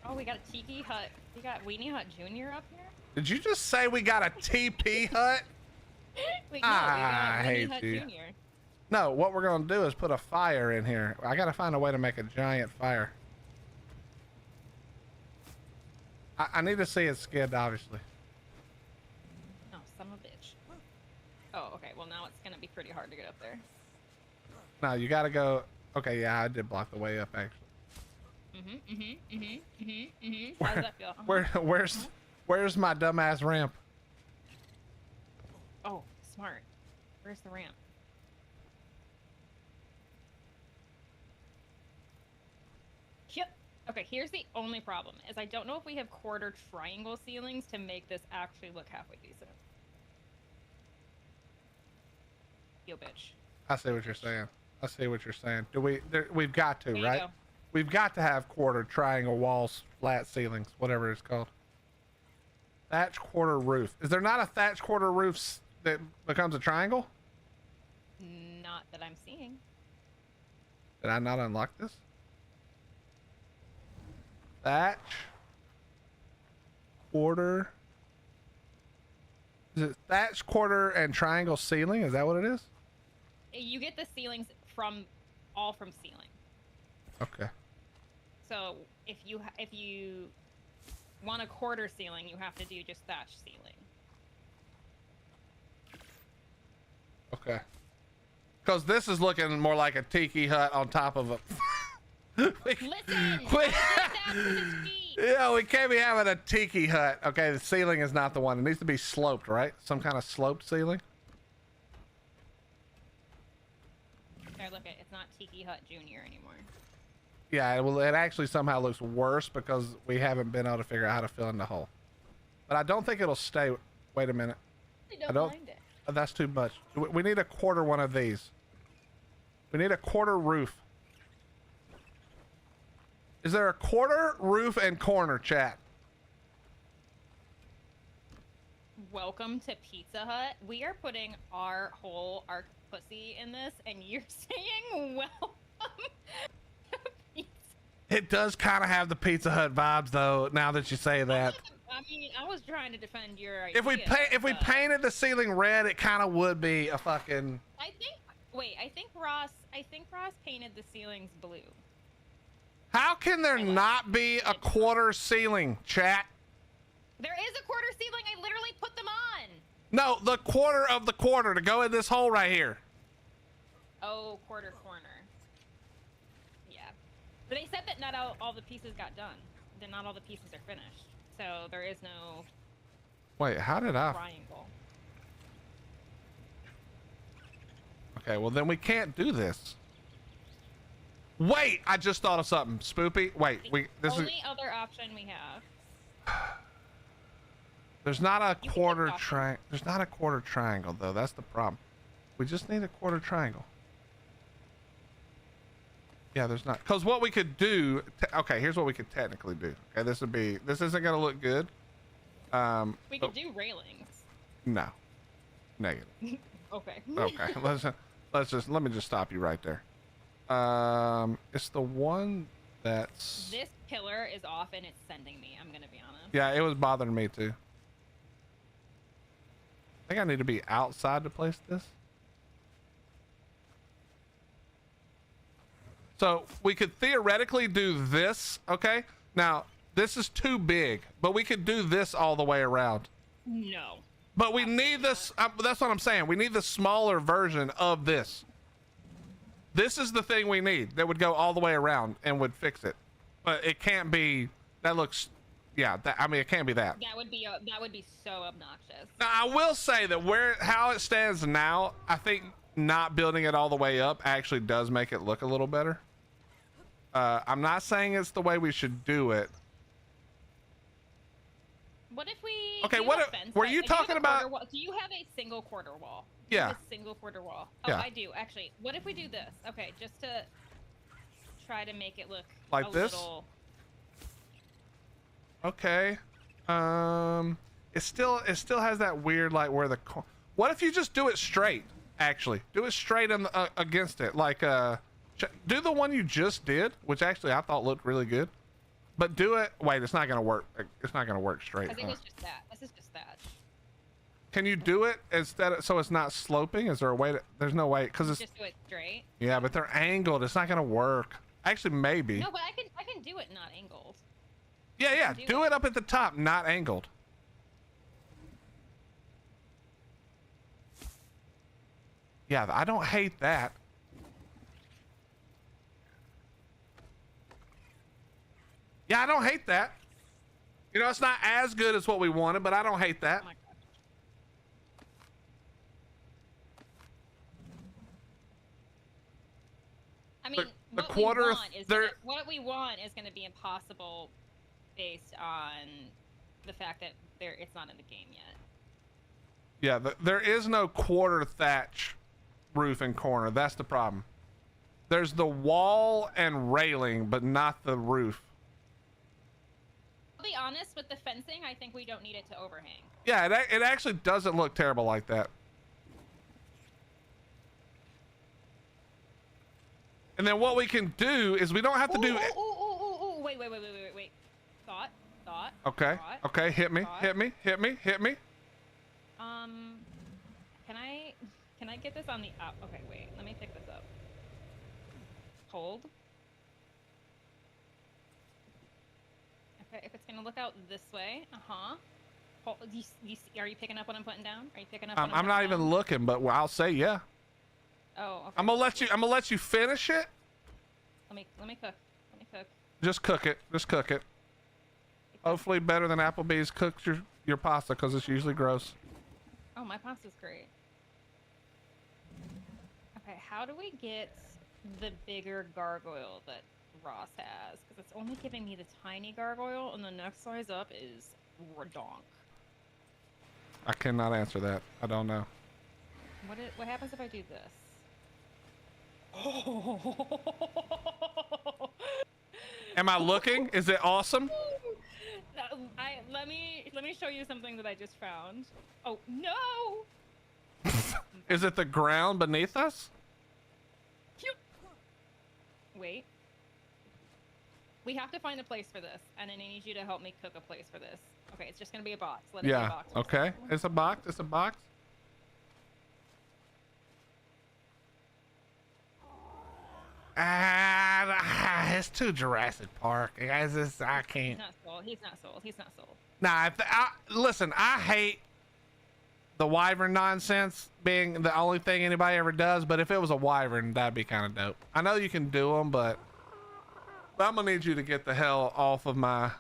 Oh, we got a tiki hut. We got Weenie Hut Jr. up here. Did you just say we got a TP hut? Wait, no, we got hate Weenie Hut you. Jr. No, what we're gonna do is put a fire in here. I gotta find a way to make a giant fire. I need to see it skid, obviously. Oh, son of a bitch. Oh, okay. Well, now it's gonna be pretty hard to get up there. No, you gotta go. Okay, yeah, I did block the way up actually. How does that feel? Where's my dumbass ramp? Oh, smart. Where's the ramp? Yep. Okay, here's the only problem, is I don't know if we have quarter triangle ceilings to make this actually look halfway decent. Yo, bitch. I see what you're saying. I see what you're saying. We've got to, There you right? go. We've got to have quarter triangle walls, flat ceilings, whatever it's called. Thatch quarter roof. Is there not a thatch quarter roof that becomes a triangle? Not that I'm seeing. Did I not unlock this? Thatch quarter. Is it thatch quarter and triangle ceiling? Is that what it is? You get the ceilings all from ceiling. Okay. So if you want a quarter ceiling, you have to do just thatch ceiling. Okay. Because this is looking more like a tiki hut on top of a. Listen, I did that for his feet. Yeah, we can't be having a tiki hut. Okay, the ceiling is not the one. It needs to be sloped, right? Some kind of sloped ceiling. There, look, it's not Tiki Hut Junior anymore. Yeah, well, it actually somehow looks worse because we haven't been able to figure out how to fill in the hole. But I don't think it'll stay. Wait a minute. I don't mind it. That's too much. We need a quarter one of these. We need a quarter roof. Is there a quarter roof and corner, chat? welcome to Pizza Hut. We are putting our whole arkpve in this, and you're saying welcome. It does kind of have the Pizza Hut vibes, though. Now that you say that, I mean, I was trying to defend your idea. if we painted the ceiling red, it kind of would be a fucking. I think Ross painted the ceilings blue. How can there not be a quarter ceiling, chat? There is a quarter ceiling. I literally put them on. No, the quarter of the quarter to go in this hole right here. Oh, quarter corner. Yeah, but they said that not all the pieces got done. That not all the pieces are finished. So there is no. Wait, how did I? Triangle. Okay, well then we can't do this. Wait, I just thought of something. Spoopy. Wait, The only other option we have. There's not a quarter triangle. There's not a quarter triangle though. That's the problem. We just need a quarter triangle. Yeah, there's not. Because what we could do. Okay, here's what we could technically do. Okay, this isn't gonna look good. We could do railings. No. Negative. Okay. Okay. Let me just stop you right there. It's the one that's. This pillar is off and it's sending me. I'm gonna be honest. Yeah, it was bothering me too. I think I need to be outside to place this. So we could theoretically do this. Okay. Now this is too big, but we could do this all the way around. No. But we need this. That's what I'm saying. We need the smaller version of this. This is the thing we need that would go all the way around and would fix it. But it can't be. That looks. Yeah. I mean, it can't be that. That would be so obnoxious. Now I will say that how it stands now, I think not building it all the way up actually does make it look a little better. I'm not saying it's the way we should do it. What if we? Okay, were you talking about? Do you have a single quarter wall? Yeah. A single quarter wall. Oh, yeah. I do actually. What if we do this? Okay, just to try to make it look like this. Little... Okay. It still has that weird like where the. What if you just do it straight? Actually, do it straight in the, against it. Like do the one you just did, which actually I thought looked really good. But do it. Wait, it's not gonna work. It's not gonna work straight. I think it's just that. This is just that. Can you do it instead of so it's not sloping? Is there a way to? There's no way because it's just do it straight. Yeah, but they're angled. It's not gonna work. Actually, maybe. No, but I can do it not angled. Yeah. Do it up at the top, not angled. Yeah, I don't hate that. Yeah, I don't hate that. You know, it's not as good as what we wanted, but I don't hate that. Oh my God. I mean, what we want is going to be impossible based on the fact that it's not in the game yet. Yeah, there is no quarter thatch roof and corner. That's the problem. There's the wall and railing, but not the roof. I'll be honest, with the fencing, I think we don't need it to overhang. Yeah, it actually doesn't look terrible like that. And then what we can do is we don't have to do. Wait. Thought. Okay. Thought, okay. Hit me. thought. Hit me. Can I get this on the up? Okay, wait. Let me pick this up. Hold. Okay, if it's gonna look out this way, Hold, are you picking up what I'm putting down? Are you picking up? I'm not even looking, but I'll say yeah. Oh, okay. I'm gonna let you finish it. Let me cook. Just cook it. Hopefully better than Applebee's cooks your pasta because it's usually gross. Oh, my pasta's great. Okay, how do we get the bigger gargoyle that Ross has? Because it's only giving me the tiny gargoyle, and the next size up is redonk. I cannot answer that. I don't know. What happens if I do this? Am I looking? Is it awesome? Let me show you something that I just found. Oh no! Is it the ground beneath us? Wait. We have to find a place for this, and I need you to help me cook a place for this. Okay, it's just gonna be a box. Let it be a Yeah. box. Okay. It's a box. It's a box. It's too Jurassic Park, guys. I He's can't. not sold. He's not sold. He's not sold. Nah. Listen, I hate the wyvern nonsense being the only thing anybody ever does. But if it was a wyvern, that'd be kind of dope. I know you can do them, but I'm gonna need you to get the hell off of my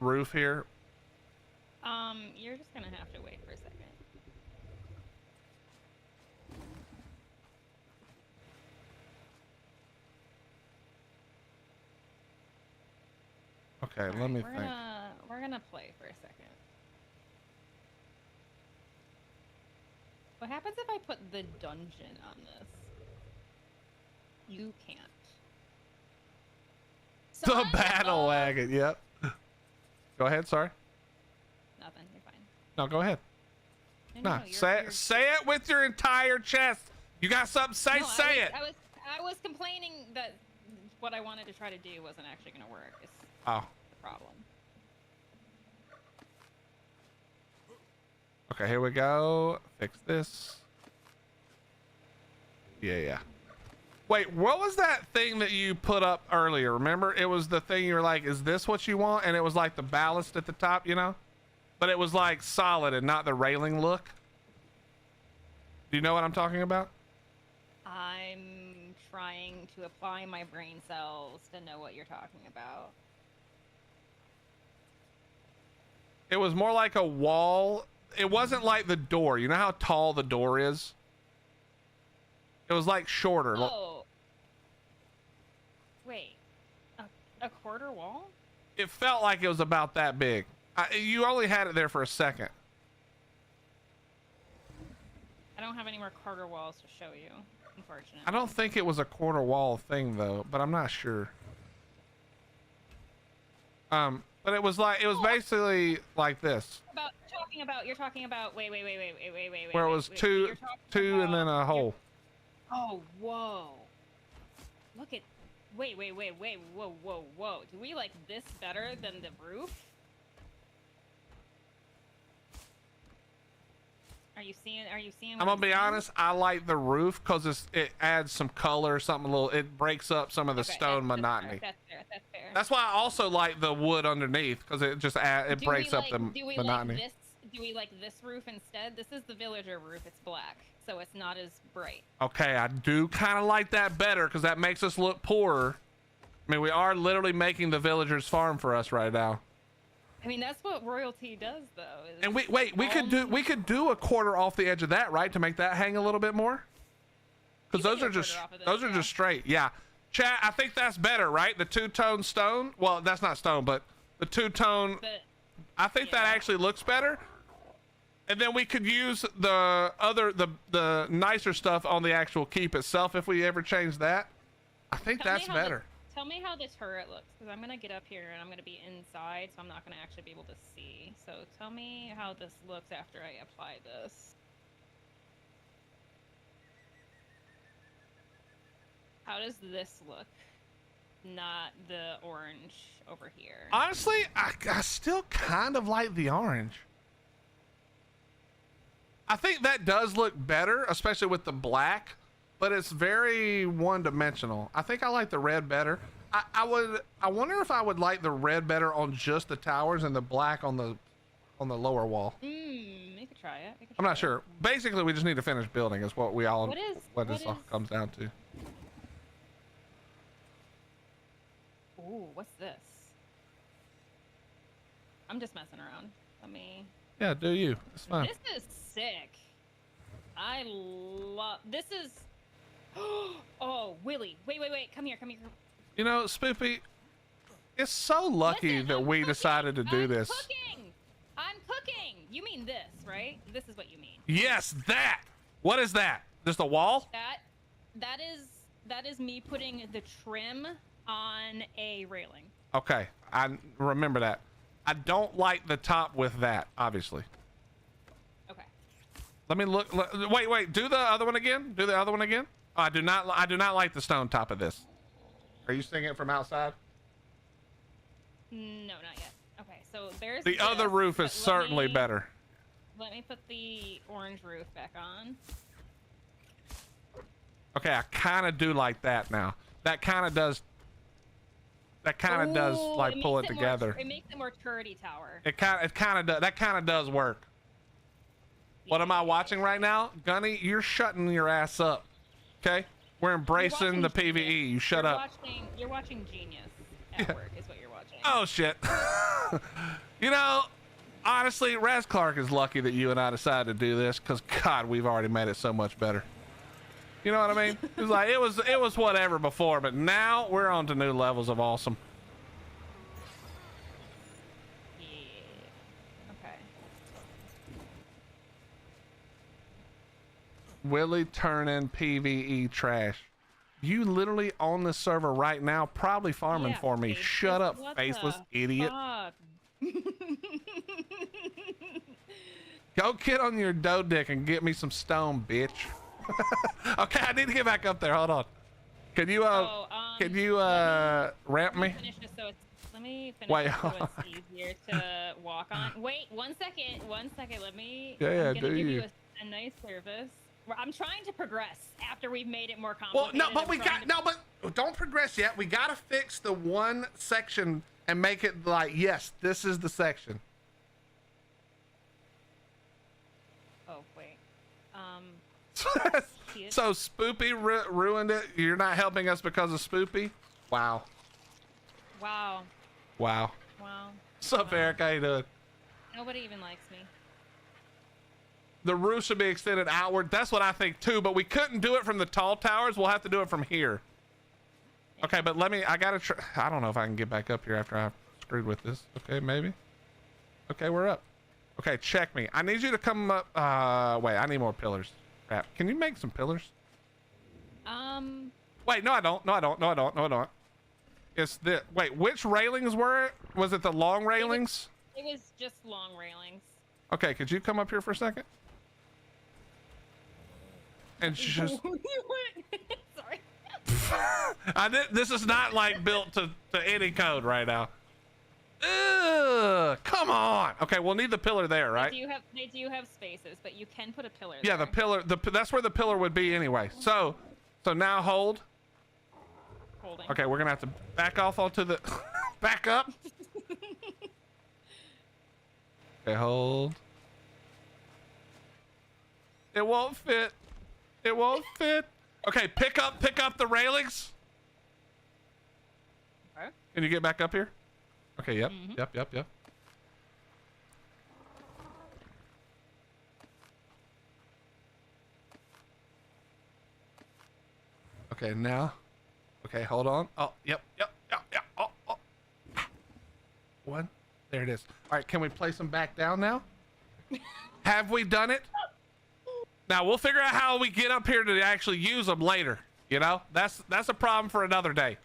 roof here. You're just gonna have to wait for a second. Okay, All let right, me we're think. we're gonna play for a second. What happens if I put the dungeon on this? You can't. The Son battle of- wagon. Yep. Go ahead. Sorry. Nothing. You're fine. No, go ahead. No, Nah, you're- say you're- say it with your entire chest. You got something to say? No, Say it. I was complaining that what I wanted to try to do wasn't actually gonna work. It's Oh. the problem. Okay, here we go. Fix this. Yeah. Wait, what was that thing that you put up earlier? Remember, it was the thing you were like, "Is this what you want?" And it was like the ballast at the top, you know, but it was like solid and not the railing look. Do you know what I'm talking about? I'm trying to apply my brain cells to know what you're talking about. It was more like a wall. It wasn't like the door. You know how tall the door is? It was like shorter. Oh. Wait. A quarter wall? It felt like it was about that big. You only had it there for a second. I don't have any more quarter walls to show you, unfortunately. I don't think it was a quarter wall thing though, but I'm not sure. But it was basically like this. You're talking about wait. Where it was two and then a hole. Oh, whoa. Look at wait, whoa. Do we like this better than the roof? Are you seeing I'm gonna be honest, I like the roof because it adds some color, something a little, it breaks up some of the stone monotony. That's fair. That's why I also like the wood underneath because it just breaks up the monotony. Do we like this roof instead? This is the villager roof. It's black, so it's not as bright. Okay, I do kind of like that better because that makes us look poorer. I mean, we are literally making the villagers farm for us right now. I mean, that's what royalty does, though. And we could do a quarter off the edge of that, right, to make that hang a little bit more. Because those are just straight. Yeah, chat. I think that's better, right? The two-tone stone. Well, that's not stone, but the two-tone. I think that actually looks better. And then we could use the nicer stuff on the actual keep itself if we ever change that. I think that's better. Tell me how the turret looks, because I'm gonna get up here and I'm gonna be inside, so I'm not gonna actually be able to see. So tell me how this looks after I apply this. How does this look? Not the orange over here. Honestly, I still kind of like the orange. I think that does look better, especially with the black, but it's very one-dimensional. I think I like the red better. I wonder if I would like the red better on just the towers and the black on the lower wall. You could try it. I'm not sure. Basically, we just need to finish building is what this all is- comes down to. Ooh, what's this? I'm just messing around. Let me... Yeah, do you. It's fine. This is sick. I love... This is... Oh, Willie. Wait. Come here. You know, Spoopy, it's so lucky Listen, that I'm we cooking. decided to do this. I'm cooking. You mean this, right? This is what you mean. Yes, that. What is that? Just a wall? That is me putting the trim on a railing. Okay, I remember that. I don't like the top with that, obviously. Okay. Let me look. Wait. Do the other one again. Do the other one again. Oh, I do not like the stone top of this. Are you seeing it from outside? No, not yet. Okay, so there's The other this, roof but is certainly better. Let me put the orange roof back on. Okay, I kind of do like that now. That kind of does. That kind of does like pull it together. It makes it more turrety tower. It kind of does. That kind of does work. What am I watching right now, Gunny? You're shutting your ass up. Okay, we're embracing the PVE. You shut up. You're watching Genius at work, is what you're watching. Oh shit. You know, honestly, Raz Clark is lucky that you and I decided to do this, because God, we've already made it so much better. You know what I mean? It's like it was whatever before, but now we're on to new levels of awesome. Yeah. Okay. Willie turning PVE trash. You literally on this server right now, probably farming for me. Faceless. Shut up, What faceless the idiot. fuck? Go get on your dough dick and get me some stone, bitch. Okay, I need to get back up there. Hold on. Can you ramp me? Finish this so it's, let me finish Wait, this so it's easier to walk on. Wait, 1 second. 1 second. Let me. Yeah, I'm gonna do give you? you a nice service. I'm trying to progress after we've made it more complicated. Well, no, but but don't progress yet. We gotta fix the one section and make it like, yes, this is the section. Oh wait. So Spoopy ruined it. You're not helping us because of Spoopy. Wow. Wow. Wow. Wow. What's up, Eric? How you doing? Nobody even likes me. The roof should be extended outward. That's what I think too, but we couldn't do it from the tall towers. We'll have to do it from here. Okay, but I gotta try. I don't know if I can get back up here after I've screwed with this. Okay, maybe. Okay, we're up. Okay, check me. I need you to come up. Wait, I need more pillars. Crap. Can you make some pillars? Wait, no, I don't. No, I don't. No, I don't. No, I don't. It's the, wait, which railings were it? Was it the long railings? It was just long railings. Okay, could you come up here for a second? And just Sorry. this is not like built to any code right now. Ugh, come on. Okay, we'll need the pillar there, right? They do have spaces, but you can put a pillar Yeah, there. the pillar, that's where the pillar would be anyway. So now hold. Holding. Okay, we're gonna have to back off onto the back up. Okay, hold. It won't fit. It won't fit. Okay, pick up the railings. Okay. Can you get back up here? Okay, yep. Yep. Okay, now. Okay, hold on. Oh, yep. Oh. One. There it is. All right, can we place them back down now? Have we done it? Now we'll figure out how we get up here to actually use them later. You know, that's a problem for another day.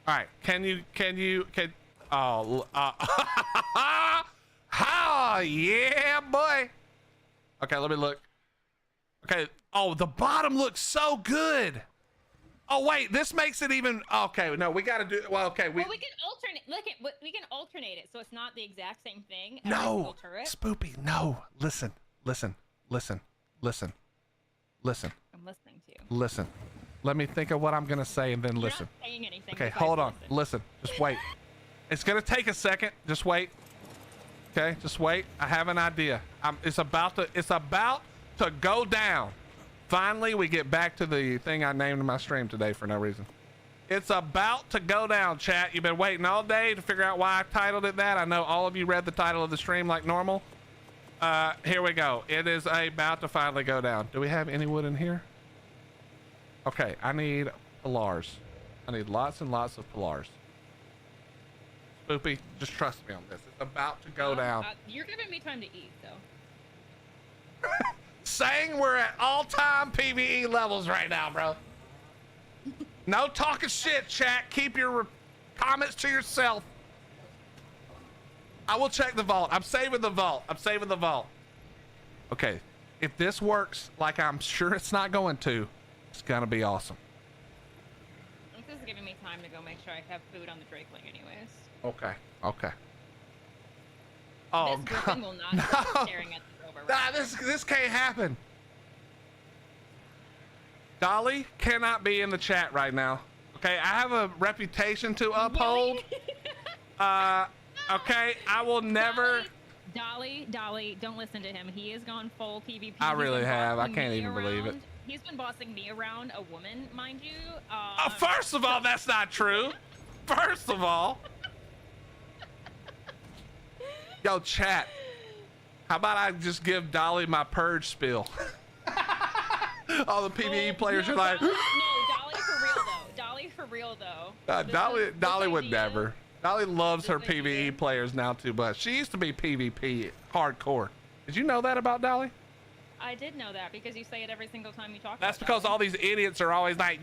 All right, can oh, oh yeah, boy. Okay, let me look. Okay. Oh, the bottom looks so good. Oh wait, this makes it even. Okay, no, we got to do. Well, okay, Well, we can alternate. Look at we can alternate it, so it's not the exact same thing. Every no, single turret. Spoopy, no. Listen. I'm listening to you. Listen. Let me think of what I'm gonna say and then You're listen. not saying anything. Okay, besides hold on. listen. Listen. Just wait. It's gonna take a second. Just wait. Okay, just wait. I have an idea. It's about to go down. Finally, we get back to the thing I named my stream today for no reason. It's about to go down, chat. You've been waiting all day to figure out why I titled it that. I know all of you read the title of the stream like normal. Here we go. It is about to finally go down. Do we have any wood in here? Okay, I need pillars. I need lots and lots of pillars. Spoopy, just trust me on this. It's about to go down. You're giving me time to eat, though. Saying we're at all-time PVE levels right now, bro. No talking shit, chat. Keep your comments to yourself. I will check the vault. I'm saving the vault. I'm saving the vault. Okay. If this works like I'm sure it's not going to, it's gonna be awesome. This is giving me time to go make sure I have food on the Drakeling anyways. Okay. Okay. Oh, this Griffin will not stop staring at the rover. Nah, this can't happen. Dolly cannot be in the chat right now. Okay, I have a reputation to uphold. Okay, I will never. Dolly, don't listen to him. He has gone full PvP. I really have. I can't even believe it. He's been bossing me around, a woman, mind you. First of all, that's not true. First of all. Yo, chat. How about I just give Dolly my Purge spiel? All the PVE players are like. No, Dolly for real though. Dolly for real though. Dolly would never. Dolly loves her PVE players now too much. She used to be PvP hardcore. Did you know that about Dolly? I did know that because you say it every single time you talk. That's about because Dolly. all these idiots are always like,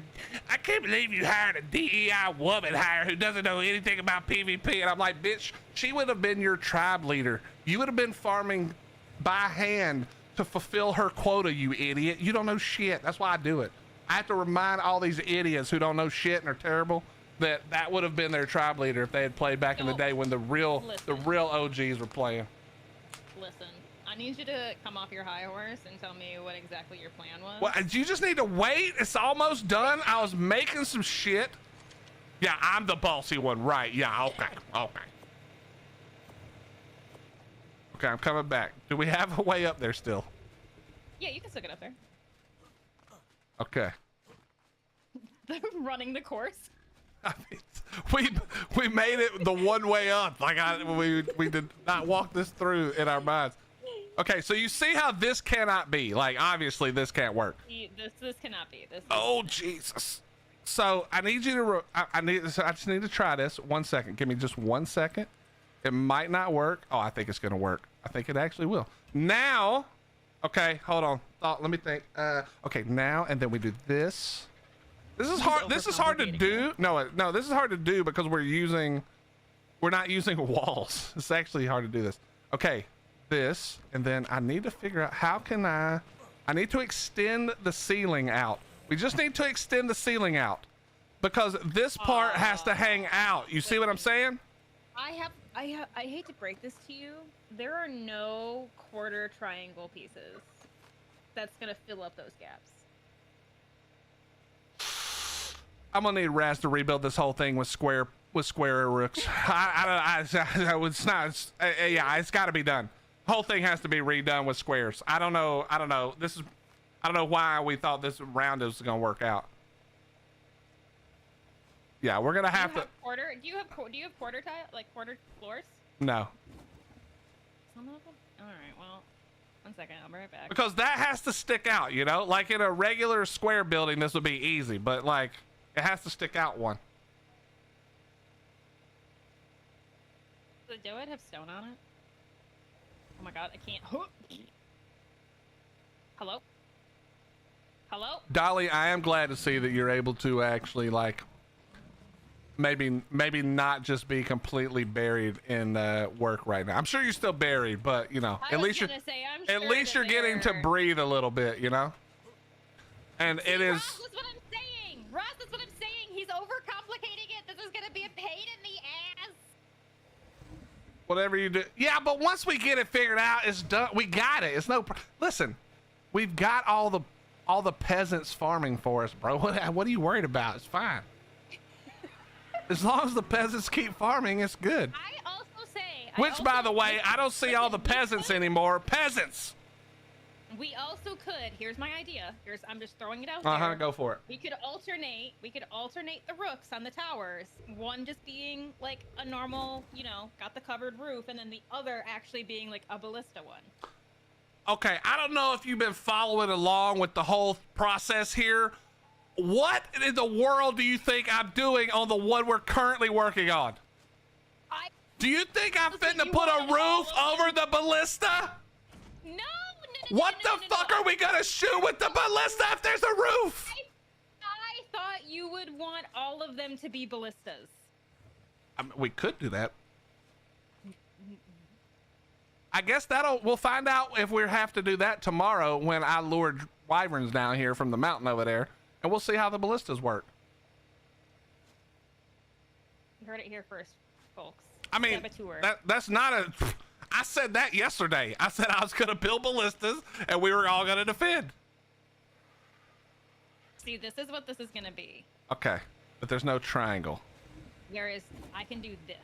I can't believe you hired a DEI woman hire who doesn't know anything about PvP. And I'm like, bitch, she would have been your tribe leader. You would have been farming by hand to fulfill her quota, you idiot. You don't know shit. That's why I do it. I have to remind all these idiots who don't know shit and are terrible that would have been their tribe leader if they had played back in the day when the real OGs were playing. Listen, I need you to come off your high horse and tell me what exactly your plan was. Well, you just need to wait. It's almost done. I was making some shit. Yeah, I'm the bossy one, right? Yeah, okay. Okay, I'm coming back. Do we have a way up there still? Yeah, you can still get up there. Okay. They're running the course. I mean, we made it the one way up. Like we did not walk this through in our minds. Okay, so you see how this cannot be. Like obviously this can't work. This cannot be. Oh Jesus! So I need you to. I just need to try this. 1 second. Give me just 1 second. It might not work. Oh, I think it's gonna work. I think it actually will. Now, okay, hold on. Let me think. Okay, now and then we do this. This is hard. This is hard to do. No, this is hard to do because we're not using walls. It's actually hard to do this. Okay, this, and then I need to figure out how can I need to extend the ceiling out. We just need to extend the ceiling out because this part has to hang out. You see what I'm saying? I hate to break this to you. There are no quarter triangle pieces that's gonna fill up those gaps. I'm gonna need Raz to rebuild this whole thing with square rooks. It's not. Yeah, it's got to be done. The whole thing has to be redone with squares. I don't know. I don't know why we thought this round was gonna work out. Yeah, we're gonna have to. Do you have quarter tile, like quarter floors? No. Some of them. All right. Well, 1 second. I'll be right back. Because that has to stick out. You know, like in a regular square building, this would be easy, but like. It has to stick out one. Does the dough have stone on it? Oh my god, I can't. Hello? Hello? Dolly, I am glad to see that you're able to actually like maybe not just be completely buried in work right now. I'm sure you're still buried, but you know, at least you're getting to breathe a little bit, you know? And it is. Ross, that's what I'm saying. Ross, that's what I'm saying. He's overcomplicating it. This is gonna be a pain in the ass. Whatever you do. Yeah, but once we get it figured out, it's done. We got it. It's no. Listen, we've got all the peasants farming for us, bro. What are you worried about? It's fine. As long as the peasants keep farming, it's good. I also say. Which, by the way, I don't see all the peasants anymore. Peasants. We also could. Here's my idea. I'm just throwing it out there. Go for it. We could alternate the rooks on the towers. One just being like a normal, you know, got the covered roof, and then the other actually being like a ballista one. Okay, I don't know if you've been following along with the whole process here. What in the world do you think I'm doing on the one we're currently working on? Do you think I'm finna put a roof over the ballista? No. What the fuck are we gonna shoot with the ballista if there's a roof? I thought you would want all of them to be ballistas. I mean, we could do that. I guess we'll find out if we have to do that tomorrow when I lured wyverns down here from the mountain over there, and we'll see how the ballistas work. You heard it here first, folks. I mean, that's not a... I said that yesterday. I said I was going to build ballistas and we were all going to defend. See, this is what this is going to be. Okay, but there's no triangle. Whereas I can do this.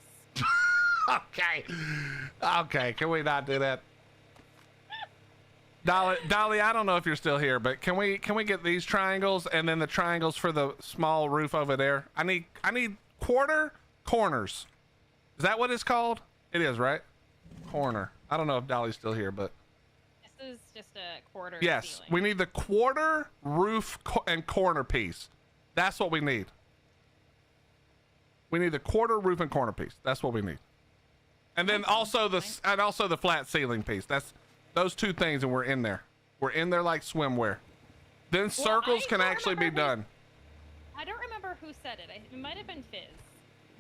Okay, can we not do that? Dolly, I don't know if you're still here, but can we get these triangles and then the triangles for the small roof over there? I need quarter corners. Is that what it's called? It is, right? Corner. I don't know if Dolly's still here, but this is just a quarter. yes, ceiling. we need the quarter roof and corner piece. That's what we need. We need the quarter roof and corner piece. That's what we need. And then also the flat ceiling piece. That's those two things, and we're in there. We're in there like swimwear. Then circles can actually be done. I don't remember who said it. It might have been Fizz.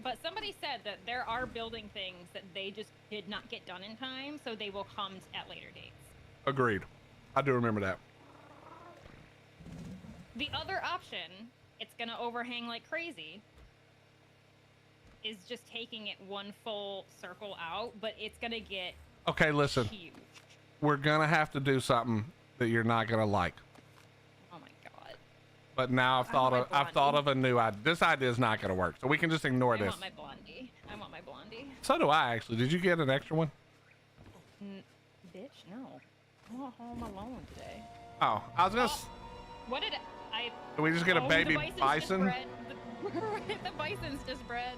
But somebody said that there are building things that they just did not get done in time, so they will come at later dates. Agreed. I do remember that. The other option, it's going to overhang like crazy, is just taking it one full circle out, but it's going to get okay, listen. huge. We're going to have to do something that you're not going to like. Oh my god. But now I've thought of a new idea. This idea is not going to work, so we can just ignore this. I want my blondie. I want my blondie. So do I, actually. Did you get an extra one? Bitch, no. I'm not home alone today. Oh, I was going to... What did I... Did we just get a baby the bison? The bison's just bred.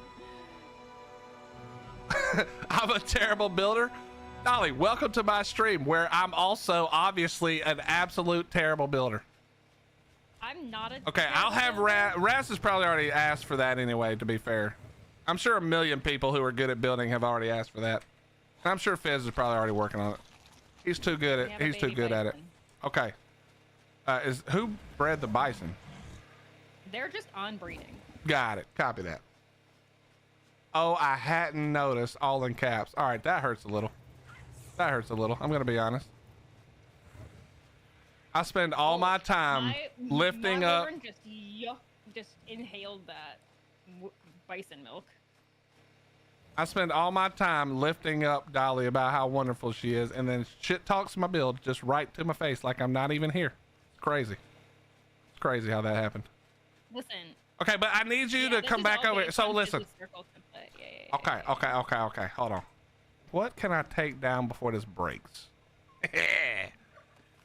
I'm a terrible builder. Dolly, welcome to my stream where I'm also obviously an absolute terrible builder. I'm not a... Okay, I'll have Raz has probably already asked for that anyway, to be fair. I'm sure a million people who are good at building have already asked for that. I'm sure Fizz is probably already working on it. He's too good at it. Okay. Who bred the bison? They're just on breeding. Got it. Copy that. Oh, I hadn't noticed, all in caps. All right, that hurts a little. That hurts a little. I'm going to be honest. I spend all my time lifting up. Just inhaled that bison milk. I spend all my time lifting up Dolly about how wonderful she is, and then shit talks my build just right to my face like I'm not even here. It's crazy. It's crazy how that happened. Listen. Okay, but I need you to come back over. So listen. Yeah. Okay. Hold on. What can I take down before this breaks?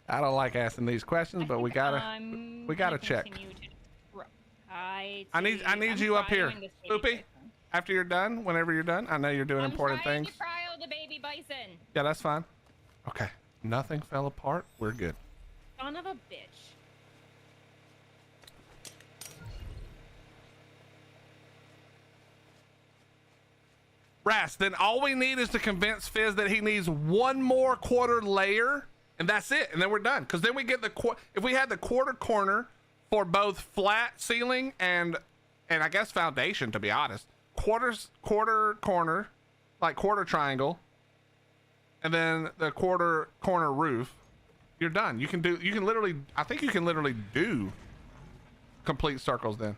I don't like asking these questions, but we gotta check. I need you up here, Spoopy. After you're done, whenever you're done, I know you're doing important things. I'm trying to cryo the baby bison. Yeah, that's fine. Okay, nothing fell apart. We're good. Son of a bitch. Ras, then all we need is to convince Fizz that he needs one more quarter layer, and that's it, and then we're done. Because then we get if we had the quarter corner for both flat ceiling and I guess foundation, to be honest, quarter corner, like quarter triangle, and then the quarter corner roof, you're done. I think you can literally do complete circles then.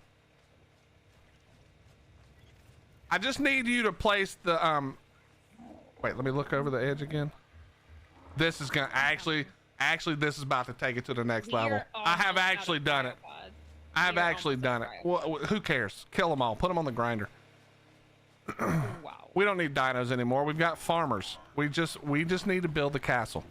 I just need you to place the wait, let me look over the edge again. This is gonna actually this is about to take it to the next level. I have actually done it. I have actually done it. Well, who cares? Kill them all. Put them on the grinder. Wow. We don't need dinos anymore. We've got farmers. We just need to build the castle.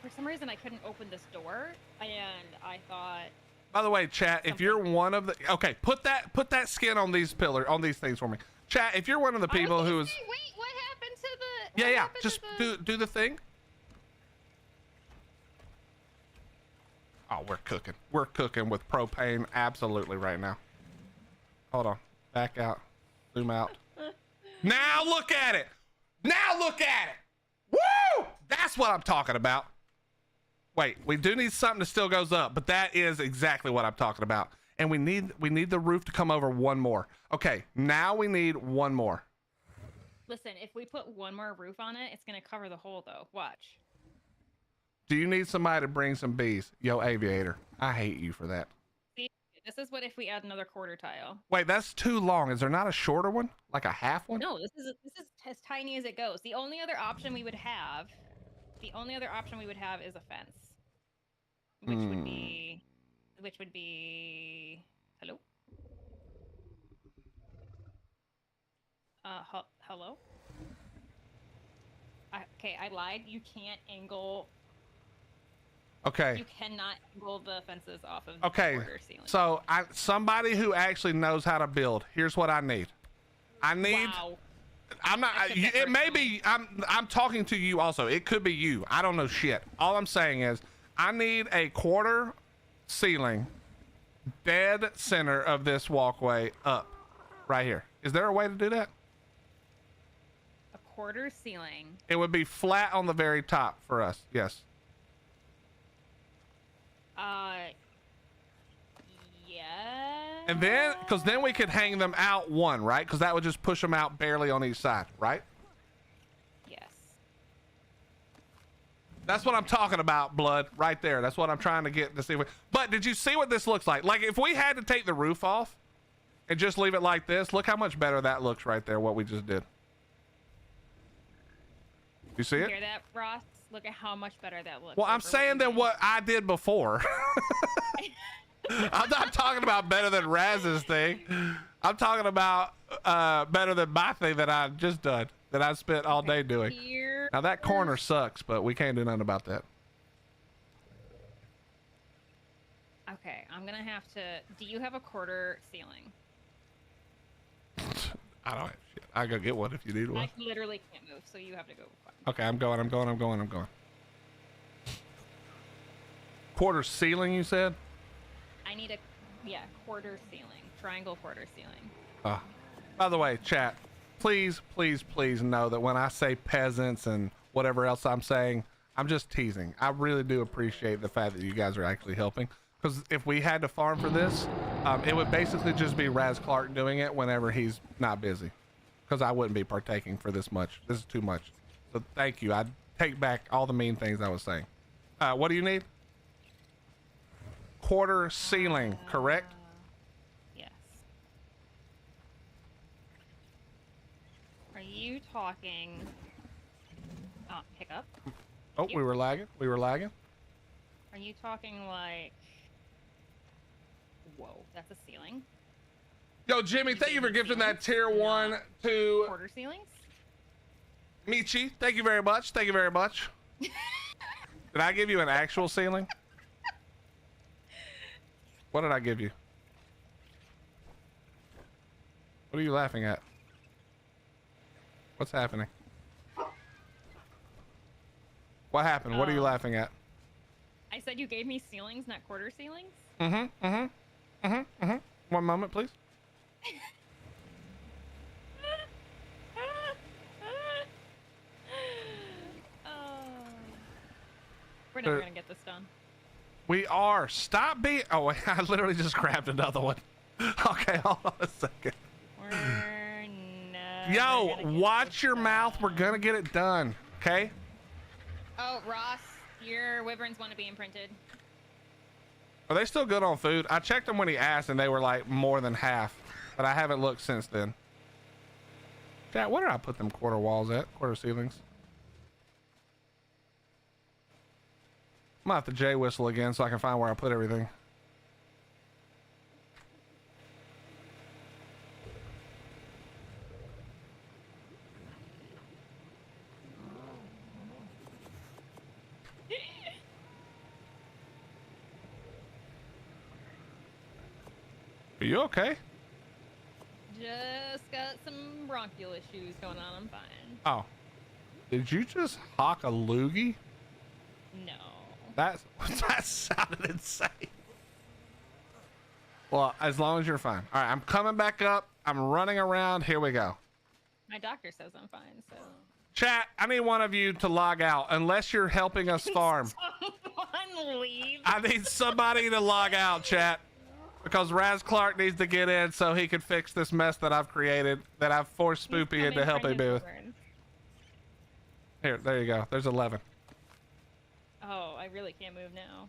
For some reason I couldn't open this door, and I thought. By the way, chat, if you're one of the put that skin on these things for me. Chat, if you're one of the people who is wait, what happened to the Yeah, just do the thing. Oh, we're cooking. We're cooking with propane absolutely right now. Hold on. Back out. Zoom out. Now look at it. Now look at it. Woo! That's what I'm talking about. Wait, we do need something that still goes up, but that is exactly what I'm talking about. And we need the roof to come over one more. Okay, now we need one more. Listen, if we put one more roof on it, it's gonna cover the hole though. Watch. Do you need somebody to bring some bees? Yo, Aviator, I hate you for that. See, this is what if we add another quarter tile. Wait, that's too long. Is there not a shorter one? Like a half one? No, this is as tiny as it goes. The only other option we would have, is a fence, which would be, hello. Hello. Okay, I lied. You can't angle. Okay. You cannot angle the fences off of the quarter ceiling. So somebody who actually knows how to build. Here's what I need. Wow. I'm not. It may be. I'm talking to you also. It could be you. I don't know shit. All I'm saying is, I need a quarter ceiling, dead center of this walkway up, right here. Is there a way to do that? A quarter ceiling. It would be flat on the very top for us. Yes. Yeah. And then, because then we could hang them out one, right? Because that would just push them out barely on each side, right? Yes. That's what I'm talking about, Blood, right there. That's what I'm trying to get to see. But did you see what this looks like? Like, if we had to take the roof off and just leave it like this, look how much better that looks right there, what we just did. You see it? Hear that, Ross? Look at how much better that looks. Well, I'm saying than what I did before. I'm not talking about better than Raz's thing. I'm talking about better than my thing that I just done, that I spent all day doing. Now that corner sucks, but we can't do nothing about that. Okay, I'm gonna have to. Do you have a quarter ceiling? I don't have shit. I go get one if you need one. I literally can't move, so you have to go. Okay, I'm going. Quarter ceiling, you said? I need a quarter ceiling, triangle quarter ceiling. By the way, chat, please know that when I say peasants and whatever else I'm saying, I'm just teasing. I really do appreciate the fact that you guys are actually helping, because if we had to farm for this, it would basically just be Raz Clark doing it whenever he's not busy, because I wouldn't be partaking for this much. This is too much. So thank you. I take back all the mean things I was saying. What do you need? Quarter ceiling, correct? Yes. Are you talking? Pick up. Oh, we were lagging. Are you talking like? Whoa, that's a ceiling. Yo, Jimmy, thank you for gifting that tier 1 to quarter ceilings. Michi. Thank you very much. Did I give you an actual ceiling? What did I give you? What are you laughing at? What's happening? What happened? What are you laughing at? I said you gave me ceilings, not quarter ceilings. One moment, please. We're never gonna get this done. We are. Stop being. Oh, wait, I literally just grabbed another one. Okay, hold on a second. Yo, watch your mouth. We're gonna get it done. Okay. Oh, Ross, your wyverns want to be imprinted. Are they still good on food? I checked them when he asked, and they were like more than half, but I haven't looked since then. Chat, where did I put them quarter walls at? Quarter ceilings. I'm gonna have to J whistle again so I can find where I put everything. Are you okay? Just got some bronchial issues going on. I'm fine. Oh. Did you just hawk a loogie? No. That sounded insane. Well, as long as you're fine. All right, I'm coming back up. I'm running around. Here we go. My doctor says I'm fine, so. Chat, I need one of you to log out unless you're helping us farm. Someone can leave. I need somebody to log out, chat, because Raz Clark needs to get in so he can fix this mess that I've created, that I've forced Spoopy into helping me with. Here, there you go. There's 11. Oh, I really can't move now.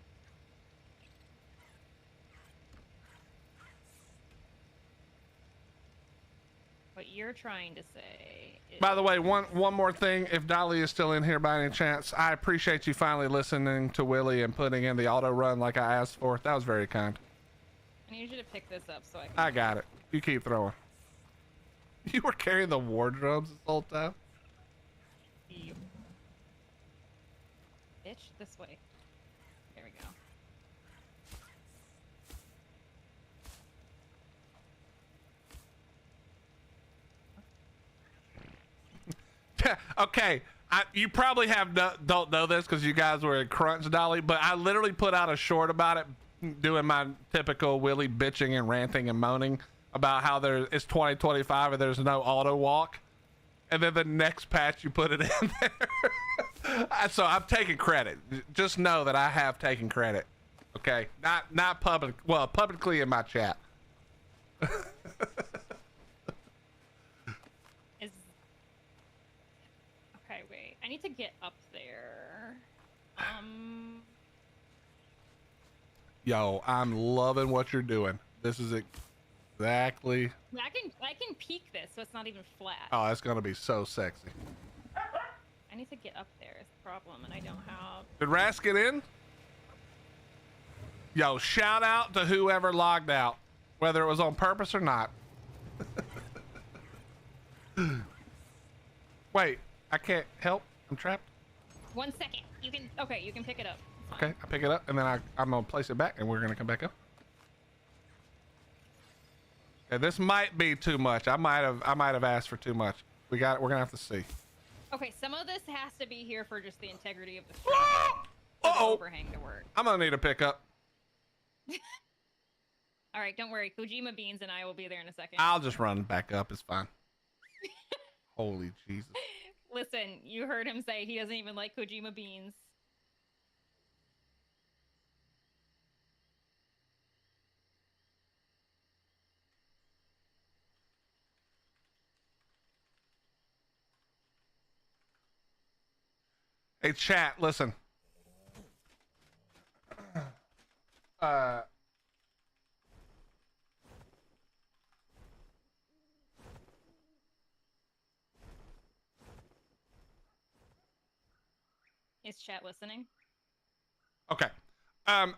What you're trying to say is... By the way, one more thing. If Dolly is still in here by any chance, I appreciate you finally listening to Willie and putting in the auto run like I asked for. That was very kind. I need you to pick this up so I can... I got it. You keep throwing. You were carrying the wardrobes this whole time? You... Bitch, this way. There we go. Okay, you probably don't know this because you guys were in crunch, Dolly, but I literally put out a short about it, doing my typical Willie bitching and ranting and moaning about how it's 2025 and there's no auto walk, and then the next patch you put it in there. So I'm taking credit. Just know that I have taken credit. Okay, not publicly in my chat. Okay, wait. I need to get up there. Yo, I'm loving what you're doing. This is exactly... I can peek this so it's not even flat. Oh, it's gonna be so sexy. I need to get up there is the problem, and I don't have... Did Ras get in? Yo, shout out to whoever logged out, whether it was on purpose or not. Wait, I can't help. I'm trapped. 1 second. You can... Okay, you can pick it up. Okay, I pick it up and then I'm gonna place it back and we're gonna come back up. Okay, this might be too much. I might have asked for too much. We're gonna have to see. Okay, some of this has to be here for just the integrity of the structure. Uh-oh. Overhang to work. I'm gonna need a pickup. All right, don't worry. Kojima Beans and I will be there in a second. I'll just run back up. It's fine. Holy Jesus. Listen, you heard him say he doesn't even like Kojima Beans. Hey, chat, listen. Is chat listening? Okay. I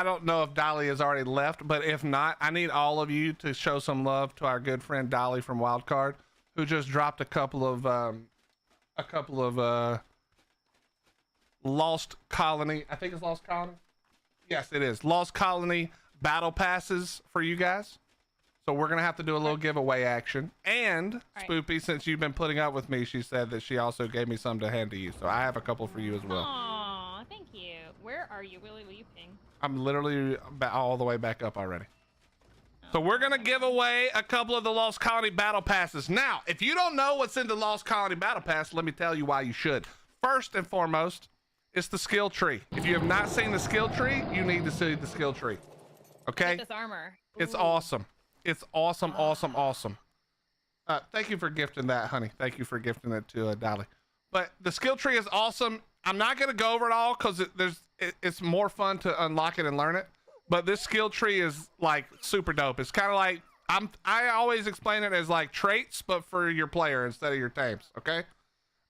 don't know if Dolly has already left, but if not, I need all of you to show some love to our good friend Dolly from Wildcard, who just dropped a couple of Lost Colony. I think it's Lost Colony. Yes, it is. Lost Colony battle passes for you guys. So we're going to have to do a little giveaway action. And right. Spoopy, since you've been putting up with me, she said that she also gave me some to hand to you. So I have a couple for you as well. Aw, thank you. Where are you, Willie? Will you ping? I'm literally all the way back up already. So we're going to give away a couple of the Lost Colony battle passes. Now, if you don't know what's in the Lost Colony battle pass, let me tell you why you should. First and foremost, it's the skill tree. If you have not seen the skill tree, you need to see the skill tree. Okay? Get this armor. It's Ooh. awesome. It's awesome, awesome, awesome. Thank you for gifting that, honey. Thank you for gifting it to Dolly. But the skill tree is awesome. I'm not going to go over it all because it's more fun to unlock it and learn it. But this skill tree is like super dope. It's kind of like I always explain it as like traits, but for your player instead of your tames. Okay.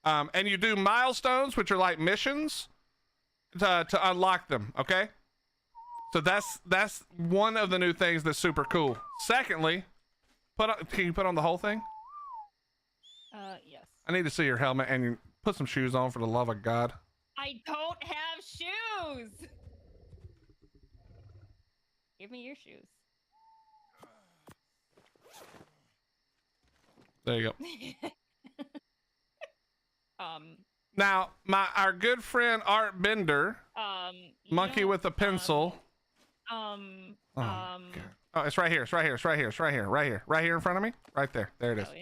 And you do milestones, which are like missions to unlock them. Okay. So that's one of the new things that's super cool. Secondly, can you put on the whole thing? Yes. I need to see your helmet and you put some shoes on for the love of God. I don't have shoes. Give me your shoes. There you go. Now, our good friend Art Bender, monkey with a pencil. Oh, it's right here. It's right here. It's right here. It's right here. Right here. Right here in front of me. Right there. There it is. Oh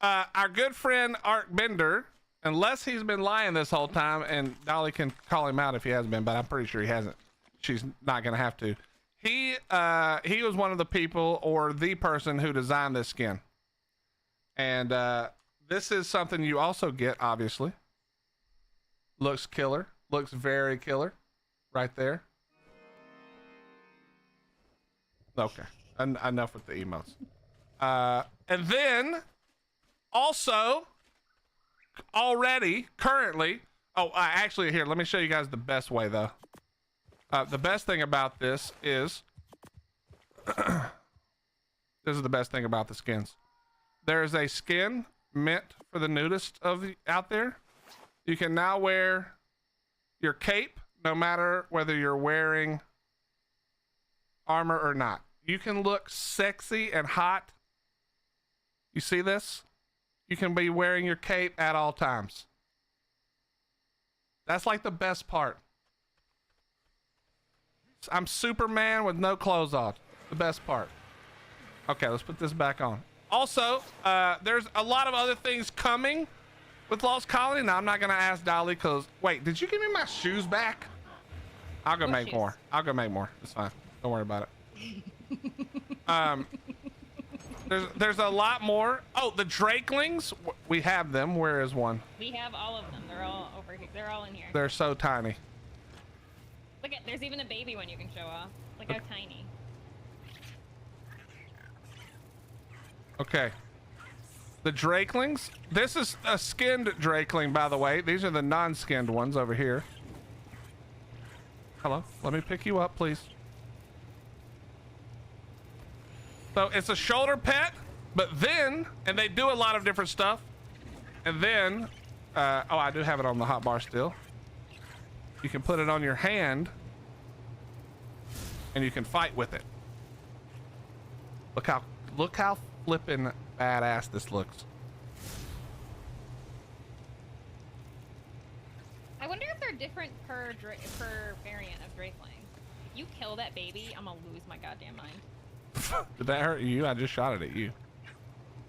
yeah. Our good friend Art Bender Unless he's been lying this whole time, and Dolly can call him out if he has been, but I'm pretty sure he hasn't. She's not gonna have to. He was one of the people or the person who designed this skin. And this is something you also get, obviously. Looks killer. Looks very killer. Right there. Okay. Enough with the emotes. And then also currently, actually here, let me show you guys the best way though. The best thing about this is this is the best thing about the skins. There's a skin meant for the nudist out there. You can now wear your cape no matter whether you're wearing armor or not. You can look sexy and hot. You see this? You can be wearing your cape at all times. That's like the best part. I'm Superman with no clothes on. The best part. Okay, let's put this back on. Also, there's a lot of other things coming with Lost Colony. Now, I'm not going to ask Dolly because... Wait, did you give me my shoes back? I'll go make more. I'll go make more. It's fine. Don't worry about it. There's a lot more. Oh, the Drakelings. We have them. Where is one? We have all of them. They're all over here. They're all in here. They're so tiny. Look at, there's even a baby one you can show off. Look how tiny. Okay. The Drakelings. This is a skinned Drakeling, by the way. These are the non-skinned ones over here. Hello. Let me pick you up, please. So it's a shoulder pet, but then, and they do a lot of different stuff. And then, oh, I do have it on the hotbar still. You can put it on your hand and you can fight with it. Look how flippin' badass this looks. I wonder if they're different per variant of Drakeling. If you kill that baby, I'm gonna lose my goddamn mind. Did that hurt you? I just shot it at you.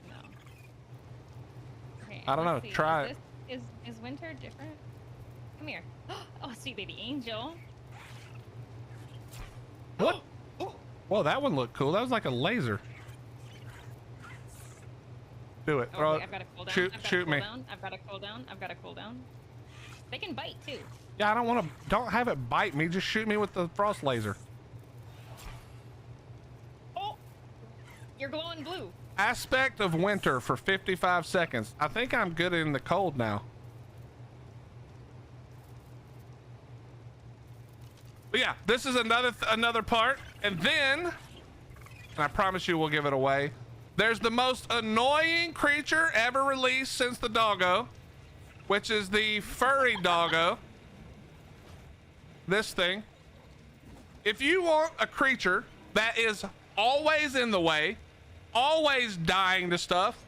No. Okay, I don't know. see. Try it. Is Winter different? Come here. Oh, sweet baby angel. What? Whoa, that one looked cool. That was like a laser. Do it. Oh, wait, I've got to cool down. Shoot me. I've got to cool down. I've got to cool down. They can bite too. Yeah, I don't want to. Don't have it bite me. Just shoot me with the frost laser. Oh, you're glowing blue. Aspect of winter for 55 seconds. I think I'm good in the cold now. But yeah, this is another part. And then, and I promise you we'll give it away. There's the most annoying creature ever released since the doggo, which is the furry doggo. This thing. If you want a creature that is always in the way, always dying to stuff,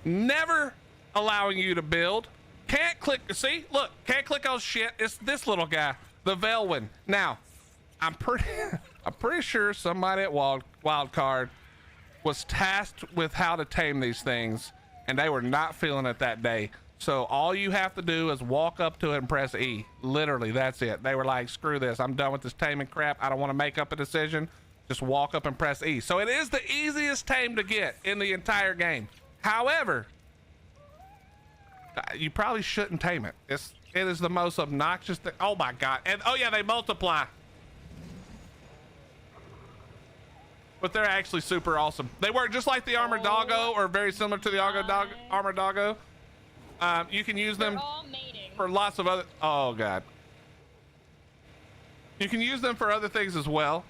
never allowing you to build, can't click, see, look, can't click on shit. It's this little guy, the Velwyn. Now, I'm pretty sure somebody at Wildcard was tasked with how to tame these things, and they were not feeling it that day. So all you have to do is walk up to it and press E. Literally, that's it. They were like, screw this. I'm done with this taming crap. I don't want to make up a decision. Just walk up and press E. So it is the easiest tame to get in the entire game. However, you probably shouldn't tame it. It is the most obnoxious thing. Oh my God. And oh yeah, they multiply. But they're actually super awesome. They work just like the armored doggo, or very similar to the armored doggo. You can use them for lots of other. Oh God. You can use them for other things as well.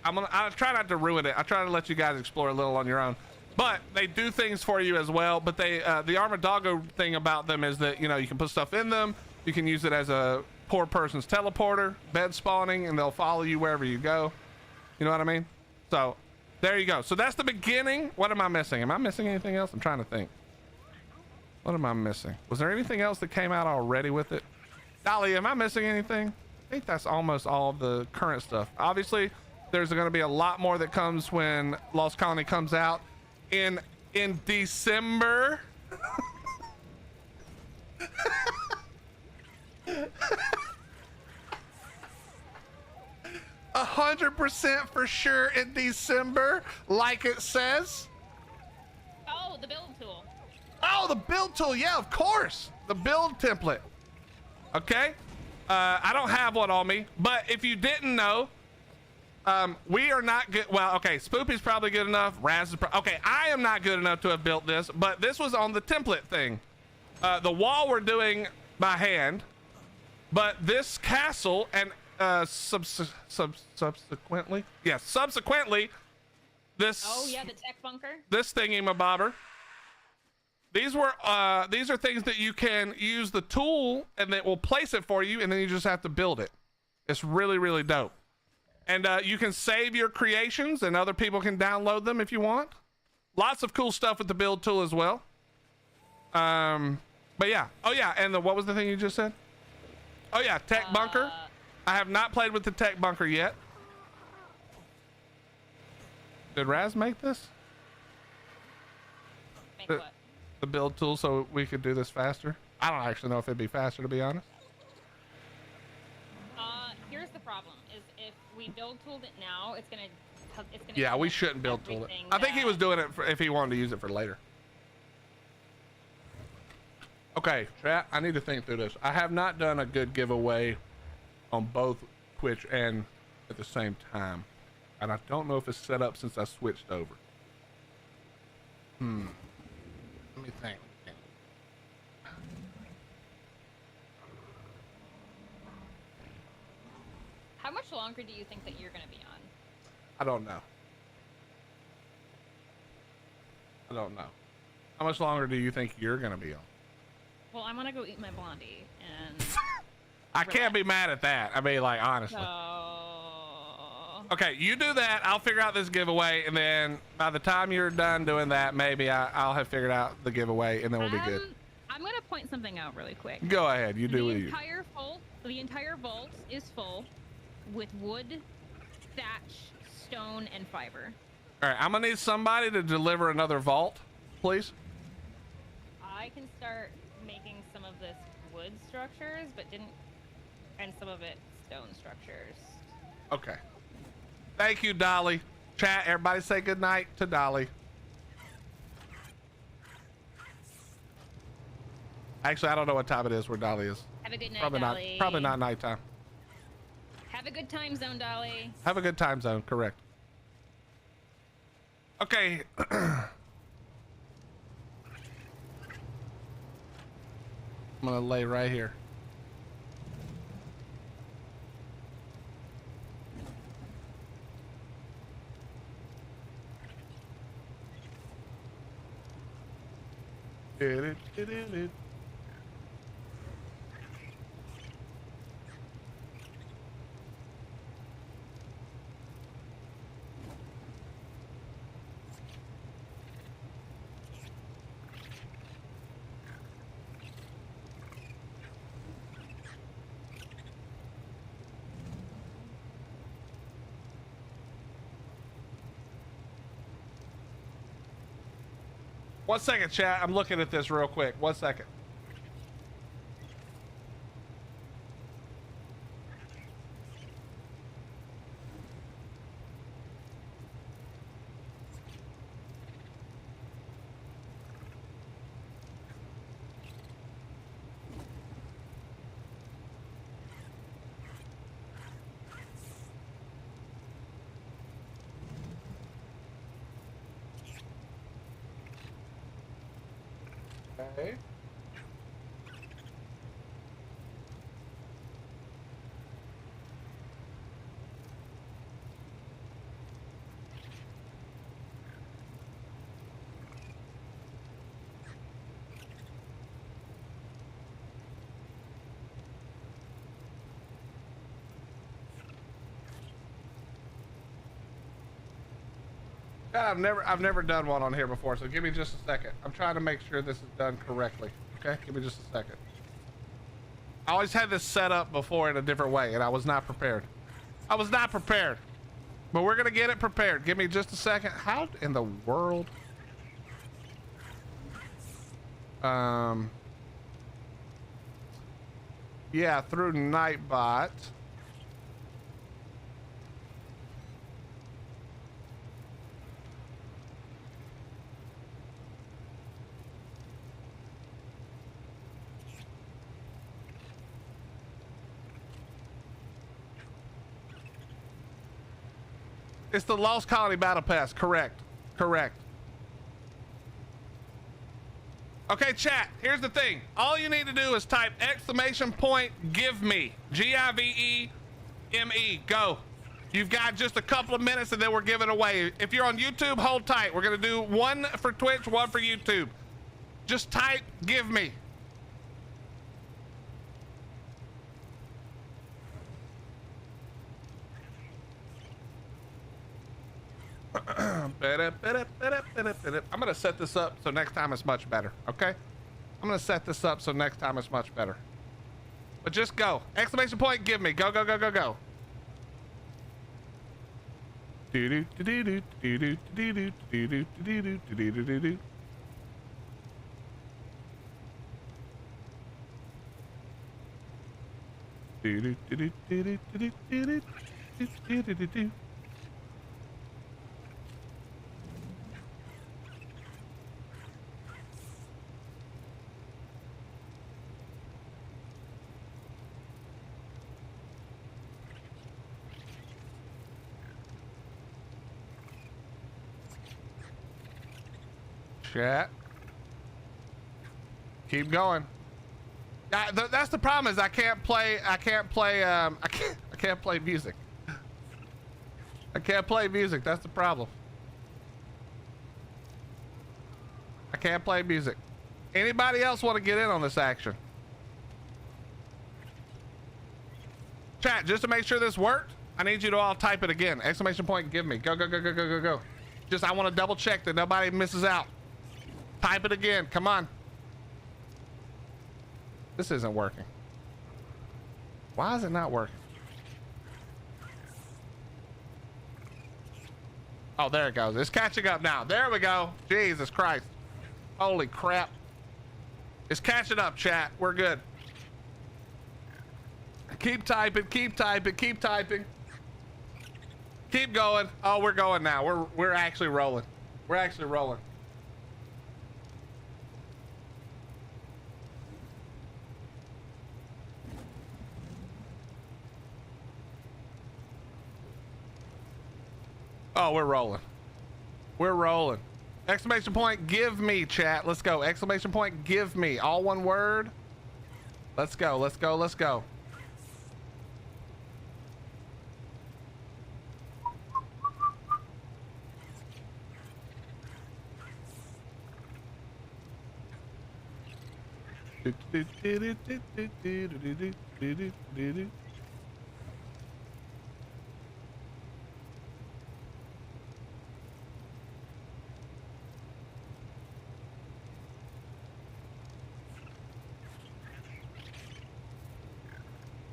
I try not to ruin it. I try to let you guys explore a little on your own. But they do things for you as well. But they, the armored doggo thing about them is that, you know, you can put stuff in them. You can use it as a poor person's teleporter, bed spawning, and they'll follow you wherever you go. You know what I mean? So there you go. So that's the beginning. What am I missing? Am I missing anything else? I'm trying to think. What am I missing? Was there anything else that came out already with it? Dolly, am I missing anything? I think that's almost all of the current stuff. Obviously, there's going to be a lot more that comes when Lost Colony comes out in December. 100% for sure in December, like it says. Oh, the build tool. Oh, the build tool. Yeah, of course. The build template. Okay. I don't have one on me, but if you didn't know, we are not good. Well, okay. Spoopy's probably good enough. Raz is okay. I am not good enough to have built this, but this was on the template thing. The wall we're doing by hand, but this castle and subsequently, yes, subsequently, this. Oh yeah, the tech bunker. This thingy-mabobber. These are things that you can use the tool and it will place it for you, and then you just have to build it. It's really, really dope. And you can save your creations and other people can download them if you want. Lots of cool stuff with the build tool as well. But yeah. Oh yeah, and what was the thing you just said? Oh yeah, tech bunker. I have not played with the tech bunker yet. Did Raz make this? Make what? The build tool so we could do this faster? I don't actually know if it'd be faster, to be honest. Here's the problem: is if we build tooled it now, it's gonna. Yeah, we shouldn't build tool it. I think he was doing it if he wanted to use it for later. Okay, chat. I need to think through this. I have not done a good giveaway on both Twitch and at the same time, and I don't know if it's set up since I switched over. Let me think. How much longer do you think that you're gonna be on? I don't know. How much longer do you think you're gonna be on? Well, I'm gonna go eat my blondie and. I can't be mad at that. I mean, like, honestly. So... Okay, you do that. I'll figure out this giveaway, and then by the time you're done doing that, maybe I'll have figured out the giveaway, and then we'll be good. I'm gonna point something out really quick. Go ahead. You do what you. The entire vault is full with wood, thatch, stone, and fiber. All right, I'm gonna need somebody to deliver another vault, please. I can start making some of this wood structures, and some of it stone structures. Okay. Thank you, Dolly. Chat, everybody say good night to Dolly. Actually, I don't know what time it is where Dolly is. Have a good night, Probably Dolly. Probably not nighttime. Have a good time zone, Dolly. Have a good time zone, correct. Okay. I'm gonna lay right here. One second, chat. I'm looking at this real quick. 1 second. Okay. I've never done one on here before, so give me just a second. I'm trying to make sure this is done correctly. Okay, give me just a second. I always had this set up before in a different way, and I was not prepared. I was not prepared, but we're gonna get it prepared. Give me just a second. How in the world? Yeah, through Nightbot. It's the Lost Colony Battle Pass. Correct. Correct. Okay, chat, here's the thing. All you need to do is type !give me. GIVEME. Go. You've got just a couple of minutes and then we're giving away. If you're on YouTube, hold tight. We're going to do one for Twitch, one for YouTube. Just type give me. I'm gonna set this up so next time it's much better, okay? I'm gonna set this up so next time it's much better. But just go. ! Give me. Go, go, go, go, go. Chat. Keep going. That's the problem is I can't play music. I can't play music. That's the problem. I can't play music. Anybody else want to get in on this action? Chat, just to make sure this worked, I need you to all type it again. ! Give me. Go, go, go, go, go, go, go. Just, I want to double check that nobody misses out. Type it again. Come on. This isn't working. Why is it not working? Oh, there it goes. It's catching up now. There we go. Jesus Christ. Holy crap. It's catching up, chat. We're good. Keep typing, keep typing, keep typing. Keep going. Oh, we're going now. We're actually rolling. We're actually rolling. Oh, we're rolling. We're rolling. ! Give me, chat. Let's go. ! Give me. All one word. Let's go. Let's go. Let's go.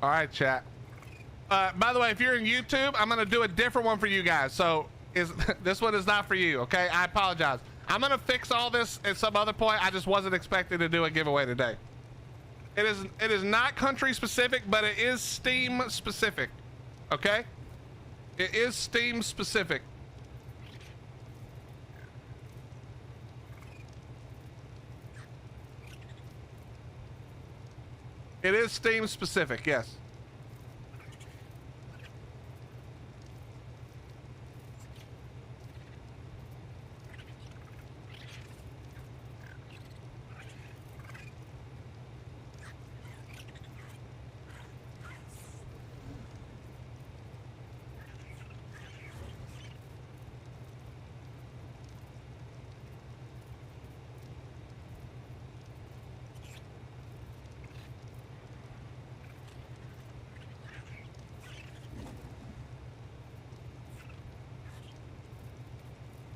All right, chat. By the way, if you're in YouTube, I'm gonna do a different one for you guys. So this one is not for you, okay? I apologize. I'm gonna fix all this at some other point. I just wasn't expecting to do a giveaway today. It is not country specific, but it is Steam specific, okay? It is Steam specific. It is Steam specific, yes.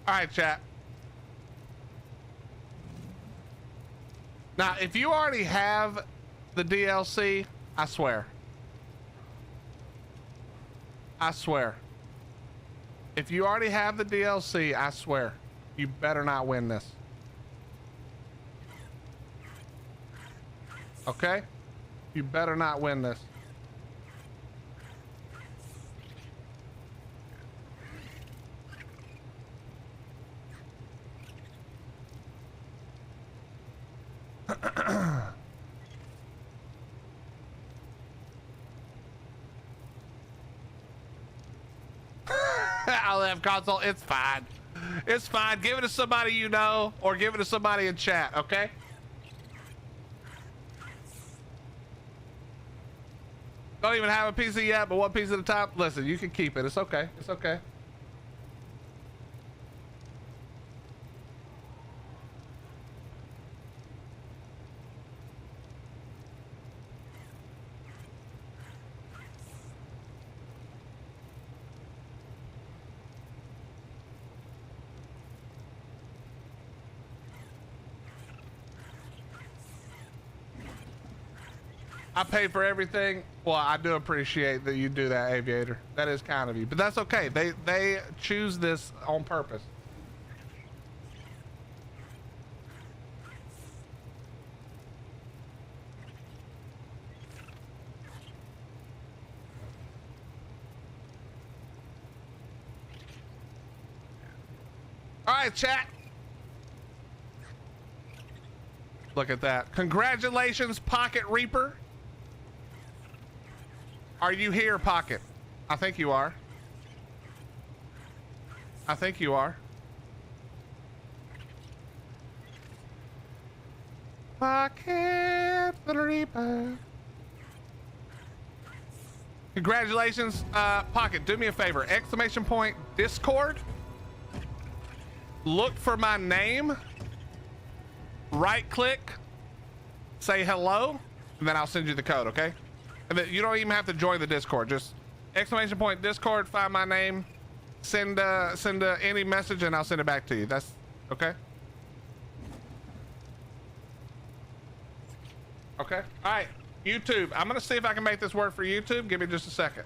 All right, chat. Now, if you already have the DLC, I swear. I swear. If you already have the DLC, I swear, you better not win this. Okay? You better not win this. I'll have console. It's fine. It's fine. Give it to somebody you know, or give it to somebody in chat, okay? Don't even have a piece yet, but one piece at a time. Listen, you can keep it. It's okay. It's okay. I pay for everything. Well, I do appreciate that you do that, Aviator. That is kind of you, but that's okay. They choose this on purpose. All right, chat. Look at that. Congratulations, Pocket Reaper. Are you here, Pocket? I think you are. I think you are. Pocket Reaper. Congratulations, Pocket. Do me a favor. Exclamation point Discord. Look for my name. Right click. Say hello. And then I'll send you the code, okay? And then you don't even have to join the Discord. Just exclamation point Discord, find my name, send any message, and I'll send it back to you. That's okay. Okay. All right. YouTube. I'm gonna see if I can make this work for YouTube. Give me just a second.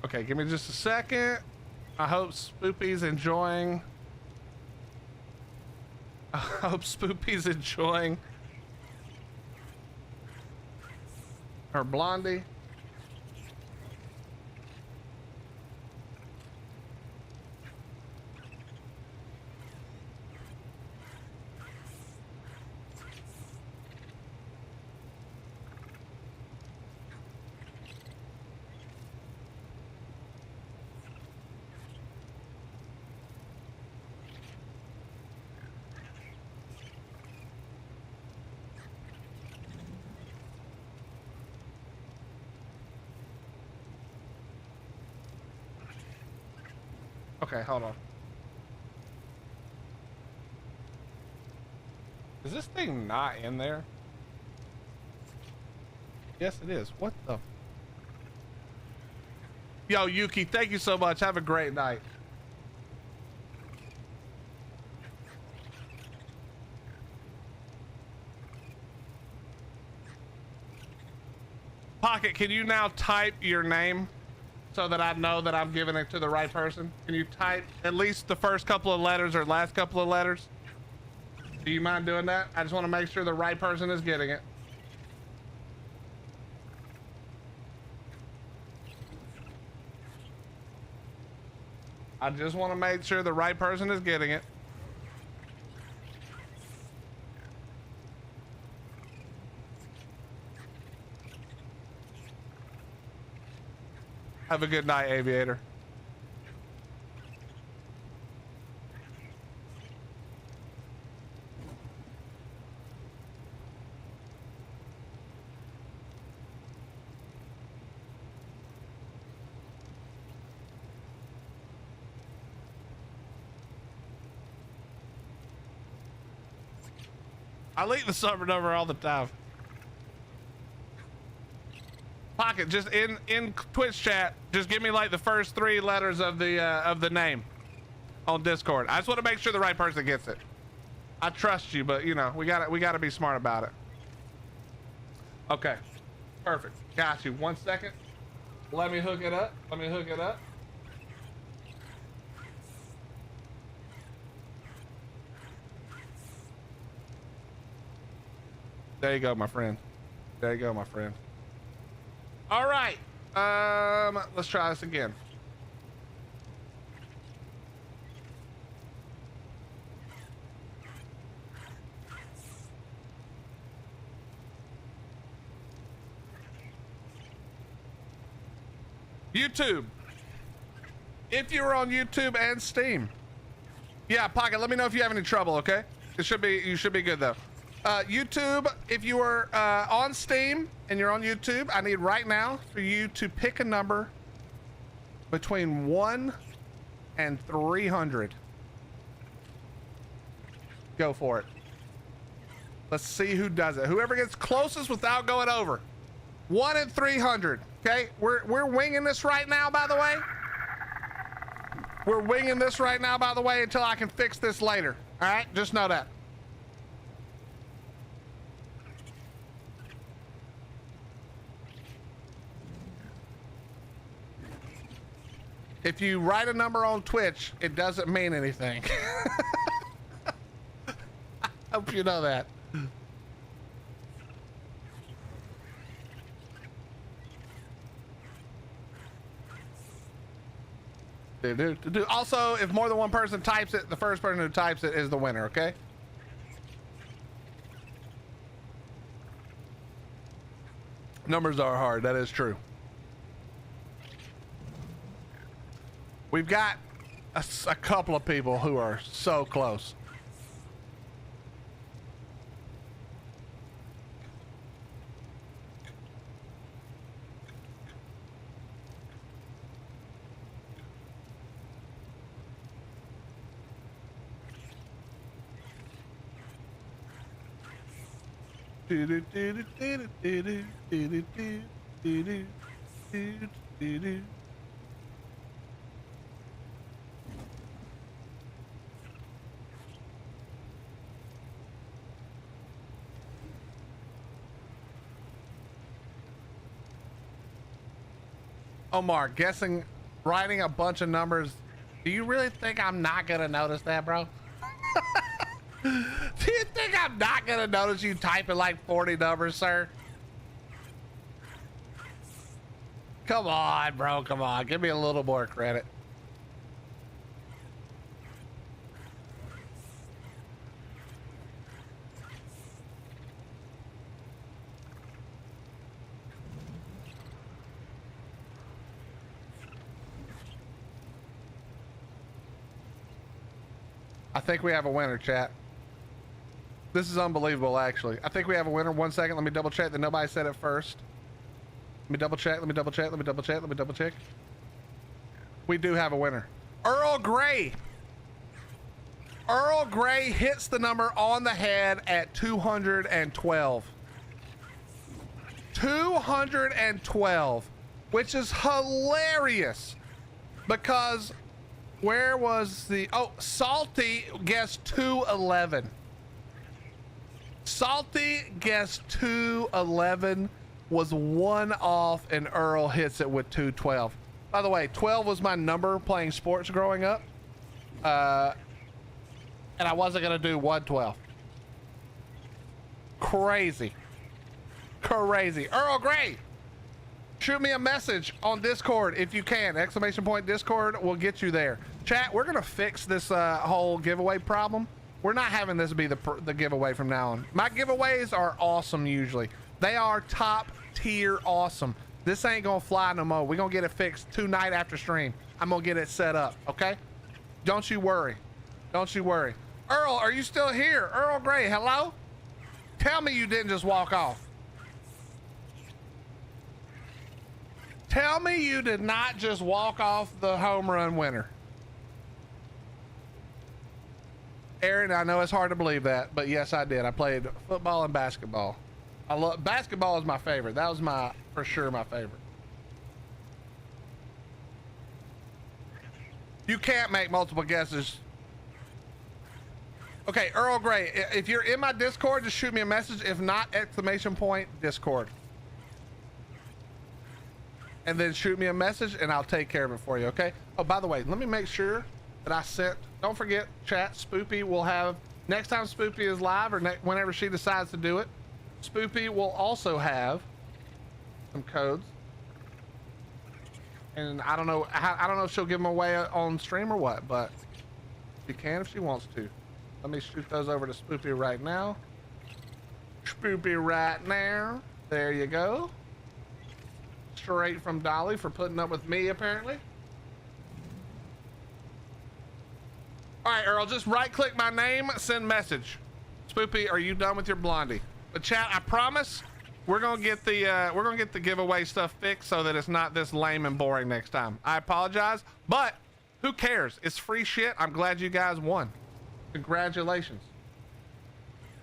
Okay, give me just a second. I hope Spoopy's enjoying. I hope Spoopy's enjoying her blondie. Okay, hold on. Is this thing not in there? Yes, it is. What the? Yo, Yuki, thank you so much. Have a great night. Pocket, can you now type your name so that I know that I'm giving it to the right person? Can you type at least the first couple of letters or last couple of letters? Do you mind doing that? I just want to make sure the right person is getting it. I just want to make sure the right person is getting it. Have a good night, Aviator. I leak the server number all the time. Pocket, just in Twitch chat, just give me like the first 3 letters of the name on Discord. I just want to make sure the right person gets it. I trust you, but you know, we gotta be smart about it. Okay, perfect. Got you. 1 second. Let me hook it up. Let me hook it up. There you go, my friend. There you go, my friend. All right. Let's try this again. YouTube. If you were on YouTube and Steam. Yeah, Pocket, let me know if you have any trouble, okay? You should be good though. YouTube, if you are on Steam and you're on YouTube, I need right now for you to pick a number between 1 and 300. Go for it. Let's see who does it. Whoever gets closest without going over. 1 and 300. Okay, we're winging this right now, by the way. We're winging this right now, by the way, until I can fix this later. All right, just know that. If you write a number on Twitch, it doesn't mean anything. I hope you know that. Also, if more than one person types it, the first person who types it is the winner, okay? Numbers are hard, that is true. We've got a couple of people who are so close. Omar, guessing, writing a bunch of numbers. Do you really think I'm not gonna notice that, bro? Do you think I'm not gonna notice you typing like 40 numbers, sir? Come on, bro, come on. Give me a little more credit. I think we have a winner, chat. This is unbelievable, actually. I think we have a winner. 1 second. Let me double check that nobody said it first. Let me double check. Let me double check. Let me double check. Let me double check. We do have a winner. Earl Grey. Earl Grey hits the number on the head at 212. 212, which is hilarious because where was the, oh, Salty guessed 211. Salty guessed 211, was 1 off, and Earl hits it with 212. By the way, 12 was my number playing sports growing up. And I wasn't gonna do 112. Crazy. Crazy. Earl Grey, shoot me a message on Discord if you can. Exclamation point Discord will get you there. Chat, we're gonna fix this whole giveaway problem. We're not having this be the giveaway from now on. My giveaways are awesome usually. They are top tier awesome. This ain't gonna fly no more. We're gonna get it fixed tonight after stream. I'm gonna get it set up, okay? Don't you worry. Don't you worry. Earl, are you still here? Earl Grey, hello? Tell me you didn't just walk off. Tell me you did not just walk off the home run winner. Aaron, I know it's hard to believe that, but yes, I did. I played football and basketball. Basketball is my favorite. That was my for sure my favorite. You can't make multiple guesses. Okay, Earl Grey, if you're in my Discord, just shoot me a message. If not, exclamation point Discord. And then shoot me a message and I'll take care of it for you, okay? Oh, by the way, let me make sure that I sent, don't forget, chat, Spoopy will have, next time Spoopy is live or whenever she decides to do it, Spoopy will also have some codes. And I don't know if she'll give them away on stream or what, but she can if she wants to. Let me shoot those over to Spoopy right now. Spoopy right now. There you go. Straight from Dolly for putting up with me, apparently. All right, Earl, just right click my name, send message. Spoopy, are you done with your blondie? But chat, I promise we're gonna get the giveaway stuff fixed so that it's not this lame and boring next time. I apologize, but who cares? It's free shit. I'm glad you guys won. Congratulations.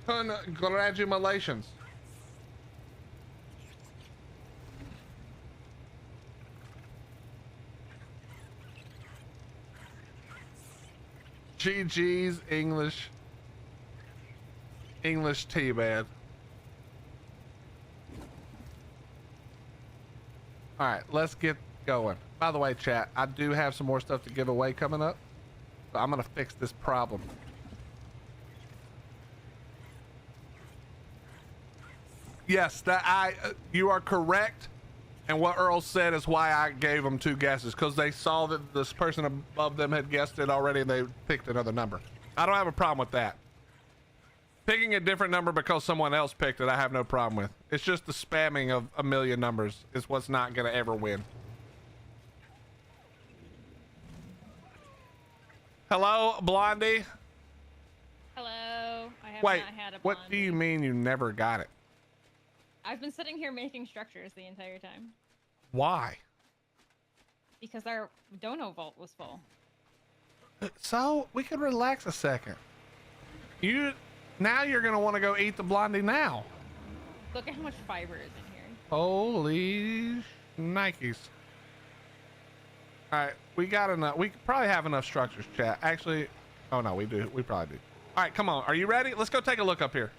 Congratulations. GG's English tea bad. All right, let's get going. By the way, chat, I do have some more stuff to give away coming up, so I'm gonna fix this problem. Yes, you are correct. And what Earl said is why I gave them 2 guesses, because they saw that this person above them had guessed it already and they picked another number. I don't have a problem with that. Picking a different number because someone else picked it, I have no problem with. It's just the spamming of a million numbers is what's not going to ever win. Hello, Blondie? Hello. I have Wait, not had a what blondie. do you mean you never got it? I've been sitting here making structures the entire time. Why? Because our dono vault was full. So we could relax a second. Now you're gonna want to go eat the blondie now. Look at how much fiber is in here. Holy Nikes. All right, we got enough. We probably have enough structures, chat. Actually, oh no, we do. We probably do. All right, come on. Are you ready? Let's go take a look up here.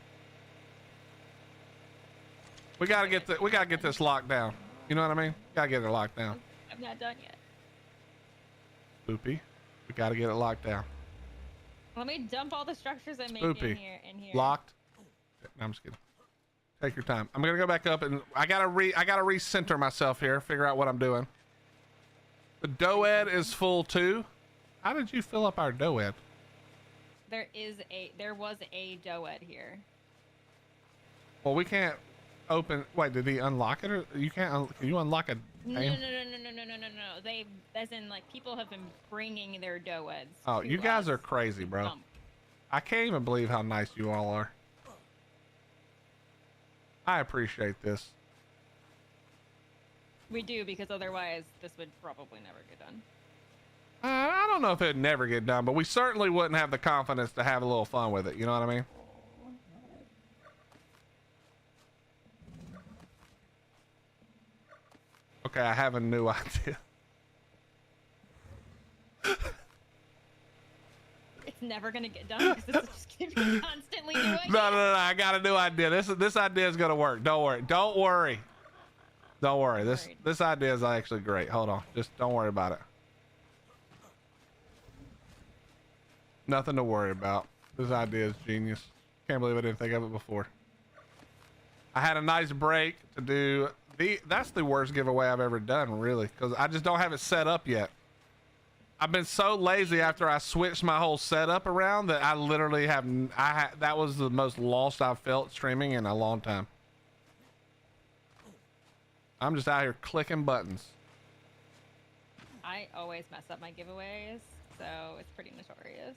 We gotta get this locked down. You know what I mean? Gotta get it locked down. I'm not done yet. Spoopy, we gotta get it locked down. Let me dump all the structures I made Spoopy, in here. locked. No, I'm just kidding. Take your time. I'm gonna go back up and I gotta recenter myself here. Figure out what I'm doing. The doed is full too. How did you fill up our doed? There was a doed here. Well, we can't open. Wait, did he unlock it, or you can't? Can you unlock a? No. They, as in, like, people have been bringing their doeds. Oh, you guys are crazy, bro. Dump. I can't even believe how nice you all are. I appreciate this. We do, because otherwise this would probably never get done. I don't know if it'd never get done, but we certainly wouldn't have the confidence to have a little fun with it. You know what I mean? Okay, I have a new idea. It's never gonna get done because this is just gonna be constantly doing it. No, I got a new idea. This idea is gonna work. Don't worry. This idea is actually great. Hold on, just don't worry about it. Nothing to worry about. This idea is genius. Can't believe I didn't think of it before. I had a nice break to do that's the worst giveaway I've ever done, really, because I just don't have it set up yet. I've been so lazy after I switched my whole setup around that I literally that was the most lost I've felt streaming in a long time. I'm just out here clicking buttons. I always mess up my giveaways, so it's pretty notorious.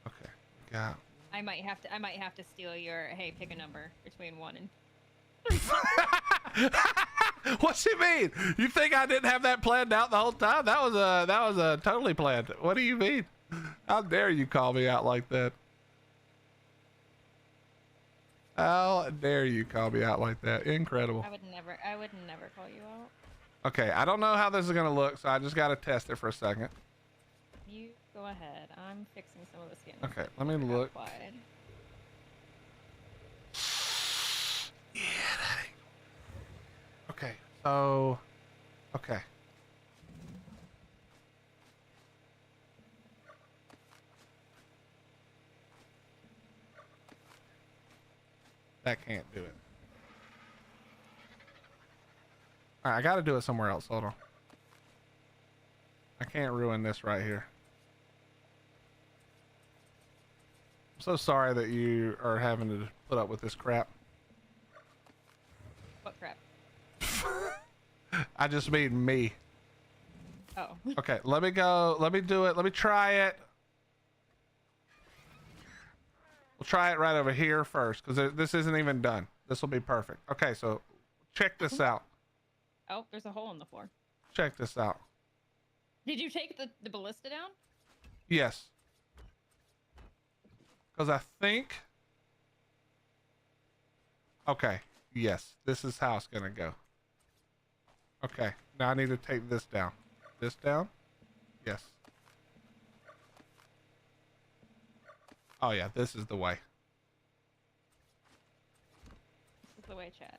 Okay, got. I might have to steal your, hey, pick a number between 1 and. What's he mean? You think I didn't have that planned out the whole time? That was totally planned. What do you mean? How dare you call me out like that? How dare you call me out like that? Incredible. I would never call you out. Okay, I don't know how this is gonna look, so I just gotta test it for a second. You go ahead. I'm fixing some of the skin. Okay, let me look. Applied. Yeah, that ain't... Okay, so... Okay. That can't do it. All right, I gotta do it somewhere else. Hold on. I can't ruin this right here. I'm so sorry that you are having to put up with this crap. What crap? I just mean me. Oh. Okay, let me go. Let me do it. Let me try it. We'll try it right over here first because this isn't even done. This will be perfect. Okay, so check this out. Oh, there's a hole in the floor. Check this out. Did you take the ballista down? Yes. Because I think... Okay, yes, this is how it's going to go. Okay, now I need to take this down. This down? Yes. Oh yeah, this is the way. This is the way, chat.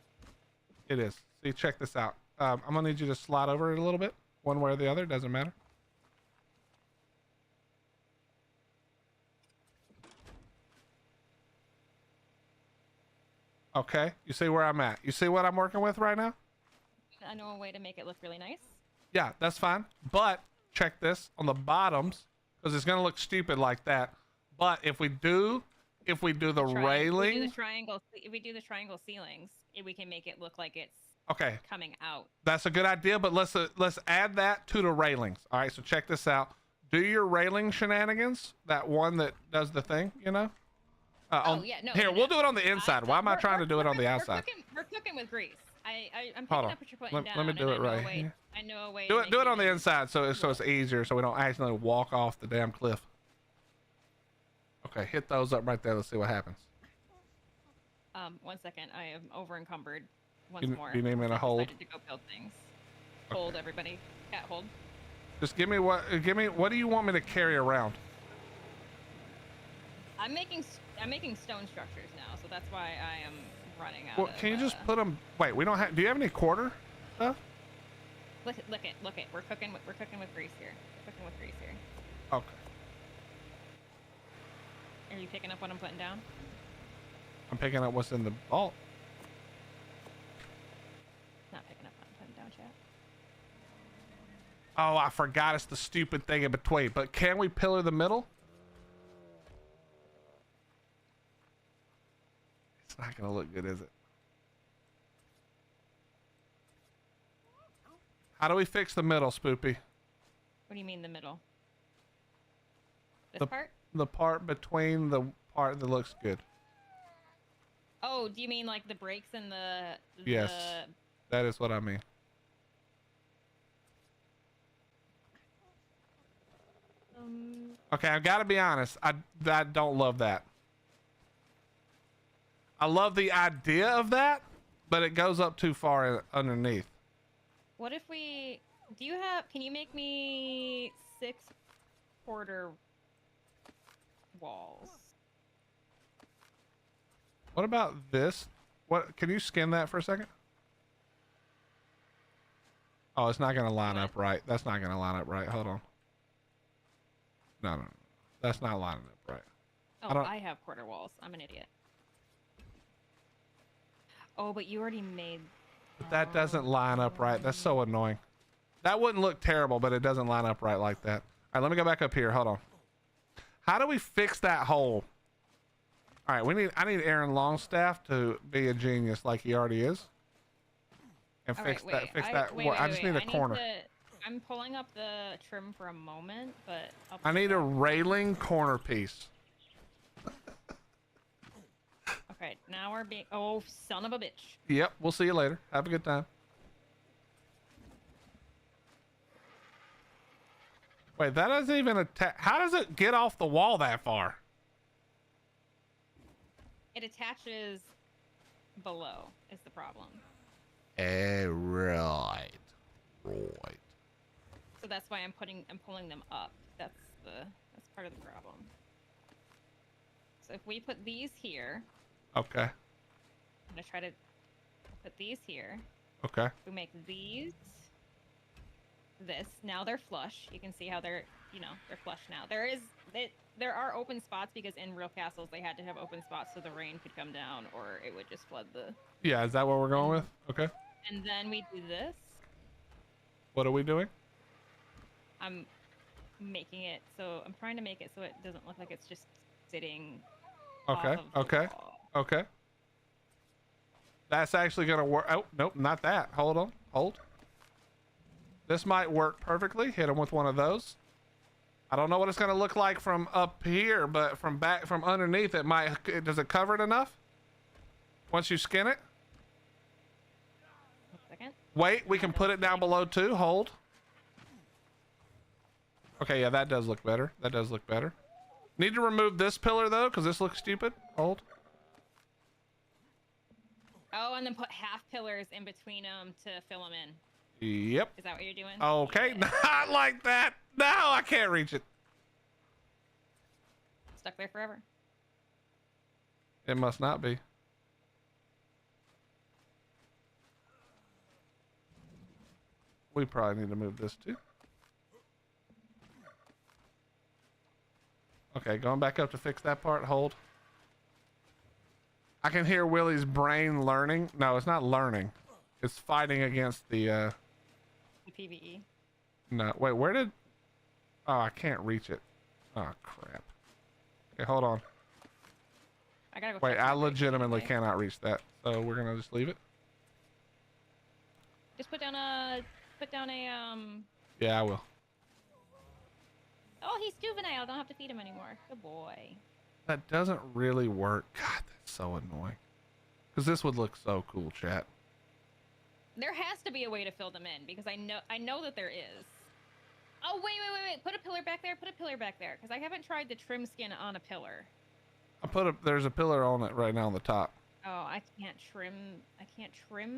It is. See, check this out. I'm gonna need you to slide over it a little bit, one way or the other. Doesn't matter. Okay, you see where I'm at. You see what I'm working with right now? I know a way to make it look really nice. Yeah, that's fine. But check this on the bottoms because it's gonna look stupid like that. But if we do the railing, if we do the triangle ceilings, we can make it look like it's okay, coming out. that's a good idea. But let's add that to the railings. All right, so check this out. Do your railing shenanigans. That one that does the thing, you know. Yeah, no. Here, no, we'll do it on the inside. Why am I trying to do it on the we're outside? We're cooking with grease. I'm Hold picking on. up what you're putting down. Let me do it right. I know a way. Do to it. make Do it on the inside, so it's look. easier, so we don't accidentally walk off the damn cliff. Okay, hit those up right there. Let's see what happens. 1 second. I am over encumbered once more. You need me to hold? Decided to go build things. Hold, everybody. Cat hold. Just give me what do you want me to carry around? I'm making stone structures now, so that's why I am running out. Well, can you just put them? Wait, we don't have. Do you have any quarter stuff? Look it. We're cooking with grease here. We're cooking with grease here. Okay. Are you picking up what I'm putting down? I'm picking up what's in the vault. Not picking up what I'm putting down, chat. Oh, I forgot it's the stupid thing in between. But can we pillar the middle? It's not gonna look good, is it? How do we fix the middle, Spoopy? What do you mean the middle? This part? The part between the part that looks good. Oh, do you mean like the breaks in the... Yes, that is what I mean. Okay, I've got to be honest. I don't love that. I love the idea of that, but it goes up too far underneath. What if we... Can you make me 6 quarter walls? What about this? What? Can you skin that for a second? Oh, it's not going to line up right. That's not going to line up right. Hold on. No. That's not lining up right. Oh, I have quarter walls. I'm an idiot. Oh, but you already made... But that doesn't line up right. That's so annoying. That wouldn't look terrible, but it doesn't line up right like that. All right, let me go back up here. Hold on. How do we fix that hole? All right, I need Aaron Longstaff to be a genius like he already is. And fix that. I just need a corner. I'm pulling up the trim for a moment, but I need a railing corner piece. Okay, now we're being... Oh, son of a bitch. Yep, we'll see you later. Have a good time. Wait, that doesn't even attach... How does it get off the wall that far? It attaches below is the problem. Right. So that's why I'm pulling them up. That's part of the problem. So if we put these here. Okay. I'm gonna try to put these here. Okay. We make these this. Now they're flush. You can see how they're flush now. There are open spots because in real castles they had to have open spots so the rain could come down or it would just flood the. Yeah, is that what we're going with? Okay. And then we do this. What are we doing? I'm making it so I'm trying to make it so it doesn't look like it's just sitting. Okay. Off of the Okay. wall. Okay. That's actually gonna work. Oh, nope, not that. Hold on. Hold. This might work perfectly. Hit him with one of those. I don't know what it's gonna look like from up here, but from underneath, it might. Does it cover it enough? Once you skin it. 1 second. Wait, we can put it down below too. Hold. Okay, yeah, that does look better. That does look better. Need to remove this pillar though, because this looks stupid. Hold. Oh, and then put half pillars in between them to fill them in. Yep. Is that what you're doing? Okay, Yeah. not like that. No, I can't reach it. Stuck there forever. It must not be. We probably need to move this too. Okay, going back up to fix that part. Hold. I can hear Willie's brain learning. No, it's not learning. It's fighting against the The PVE. No, wait, where did... Oh, I can't reach it. Oh, crap. Okay, hold on. I gotta go. Wait, check I my break legitimately anyway. cannot reach that. So we're gonna just leave it? Just put down a Yeah, I will. Oh, he's juvenile. Don't have to feed him anymore. Good boy. That doesn't really work. God, that's so annoying. Because this would look so cool, chat. There has to be a way to fill them in because I know that there is. Oh, wait. Put a pillar back there. Put a pillar back there because I haven't tried the trim skin on a pillar. There's a pillar on it right now on the top. Oh, I can't trim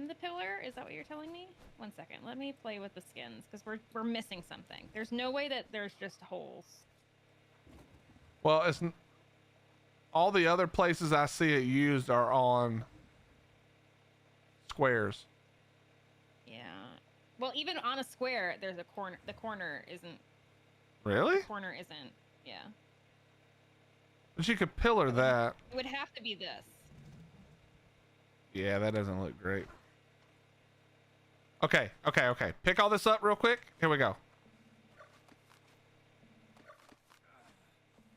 the pillar? Is that what you're telling me? 1 second. Let me play with the skins because we're missing something. There's no way that there's just holes. Well, all the other places I see it used are on squares. Yeah. Well, even on a square, there's a corner. The corner isn't. Really? The corner isn't. Yeah. But you could pillar that. It would have to be this. Yeah, that doesn't look great. Okay. Pick all this up real quick. Here we go.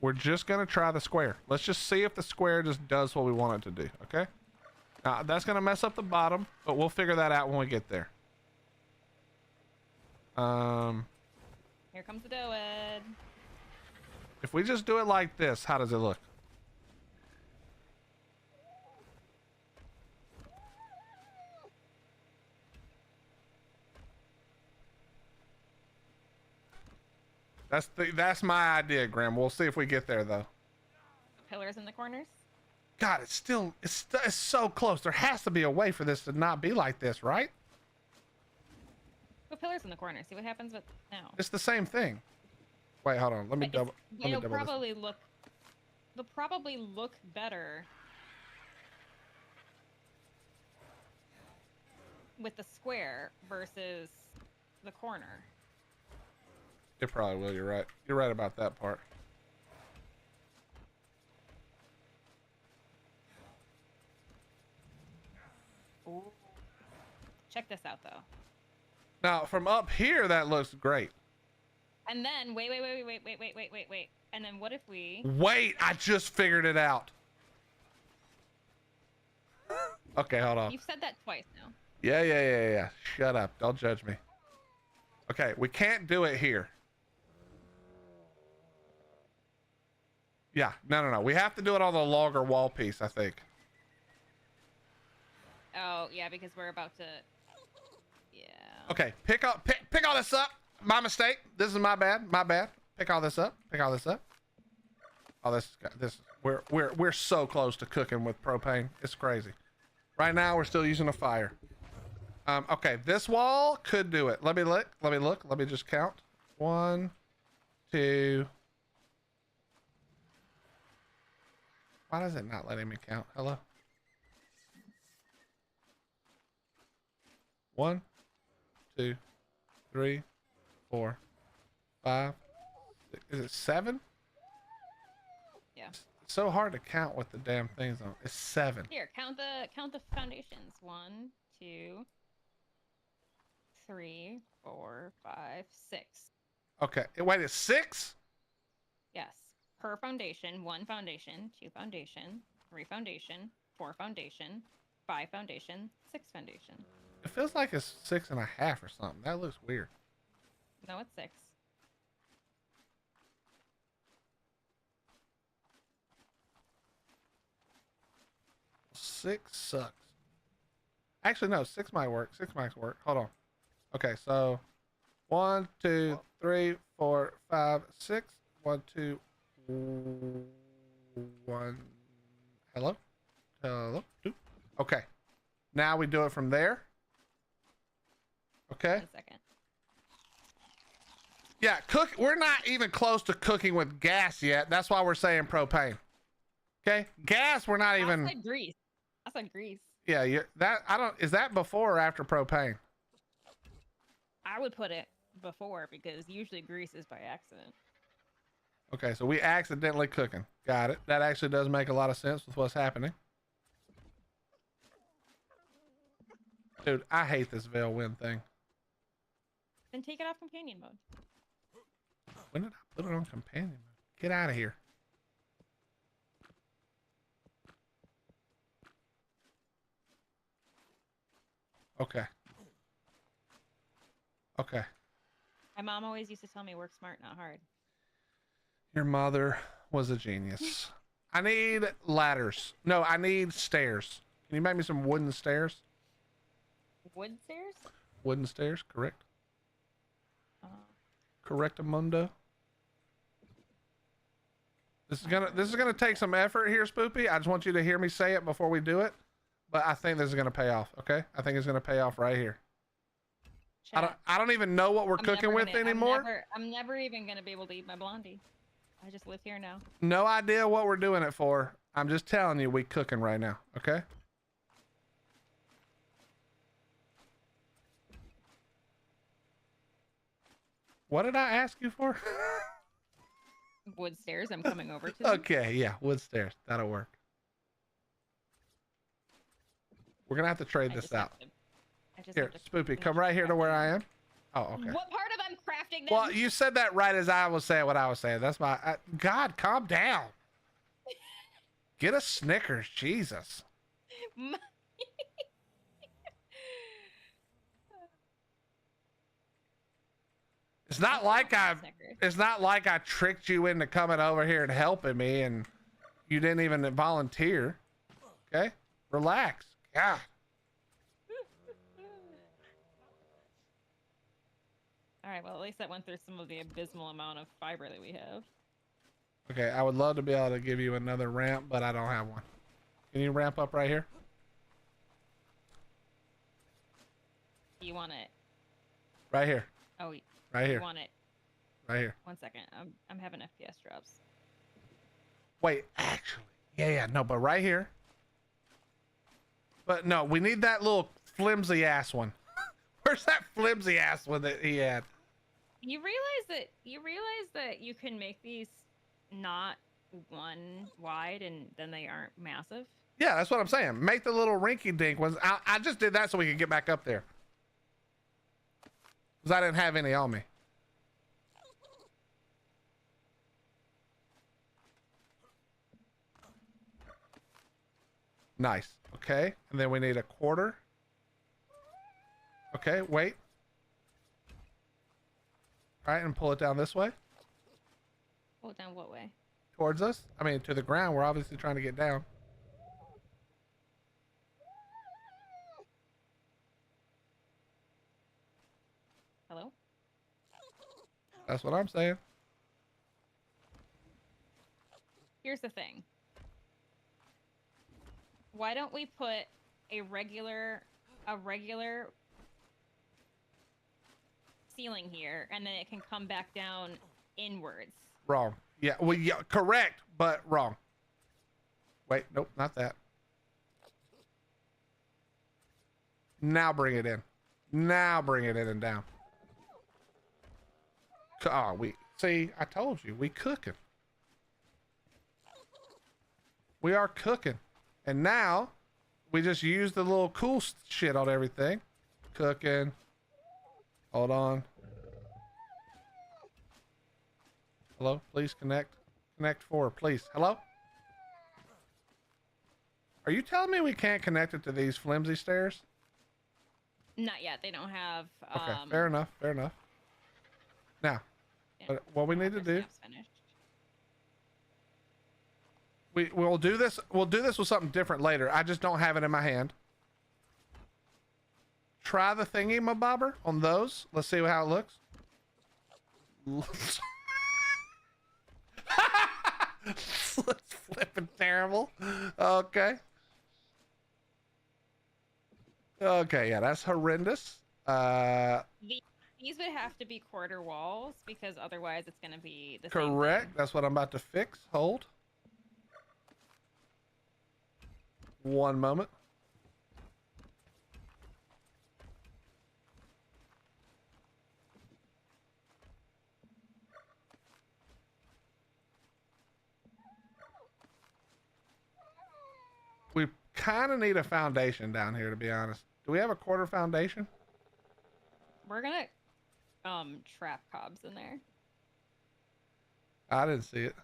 We're just going to try the square. Let's just see if the square just does what we want it to do, okay? Now, that's going to mess up the bottom, but we'll figure that out when we get there. Here comes the Doed. If we just do it like this, how does it look? That's my idea, Graham. We'll see if we get there though. Pillars in the corners. God, it's so close. There has to be a way for this to not be like this, right? Put pillars in the corners. See what happens with now. It's the same thing. Wait, hold on. Let me double. They'll probably look better with the square versus the corner. It probably will. You're right. You're right about that part. Ooh. Check this out though. Now, from up here, that looks great. And then wait. And then what if we? Wait, I just figured it out. Okay, hold on. You've said that twice now. Yeah. Shut up. Don't judge me. Okay, we can't do it here. Yeah, no. We have to do it on the longer wall piece, I think. Oh yeah, because we're about to. Yeah. Okay, pick all this up. My mistake. This is my bad. Pick all this up. Oh, we're so close to cooking with propane. It's crazy. Right now, we're still using a fire. Okay, this wall could do it. Let me look. Let me look. Let me just count. 1, 2. Why does it not letting me count? Hello? 1, 2, 3, 4, 5. Is it 7? Yeah. It's so hard to count with the damn things on. It's 7. Here, count the foundations. 1, 2, 3, 4, 5, 6. Okay. Wait, it's 6? Yes. Per foundation, 1 foundation, 2 foundation, 3 foundation, 4 foundation, 5 foundation, 6 foundation. It feels like it's 6.5 or something. That looks weird. No, it's 6. 6 sucks. Actually, no, 6 might work. 6 might work. Hold on. Okay, so 1, 2, 3, 4, 5, 6. 1, 2, 1. Hello? Hello? 2. Okay. Now we do it from there. Okay. 1 second. Yeah, we're not even close to cooking with gas yet. That's why we're saying propane. Okay? Gas, we're not even. I said grease. I said grease. Yeah, is that before or after propane? I would put it before because usually grease is by accident. Okay, so we accidentally cooking. Got it. That actually does make a lot of sense with what's happening. Dude, I hate this Veil Wind thing. Then take it off companion mode. When did I put it on companion mode? Get out of here. Okay. Okay. My mom always used to tell me work smart, not hard. Your mother was a genius. I need ladders. No, I need stairs. Can you make me some wooden stairs? Wood stairs? Wooden stairs, correct? Uh, Correctamundo. This is gonna take some effort here, Spoopy. I just want you to hear me say it before we do it. But I think this is gonna pay off. Okay, I think it's gonna pay off right here. chat. I don't even know what we're I'm cooking never with gonna- anymore. I'm never even gonna be able to eat my blondie. I just live here now. No idea what we're doing it for. I'm just telling you, we cooking right now. Okay. What did I ask you for? Wood stairs. I'm coming over to them. Okay, yeah, wood stairs. That'll work. We're gonna have to trade I this just have out. to- I just Here, have to Spoopy, finish come right here to crafting where I them. am. Oh, okay. What part of I'm crafting them? Well, you said that right as I was saying what I was saying. That's my God. Calm down. Get a Snickers, Jesus. It's not like It's not like I tricked you into coming over here and helping me, and you didn't even volunteer. Okay, relax. God. All right. Well, at least that went through some of the abysmal amount of fiber that we have. Okay, I would love to be able to give you another ramp, but I don't have one. Can you ramp up right here? You want it? Right here. Oh, Right you here. want it? Right here. 1 second. I'm having FPS drops. Wait, actually. Yeah, no, but right here. But no, we need that little flimsy ass one. Where's that flimsy ass one that he had? You realize that you can make these not one wide and then they aren't massive? Yeah, that's what I'm saying. Make the little rinky dink ones. I just did that so we could get back up there. Because I didn't have any on me. Nice. Okay. And then we need a quarter. Okay, wait. All right, and pull it down this way. Pull it down what way? Towards us. I mean, to the ground. We're obviously trying to get down. Hello? That's what I'm saying. Here's the thing. Why don't we put a regular ceiling here, and then it can come back down inwards. Wrong. Yeah, well, yeah, correct, but wrong. Wait, nope, not that. Now bring it in. Now bring it in and down. Oh, see, I told you, we cooking. We are cooking. And now we just use the little cool shit on everything. Cooking. Hold on. Hello, please connect. Connect 4, please. Hello? Are you telling me we can't connect it to these flimsy stairs? Not yet. They don't have. Okay, fair enough. Fair enough. Now, Yeah, what we need to do, finished. we'll do this. We'll do this with something different later. I just don't have it in my hand. Try the thingy, my bobber, on those. Let's see how it looks. It's flipping terrible. Okay. Okay, yeah, that's horrendous. These would have to be quarter walls because otherwise it's going to be the same Correct. thing. That's what I'm about to fix. Hold. One moment. We kind of need a foundation down here, to be honest. Do we have a quarter foundation? We're gonna trap cobs in there. I didn't see it.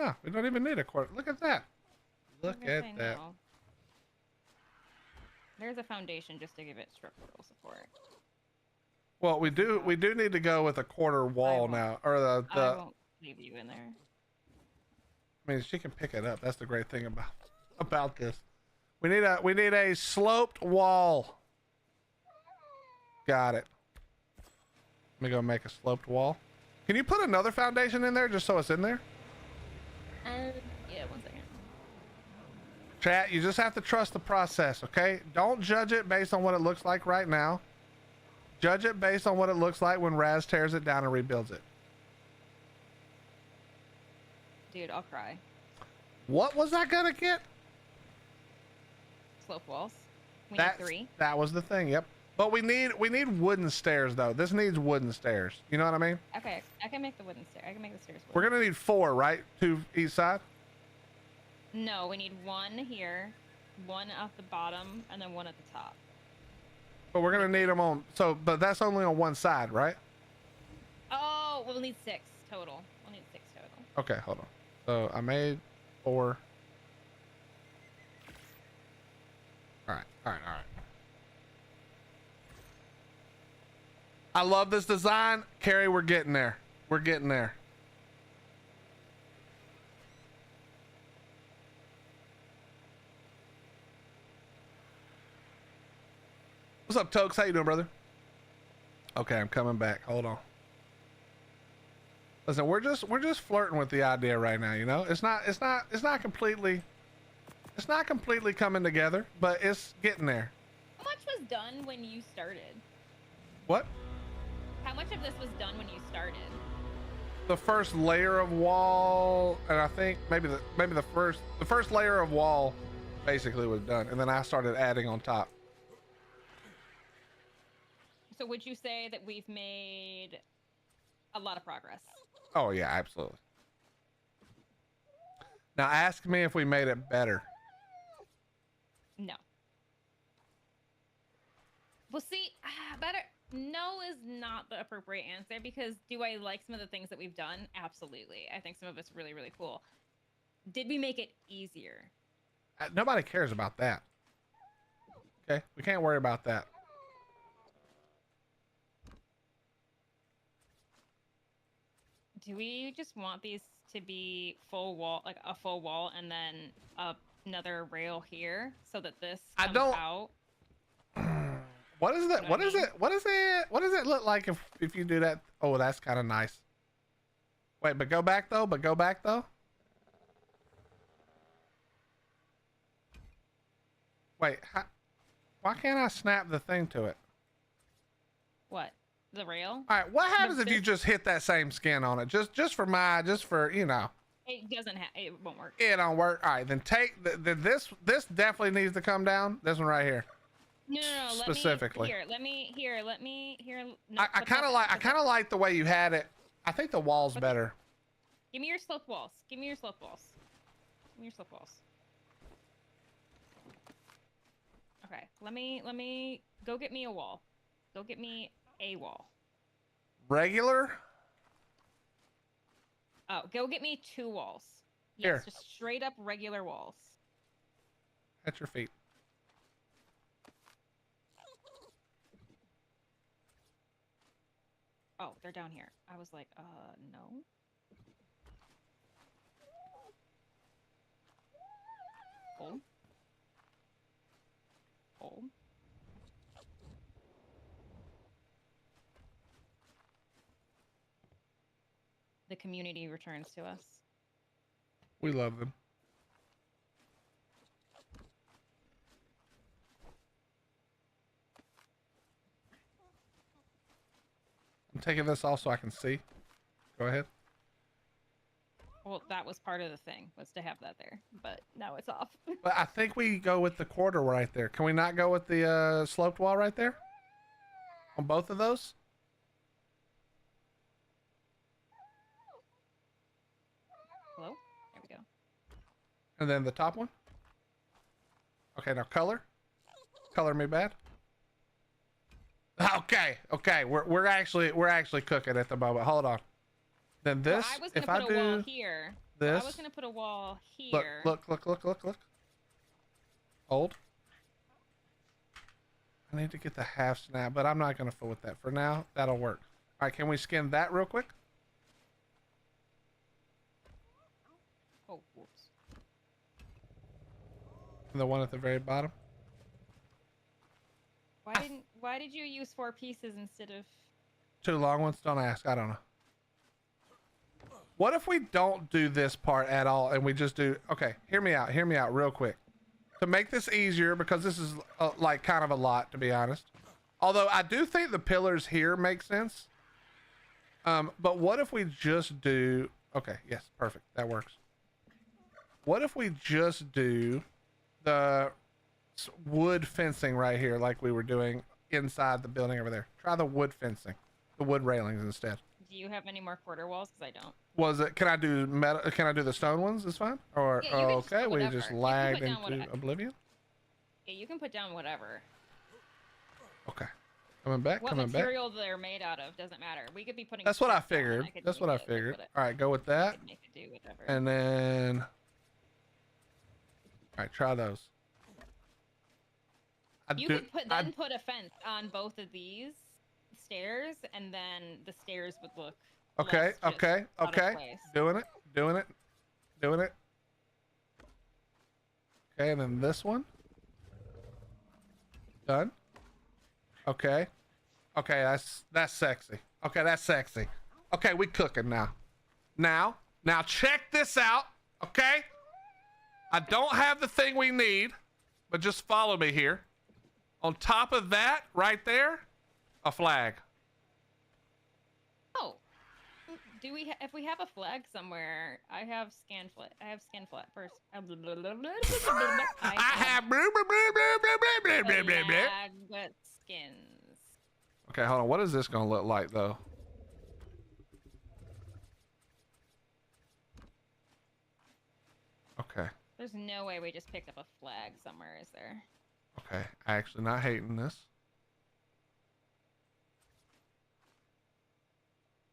Oh, we don't even need a quarter. Look at that. Look Yes, at I that. know. There's a foundation just to give it structural support. Well, we do need to go with a quarter wall won't. now, or I the. won't leave you in there. I mean, she can pick it up. That's the great thing about this. We need a sloped wall. Got it. Let me go make a sloped wall. Can you put another foundation in there just so it's in there? Yeah, 1 second. Chat, you just have to trust the process, okay? Don't judge it based on what it looks like right now. Judge it based on what it looks like when Raz tears it down and rebuilds it. Dude, I'll cry. What was I gonna get? Slope walls. We need 3. That was the thing, yep. But we need wooden stairs though. This needs wooden stairs. You know what I mean? Okay, I can make the wooden stair. I can make the stairs We're wooden. gonna need 4, right? 2 each side? No, we need 1 here, 1 at the bottom, and then 1 at the top. But we're gonna need them on, but that's only on one side, right? Oh, we'll need 6 total. We'll need 6 total. Okay, hold on. So I made 4. All right. I love this design. Carrie, we're getting there. We're getting there. What's up, Tokes? How you doing, brother? Okay, I'm coming back. Hold on. Listen, we're just flirting with the idea right now, you know? It's not completely coming together, but it's getting there. How much was done when you started? What? How much of this was done when you started? The first layer of wall, and I think maybe the first layer of wall basically was done, and then I started adding on top. So would you say that we've made a lot of progress? Oh yeah, absolutely. Now ask me if we made it better. No. Well, see, better. No is not the appropriate answer because do I like some of the things that we've done? Absolutely. I think some of it's really, really cool. Did we make it easier? Nobody cares about that. Okay, we can't worry about that. Do we just want these to be full wall, like a full wall, and then another rail here so that this comes out? What is that? You know What what I is mean? it? What is it? What does it look like if you do that? Oh, that's kind of nice. Wait, but go back though. But go back though. Wait, why can't I snap the thing to it? What? The rail? All right, what happens if you this- just hit that same skin on it? Just for you know. It doesn't have. It won't work. It don't work. All right, then take this. This definitely needs to come down. This one right here. No. Specifically. Let me. No, I kind of like the way you had it. I think the wall's better. Give me your sloped walls. Okay. Let me go get me a wall. Go get me a wall. Regular. Oh, go get me 2 walls. Yes, Here. just straight up regular walls. At your feet. Oh, they're down here. I was like, no. Hold. Hold. The community returns to us. We love them. I'm taking this off so I can see. Go ahead. Well, that was part of the thing, was to have that there, but now it's off. But I think we go with the quarter right there. Can we not go with the sloped wall right there? On both of those? Hello? There we go. And then the top one? Okay, now color. Color me bad. Okay. We're actually cooking at the moment. Hold on. Then this, Well, I was gonna if I put a wall do here. this, I was gonna put a wall look, here. look. Hold. I need to get the half snap, but I'm not gonna fool with that. For now, that'll work. All right, can we skin that real quick? Oh, whoops. And the one at the very bottom. Why did you use 4 pieces instead of? 2 long ones? Don't ask. I don't know. What if we don't do this part at all and we just do... Okay, hear me out real quick. To make this easier, because this is like kind of a lot, to be honest. Although I do think the pillars here make sense. But what if we just do... Okay, yes, perfect. That works. What if we just do the wood fencing right here like we were doing inside the building over there? Try the wood fencing. The wood railings instead. Do you have any more quarter walls? Because I don't. Was it? Can I do metal? Can I do the stone ones? It's fine. Or Yeah, you can just okay, put we whatever. just You can lagged put down into whatever. oblivion. Yeah, you can put down whatever. Okay, coming back. What Coming back. material they're made out of doesn't matter. We could be putting. That's what I stuff down, figured. could That's make what I it, like, figured. what it- All right, go with I that, could make it do whatever. and then. All right, try those. You could put a fence on both of these stairs, and then the stairs would look. Okay, less just okay, out of okay. place. Doing it. Okay, and then this one. Done. Okay. Okay, that's sexy. Okay, that's sexy. Okay, we cooking now. Now check this out. Okay. I don't have the thing we need, but just follow me here. On top of that, right there, a flag. Oh, do we? If we have a flag somewhere, I have scan flat. I have scan flat first. I have I have blah, blah, blah, blah, blah, blah, blah, blah. flag skins. Okay, hold on. What is this gonna look like though? Okay. There's no way we just picked up a flag somewhere, is there? Okay. Actually not hating this.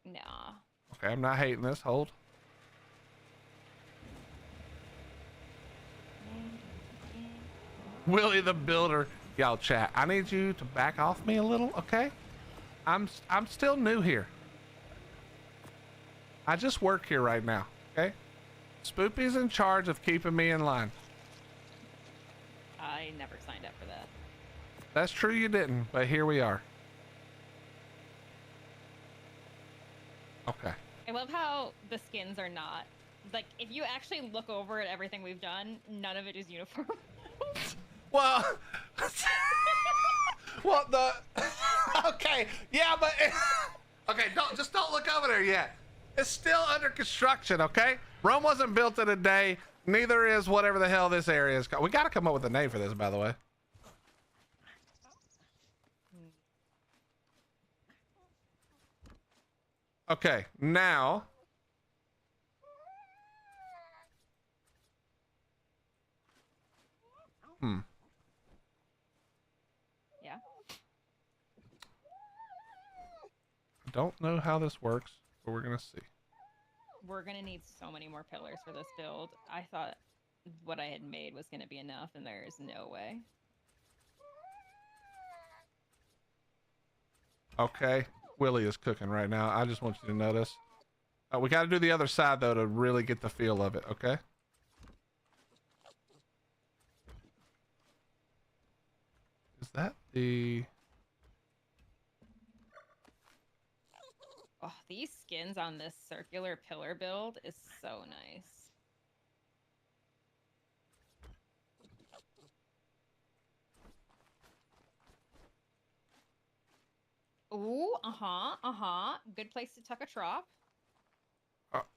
Nah. Okay, I'm not hating this. Hold. Willie the Builder. Y'all chat. I need you to back off me a little, okay? I'm still new here. I just work here right now, okay? Spoopy's in charge of keeping me in line. I never signed up for that. That's true, you didn't, but here we are. Okay. I love how the skins are not like if you actually look over at everything we've done, none of it is uniform. Well, well, okay, yeah, but okay, don't look over there yet. It's still under construction, okay? Rome wasn't built in a day. Neither is whatever the hell this area is called. We got to come up with a name for this, by the way. Okay, now. Yeah. I don't know how this works, but we're gonna see. We're gonna need so many more pillars for this build. I thought what I had made was gonna be enough, and there is no way. Okay, Willie is cooking right now. I just want you to know this. We got to do the other side though to really get the feel of it. Okay. Is that the? Oh, these skins on this circular pillar build is so nice. Ooh, Good place to tuck a trop.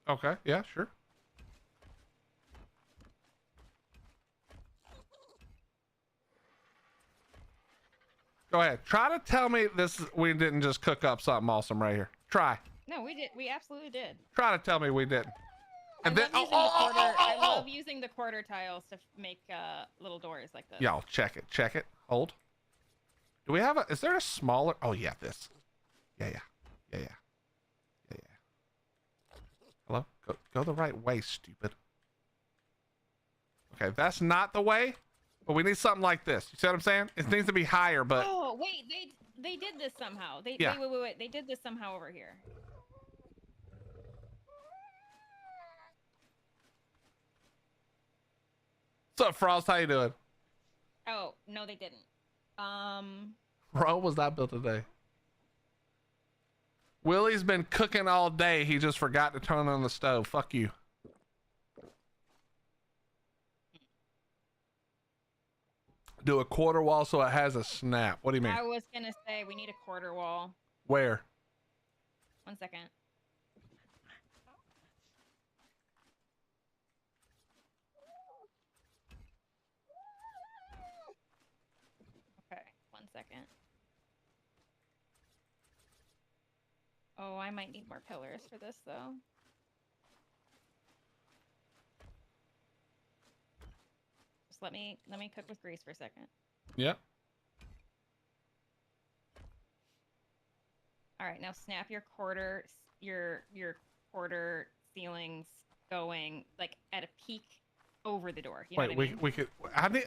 Okay, yeah, sure. Go ahead. Try to tell me this. We didn't just cook up something awesome right here. Try. No, we did. We absolutely did. Try to tell me we didn't. And then, I love using the quarter tiles to make little doors like this. Y'all check it. Check it. Hold. Do we have a? Is there a smaller? Oh yeah, this. Yeah. Hello. Go the right way, stupid. Okay, that's not the way. But we need something like this. You see what I'm saying? It needs to be higher, but. Oh wait, they did this somehow. Yeah. Wait. They did this somehow over here. What's up, Frost? How you doing? Oh no, they didn't. Rome was not built today. Willie's been cooking all day. He just forgot to turn on the stove. Fuck you. Do a quarter wall so it has a snap. What do you mean? I was gonna say we need a quarter wall. Where? 1 second. Okay, 1 second. Oh, I might need more pillars for this though. Just let me cook with grease for a second. Yep. All right, now snap your quarter ceilings going like at a peak over the door. You know Wait, what I mean? we could. I need.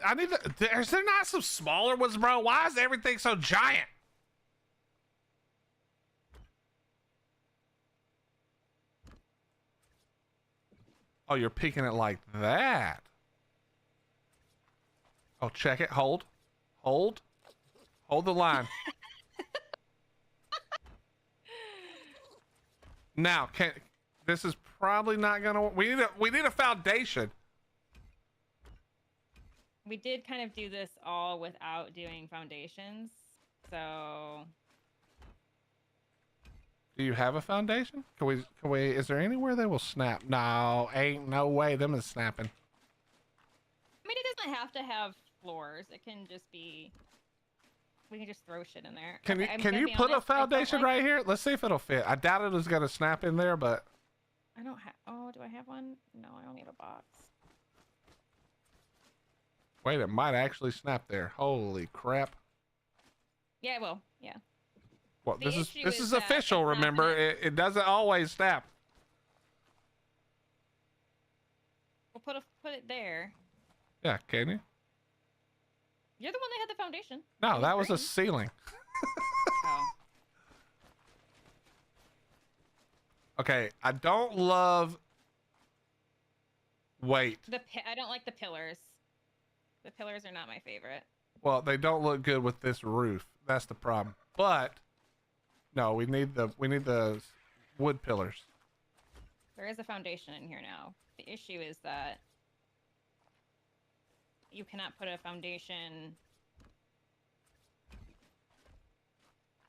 Is there not some smaller ones, bro? Why is everything so giant? Oh, you're peeking it like that. Oh, check it. Hold the line. Now, this is probably not gonna. We need a foundation. We did kind of do this all without doing foundations, so. Do you have a foundation? Can we? Is there anywhere they will snap? No, ain't no way. Them is snapping. I mean, it doesn't have to have floors. It can just be. We can just throw shit in there. Can Okay, you put a foundation right here? Let's see if it'll fit. I doubt it is gonna snap in there, but. I don't have. Oh, do I have one? No, I only have a box. Wait, it might actually snap there. Holy crap! Yeah, it will. Yeah. Well, The this issue is is that official. it's not Remember, gonna- it doesn't always snap. We'll put it there. Yeah, can you? You're the one that had the foundation. No, It that was a green. ceiling. Oh. Okay, I don't love. Wait. I don't like the pillars. The pillars are not my favorite. Well, they don't look good with this roof. That's the problem. But no, we need the wood pillars. There is a foundation in here now. The issue is that you cannot put a foundation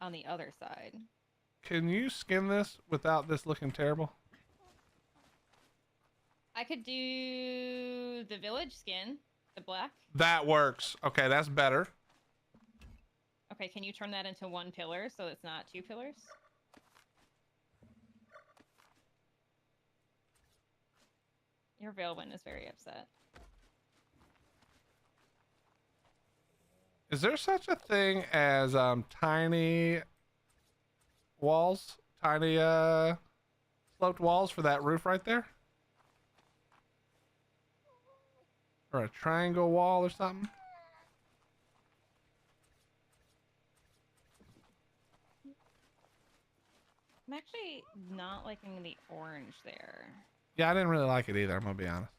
on the other side. Can you skin this without this looking terrible? I could do the village skin, the black. That works. Okay, that's better. Okay, can you turn that into one pillar so it's not two pillars? Your Veilwind is very upset. Is there such a thing as tiny walls? Tiny sloped walls for that roof right there? Or a triangle wall or something? I'm actually not liking the orange there. Yeah, I didn't really like it either, I'm gonna be honest.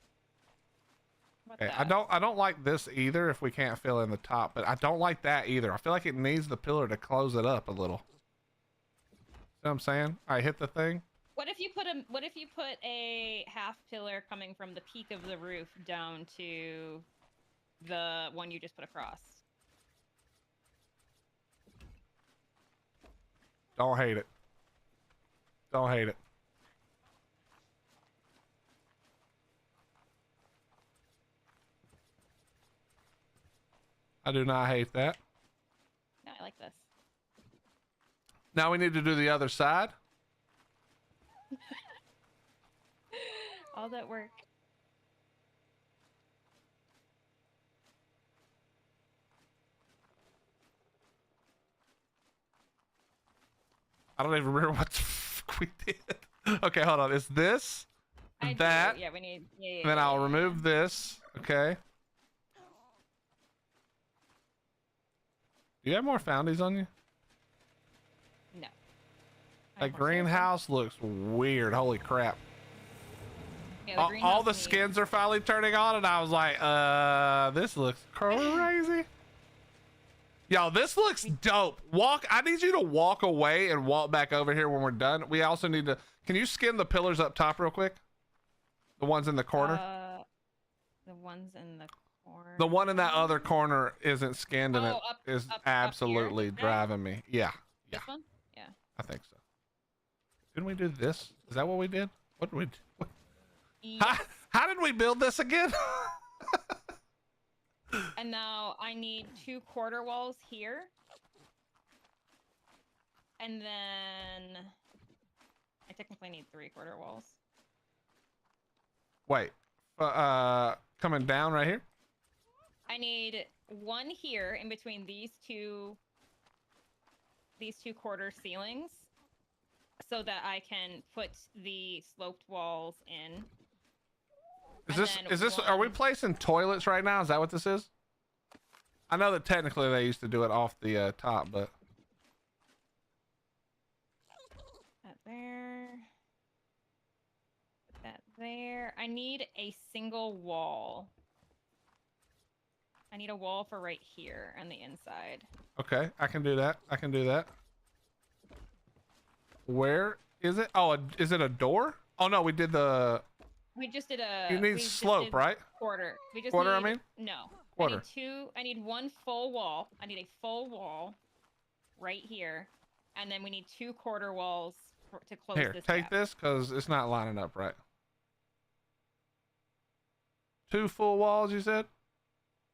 What Okay, that? I don't like this either if we can't fill in the top, but I don't like that either. I feel like it needs the pillar to close it up a little. See what I'm saying? I hit the thing. What if you put a half pillar coming from the peak of the roof down to the one you just put across? Don't hate it. Don't hate it. I do not hate that. No, I like this. Now we need to do the other side. All that work. I don't even remember what the fuck we did. Okay, hold on. It's this, that, Yeah, we need. Yeah, and then I'll remove this. Okay. Do you have more foundies on you? No. That greenhouse looks weird. Holy crap. Yeah, the All greenhouse the needs- skins are finally turning on, and I was like, this looks crazy. Yo, this looks dope. I need you to walk away and walk back over here when we're done. We also need to, can you skin the pillars up top real quick? The ones in the corner? The ones in the corner. The one in that other corner isn't skinned, and Oh, it is up here? absolutely That? driving me. Yeah, yeah, This one? Yeah. I think so. Didn't we do this? Is that what we did? What did we do? Yes. How did we build this again? And now I need 2 quarter walls here. And then I technically need 3 quarter walls. Wait, coming down right here? I need 1 here in between these two quarter ceilings so that I can put the sloped walls in. Is this are we placing toilets right now? Is that what this is? I know that technically they used to do it off the top, but that there. Put that there. I need a single wall. I need a wall for right here on the inside. okay, I can do that. I can do that. Where is it? Oh, is it a door? Oh no, we did the. We just did a. You need we just slope, did right? Quarter. We just Quarter, I need, mean? No. Quarter. I need 1 full wall. I need a full wall right here, and then we need 2 quarter walls to close Here, this take gap. this because it's not lining up right. 2 full walls, you said?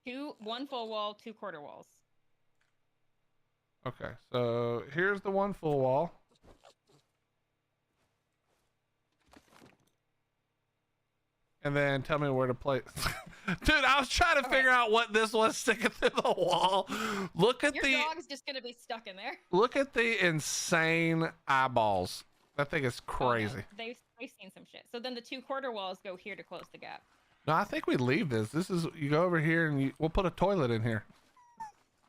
1 full wall, 2 quarter walls. Okay, so here's the 1 full wall. And then tell me where to place. Dude, I was trying to figure out what this was sticking through the wall. Look at Your dog's just gonna be stuck in there. look at the insane eyeballs. That thing is crazy. Oh, no. They've seen some shit. So then the 2 quarter walls go here to close the gap. No, I think we leave this. This is you go over here and we'll put a toilet in here.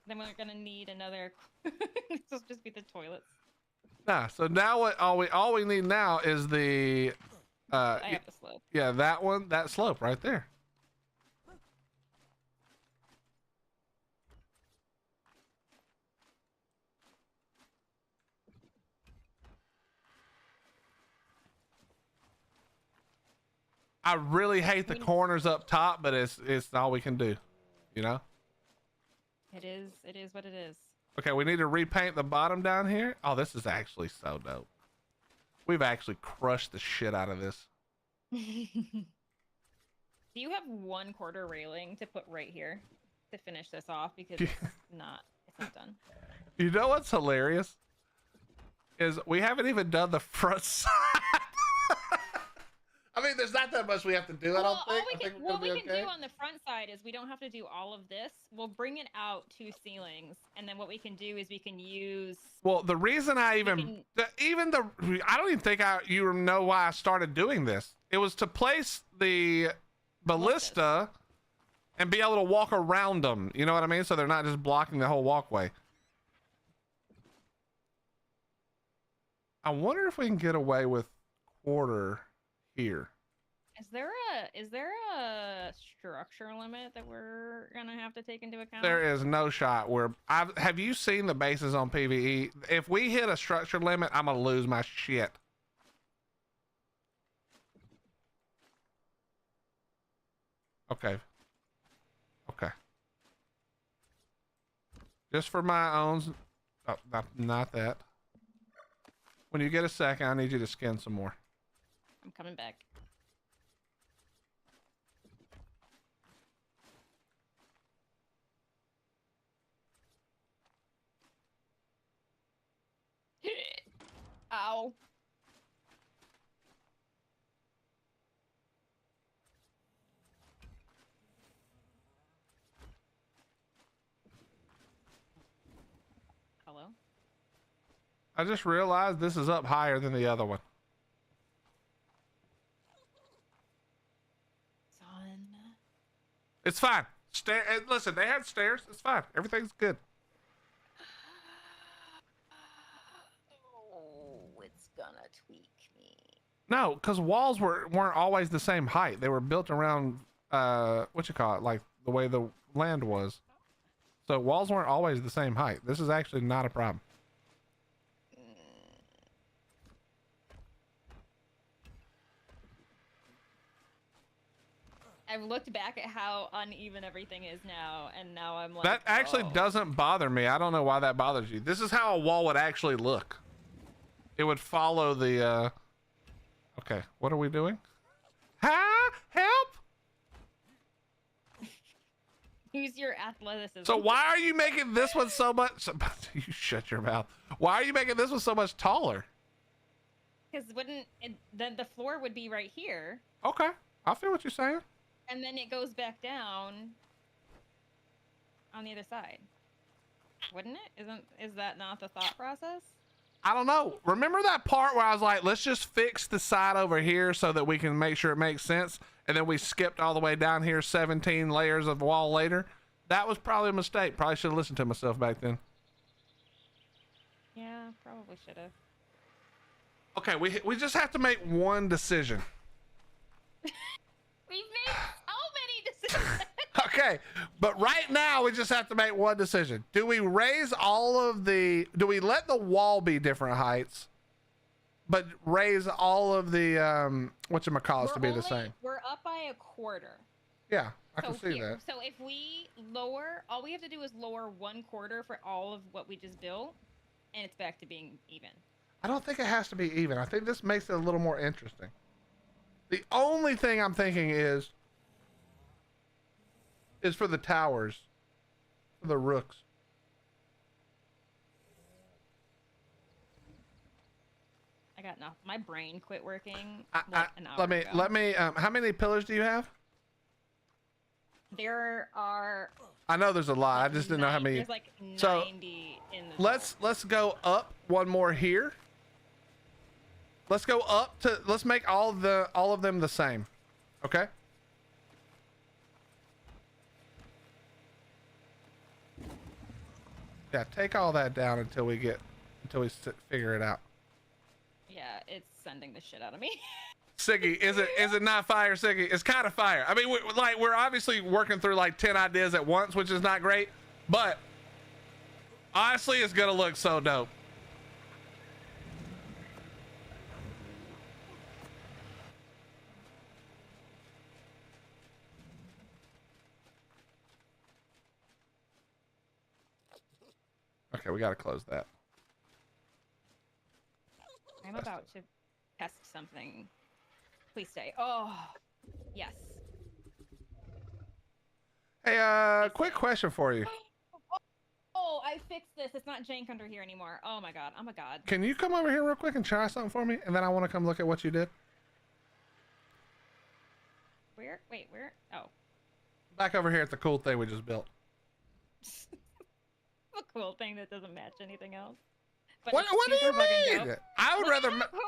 Then we're gonna need another. This will just be the toilets. Nah, so now what all we need now is the I have the slope. yeah, that one, that slope right there. I really hate the corners up top, but it's all we can do, you know? It is what it is. Okay, we need to repaint the bottom down here. Oh, this is actually so dope. We've actually crushed the shit out of this. Do you have 1/4 railing to put right here to finish this off? Because it's not done. You know what's hilarious? Is we haven't even done the front side. I mean, there's not that much we have to do, I don't think. What we can do on the front side is we don't have to do all of this. We'll bring it out 2 ceilings, and then what we can do is we can use... Well, the reason I I don't even think you know why I started doing this. It was to place the ballista and be able to walk around them. You know what I mean? So they're not just blocking the whole walkway. I wonder if we can get away with 1/4 here. Is there a structure limit that we're gonna have to take into account? There is no shot where have you seen the bases on PVE? If we hit a structure limit, I'm gonna lose my shit. Okay. Just for my own. Oh, not that. When you get a second, I need you to skin some more. I'm coming back. Ow. Hello? I just realized this is up higher than the other one. Son. It's fine. Listen, they had stairs. It's fine. Everything's good. Oh, it's gonna tweak me. No, because walls weren't always the same height. They were built around like the way the land was. So walls weren't always the same height. This is actually not a problem. I've looked back at how uneven everything is now, and now I'm like, That actually doesn't bother me. I don't know why that bothers you. This is how a wall would actually look. It would follow the okay, what are we doing? Help! Use your athleticism. So why are you making this one so much? You shut your mouth. Why are you making this one so much taller? Because then the floor would be right here. Okay, I feel what you're saying. And then it goes back down on the other side. Wouldn't it? Is that not the thought process? I don't know. Remember that part where I was like, let's just fix the side over here so that we can make sure it makes sense. And then we skipped all the way down here 17 layers of wall later. That was probably a mistake. Probably should have listened to myself back then. Yeah, probably should have. Okay, we just have to make one decision. We've made so many decisions. Okay, but right now we just have to make one decision. Do we raise do we let the wall be different heights, but raise all of the, whatchamacallits to be the same? We're up by 1/4. Yeah, I can see that. So if we lower, all we have to do is lower 1/4 for all of what we just built, and it's back to being even. I don't think it has to be even. I think this makes it a little more interesting. The only thing I'm thinking is for the towers, for the rooks. I got nothing. My brain quit working like an hour ago. Let me, how many pillars do you have? There are... I know there's a lot. I just didn't know how many. There's like 90 so, in the let's go up one more here. Let's go up to, let's make all of them the same. Okay? Yeah, take all that down until we figure it out. Yeah, it's sending the shit out of me. Siggy, is it not fire, Siggy? It's kind of fire. I mean, we're obviously working through like 10 ideas at once, which is not great, but honestly, it's gonna look so dope. Okay, we gotta close that. I'm about to test something. Please stay. Oh, yes. Hey, quick question for you. Oh, I fixed this. It's not jank under here anymore. Oh my god, I'm a god. Can you come over here real quick and try something for me? And then I want to come look at what you did. Where? Wait, where? Oh. Back over here at the cool thing we just built. A cool thing that doesn't match anything else. But What it's do you super fucking mean? dope. I would Look rather... at how cool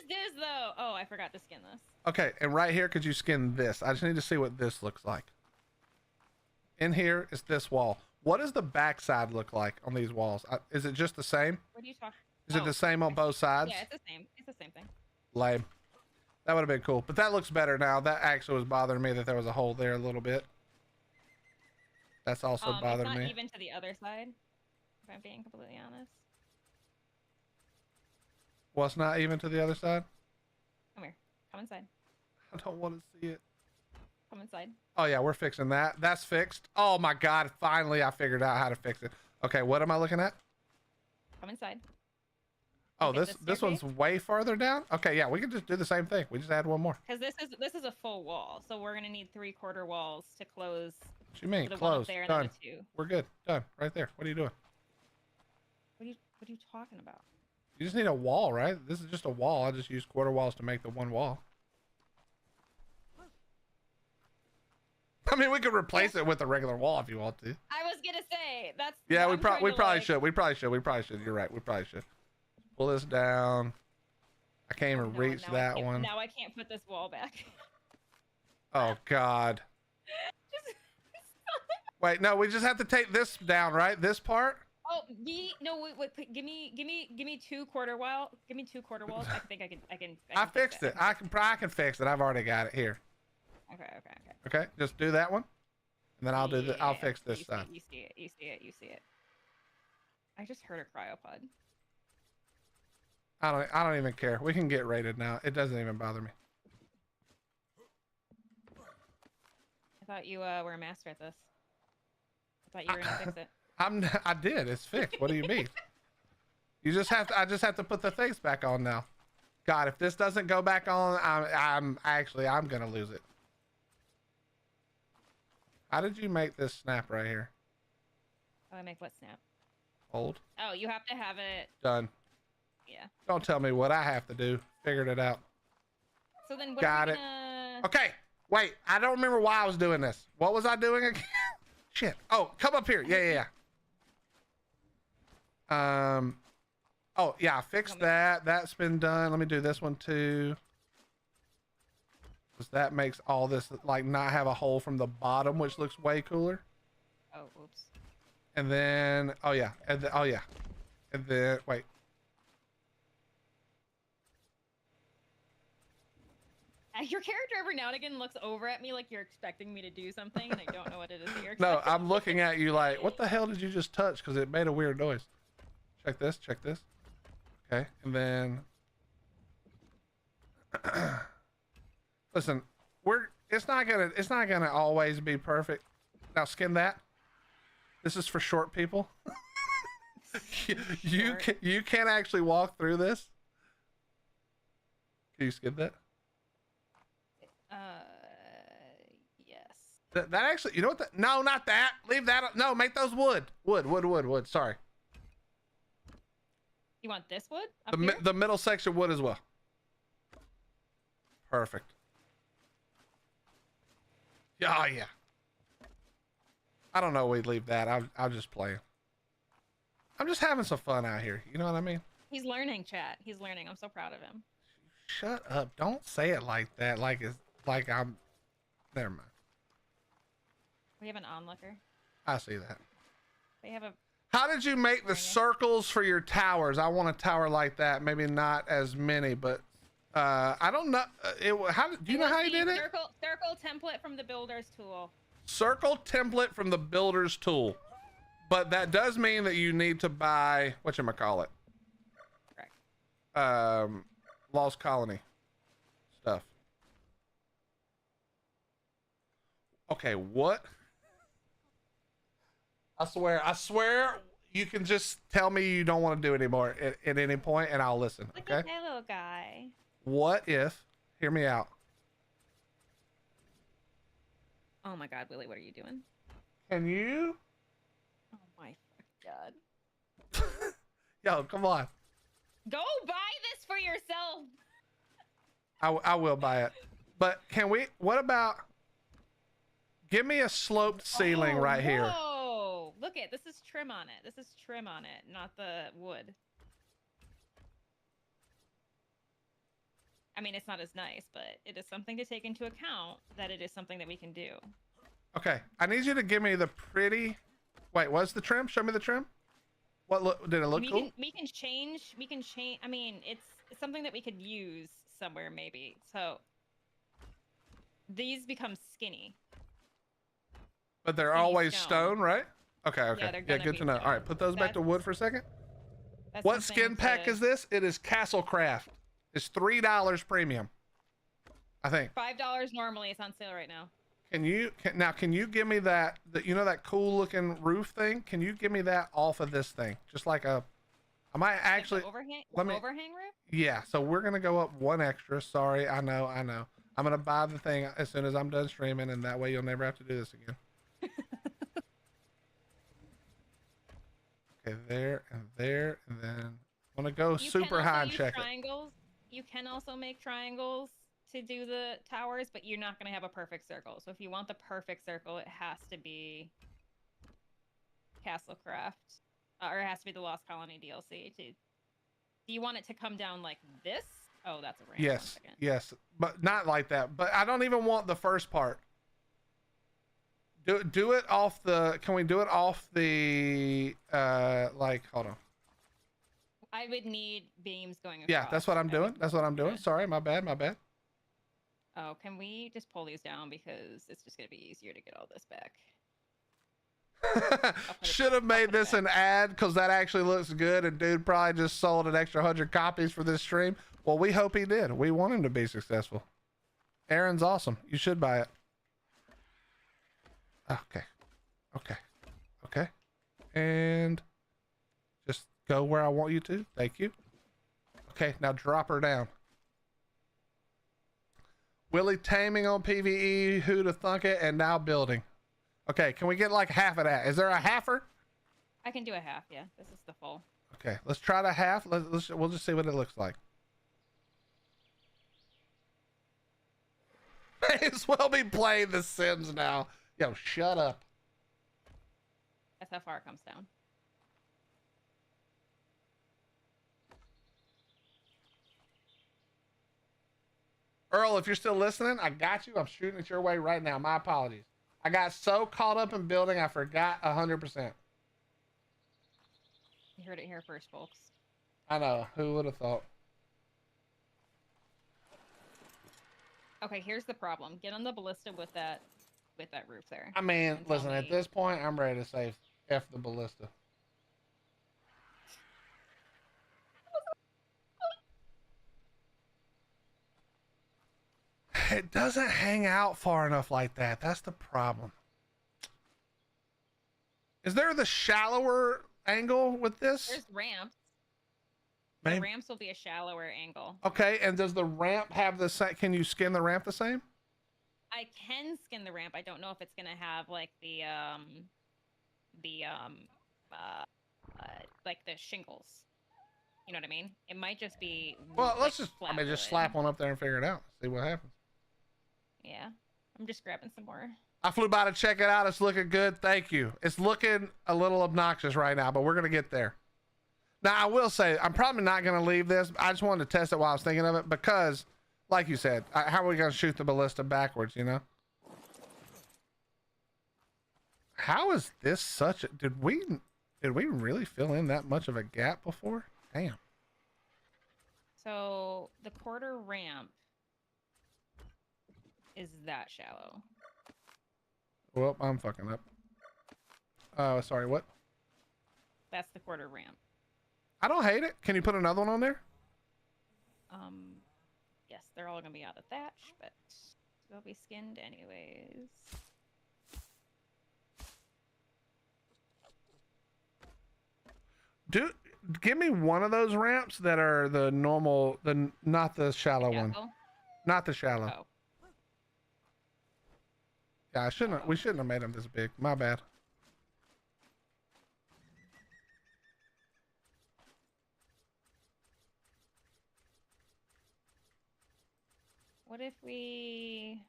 this is, though. Oh, I forgot to skin this. Okay, and right here, could you skin this? I just need to see what this looks like. In here is this wall. What does the back side look like on these walls? Is it just the same? What are you talking? Is it the same on both sides? Yeah, it's the same. It's the same thing. Lame. That would have been cool. But that looks better now. That actually was bothering me that there was a hole there a little bit. That's also bothering it's not me. even to the other side, if I'm being completely honest. What's not even to the other side? Come here. Come inside. I don't want to see it. Come inside. Oh yeah, we're fixing that. That's fixed. Oh my god, finally I figured out how to fix it. Okay, what am I looking at? Come inside. Oh, Okay, this one's way farther down? Okay, yeah, we can just do the same thing. We just add one more. Because this is a full wall, so we're gonna need 3/4 walls to close. What you mean? The one up Close. there and then Done. the two. We're good. Done. Right there. What are you doing? What are you talking about? You just need a wall, right? This is just a wall. I just use quarter walls to make the one wall. I mean, we could replace it with a regular wall if you want to. I was gonna say that's. Yeah, I'm we trying probably to, like, should. We probably should. You're right. We probably should. Pull this down. I can't even No, reach now that one. Now I can't put this wall back. Oh God. Wait, no, we just have to take this down, right? This part? Oh, no, wait, give me 2/4 wall. Give me 2/4 walls. I think I can. I fixed it. I can fix it. I've already got it here. Okay. Okay, just do that one, and then I'll do the. I'll Yeah, fix this you side. see it. I just heard a cryopod. I don't even care. We can get raided now. It doesn't even bother me. I thought you were a master at this. I thought you were gonna fix it. I did. It's fixed. What do you mean? You just have to. I just have to put the things back on now. God, if this doesn't go back on, I'm gonna lose it. How did you make this snap right here? Oh, I make what snap? Hold. Oh, you have to have it. Done. Yeah. Don't tell me what I have to do. Figured it out. So then what Got are we it. gonna... Okay. Wait. I don't remember why I was doing this. What was I doing again? Shit. Oh, come up here. Yeah. Oh yeah, I fixed that. That's been done. Let me do this one too. Because that makes all this like not have a hole from the bottom, which looks way cooler. Oh, oops. And then, oh yeah, and then wait. Your character every now and again looks over at me like you're expecting me to do something, and I don't know what it is that you're No, expecting. I'm looking at you like, what the hell did you just touch? Because it made a weird noise. Check this. Check this. Okay, and then listen, it's not gonna always be perfect. Now skin that. This is for short people. You can't actually walk through this. Can you skin that? Yes. That actually, you know what? No, not that. Leave that. No, make those wood. Wood. Sorry. You want this wood? Up here? The middle section wood as well. Perfect. Yeah, yeah. I don't know. We'd leave that. I'll just play. I'm just having some fun out here. You know what I mean? He's learning, chat. He's learning. I'm so proud of him. Shut up. Don't say it like that. Like it's like I'm. Never mind. We have an onlooker. I see that. They have a. How did you make the circles for your towers? I want a tower like that. Maybe not as many, but I don't know. Do you know how you did it? Circle template from the builder's tool. Circle template from the builder's tool. But that does mean that you need to buy whatchamacallit. Correct. Lost Colony stuff. Okay, what? I swear, you can just tell me you don't want to do it anymore at any point, and I'll listen. Look Okay. at that little guy. What if? Hear me out. Oh my God, Willie, what are you doing? Can you? Oh my fucking God. Yo, come on. Go buy this for yourself. I will buy it. But can we? What about? Give me a sloped ceiling right here. Whoa! Look at this is trim on it. This is trim on it, not the wood. I mean, it's not as nice, but it is something to take into account that it is something that we can do. Okay, I need you to give me the pretty. Wait, what's the trim? Show me the trim. What look? Did it look cool? We can change. We can change. I mean, it's something that we could use somewhere maybe. So these become skinny. But they're Skinny always stone, right? Okay, okay. Yeah, they're Yeah, gonna good be to know. stone. All right, put those back to wood for a second. That's What something skin pack to- is this? It is Castle Craft. It's $3 premium, I think. $5 normally. It's on sale right now. Can you give me that, you know, that cool looking roof thing? Can you give me that off of this thing? Just like a, I might actually, Like the let me- overhang roof? yeah. So we're going to go up one extra. Sorry. I know. I'm going to buy the thing as soon as I'm done streaming, and that way you'll never have to do this again. Okay, there, and then I'm going to go You super can high also and use check it. triangles. You can also make triangles to do the towers, but you're not going to have a perfect circle. So if you want the perfect circle, it has to be Castlecraft, or it has to be the Lost Colony DLC. Do you want it to come down like this? Oh, that's a ramp. Yes, yes, but not like that. But I don't even want the first part. Do it off the. Can we do it off the? Like, hold on. I would need beams going across. Yeah, that's what I'm doing. That's what I'm doing. Okay. Sorry, my bad. My bad. Oh, can we just pull these down because it's just gonna be easier to get all this back. Should have made this an ad because that actually looks good, and dude probably just sold an extra 100 copies for this stream. Well, we hope he did. We want him to be successful. Aaron's awesome. You should buy it. Okay. Okay. Okay. And just go where I want you to. Thank you. Okay, now drop her down. Willie taming on PVE, who to thunk it, and now building. Okay, can we get like half of that? Is there a halfer? I can do a half, yeah. This is the full. Okay, let's try the half. We'll just see what it looks like. May as well be playing The Sims now. Yo, shut up. That's how far it comes down. Earl, if you're still listening, I got you. I'm shooting it your way right now. My apologies. I got so caught up in building, I forgot 100%. You heard it here first, folks. I know. Who would have thought? Okay, here's the problem. Get on the ballista with that roof there. I mean, And tell listen, at me- this point, I'm ready to say F the ballista. It doesn't hang out far enough like that. That's the problem. Is there the shallower angle with this? There's ramps. Maybe. The ramps will be a shallower angle. Okay, and does the ramp have the same? Can you skin the ramp the same? I can skin the ramp. I don't know if it's gonna have like like the shingles. You know what I mean? It might just be. Well, like, let's just. I flat mean, just wood. slap one up there and figure it out. See what happens. Yeah, I'm just grabbing some more. I flew by to check it out. It's looking good. Thank you. It's looking a little obnoxious right now, but we're gonna get there. Now, I will say, I'm probably not going to leave this. I just wanted to test it while I was thinking of it because, like you said, how are we going to shoot the ballista backwards, you know? How is this such a... Did we really fill in that much of a gap before? Damn. So the quarter ramp is that shallow. Well, I'm fucking up. Oh, sorry, what? That's the quarter ramp. I don't hate it. Can you put another one on there? Yes, they're all gonna be out of thatch, but they'll be skinned anyways. Give me one of those ramps that are the normal, not the shallow one. Castle? Not the shallow. Oh. Yeah, we shouldn't have made them this big. My bad. What if we...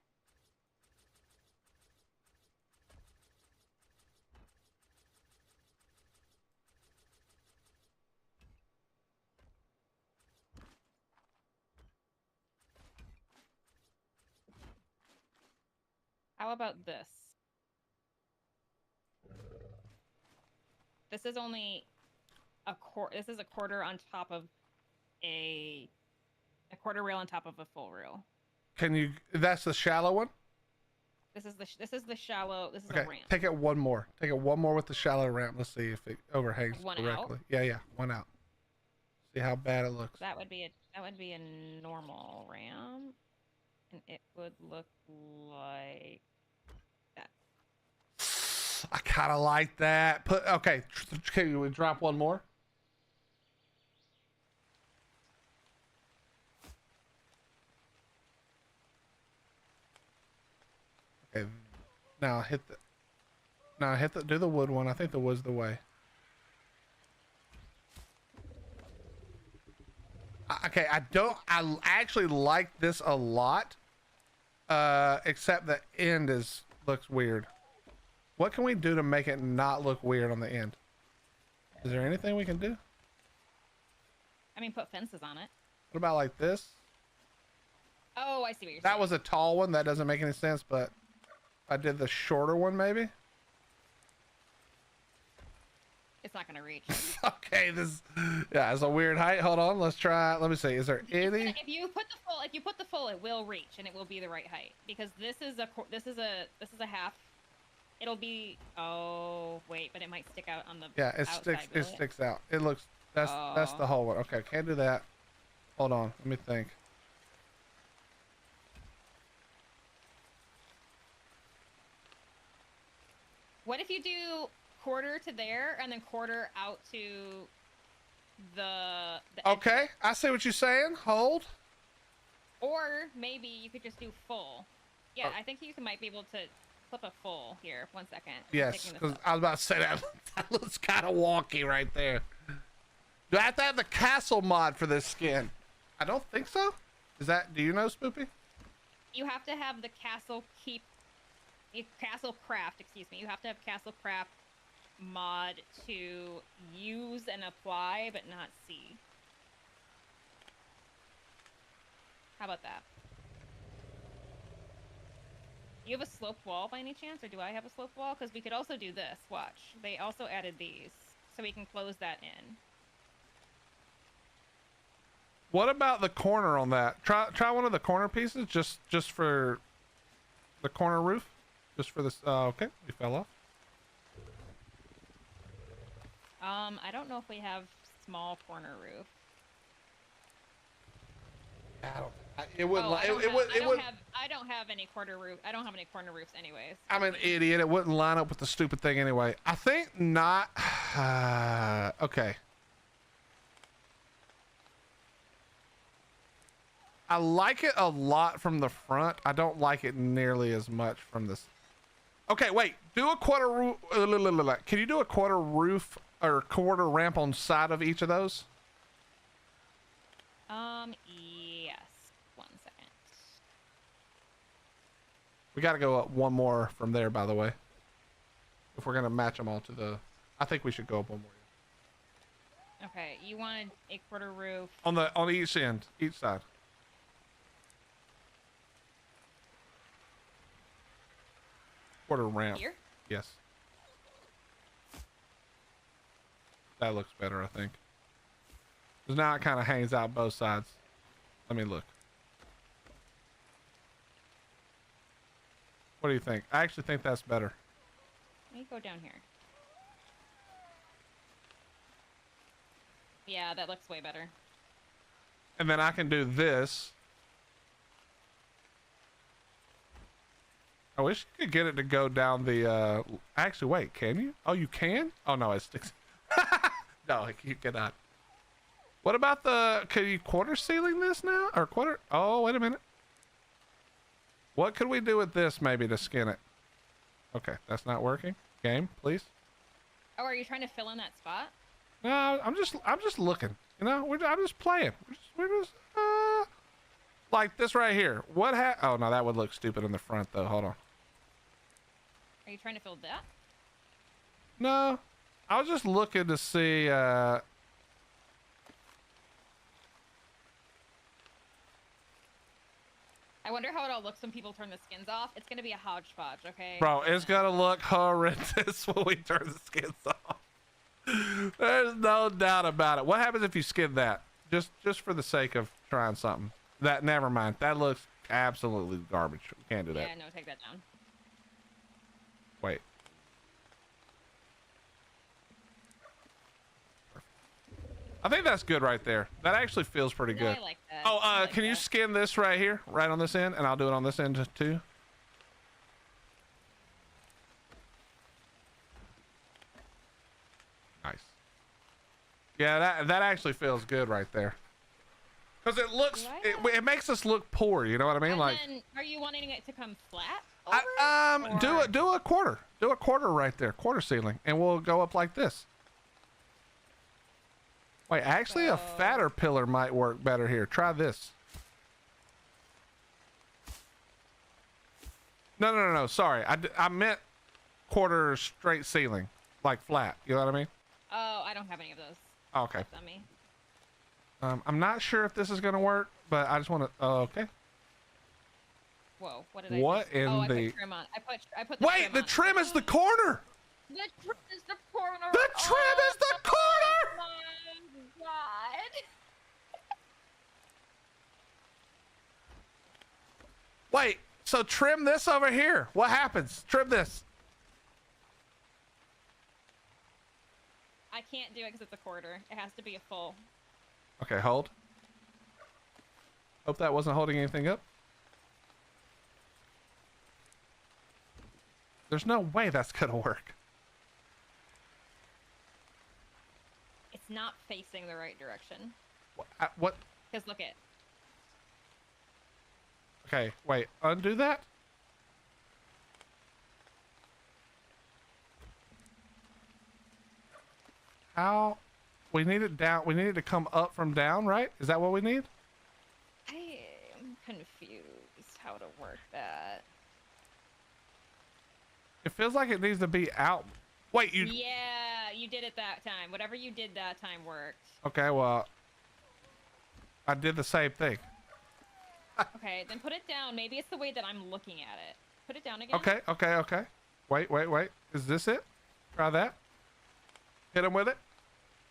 How about this? This is only a this is a quarter on top of a quarter rail on top of a full rail. Can you? That's the shallow one. This is the shallow. This is Okay, a ramp. take it one more. Take it one more with the shallow ramp. Let's see if it overhangs One correctly. out? Yeah, one out. See how bad it looks. That would be a normal ramp, and it would look like that. I kind of like that. Okay. Can we drop one more? Okay. Now hit the. Do the wood one. I think the wood's the way. Okay, I actually like this a lot. Except the end looks weird. What can we do to make it not look weird on the end? Is there anything we can do? I mean, put fences on it. What about like this? Oh, I see what you're saying. That was a tall one. That doesn't make any sense, but I did the shorter one maybe. It's not gonna reach. Okay, yeah, it's a weird height. Hold on, let's try. Let me see. Is there any? If you put the full, it will reach and it will be the right height because this is a half. It'll be. Oh wait, but it might stick out on the. Yeah, it sticks out. It looks. That's the whole one. Okay, can't do that. Hold on, let me think. What if you do quarter to there and then quarter out to the Okay, I see what you're saying. Hold. Or maybe you could just do full. Yeah, I think you might be able to flip a full here. 1 second. Yes, because I was about to say that. That looks kind of wonky right there. Do I have to have the castle mod for this skin? I don't think so. Do you know, Spoopy? You have to have the castle craft, excuse me. You have to have castle craft mod to use and apply, but not see. How about that? You have a sloped wall by any chance, or do I have a sloped wall? Because we could also do this. Watch. They also added these, so we can close that in. What about the corner on that? Try one of the corner pieces, just for the corner roof, just for this. Okay, we fell off. I don't know if we have small corner roof. It wouldn't. I don't have any corner roof. I don't have any corner roofs, anyways. I'm an idiot. It wouldn't line up with the stupid thing anyway. I think not. Okay. I like it a lot from the front. I don't like it nearly as much from this. Okay, wait. Do a quarter roof. Can you do a quarter roof or quarter ramp on side of each of those? Yes. 1 second. We got to go up one more from there, by the way. If we're gonna match them all to the, I think we should go up one more. Okay, you wanted a quarter roof On each end, each side. Quarter ramp. here? Yes. That looks better, I think. Because now it kind of hangs out both sides. Let me look. What do you think? I actually think that's better. Let me go down here. Yeah, that looks way better. And then I can do this. I wish you could get it to go down the, actually, wait, can you? Oh, you can? Oh, no, it sticks. No, you cannot. What about the, can you quarter ceiling this now? Or quarter, oh, wait a minute. What could we do with this maybe to skin it? Okay, that's not working. Game, please. Oh, are you trying to fill in that spot? No, I'm just looking. You know, I'm just playing. We're just like this right here. Oh no, that would look stupid in the front though. Hold on. Are you trying to fill that? No, I was just looking to see. I wonder how it all looks when people turn the skins off. It's gonna be a hodgepodge, okay? Bro, it's gonna look horrendous when we turn the skins off. There's no doubt about it. What happens if you skin that? Just for the sake of trying something. That, never mind. That looks absolutely garbage. We can't do that. Yeah, no, take that down. Wait. I think that's good right there. That actually feels pretty good. I like that. Oh, I like can you that. skin this right here? Right on this end? And I'll do it on this end too. Nice. Yeah, that actually feels good right there. Because it looks, it makes us look poor, you know what I mean? And like, then, are you wanting it to come flat over? do a quarter. Do a quarter right there. Quarter ceiling. And we'll go up like this. Wait, actually a fatter pillar might work better here. Try this. No. Sorry. I meant quarter straight ceiling. Like flat. You know what I mean? Oh, I don't have any of those. Okay. That's on me. I'm not sure if this is going to work, but I just want to... Oh, okay. Whoa, what did I What do? in I the... put trim on. I put the Wait, trim the on. trim is the corner! The trim is the corner! The trim is the corner! Oh my god! Wait, so trim this over here. What happens? Trim this. I can't do it because it's a quarter. It has to be a full. Okay, hold. Hope that wasn't holding anything up. There's no way that's gonna work. It's not facing the right direction. What? Because look it. Okay, wait, undo that? How? We need it down. We need it to come up from down, right? Is that what we need? I am confused how to work that. It feels like it needs to be out. Wait, you... Yeah, you did it that time. Whatever you did that time worked. Okay, well... I did the same thing. Okay, then put it down. Maybe it's the way that I'm looking at it. Put it down again. Okay. Wait. Is this it? Try that. Hit him with it.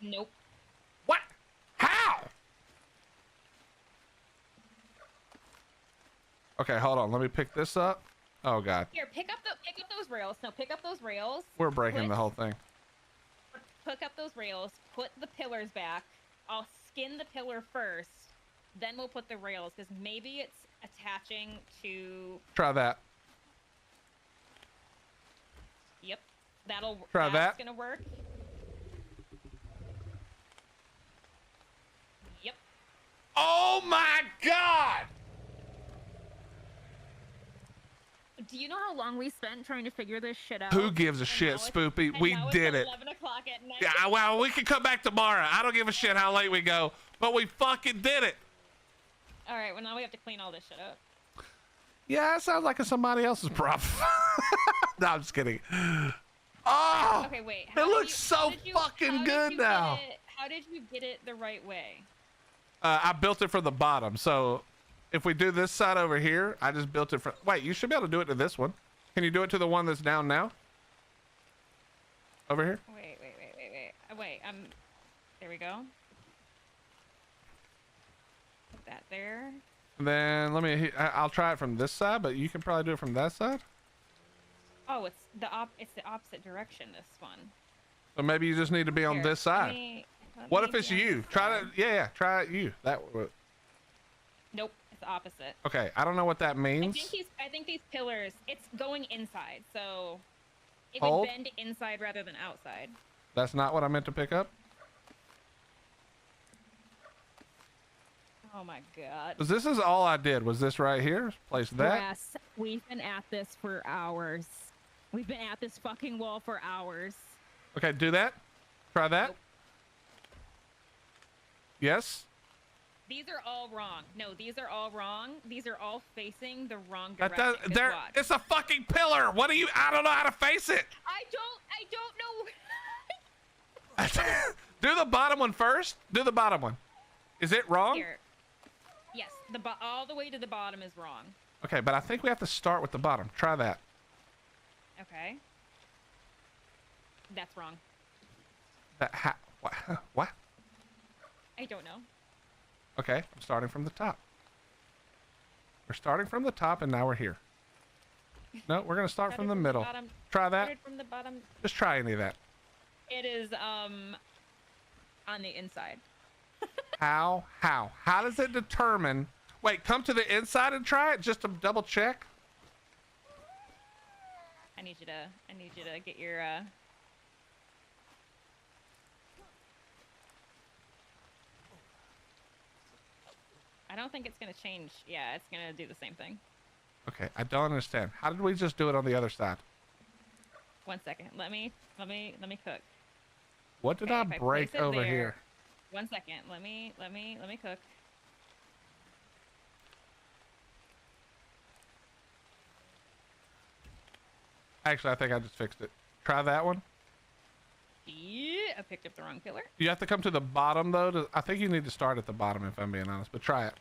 Nope. What? How? Okay, hold on. Let me pick this up. Oh god. Here, pick up those rails. No, pick up those rails. We're breaking the whole thing. Pick up those rails. Put the pillars back. I'll skin the pillar first. Then we'll put the rails because maybe it's attaching to. Try that. Yep. That'll. Try that's that. Gonna work. Yep. Oh my god! Do you know how long we spent trying to figure this shit out? Who gives a And shit, now it's- Spoopy? and We now did it's it. 11 o'clock at night. Yeah, well, we can come back tomorrow. I don't give a shit how late we go, but we fucking did it. All right. Well, now we have to clean all this shit up. Yeah, that sounds like it's somebody else's problem. No, I'm just kidding. Oh, Okay, wait. it looks so fucking good now. How did you get it the right way? I built it from the bottom. So if we do this side over here, I just built it from... Wait, you should be able to do it to this one. Can you do it to the one that's down now? Over here? Wait. Wait, there we go. Put that there. And then I'll try it from this side, but you can probably do it from that side. Oh, it's the opposite direction, this one. So maybe you just need to be on Here, this side. What if it's you? Try to... Yeah, try it you. That would... Nope, it's the opposite. Okay, I don't know what that means. I think these pillars, it's going inside, so it Hold. would bend inside rather than outside. That's not what I meant to pick up. Oh my god. This is all I did. Was this right here? Place that. Yes, we've been at this for hours. We've been at this fucking wall for hours. Okay, do that. Try that. Nope. Yes. These are all wrong. No, these are all wrong. These are all facing the wrong That direction. does, there. It's a fucking pillar. What are you? I don't know how to face it. I don't know. Do the bottom one first. Do the bottom one. Is it wrong? Here. Yes, all the way to the bottom is wrong. Okay, but I think we have to start with the bottom. Try that. Okay. That's wrong. What? What? I don't know. Okay, I'm starting from the top. We're starting from the top, and now we're here. No, we're gonna start from the middle. Try that. From the bottom. Just try any of that. It is on the inside. How does it determine? Wait, come to the inside and try it just to double check. I need you to get your I don't think it's gonna change. Yeah, it's gonna do the same thing. Okay, I don't understand. How did we just do it on the other side? 1 second. Let me cook. What did Okay, I if I break place it over there- here? 1 second. Let me cook. Actually, I think I just fixed it. Try that one. Yeah, I picked up the wrong pillar. You have to come to the bottom though. I think you need to start at the bottom if I'm being honest, but try it.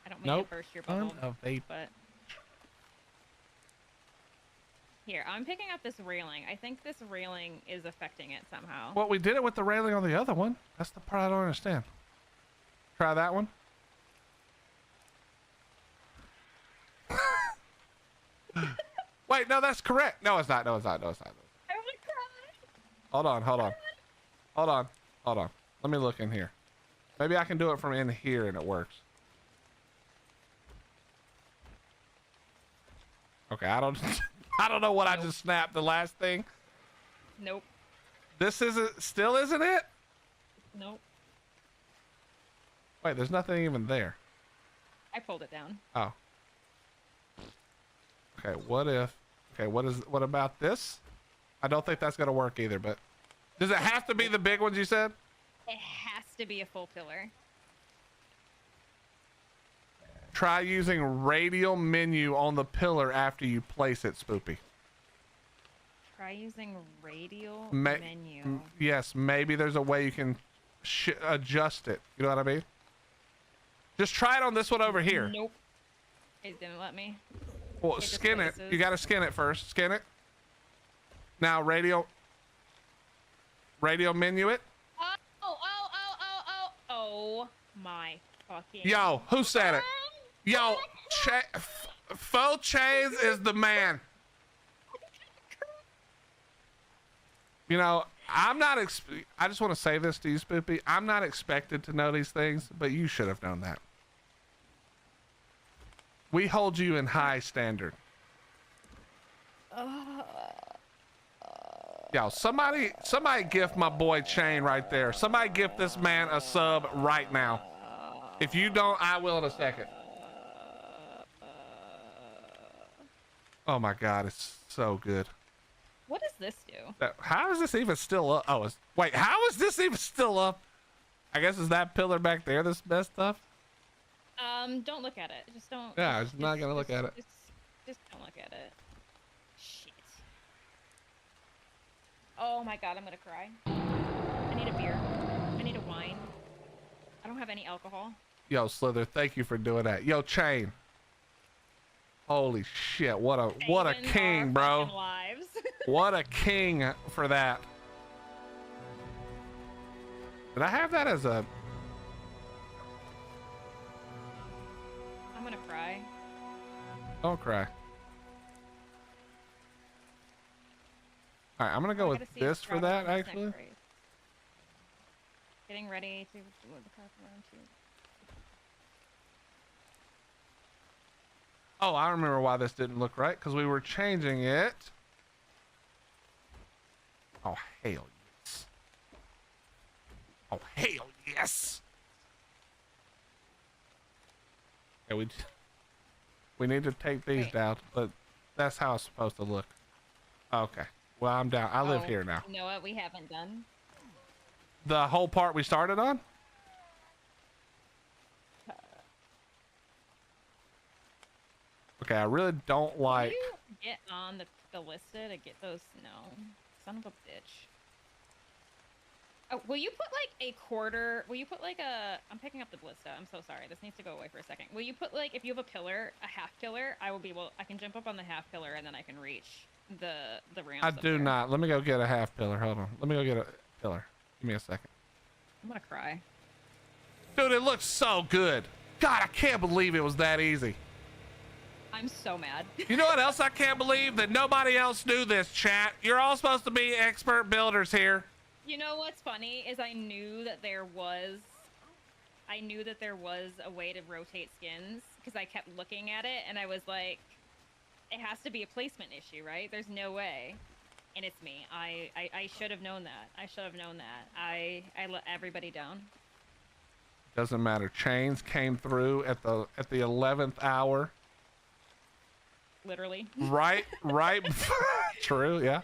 I don't mean Nope. to burst your bubble, Unavailable. but here, I'm picking up this railing. I think this railing is affecting it somehow. Well, we did it with the railing on the other one. That's the part I don't understand. Try that one. Wait, no, that's correct. No, it's not. No, it's not. No, it's not. I want to cry. Hold on, hold on. Hold on, hold on. Let me look in here. Maybe I can do it from in here and it works. Okay, I don't know what I just snapped the last thing. Nope. This still isn't it? Nope. Wait, there's nothing even there. I pulled it down. Oh. Okay, what about this? I don't think that's gonna work either, but does it have to be the big ones you said? It has to be a full pillar. Try using radial menu on the pillar after you place it, Spoopy. Try using radial menu. Yes, maybe there's a way you can adjust it. You know what I mean? Just try it on this one over here. Nope. It didn't let me. Well, skin it. You gotta skin it first. Skin it. Now radial menu it. Oh my fucking. Yo, who said it? Yo, Faux Chase is the man. You know, I'm not. I just want to say this to you, Spoopy. I'm not expected to know these things, but you should have known that. We hold you in high standard. Yo, somebody gift my boy Chain right there. Somebody gift this man a sub right now. If you don't, I will in a second. Oh my God, it's so good. What does this do? How is this even still up? Oh, wait, how is this even still up? I guess it's that pillar back there that's messed up. Don't look at it. Just don't. Yeah, I'm just not gonna look at it. Just don't look at it. Shit. Oh my God, I'm gonna cry. I need a beer. I need a wine. I don't have any alcohol. Yo, Slither, thank you for doing that. Yo, Chain. Holy shit, what a king, bro. Lives. What a king for that. Did I have that as a... I'm gonna cry. Don't cry. Alright, I'm gonna go with this for that, actually. Getting ready to move the car around too. Oh, I remember why this didn't look right, because we were changing it. Oh, hell yes. Oh, hell yes. Okay, we need to take these Wait. down, but that's how it's supposed to look. Okay. Well, I'm down. I live here now. You know what we haven't done? The whole part we started on? Okay, I really don't like... Can you get on the ballista to get those? No. Son of a bitch. Oh, will you put like a quarter? Will you put like a... I'm picking up the ballista. I'm so sorry. This needs to go away for a second. Will you put like, if you have a pillar, a half pillar, I will be able... I can jump up on the half pillar and then I can reach the ramps. I do not. Let me go get a half pillar. Hold on. Let me go get a pillar. Give me a second. I'm gonna cry. Dude, it looks so good. God, I can't believe it was that easy. I'm so mad. You know what else I can't believe? That nobody else knew this, chat. You're all supposed to be expert builders here. You know what's funny is I knew that there was a way to rotate skins because I kept looking at it and I was like, it has to be a placement issue, right? There's no way. And it's me. I should have known that. I should have known that. I let everybody down. Doesn't matter. Chains came through at the 11th hour. Literally. Right. True, yeah.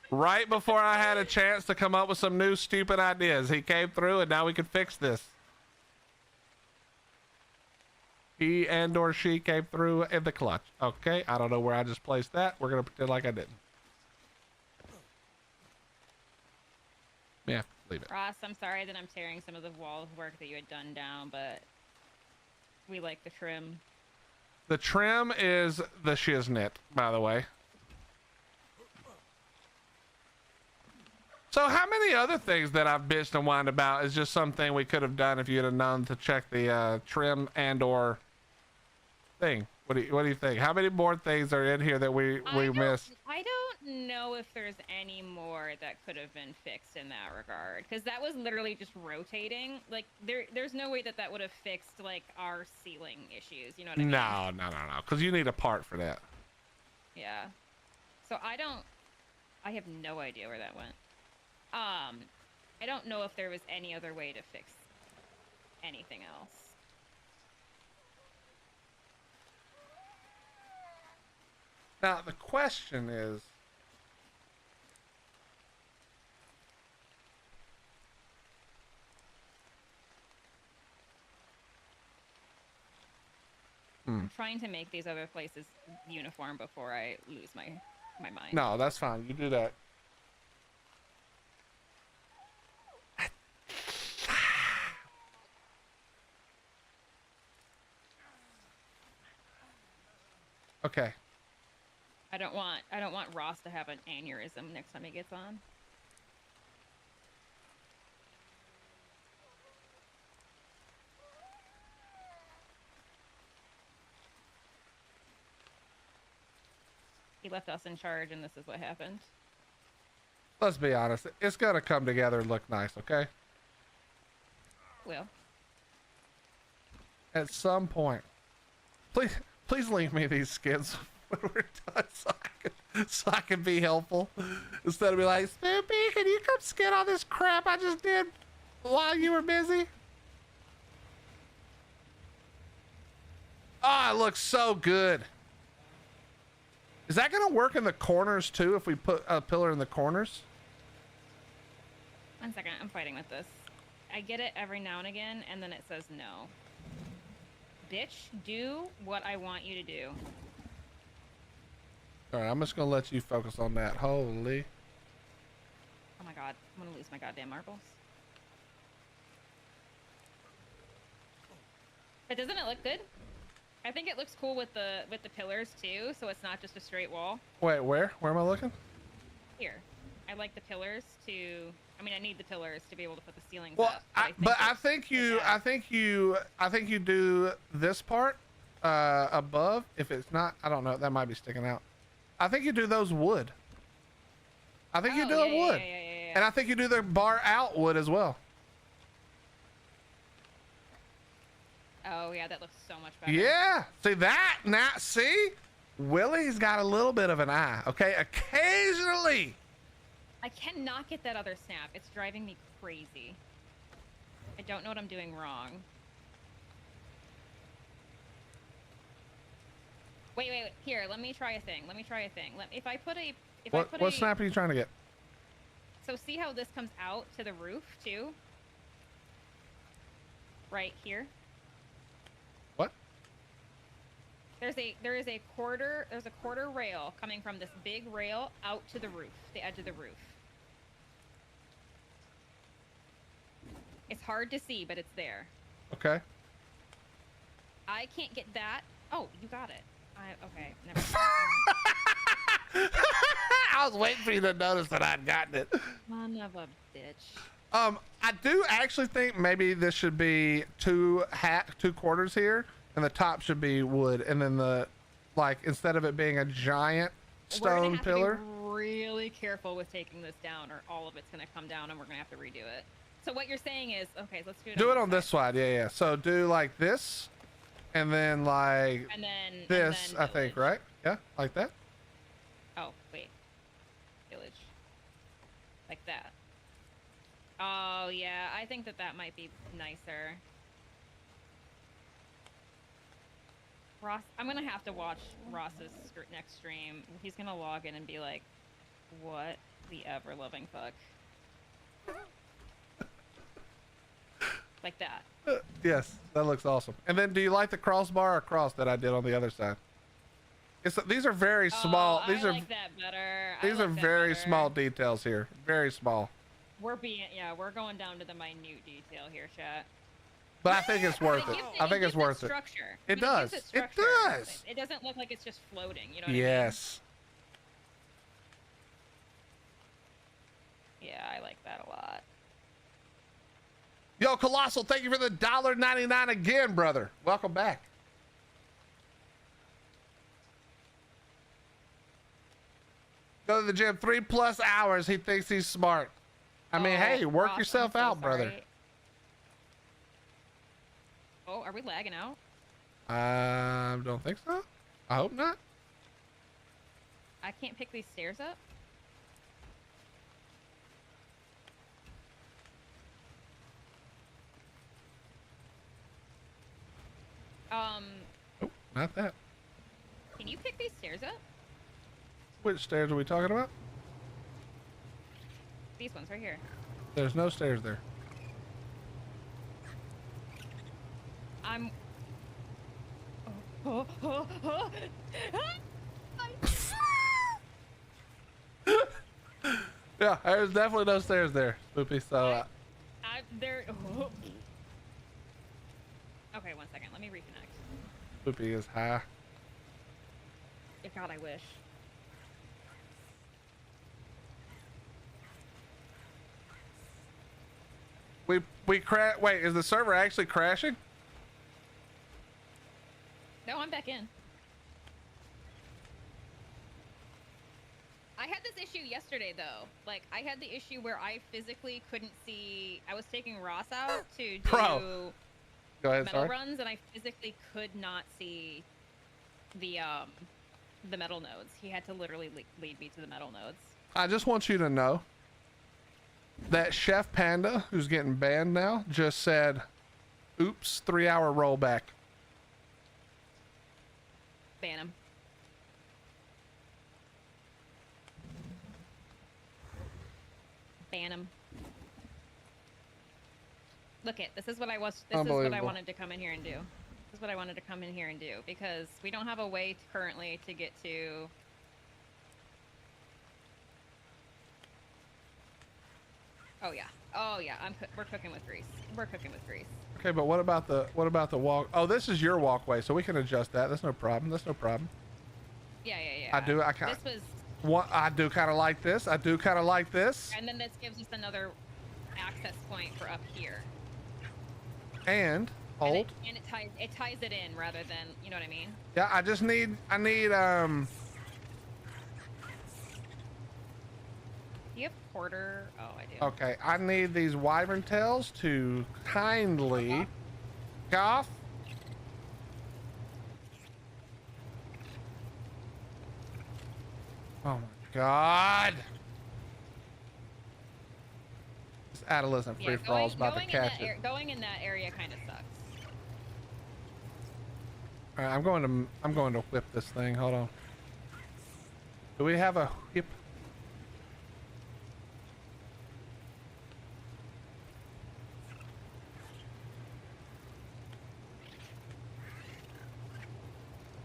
Right before I had a chance to come up with some new stupid ideas, he came through and now we can fix this. He and or she came through in the clutch. Okay, I don't know where I just placed that. We're gonna pretend like I didn't. Yeah, leave it. Ross, I'm sorry that I'm tearing some of the wall work that you had done down, but we like the trim. The trim is the shiznit, by the way. So how many other things that I've bitched and whined about is just something we could have done if you'd have known to check the trim and or thing? What do you think? How many more things are in here that we missed? I don't know if there's any more that could have been fixed in that regard, because that was literally just rotating. Like there's no way that would have fixed like our ceiling issues. You know what I mean? No. Because you need a part for that. Yeah. So I have no idea where that went. I don't know if there was any other way to fix anything else. Now the question is, I'm trying to make these other places uniform before I lose my mind. no, that's fine. You do that. Okay. I don't want Ross to have an aneurysm next time he gets on. He left us in charge and this is what happened. Let's be honest. It's gonna come together and look nice, okay? Will. At some point. Please leave me these skins when we're done so I can be helpful. Instead of be like, Snoopy, can you come skin on this crap I just did while you were busy? Oh, it looks so good. Is that gonna work in the corners too if we put a pillar in the corners? 1 second, I'm fighting with this. I get it every now and again, and then it says no. Bitch, do what I want you to do. All right, I'm just gonna let you focus on that. Holy. Oh my god, I'm gonna lose my goddamn marbles. But doesn't it look good? I think it looks cool with the pillars too, so it's not just a straight wall. Wait, where? Where am I looking? Here. I like the pillars to... I mean, I need the pillars to be able to put the ceilings Well, up. I think you do this part above. If it's not, I don't know. That might be sticking out. I think you do those wood. I think you do it wood, and I think you do the bar out wood as well. Oh yeah, that looks so much better. Yeah, see that now? See, Willie's got a little bit of an eye. Okay, occasionally. I cannot get that other snap. It's driving me crazy. don't know what I'm doing wrong. Wait. Here, let me try a thing. If I put a... What snap are you trying to get? So see how this comes out to the roof, too? Right here. What? There's a quarter rail coming from this big rail out to the roof, the edge of the roof. It's hard to see, but it's there. Okay. I can't get that. Oh, you got it. Okay, never mind. I was waiting for you to notice that I'd gotten it. Son of a bitch. I do actually think maybe this should be two quarters here, and the top should be wood, and then instead of it being a giant stone pillar. To be really careful with taking this down, or all of it's gonna come down, and we're gonna have to redo it. So what you're saying is, okay, let's do it. Do it on this side, yeah. So do like this, and then this, I think, right? Yeah, like that. Oh wait, village, like that. Oh yeah, I think that might be nicer. Ross, I'm gonna have to watch Ross's next stream. He's gonna log in and be like, "What the ever-loving fuck?" Like that. Yes, that looks awesome. And then, do you like the crossbar or cross that I did on the other side? These are very small. I like that better. These are very small details here. Very small. We're going down to the minute detail here, chat. But I think it's worth it. I think it's worth it. Structure. It does. It does. It doesn't look like it's just floating. You know what I mean? Yes. Yeah, I like that a lot. Yo, Colossal, thank you for the $1.99 again, brother. Welcome back. Go to the gym 3+ hours. He thinks he's smart. I mean, hey, work Ross, yourself I'm so out, brother. sorry. Oh, are we lagging out? I don't think so. I hope not. I can't pick these stairs up. Oh, not that. Can you pick these stairs up? Which stairs are we talking about? These ones right here. There's no stairs there. I'm. Yeah, there's definitely no stairs there, Spoopy. So. There. Okay, 1 second. Let me reconnect. Spoopy is high. God, I wish. Wait, is the server actually crashing? No, I'm back in. I had this issue yesterday, though. Like, I had the issue where I physically couldn't see. I was taking Ross out to do Go ahead, metal sorry. runs, and I physically could not see the metal nodes. He had to literally lead me to the metal nodes. I just want you to know that Chef Panda, who's getting banned now, just said, oops, 3-hour rollback. Ban him. Ban him. Look it. This is what I wanted to come in here and do. This is what I wanted to come in here and do, because we don't have a way currently to get to. Oh yeah. Oh yeah. We're cooking with grease. We're cooking with grease. Okay, but what about the walk? Oh, this is your walkway, so we can adjust that. That's no problem. That's no problem. Yeah. I do kind of like this. I do kind of like this. And then this gives us another access point for up here. And hold. And it ties it in rather than, you know what I mean? Yeah, I need Do you have quarter? Oh, I do. Okay, I need these wyvern tails to kindly cough. Oh my God. This adolescent free for all's about to catch it. Going in that area kind of sucks. All right, I'm going to whip this thing. Hold on. Do we have a whip?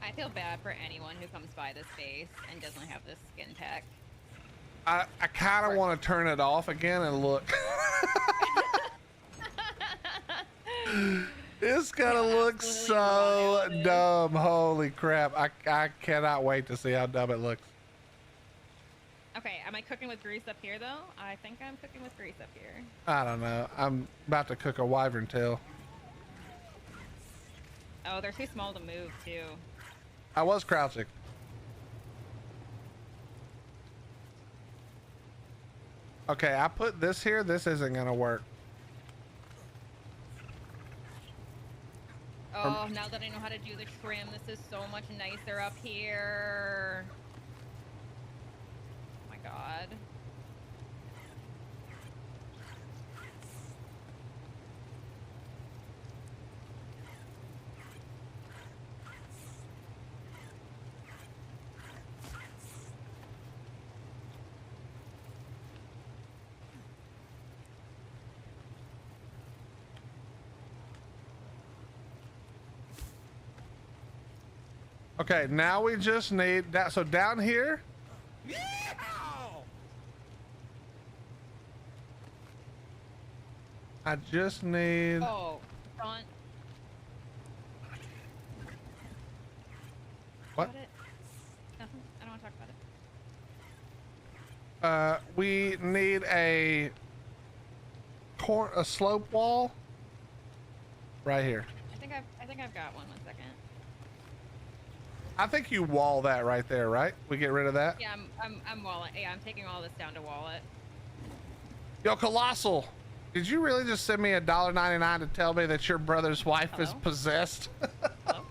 I feel bad for anyone who comes by this base and doesn't have this skin tech. I kind of want to turn it off again and look. It's gonna look so dumb. Holy crap. I cannot wait to see how dumb it looks. Okay, am I cooking with grease up here though? I think I'm cooking with grease up here. I don't know. I'm about to cook a wyvern tail. Oh, they're too small to move too. I was crouching. Okay, I put this here. This isn't gonna work. Oh, now that I know how to do the trim, this is so much nicer up here. Oh my god. Okay, now we just need that. So down here. I just need. Oh, front. What? About it? Nothing. I don't want to talk about it. We need a slope wall right here. I think I've got one. 1 second. I think you wall that right there, right? We get rid of that. Yeah, I'm walling. Yeah, I'm taking all this down to wall it. Yo, Colossal, did you really just send me $1.99 to tell me that your brother's wife is Hello? possessed? Hello?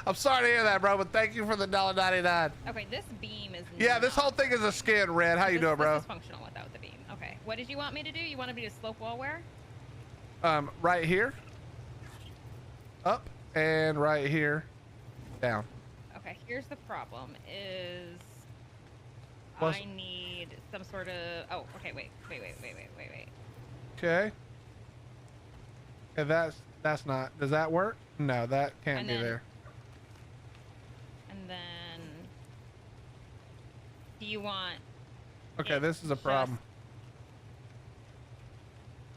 I'm sorry to hear that, bro, but thank you for the $1.99. Okay, this beam is. Yeah, this whole thing is a skin, Red. How you doing, bro? This is functional without the beam. Okay, what did you want me to do? You wanted me to slope wall where? Right here, up, and right here, down. Okay, here's the problem is Plus- I need some sort of, oh, okay, wait. Okay. Okay, that's not, does that work? No, that can't And be then- there. And then, do you want, Okay, it this is a just- problem.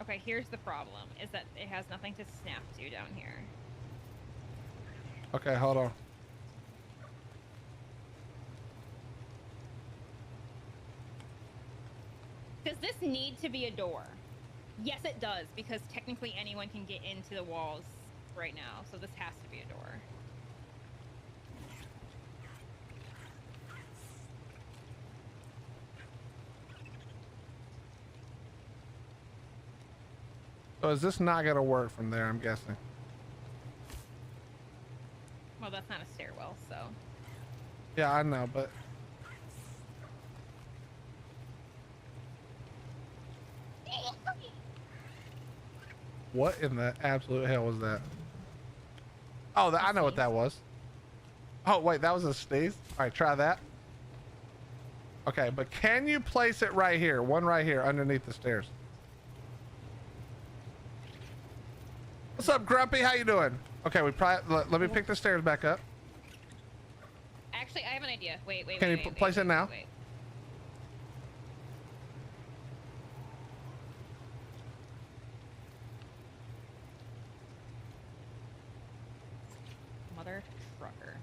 okay, here's the problem, is that it has nothing to snap to down here. Okay, hold on. Does this need to be a door? Yes, it does, because technically anyone can get into the walls right now, so this has to be a door. So is this not gonna work from there, I'm guessing? Well, that's not a stairwell, so. Yeah, I know, but what in the absolute hell was that? Oh, I know what that was. Oh, wait, that was a sneeze? All right, try that. Okay, but can you place it right here? One right here underneath the stairs. What's up, Grumpy? How you doing? Okay, we probably, let me pick the stairs back up. Actually, I have an idea. Wait. Can you place it now? Wait. Mother trucker.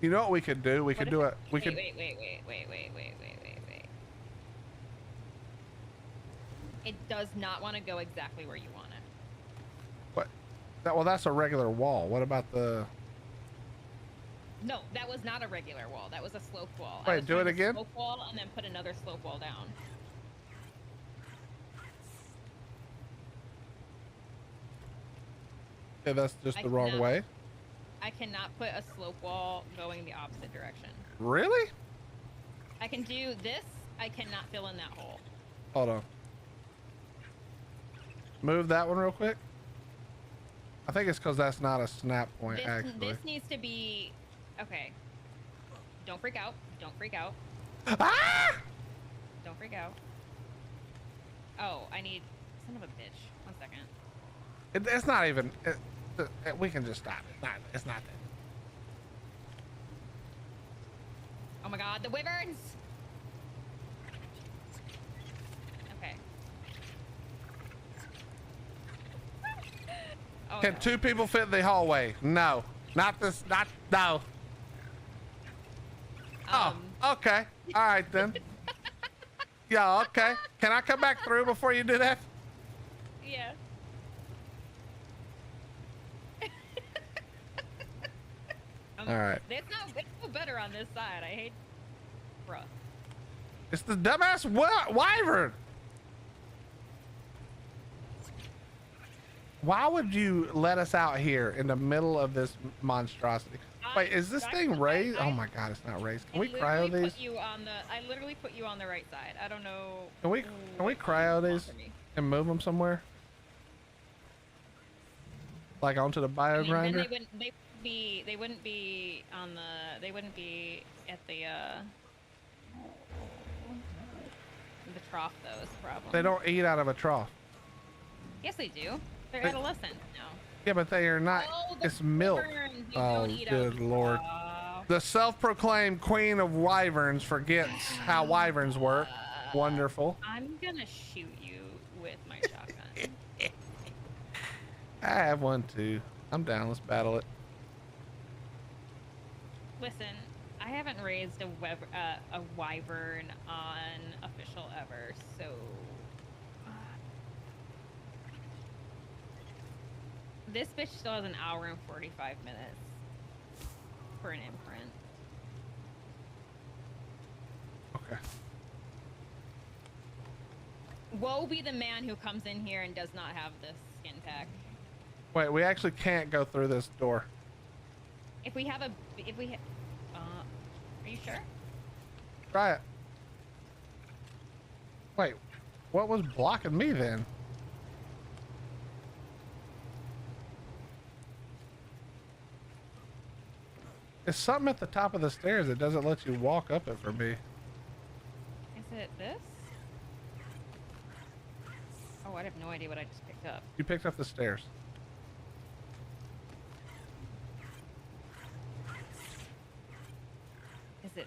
You know what we could do? We could do it. We could. Wait. It does not want to go exactly where you want it. What? Well, that's a regular wall. What about the? No, that was not a regular wall. That was a slope wall. Wait, I was do it trying to again? Slope wall and then put another slope wall down. Yeah, that's just I the wrong cannot- way. I cannot put a slope wall going the opposite direction. Really? I can do this. I cannot fill in that hole. Hold on. move that one real quick? I think it's because that's not a snap point, actually. This needs to be... Okay. Don't freak out. Don't freak out. Ah! Don't freak out. Oh, I need... Son of a bitch. 1 second. It's not even... we can just stop it. It's not that. Oh my god, the wyverns! Okay. Oh, Can no. 2 people fit in the hallway? No. Not this... No. Oh, okay. All right, then. Yeah, okay. Can I come back through before you do that? Yeah. All right. It's no better on this side. I hate... Bruh. It's the dumbass wyvern. Why would you let us out here in the middle of this monstrosity? Wait, is this thing raised? Oh my god, it's not raised. Can we cryo these? I literally put you on the right side. I don't know. Can we cryo these and move them somewhere? Like onto the bio grinder? They wouldn't be on the. They wouldn't be at the trough though. Is the problem. They don't eat out of a trough. Yes, they do. They're adolescent now. Yeah, but they are not. It's milk. Oh, good lord. The self-proclaimed queen of wyverns forgets how wyverns work. Wonderful. I'm gonna shoot you with my shotgun. I have one too. I'm down. Let's battle it. Listen, I haven't raised a wyvern on official ever, so. This bitch still has an hour and 45 minutes for an imprint. Okay. Woe be the man who comes in here and does not have this skin pack. Wait, we actually can't go through this door. If we have are you sure? Try it. Wait, what was blocking me then? There's something at the top of the stairs that doesn't let you walk up it for me. Is it this? Oh, I have no idea what I just picked up. You picked up the stairs. Is it?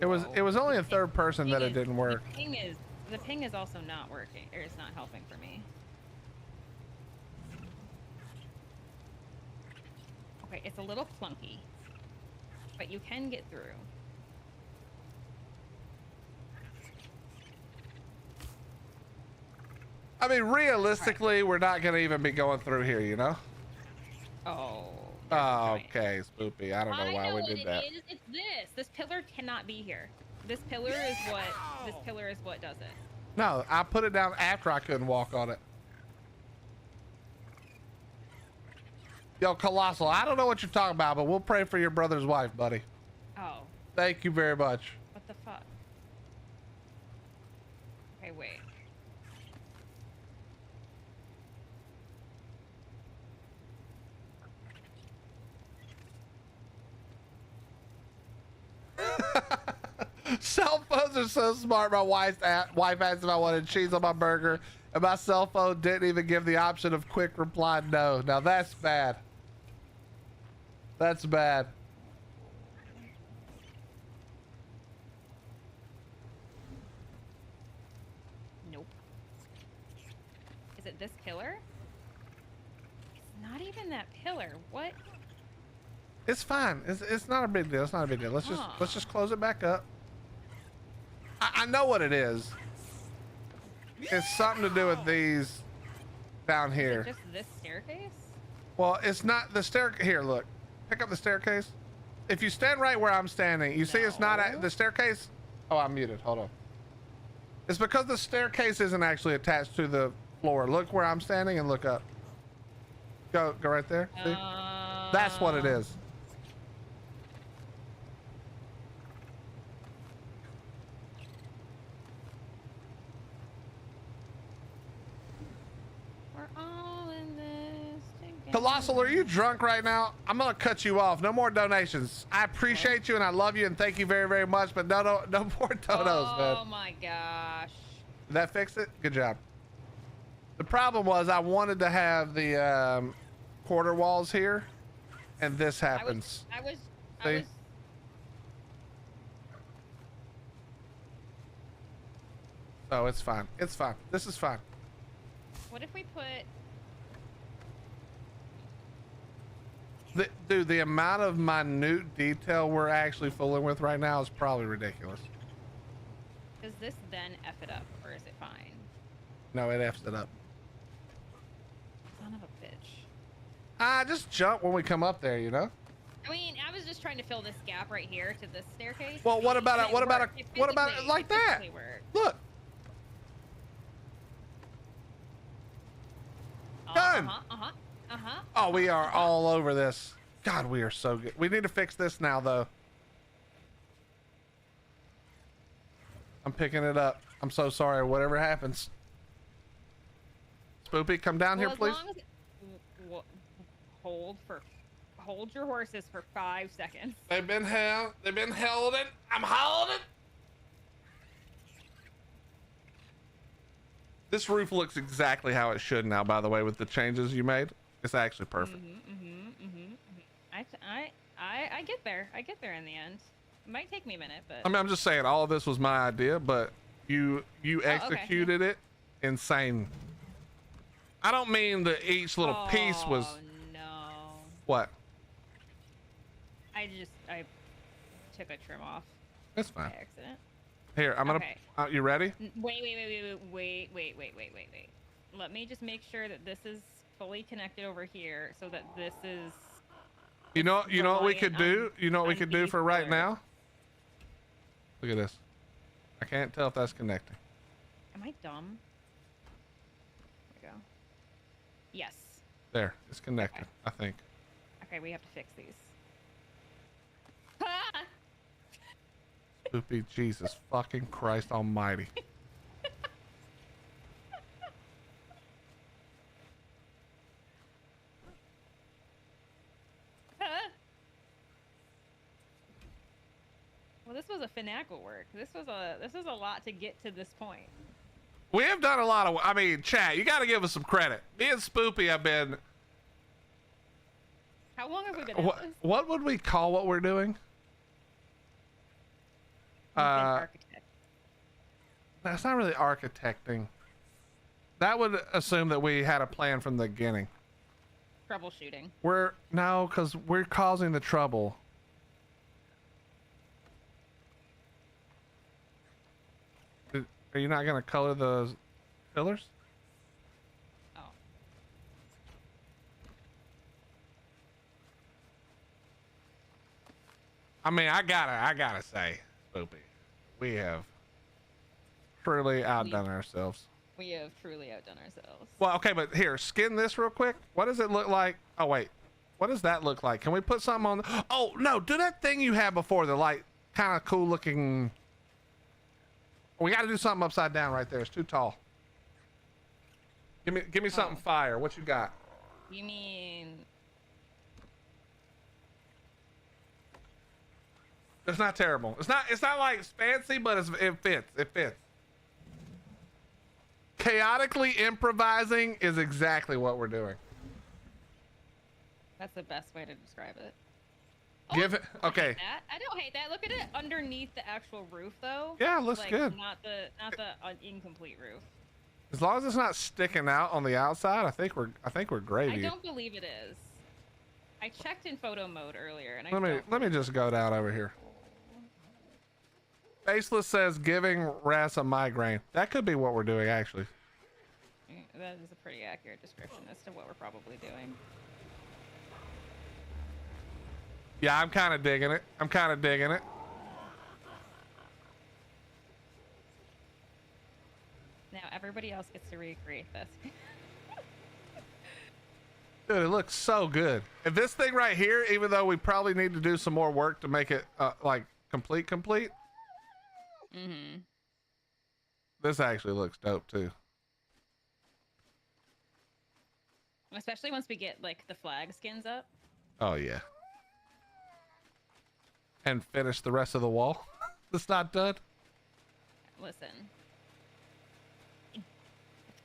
It was only in third person that it didn't work. The ping is also not working, or it's not helping for me. Okay, it's a little clunky, but you can get through. I mean, realistically, we're not gonna even be going through here, you know? Oh. Oh, okay, spoopy. I don't know why we did that. It's this. This pillar cannot be here. This pillar is what. This pillar is what does it. No, I put it down after I couldn't walk on it. Yo, Colossal, I don't know what you're talking about, but we'll pray for your brother's wife, buddy. Oh. Thank you very much. What the fuck? Okay, wait. Cell phones are so smart. My wife asked if I wanted cheese on my burger, and my cell phone didn't even give the option of quick reply no. Now that's bad. That's bad. Nope. Is it this pillar? It's not even that pillar. What? It's fine. It's not a big deal. It's not a big deal. Let's just close it back up. I know what it is. It's something to do with these down here. Is it just this staircase? Well, it's not the stair. Here, look. Pick up the staircase. If you stand right where I'm standing, you see it's not at the staircase. Oh, I'm muted. Hold on. It's because the staircase isn't actually attached to the floor. Look where I'm standing and look up. Go right there. See? That's what it is. We're all in this together. Colossal, are you drunk right now? I'm gonna cut you off. No more donations. I appreciate you and I love you and thank you very, very much, but no more donos, man. Oh my gosh. Did that fix it? Good job. The problem was I wanted to have the quarter walls here, and this happens. I was. Oh, it's fine. It's fine. This is fine. What if we put? Dude, the amount of minute detail we're actually fooling with right now is probably ridiculous. Does this then F it up, or is it fine? No, it F's it up. Son of a bitch. Just jump when we come up there, you know? I mean, I was just trying to fill this gap right here to this staircase. Well, what about it? What about it? It What about it like that? worked. Look. Done. Oh, we are all over this. God, we are so good. We need to fix this now, though. I'm picking it up. I'm so sorry. Whatever happens. Spoopy, come down here, please. Hold your horses for 5 seconds. They've been held. They've been holding. I'm holding. This roof looks exactly how it should now, by the way, with the changes you made. It's actually perfect. I get there. I get there in the end. It might take me a minute, but I mean, I'm just saying all of this was my idea, but you executed it insane. I don't mean that each little piece was. Oh no. What? I took a trim off. That's fine. By accident. Here, I'm gonna. Okay. You ready? Wait. Let me just make sure that this is fully connected over here, so that this is. You know what we could do? You know what we could do for right pillars. now? Look at this. I can't tell if that's connecting. Am I dumb? There we go. Yes. There, it's connected. Okay. I think. Okay, we have to fix these. Spoopy, Jesus fucking Christ Almighty. Well, this was a finagle work. This was a lot to get to this point. We have done a lot of. I mean, chat. You got to give us some credit. Me and Spoopy have been. How long have we been at this? What would we call what we're doing? Architect. That's not really architecting. That would assume that we had a plan from the beginning. Troubleshooting. No, because we're causing the trouble. Are you not going to color the pillars? Oh. I mean, I gotta say, Spoopy, we have truly outdone ourselves. We have truly outdone ourselves. Well, okay, but here, skin this real quick. What does it look like? Oh, wait. What does that look like? Can we put something on? Oh, no, do that thing you had before, the like kind of cool looking. We got to do something upside down right there. It's too tall. Give me something fire. What you got? You mean? It's not terrible. It's not like it's fancy, but it fits. It fits. Chaotically improvising is exactly what we're doing. That's the best way to describe it. Give it. Okay. I don't hate that. Look at it underneath the actual roof, though. Yeah, it looks like, good. Not the incomplete roof. As long as it's not sticking out on the outside, I think we're gravy. I don't believe it is. I checked in photo mode earlier, and Let me just go down over here. Faceless says giving Ras a migraine. That could be what we're doing, actually. That is a pretty accurate description as to what we're probably doing. Yeah, I'm kind of digging it. Now everybody else gets to recreate this. Dude, it looks so good. And this thing right here, even though we probably need to do some more work to make it like complete. Mm-hmm. This actually looks dope too. Especially once we get like the flag skins up. Oh yeah. And finish the rest of the wall. That's not done. Listen.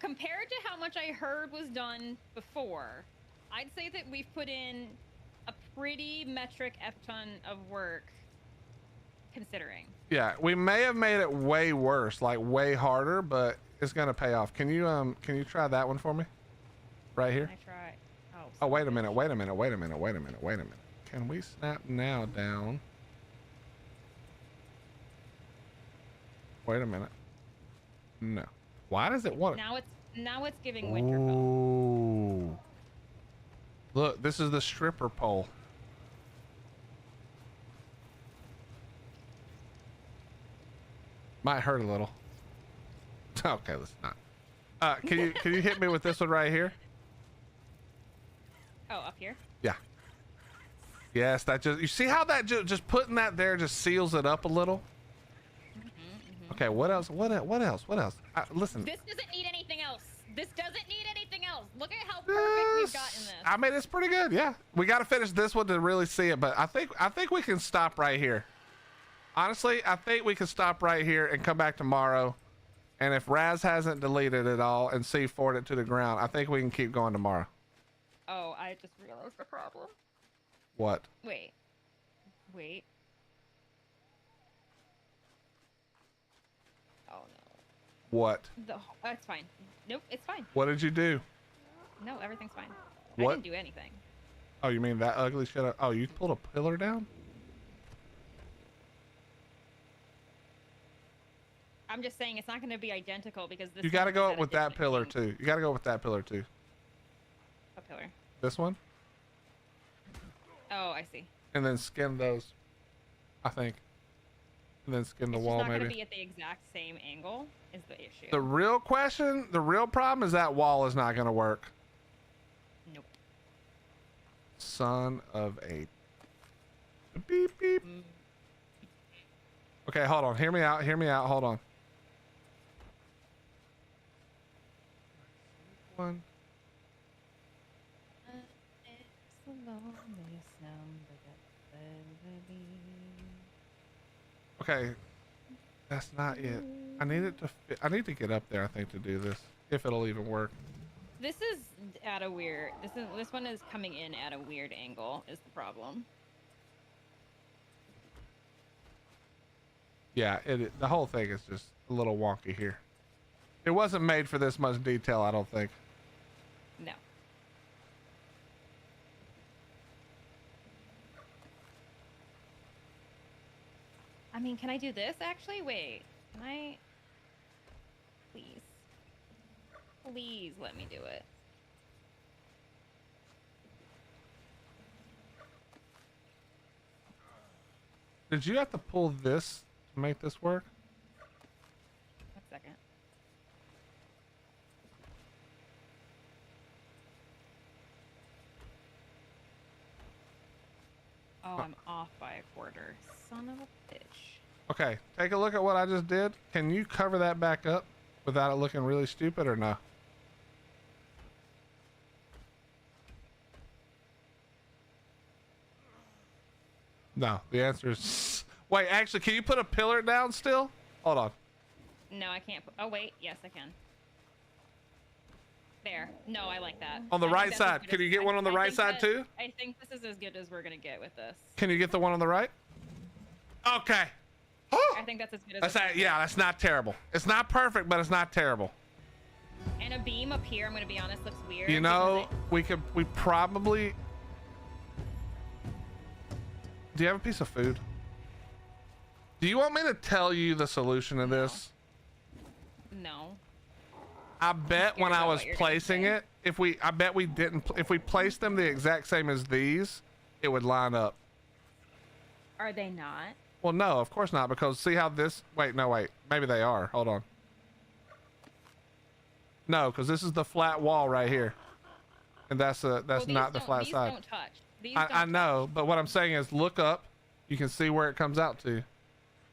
Compared to how much I heard was done before, I'd say that we've put in a pretty metric F-ton of work, considering. Yeah, we may have made it way worse, like way harder, but it's gonna pay off. Can you try that one for me? Right here? I try. Oh, wait a minute, wait a minute, wait a minute, wait a minute, wait a minute. Can we snap now down? Wait a minute. No. Why does it want it? Now it's giving Winterfell. Ooh. Look, this is the stripper pole. Might hurt a little. Okay, let's not. Can you hit me with this one right here? Oh, up here? Yeah. Yes, that just, you see how that just putting that there just seals it up a little? Okay, what else? What else? Listen. This doesn't need anything else. This doesn't need anything else. Look at how perfect we've gotten this. I mean, it's pretty good. Yeah, we got to finish this one to really see it, but I think we can stop right here. Honestly, I think we can stop right here and come back tomorrow. And if Raz hasn't deleted it all and C4'd it to the ground, I think we can keep going tomorrow. Oh, I just realized the problem. What? Wait. Oh no. What? It's fine. Nope, it's fine. What did you do? No, everything's fine. What? I didn't do anything. Oh, you mean that ugly shit? Oh, you pulled a pillar down? I'm just saying it's not going to be identical because this. You got to one go is up at a with that different pillar angle. too. You got to go with that pillar too. What pillar? This one? Oh, I see. And then skin those, I think. And then skin the It's wall just not maybe. going to be at the exact same angle is the issue. The real question, the real problem is that wall is not going to work. Nope. Son of a beep beep. Okay, hold on. Hear me out. Hold on. One. Okay, that's not it. I need it to fit. I need to get up there, I think, to do this, if it'll even work. This is at a weird. This one is coming in at a weird angle. Is the problem? Yeah, the whole thing is just a little wonky here. It wasn't made for this much detail, I don't think. No. I mean, can I do this actually? Wait, can I? Please. Please let me do it. Did you have to pull this to make this work? 1 second. Oh, I'm off by a quarter. Son of a bitch. Okay, take a look at what I just did. Can you cover that back up without it looking really stupid or no? No, the answer is... Wait, actually, can you put a pillar down still? Hold on. No, I can't. Oh, wait. Yes, I can. There. No, I like that. On the I think right that's side. as good Can as- you get one on the I right think side that- too? I think this is as good as we're going to get with this. Can you get the one on the right? Okay. I think that's as good as Yeah, that's not terrible. It's not perfect, but it's not terrible. And a beam up here, I'm going to be honest, looks weird. You know, we probably... Do you have a piece of food? Do you want me to tell you the solution to this? No. I bet when scared I about was what you're gonna placing say. it, if we placed them the exact same as these, it would line up. Are they not? Well, no, of course not, because see how this... Wait, maybe they are. Hold on. No, because this is the flat wall right here. And that's Well, not the flat these side. Don't touch. These I don't know, but what I'm saying is look up. You can see where it comes out to.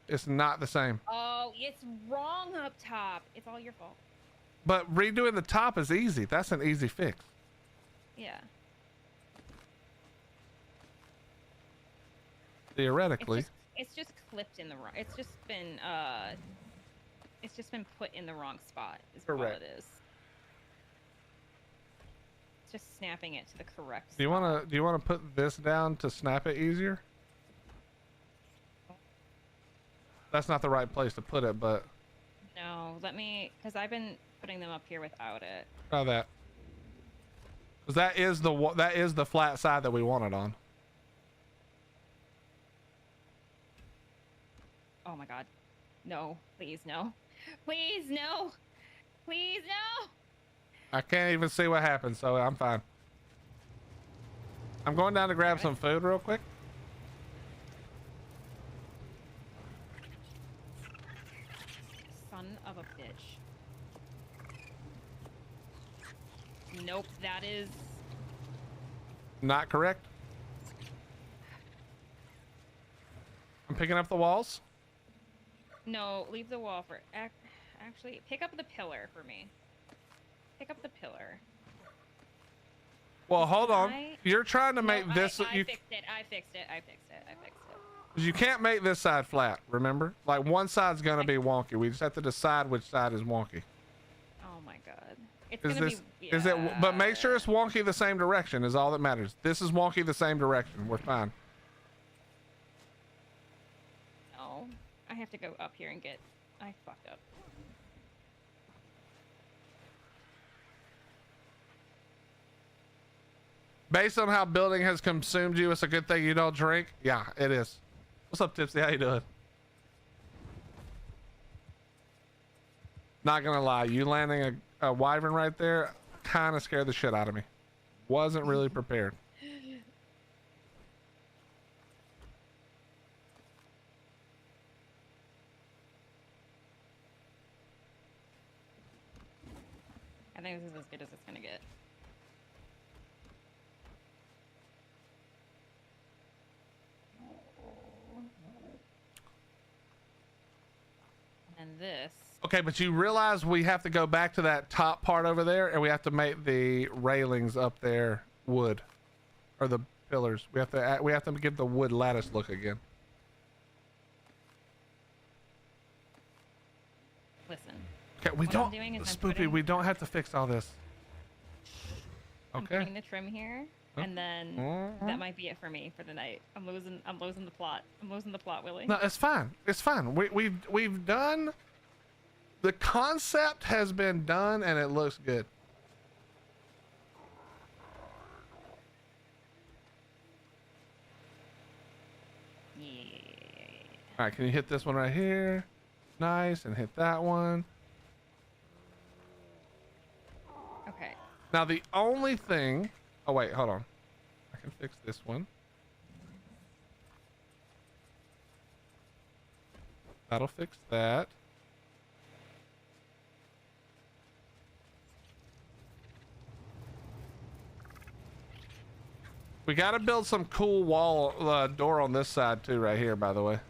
It's not the same. Oh, it's wrong up top. It's all your fault. But redoing the top is easy. That's an easy fix. Yeah. Theoretically. It's just clipped in the wrong. It's just been put in the wrong spot. Is all Correct. it is. It's just snapping it to the correct. Do you wanna put this down to snap it easier? That's not the right place to put it, but. No, let me, because I've been putting them up here without it. Try that. Because that is the flat side that we want it on. Oh my god. No, please no. Please no. Please no. I can't even see what happened, so I'm fine. I'm going down to grab some food real quick. Son of a bitch. Nope, that is... Not correct. I'm picking up the walls. No, leave the wall for... Actually, pick up the pillar for me. Pick up the pillar. Well, hold on. You're trying to make this... I fixed it. I fixed it. You can't make this side flat, remember? Like, one side's gonna be wonky. We just have to decide which side is wonky. Oh my god. It's Is gonna this... be... Is it... But make sure it's wonky the same direction is all that matters. This is wonky the same direction. We're fine. No. I have to go up here and get... I fucked up. Based on how building has consumed you, it's a good thing you don't drink. Yeah, it is. What's up, Tipsy? How you doing? Not gonna lie, you landing a wyvern right there kind of scared the shit out of me. Wasn't really prepared. I think this is as good as it's gonna get. And this. Okay, but you realize we have to go back to that top part over there, and we have to make the railings up there wood, or the pillars. We have to give the wood lattice look again. Listen. Okay, we What don't. I'm doing is I'm Spoopy, putting- we don't have to fix all this. I'm Okay. putting the trim here, and then that might be it for me for the night. I'm losing the plot. I'm losing the plot, Willie. No, it's fine. It's fine. We've done. The concept has been done, and it looks good. Yeah. All right, can you hit this one right here? Nice, and hit that one. Okay. Now the only thing. Oh wait, hold on. I can fix this one. That'll fix that. We got to build some cool wall door on this side too, right here, by the way.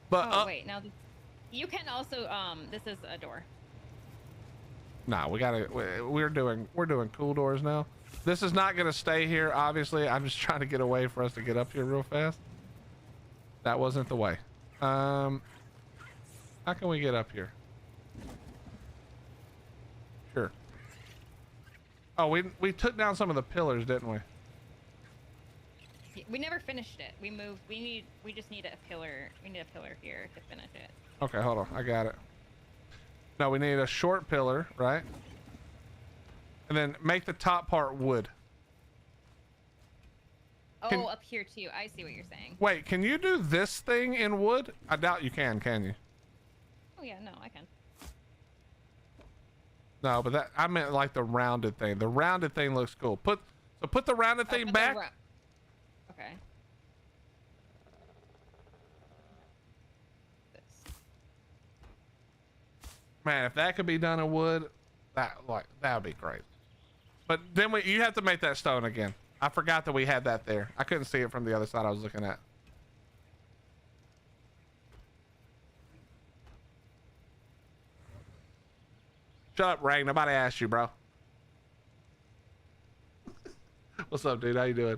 But Oh wait, now you can also this is a door. Nah, we're doing cool doors now. This is not gonna stay here, obviously. I'm just trying to get a way for us to get up here real fast. That wasn't the way. How can we get up here? Sure. Oh, we took down some of the pillars, didn't we? We never finished it. We moved. We just need a pillar. We need a pillar here to finish it. Okay, hold on. I got it. No, we need a short pillar, right? And then make the top part wood. Oh, up here too. I see what you're saying. Wait, can you do this thing in wood? I doubt you can you? Oh yeah, no, I can. No, but I meant like the rounded thing. The rounded thing looks cool. Put the rounded thing back. Okay. Man, if that could be done in wood, that would be great. But then you have to make that stone again. I forgot that we had that there. I couldn't see it from the other side I was looking at. Shut up, Rang. Nobody asked you, bro. What's up, dude? How you doing?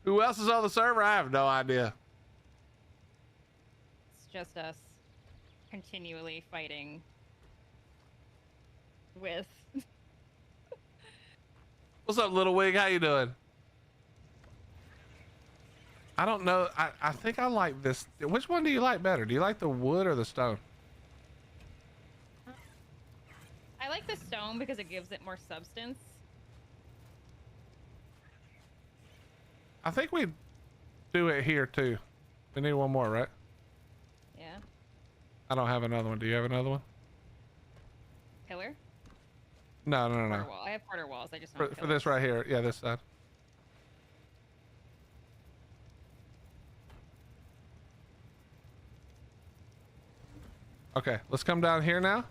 Who else is on the server? I have no idea. It's just us continually fighting with. What's up, Little Wig? How you doing? I don't know. I think I like this. Which one do you like better? Do you like the wood or the stone? I like the stone because it gives it more substance. I think we do it here too. We need one more, right? Yeah. I don't have another one. Do you have another one? Pillar? No. Quarter wall. I have quarter walls. I just don't have For this right here. Yeah, this side. Okay, let's come down here now.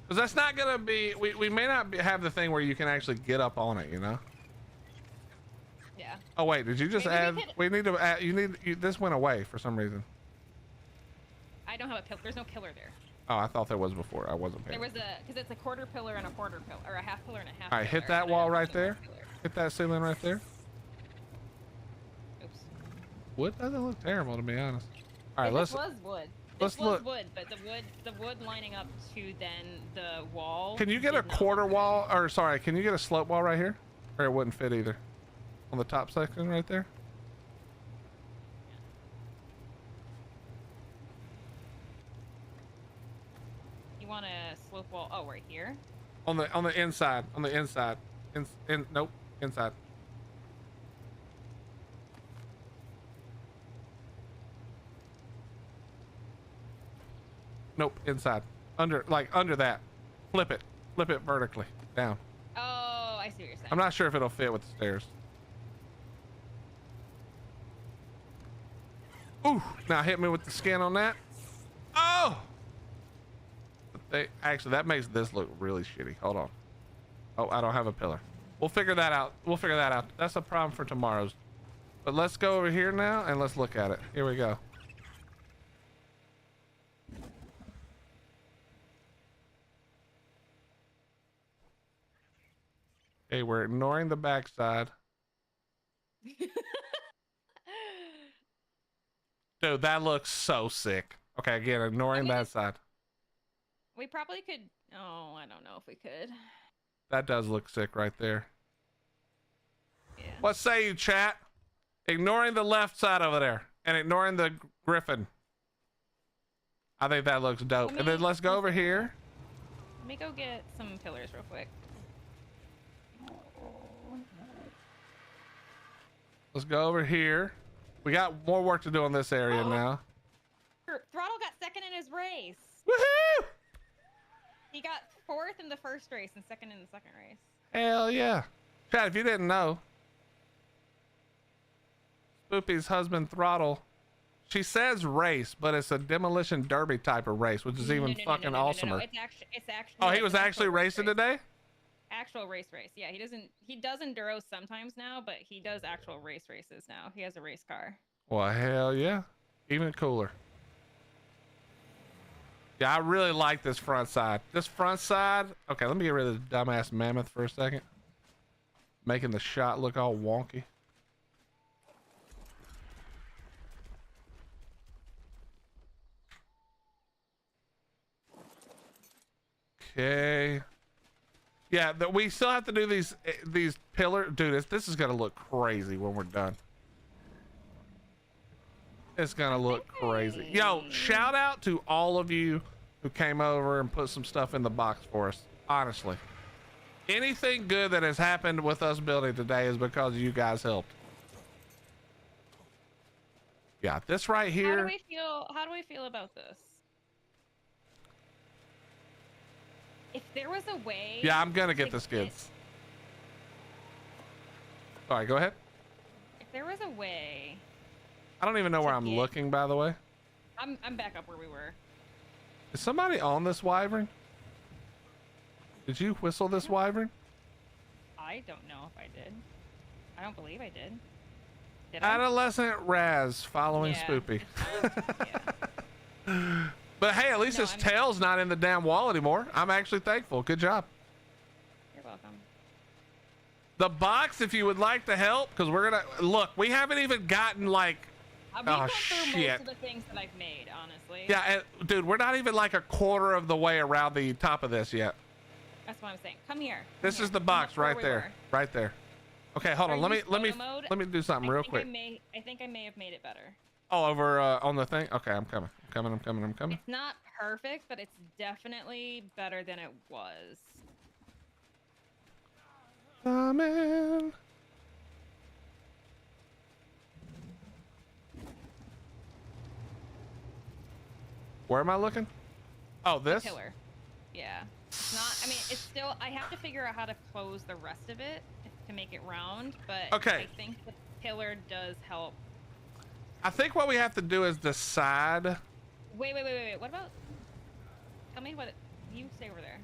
Because that's not gonna be, we may not have the thing where you can actually get up on it, you know? Yeah. Oh wait, did you just Maybe add, we need to add, this went away for some reason. I don't have a pillar. There's no pillar there. Oh, I thought there was before. I wasn't paying. There was because it's a quarter pillar and a quarter pillar, or a half pillar and a half. All right, hit pillar, that and wall then right another there. pillar. Hit that ceiling right there. Oops. Wood doesn't look terrible, to be honest. All right, This let's. was wood. let's This was look. wood, but the wood lining up to then the wall. Can you get a did not quarter look wall, or sorry, can you get a slope wall right here? Or it wouldn't fit either. On the top section right there. good. You want a slope wall? Oh, right here. On the inside. On the inside. Nope. Inside. Nope. Inside. Under that. Flip it. Flip it vertically down. Oh, I see what you're saying. I'm not sure if it'll fit with the stairs. Ooh, now hit me with the skin on that. Oh! Actually, that makes this look really shitty. Hold on. Oh, I don't have a pillar. We'll figure that out. We'll figure that out. That's a problem for tomorrow's. But let's go over here now and let's look at it. Here we go. Okay, we're ignoring the backside. Dude, that looks so sick. Okay, again, ignoring that side. We probably could. Oh, I don't know if we could. That does look sick right there. Yeah. What say you, chat? Ignoring the left side over there and ignoring the griffin. I think that looks dope. And then let's go over here. Let me go get some pillars real quick. Let's go over here. We got more work to do on this area now. Throttle got second in his race. Woohoo! He got fourth in the first race and second in the second race. Hell yeah. Chat, if you didn't know, Spoopy's husband Throttle, she says race, but it's a demolition derby type of race, which is even fucking awesomer. It's actually. Oh, he was actually racing today? Actual race. Yeah, he does enduro sometimes now, but he does actual races now. He has a race car. Well, hell yeah. Even cooler. Yeah, I really like this front side. This front side. Okay, let me get rid of the dumbass mammoth for a second. Making the shot look all wonky. Okay. Yeah, we still have to do these pillar. Dude, this is gonna look crazy when we're done. It's gonna look crazy. Yo, shout out to all of you who came over and put some stuff in the box for us. Honestly, anything good that has happened with us building today is because you guys helped. Yeah, this right here. How do we feel about this? If there was a way. Yeah, I'm gonna get the skids. All right, go ahead. If there was a way. I don't even know where I'm looking, by the way. I'm back up where we were. Is somebody on this wyvern? Did you whistle this wyvern? I don't know if I did. I don't believe I did. Did I? Adolescent Raz following Spoopy. Yeah. But hey, at least his tail's not in the damn wall anymore. I'm actually thankful. Good job. You're welcome. The box, if you would like to help, because we're gonna look. We haven't even gotten like. We've Oh gone through shit! most of the things that I've made, honestly. Yeah, and, dude, we're not even like a quarter of the way around the top of this yet. That's what I'm saying. Come here. This is the box right there, right there. Okay, hold on. Let me do something real quick. I think I may have made it better. Oh, over on the thing. Okay, I'm coming. I'm coming. It's not perfect, but it's definitely better than it was. Man. Where am I looking? Oh, this? The pillar. Yeah. It's not, I mean, it's still, I have to figure out how to close the rest of it to make it round, but okay. I think the pillar does help. I think what we have to do is decide. Wait. What about, tell me what, you stay over there.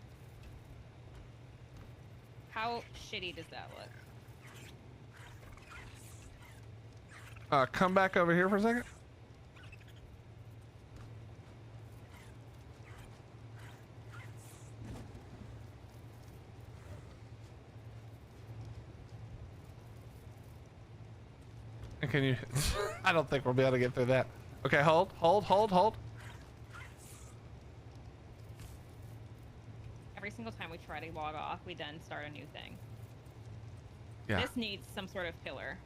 How shitty does that look? Come back over here for a second. And can you, I don't think we'll be able to get through that. Okay, hold. Every single time we try to log off, we then start a new thing. Yeah. This needs some sort of pillar.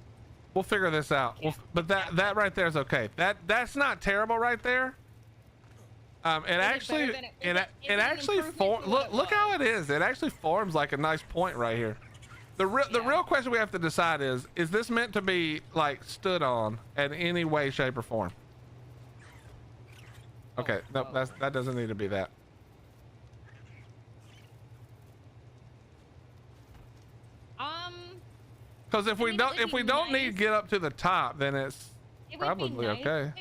We'll figure this out. But that right there is okay. That's not terrible right there. It actually look how it is. It actually forms like a nice point right here. The real question we have to decide is this meant to be like stood on in any way, shape, or form? Okay, nope, that doesn't need to be that. Because if we don't need to get up to the top, then it's probably nice okay.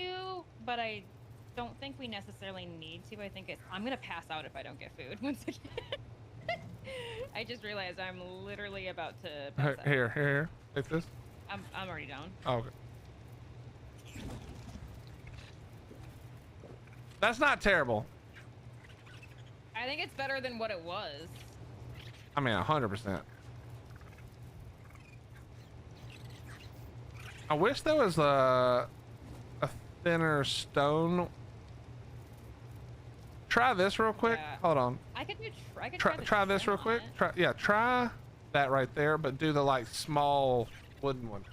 But I don't think we necessarily need to. I think I'm gonna pass out if I don't get food once again. I just realized I'm literally about to pass out. Here. Take this. I'm already down. Oh, okay. That's not terrible. I think it's better than what it was. I mean, 100%. I wish there was a thinner stone. Try this real quick. Yeah. Hold on. I could Try this real quick. Try that right there, but do the like small wooden one.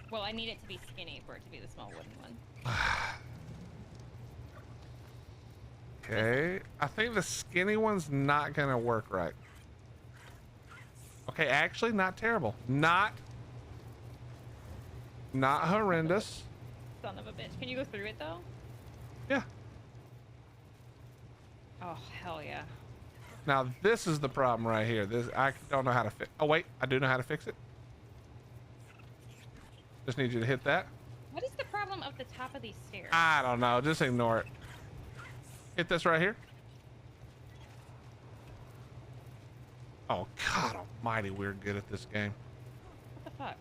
Well, I need it to be skinny for it to be the small wooden one. Okay, I think the skinny one's not gonna work right. Okay, actually not terrible. Not horrendous. Son of a bitch. Can you go through it though? Yeah. Oh, hell yeah. Now this is the problem right here. I don't know how to fix. Oh wait, I do know how to fix it. Just need you to hit that. What is the problem of the top of these stairs? I don't know. Just ignore it. Hit this right here. Oh God Almighty, we're good at this game. What the fuck?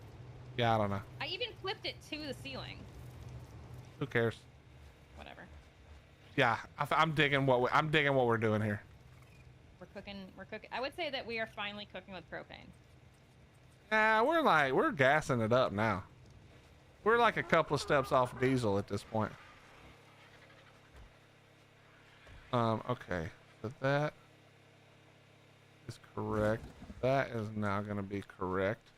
Yeah, I don't know. I even flipped it to the ceiling. Who cares? Whatever. Yeah, I'm digging what we're doing here. We're cooking. I would say that we are finally cooking with propane. Nah, we're gassing it up now. We're like a couple of steps off diesel at this point. Okay, so that is correct. That is now going to be correct.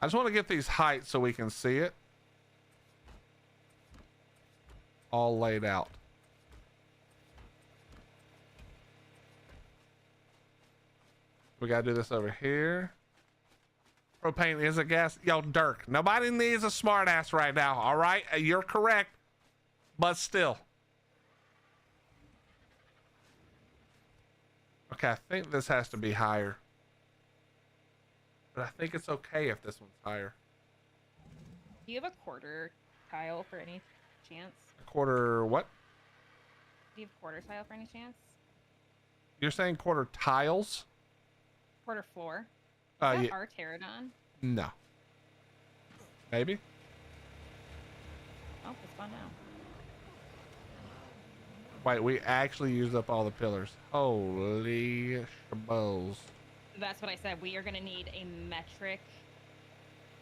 I just want to get these heights so we can see it all laid out. We got to do this over here. Propane is a gas. Yo, Dirk, nobody needs a smart ass right now. All right. You're correct, but still. Okay. I think this has to be higher, but I think it's okay if this one's higher. Do you have a quarter tile for any chance? A quarter what? Do you have quarter tile for any chance? You're saying quarter tiles? Quarter floor? Is that Yeah. our pterodon? No. Maybe? Oh, it's gone now. Wait, we actually used up all the pillars. Holy shables. That's what I said. We are gonna need a metric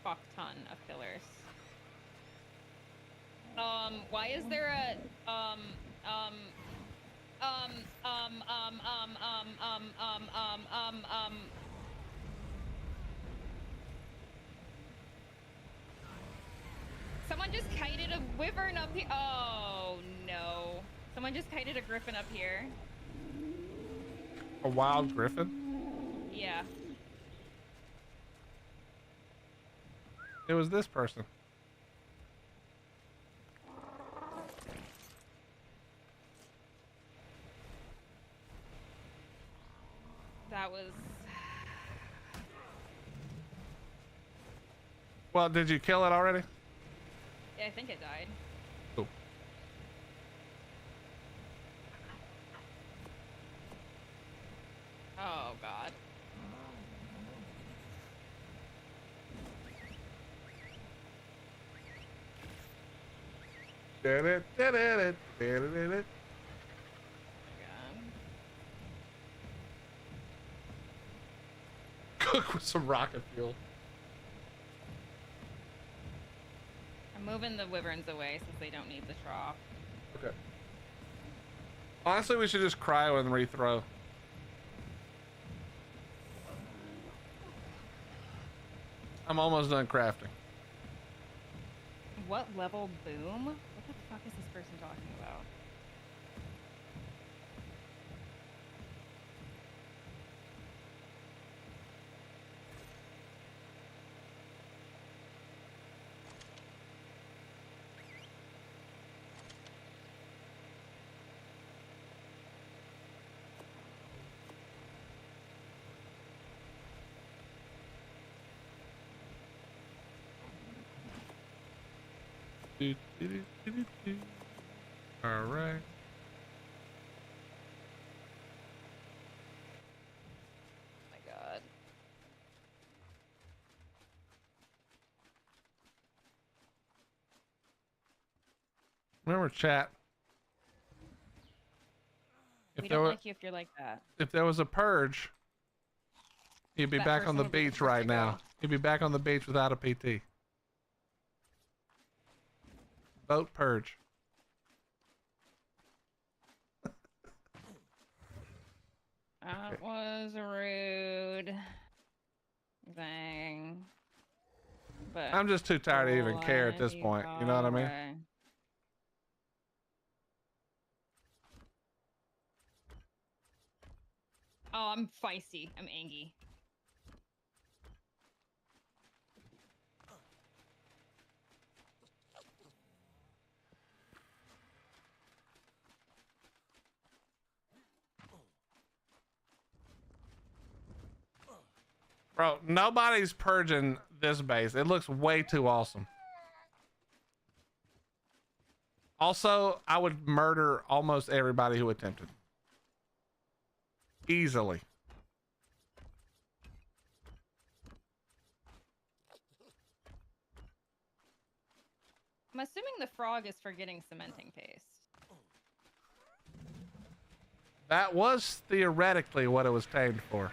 fuck ton of pillars. Why is there a someone just kited a wyvern up here. Oh no. Someone just kited a griffin up here. A wild griffin? Yeah. It was this person. That was... Well, did you kill it already? Yeah, I think it died. Cool. Oh god. Did it, did it, did it, did it. Cook with some rocket fuel. I'm moving the wyverns away since they don't need the trough. Okay. Honestly, we should just cryo and rethrow. I'm almost done crafting. What level boom? What the fuck is this person talking about? All right. Oh my god. Remember, chat. We don't like you if you're like that. If there was a purge, he'd be That back on person the would be the beach first right to now. go. He'd be back on the beach without a PT. Vote purge. That was a rude thing. But I'm just too tired to even care at this point. You know what I mean? okay. Oh, I'm feisty. I'm angry. Bro, nobody's purging this base. It looks way too awesome. Also, I would murder almost everybody who attempted. Easily. I'm assuming the frog is for getting cementing paste. That was theoretically what it was tamed for.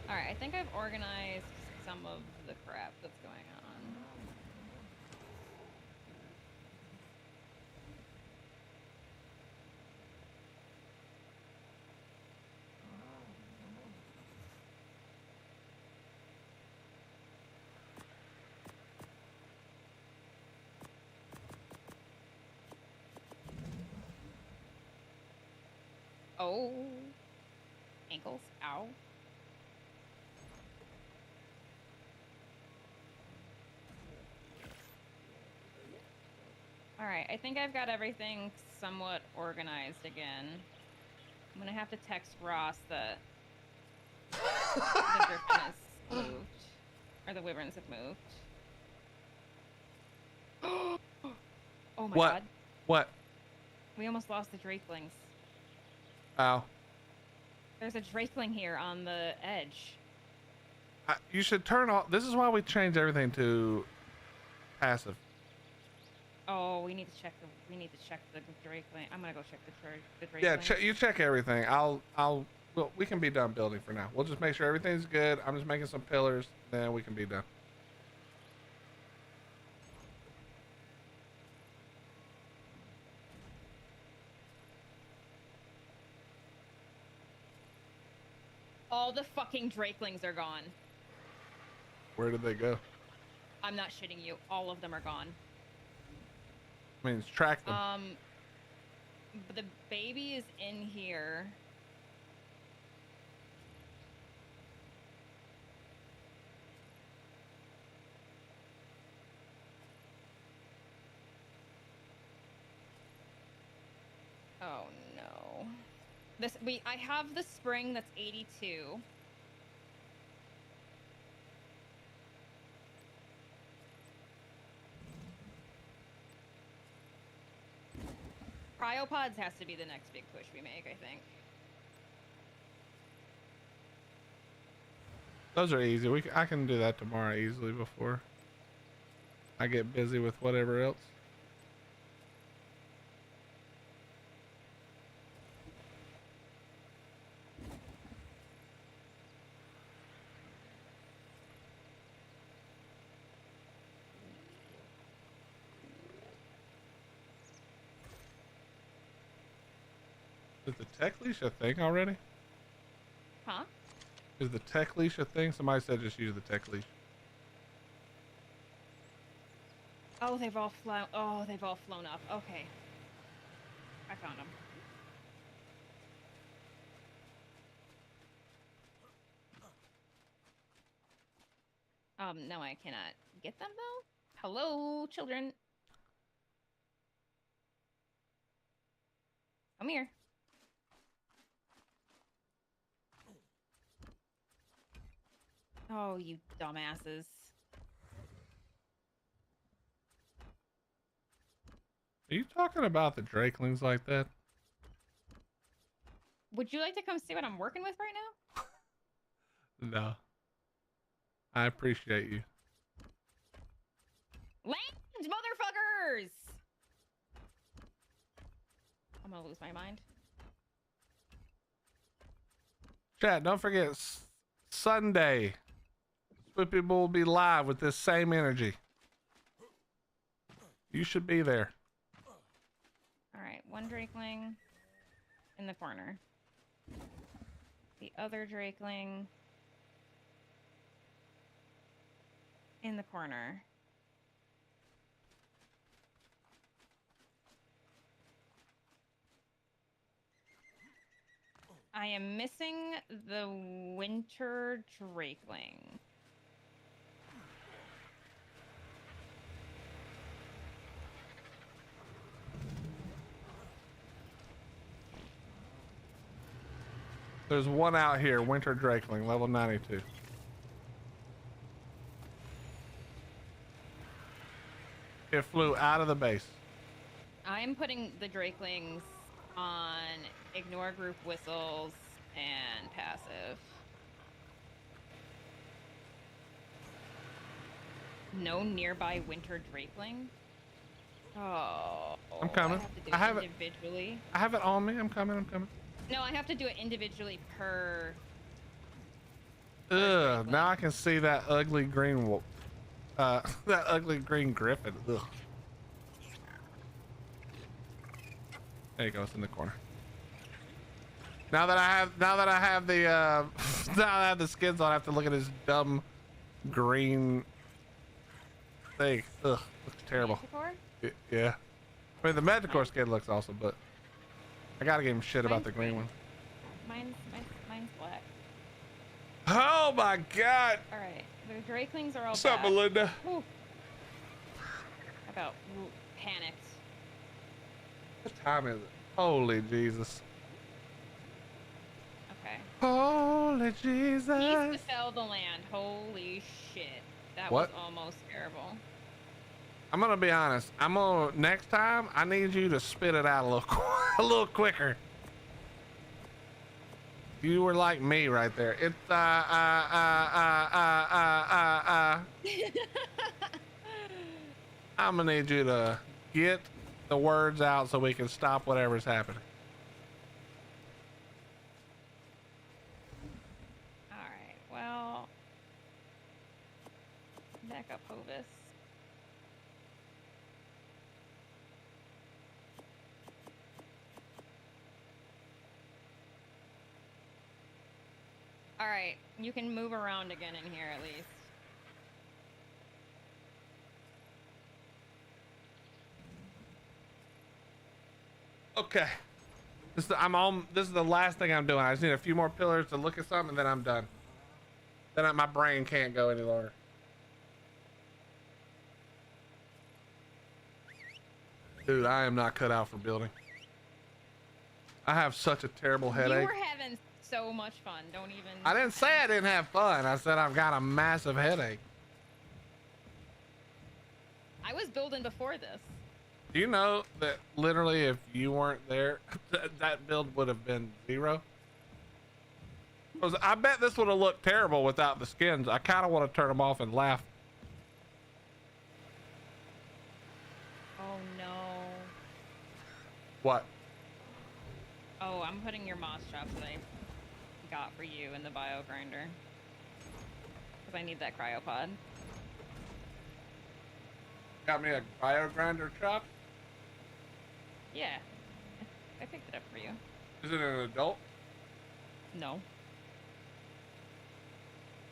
Alright, I think I've organized some of the crap that's going on. Oh. Ankles. Ow. Alright, I think I've got everything somewhat organized again. I'm gonna have to text Ross that the griffin has moved. Or the wyverns have moved. Oh my What? god. What? We almost lost the drakelings. Ow. There's a drakeling here on the edge. You should turn off. This is why we changed everything to passive. Oh, we need to check the Drakeling. I'm gonna go check the Drakeling. Yeah, you check everything. Well, we can be done building for now. We'll just make sure everything's good. I'm just making some pillars, then we can be done. All the fucking Drakelings are gone. Where did they go? I'm not shitting you. All of them are gone. I mean, track them. But the baby is in here. Oh no. I have the spring that's 82. Cryopods has to be the next big push we make, I think. Those are easy. I can do that tomorrow easily before I get busy with whatever else. Is the tech leash a thing already? Huh? Is the tech leash a thing? Somebody said just use the tech leash. Oh, they've all flown. Oh, they've all flown up. Okay. I found them. No, I cannot get them though. Hello, children. Come here. Oh, you dumbasses. Are you talking about the Drakelings like that? Would you like to come see what I'm working with right now? No. I appreciate you. Land, motherfuckers! I'm gonna lose my mind. Chat, don't forget Sunday. People will be live with this same energy. You should be there. Alright, one Drakeling in the corner. The other Drakeling in the corner. I am missing the winter Drakeling. There's one out here, winter Drakeling, level 92. It flew out of the base. I am putting the Drakelings on ignore group whistles and passive. No nearby winter Drakeling. Oh, I'm coming. I have to do it individually. I have it on me. I'm coming. No, I have to do it individually per. Ugh. Now I can see that ugly green wolf. That ugly green griffin. Ugh. There you go. It's in the corner. Now that I have the now that I have the skins on, I have to look at his dumb green thing. Ugh, looks terrible. Yeah. I mean, the Manticore skin looks awesome, but I gotta give him shit about the green one. Mine's black. Oh my god! All right, the Drakelings are all. What's up, Melinda? Ooh. About panicked. What time is it? Holy Jesus! Okay. Holy Jesus! He's to sell the land. Holy shit! That What? was almost terrible. I'm gonna be honest. Next time. I need you to spit it out a little quicker. You were like me right there. It's I'm gonna need you to get the words out so we can stop whatever's happening. All right. Well, back up, Hovis. All right, you can move around again in here at least. Okay. This is the last thing I'm doing. I just need a few more pillars to look at something, and then I'm done. Then my brain can't go any longer. Dude, I am not cut out for building. I have such a terrible headache. You were having so much fun. Don't even. I didn't say I didn't have fun. I said I've got a massive headache. I was building before this. Do you know that literally if you weren't there, that build would have been 0? Because I bet this would have looked terrible without the skins. I kind of want to turn them off and laugh. Oh no. What? Oh, I'm putting your moss chops that I got for you in the bio grinder. Because I need that cryopod. Got me a bio grinder chop? Yeah. I picked it up for you. Is it an adult? No.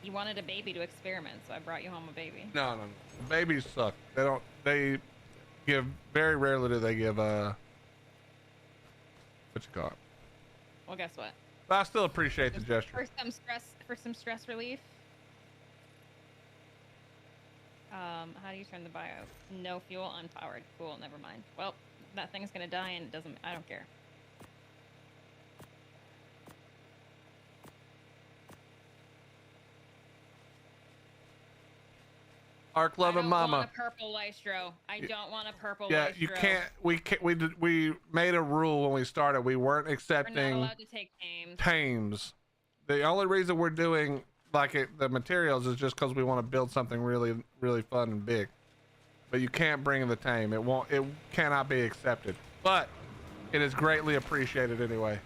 You wanted a baby to experiment, so I brought you home a baby. No. Babies suck. They give, very rarely do they give, what you call it? Well, guess what? But I still appreciate the gesture. For some stress relief. How do you turn the bio? No fuel, unpowered. Cool, never mind. Well, that thing's gonna die and it doesn't, I don't care. Arkpve I don't mama. want a purple Lystro. I don't want a purple Yeah, Lystro. you can't. We made a rule when we started. We weren't We're not accepting allowed to take tames. tames. The only reason we're doing the materials is just because we want to build something really, really fun and big. But you can't bring in the tame. It cannot be accepted. But it is greatly appreciated anyway.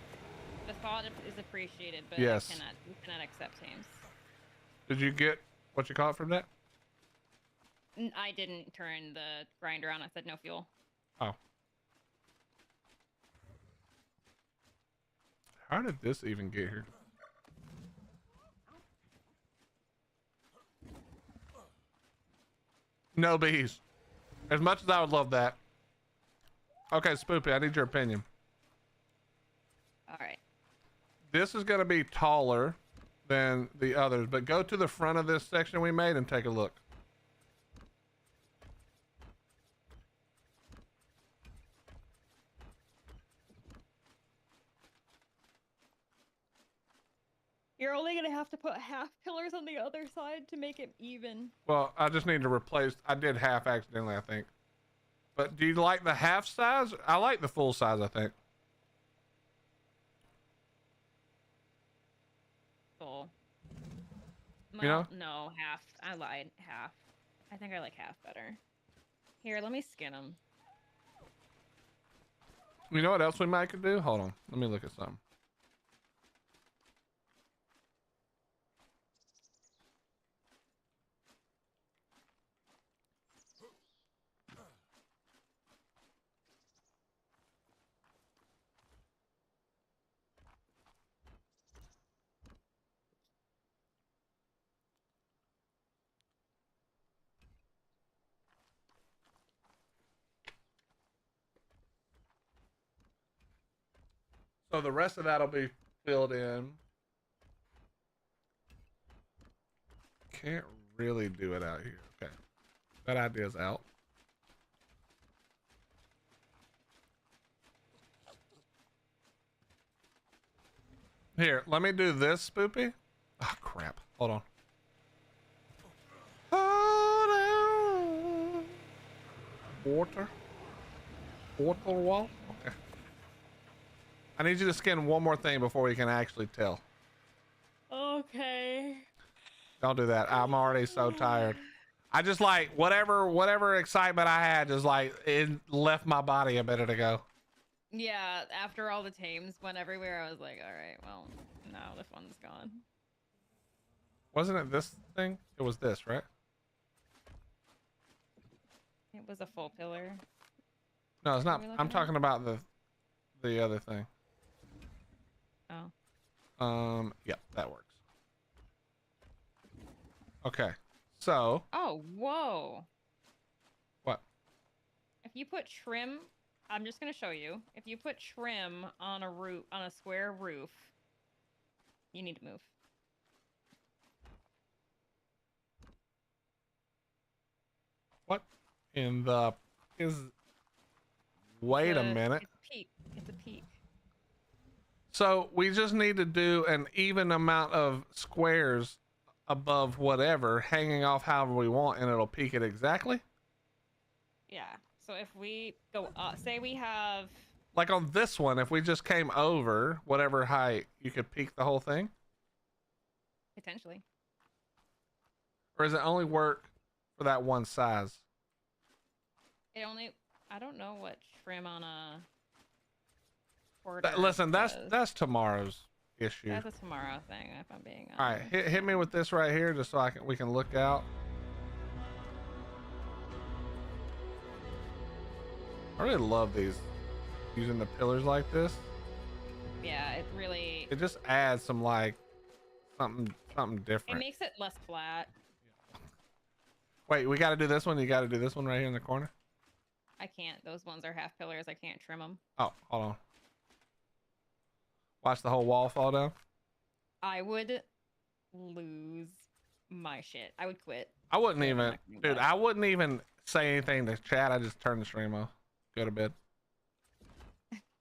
The thought is appreciated, but Yes. you cannot accept tames. Did you get what you caught from that? I didn't turn the grinder on. I said no fuel. Oh. How did this even get here? No bees. As much as I would love that. Okay, Spoopy, I need your opinion. All right. This is going to be taller than the others, but go to the front of this section we made and take a look. You're only gonna have to put half pillars on the other side to make it even. Well, I just need to replace. I did half accidentally, I think. But do you like the half size? I like the full size, I think. Full. Well, You know? No, half. I lied. Half. I think I like half better. Here, let me skin them. You know what else we might could do? Hold on. Let me look at something. So the rest of that'll be filled in. Can't really do it out here. Okay. That idea's out. Here, let me do this, Spoopy. Oh, crap. Hold on. Hold on. Water. Water wall? Okay. I need you to skin one more thing before we can actually tell. Okay. Don't do that. I'm already so tired. I just like whatever excitement I had just like it left my body a minute ago. Yeah, after all the tames went everywhere, I was like, all right, well, now the fun's gone. Wasn't it this thing? It was this, right? It was a full pillar. No, it's not. What are we I'm looking at? talking about the other thing. Oh. Yep, that works. Okay, so Oh, whoa. what? If you put trim, I'm just gonna show you. If you put trim on a roof, on a square roof, you need to move. What in the is? Wait a minute. It's a peak. It's a peak. So we just need to do an even amount of squares above whatever, hanging off however we want, and it'll peak it exactly. Yeah. So if we go up, say we have, Like on this one, if we just came over whatever height, you could peak the whole thing? potentially. Or does it only work for that one size? It only, I don't know what trim on a Listen, that's tomorrow's issue. That's a tomorrow thing, if I'm being honest. All right, hit me with this right here, just so we can look out. I really love these, using the pillars like this. Yeah, it really. It just adds some like something It different. makes it less flat. Wait, we got to do this one. You got to do this one right here in the corner. I can't. Those ones are half pillars. I can't trim them. Oh, hold on. Watch the whole wall fall down. I would lose my shit. I would quit. I wouldn't Yeah, I'm even, not gonna dude. go. I wouldn't even say anything to chat. I just turn the stream off. Go to bed.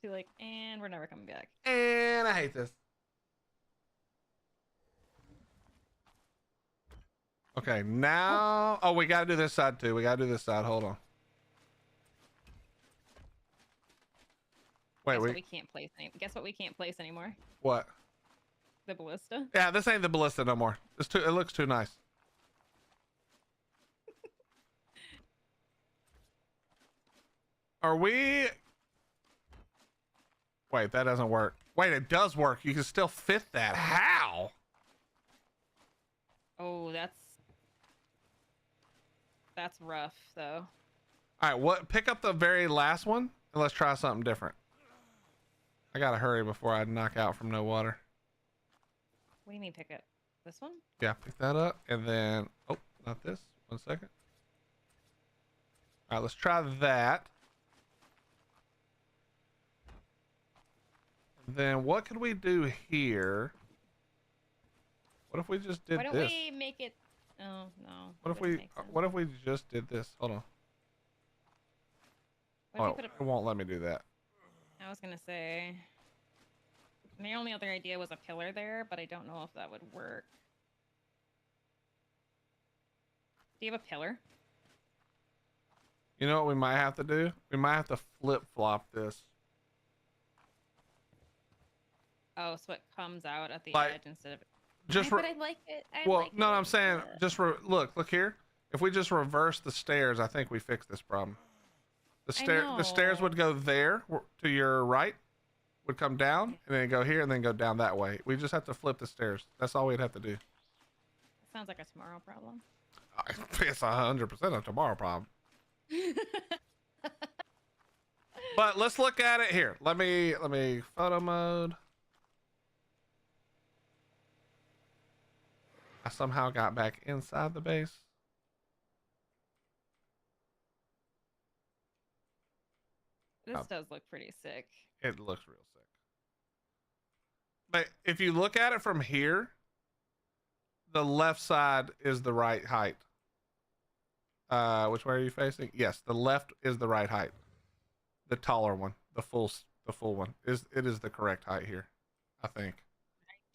Be like, and we're never coming back. And I hate this. Okay, now. Oh, we gotta do this side too. We gotta do this side. Hold on. Wait, Guess what we can't place Guess what we can't place anymore? What? The ballista. Yeah, this ain't the ballista no more. It's too. It looks too nice. Are we? Wait, that doesn't work. Wait, it does work. You can still fit that. How? Oh, that's rough though. All right, what? Pick up the very last one and let's try something different. I gotta hurry before I knock out from no water. What do you mean pick up this one? Yeah, pick that up and then. Oh, not this. 1 second. All right, let's try that. Then what could we do here? What if we just did Why don't this? we make it? Oh no. What if wouldn't we? make sense. What if we just did this? Hold on. What if Oh, we put it won't let me do that. I was gonna say. My only other idea was a pillar there, but I don't know if that would work. Do you have a pillar? You know what we might have to do? We might have to flip flop this. Oh, so it comes out at the Like, edge instead of. Just but I like it. well, no, I'm saying just look here. If we just reverse the stairs, I think we fix this problem. The stairs know. would go there to your right, would come down, and then go here, and then go down that way. We just have to flip the stairs. That's all we'd have to do. Sounds like a tomorrow problem. It's 100% a tomorrow problem. But let's look at it here. Let me photo mode. I somehow got back inside the base. This Oh. does look pretty sick. It looks real sick. But if you look at it from here, the left side is the right height. Which way are you facing? Yes, the left is the right height. The taller one, the full one is the correct height here, I think.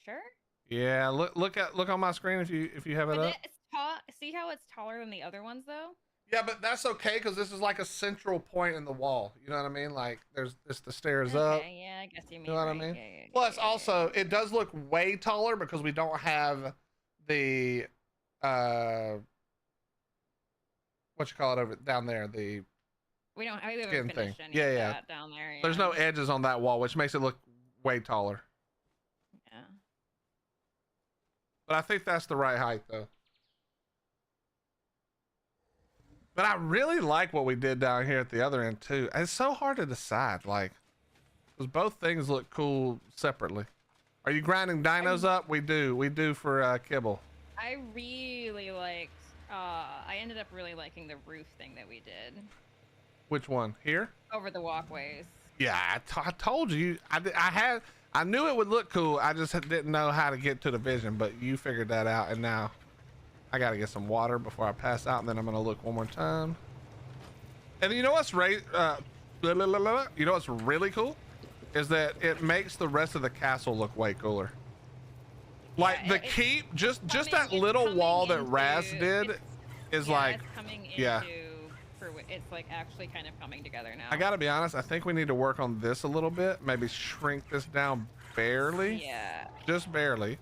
Sure. Yeah, look on my screen if you have it But up. it's tall. See how it's taller than the other ones, though. Yeah, but that's okay because this is like a central point in the wall. You know what I mean? Like there's the stairs up. Okay, yeah, I guess you mean. You know what I right. mean? Yeah, Plus, yeah, also, it does look way taller because we don't have the what you call it over down there, the We haven't skin finished thing. any Yeah, of yeah. that down there. There's no edges on that wall, which makes it look way taller. Yeah. But I think that's the right height though. But I really like what we did down here at the other end too. It's so hard to decide, like, because both things look cool separately. Are you grinding dinos up? We do for kibble. I really liked. I ended up really liking the roof thing that we did Which one? Here? over the walkways. Yeah, I told you. I knew it would look cool. I just didn't know how to get to the vision, but you figured that out, and now I gotta get some water before I pass out, and then I'm gonna look one more time. And you know what's you know what's really cool is that it makes the rest of the castle look way cooler. Like Yeah, the keep, just that little wall that Raz did is like, it's coming into yeah. It's like actually kind of coming together now. I gotta be honest, I think we need to work on this a little bit. Maybe shrink this down barely. Yeah. Just barely.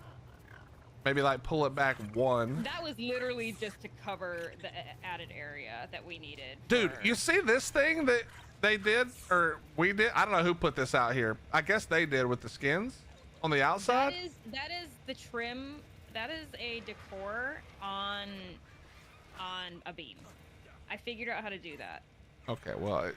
Maybe like pull it back one. That was literally just to cover the added area that we needed. Dude, for- you see this thing that they did, or we did? I don't know who put this out here. I guess they did with the skins on the outside. That is the trim. That is a decor on a beam. I figured out how to do that. Okay, well,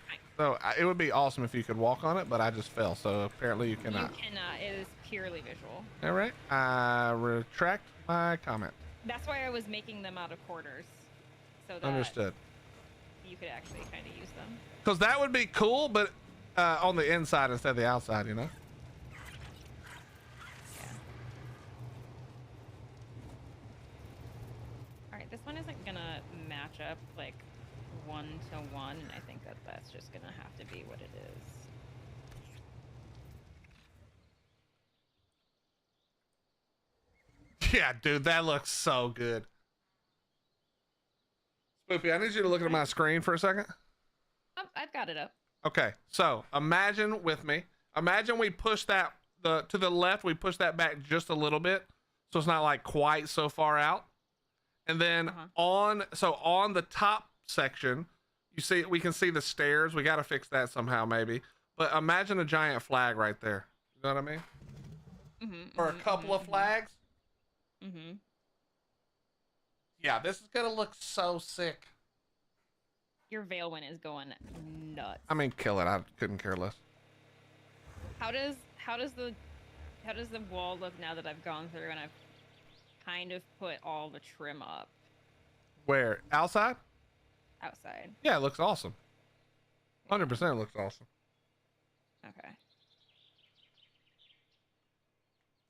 it would be awesome if you could walk on it, but I just fell, so apparently you cannot. You cannot. It is purely visual. All right, I retract my comment. That's why I was making them out of quarters, so that Understood. you could actually kind of use them. Because that would be cool, but on the inside instead of the outside, you know? Yeah. All right, this one isn't gonna match up like 1-to-1, and I think that's just gonna have to be what it is. Yeah, dude, that looks so good. Spoopy, I need you to look at my screen for a second. Oh, I've got it up. Okay, so imagine with me. Imagine we push that to the left. We push that back just a little bit, so it's not like quite so far out. And then on the top section, you see we can see the stairs. We got to fix that somehow, maybe. But imagine a giant flag right there. You know what I mean? Or a couple of flags. Yeah, this is gonna look so sick. Your Veilwind is going nuts. I mean, kill it. I couldn't care less. How does the wall look now that I've gone through and I've kind of put all the trim up Where? Outside? outside? Yeah, it looks awesome. 100% looks awesome. Okay.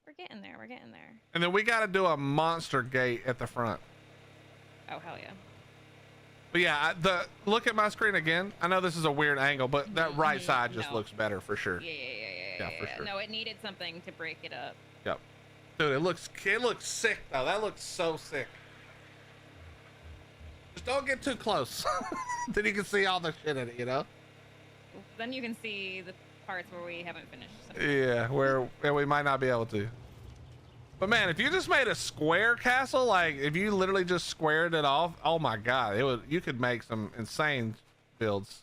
We're getting there. We're getting there. And then we got to do a monster gate at the front. Oh hell yeah. But yeah, look at my screen again. I know this is a weird angle, but that right side just looks better for sure. Yeah, for sure. No, it needed something to break it up. Yep. Dude, it looks sick though. That looks so sick. Just don't get too close. Then you can see all the shit in it, you know? Then you can see the parts where we haven't finished. Yeah, where we might not be able to. But man, if you just made a square castle, like if you literally just squared it off, oh my god, you could make some insane builds.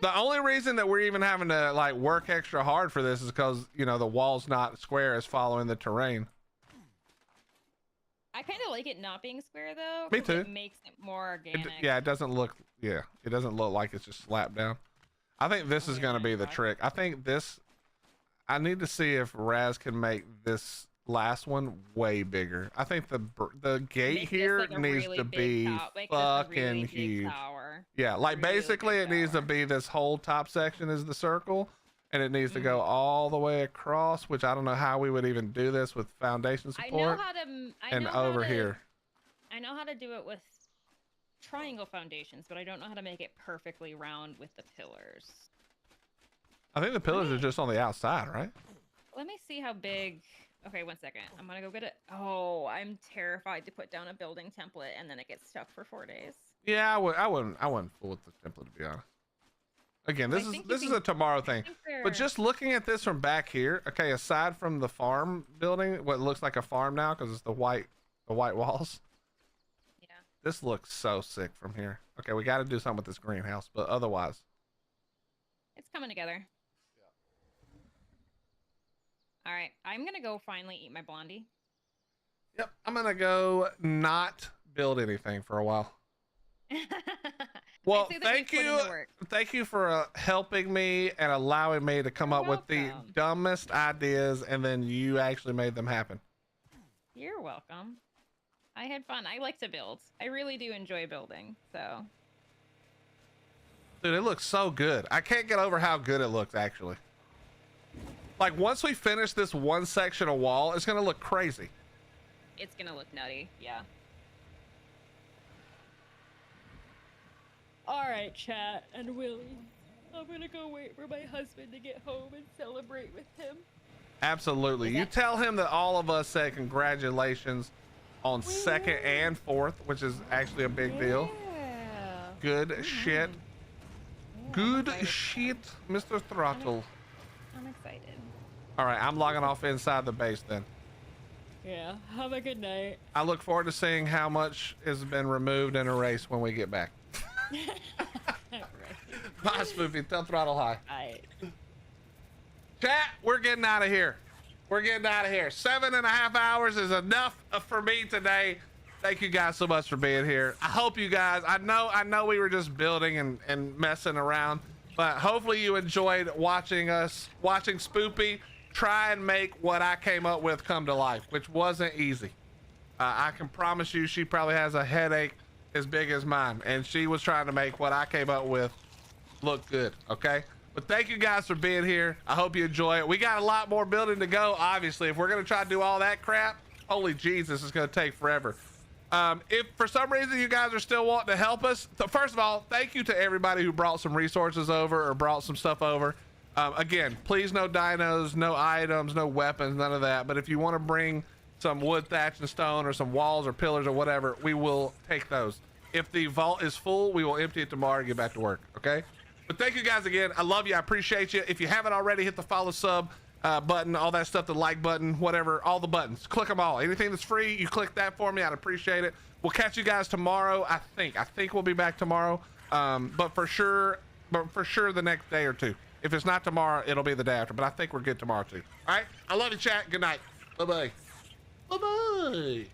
The only reason that we're even having to like work extra hard for this is because, you know, the wall's not square, it's following the terrain. I kind of like it not being square though. Me 'cause too. It makes it more organic. It doesn't look like it's just slapped down. I think this is going to be the trick. I need to see if Raz can make this last one way bigger. I think the gate Make here this, like, a needs really to big be make this a really fucking big huge. tower. Yeah, like Really basically big it needs to tower. be this whole top section is the circle, and it needs to go all the way across, which I don't know how we would even do this with foundation I support. know how to. And over here. I know how to do it with triangle foundations, but I don't know how to make it perfectly round with the pillars. I think the pillars are just on the outside, right? Let me see how big. Okay, 1 second. I'm gonna go get it. Oh, I'm terrified to put down a building template and then it gets stuck for 4 days. Yeah, I wouldn't fool with the template, to be honest. Again, this is a tomorrow thing. But just looking at this from back here, okay, aside from the farm building, what looks like a farm now because it's the white walls. Yeah. This looks so sick from here. Okay, we got to do something with this greenhouse, but otherwise. It's coming together. All right, I'm gonna go finally eat my blondie. Yep, I'm gonna go not build anything for a while. Well, thank you for helping me and allowing me to come up with the dumbest ideas, and then you actually made them happen. You're welcome. I had fun. I like to build. I really do enjoy building, so. Dude, it looks so good. I can't get over how good it looks, actually. Like, once we finish this one section of wall, it's gonna look crazy. It's gonna look nutty, yeah. Alright, chat and Willie. I'm gonna go wait for my husband to get home and celebrate with him. Absolutely. You tell him that all of us said congratulations on 2nd and 4th, which is actually a big deal. Good shit. Good shit, Mr. Throttle. I'm excited. All right, I'm logging off inside the base then. Yeah, have a good night. I look forward to seeing how much has been removed and erased when we get back. Bye, Spoofy. Tell Throttle hi. Alright. Chat, we're getting out of here. We're getting out of here. 7.5 hours is enough for me today. Thank you guys so much for being here. I hope you guys, I know we were just building and messing around, but hopefully you enjoyed watching Spoopy try and make what I came up with come to life, which wasn't easy. I can promise you she probably has a headache as big as mine, and she was trying to make what I came up with look good, okay? But thank you guys for being here. I hope you enjoy it. We got a lot more building to go, obviously. If we're gonna try to do all that crap, holy Jesus, it's gonna take forever. If for some reason you guys are still wanting to help us, first of all, thank you to everybody who brought some resources over or brought some stuff over. Again, please no dinos, no items, no weapons, none of that. But if you want to bring some wood, thatch, and stone, or some walls or pillars or whatever, we will take those. If the vault is full, we will empty it tomorrow and get back to work, okay? But thank you guys again. I love you. I appreciate you. If you haven't already, hit the follow, sub button, all that stuff, the like button, whatever, all the buttons. Click them all. Anything that's free, you click that for me. I'd appreciate it. We'll catch you guys tomorrow. I think we'll be back tomorrow. But for sure the next day or two. If it's not tomorrow, it'll be the day after. But I think we're good tomorrow too. All right. I love you, chat. Good night. Bye-bye. Bye-bye.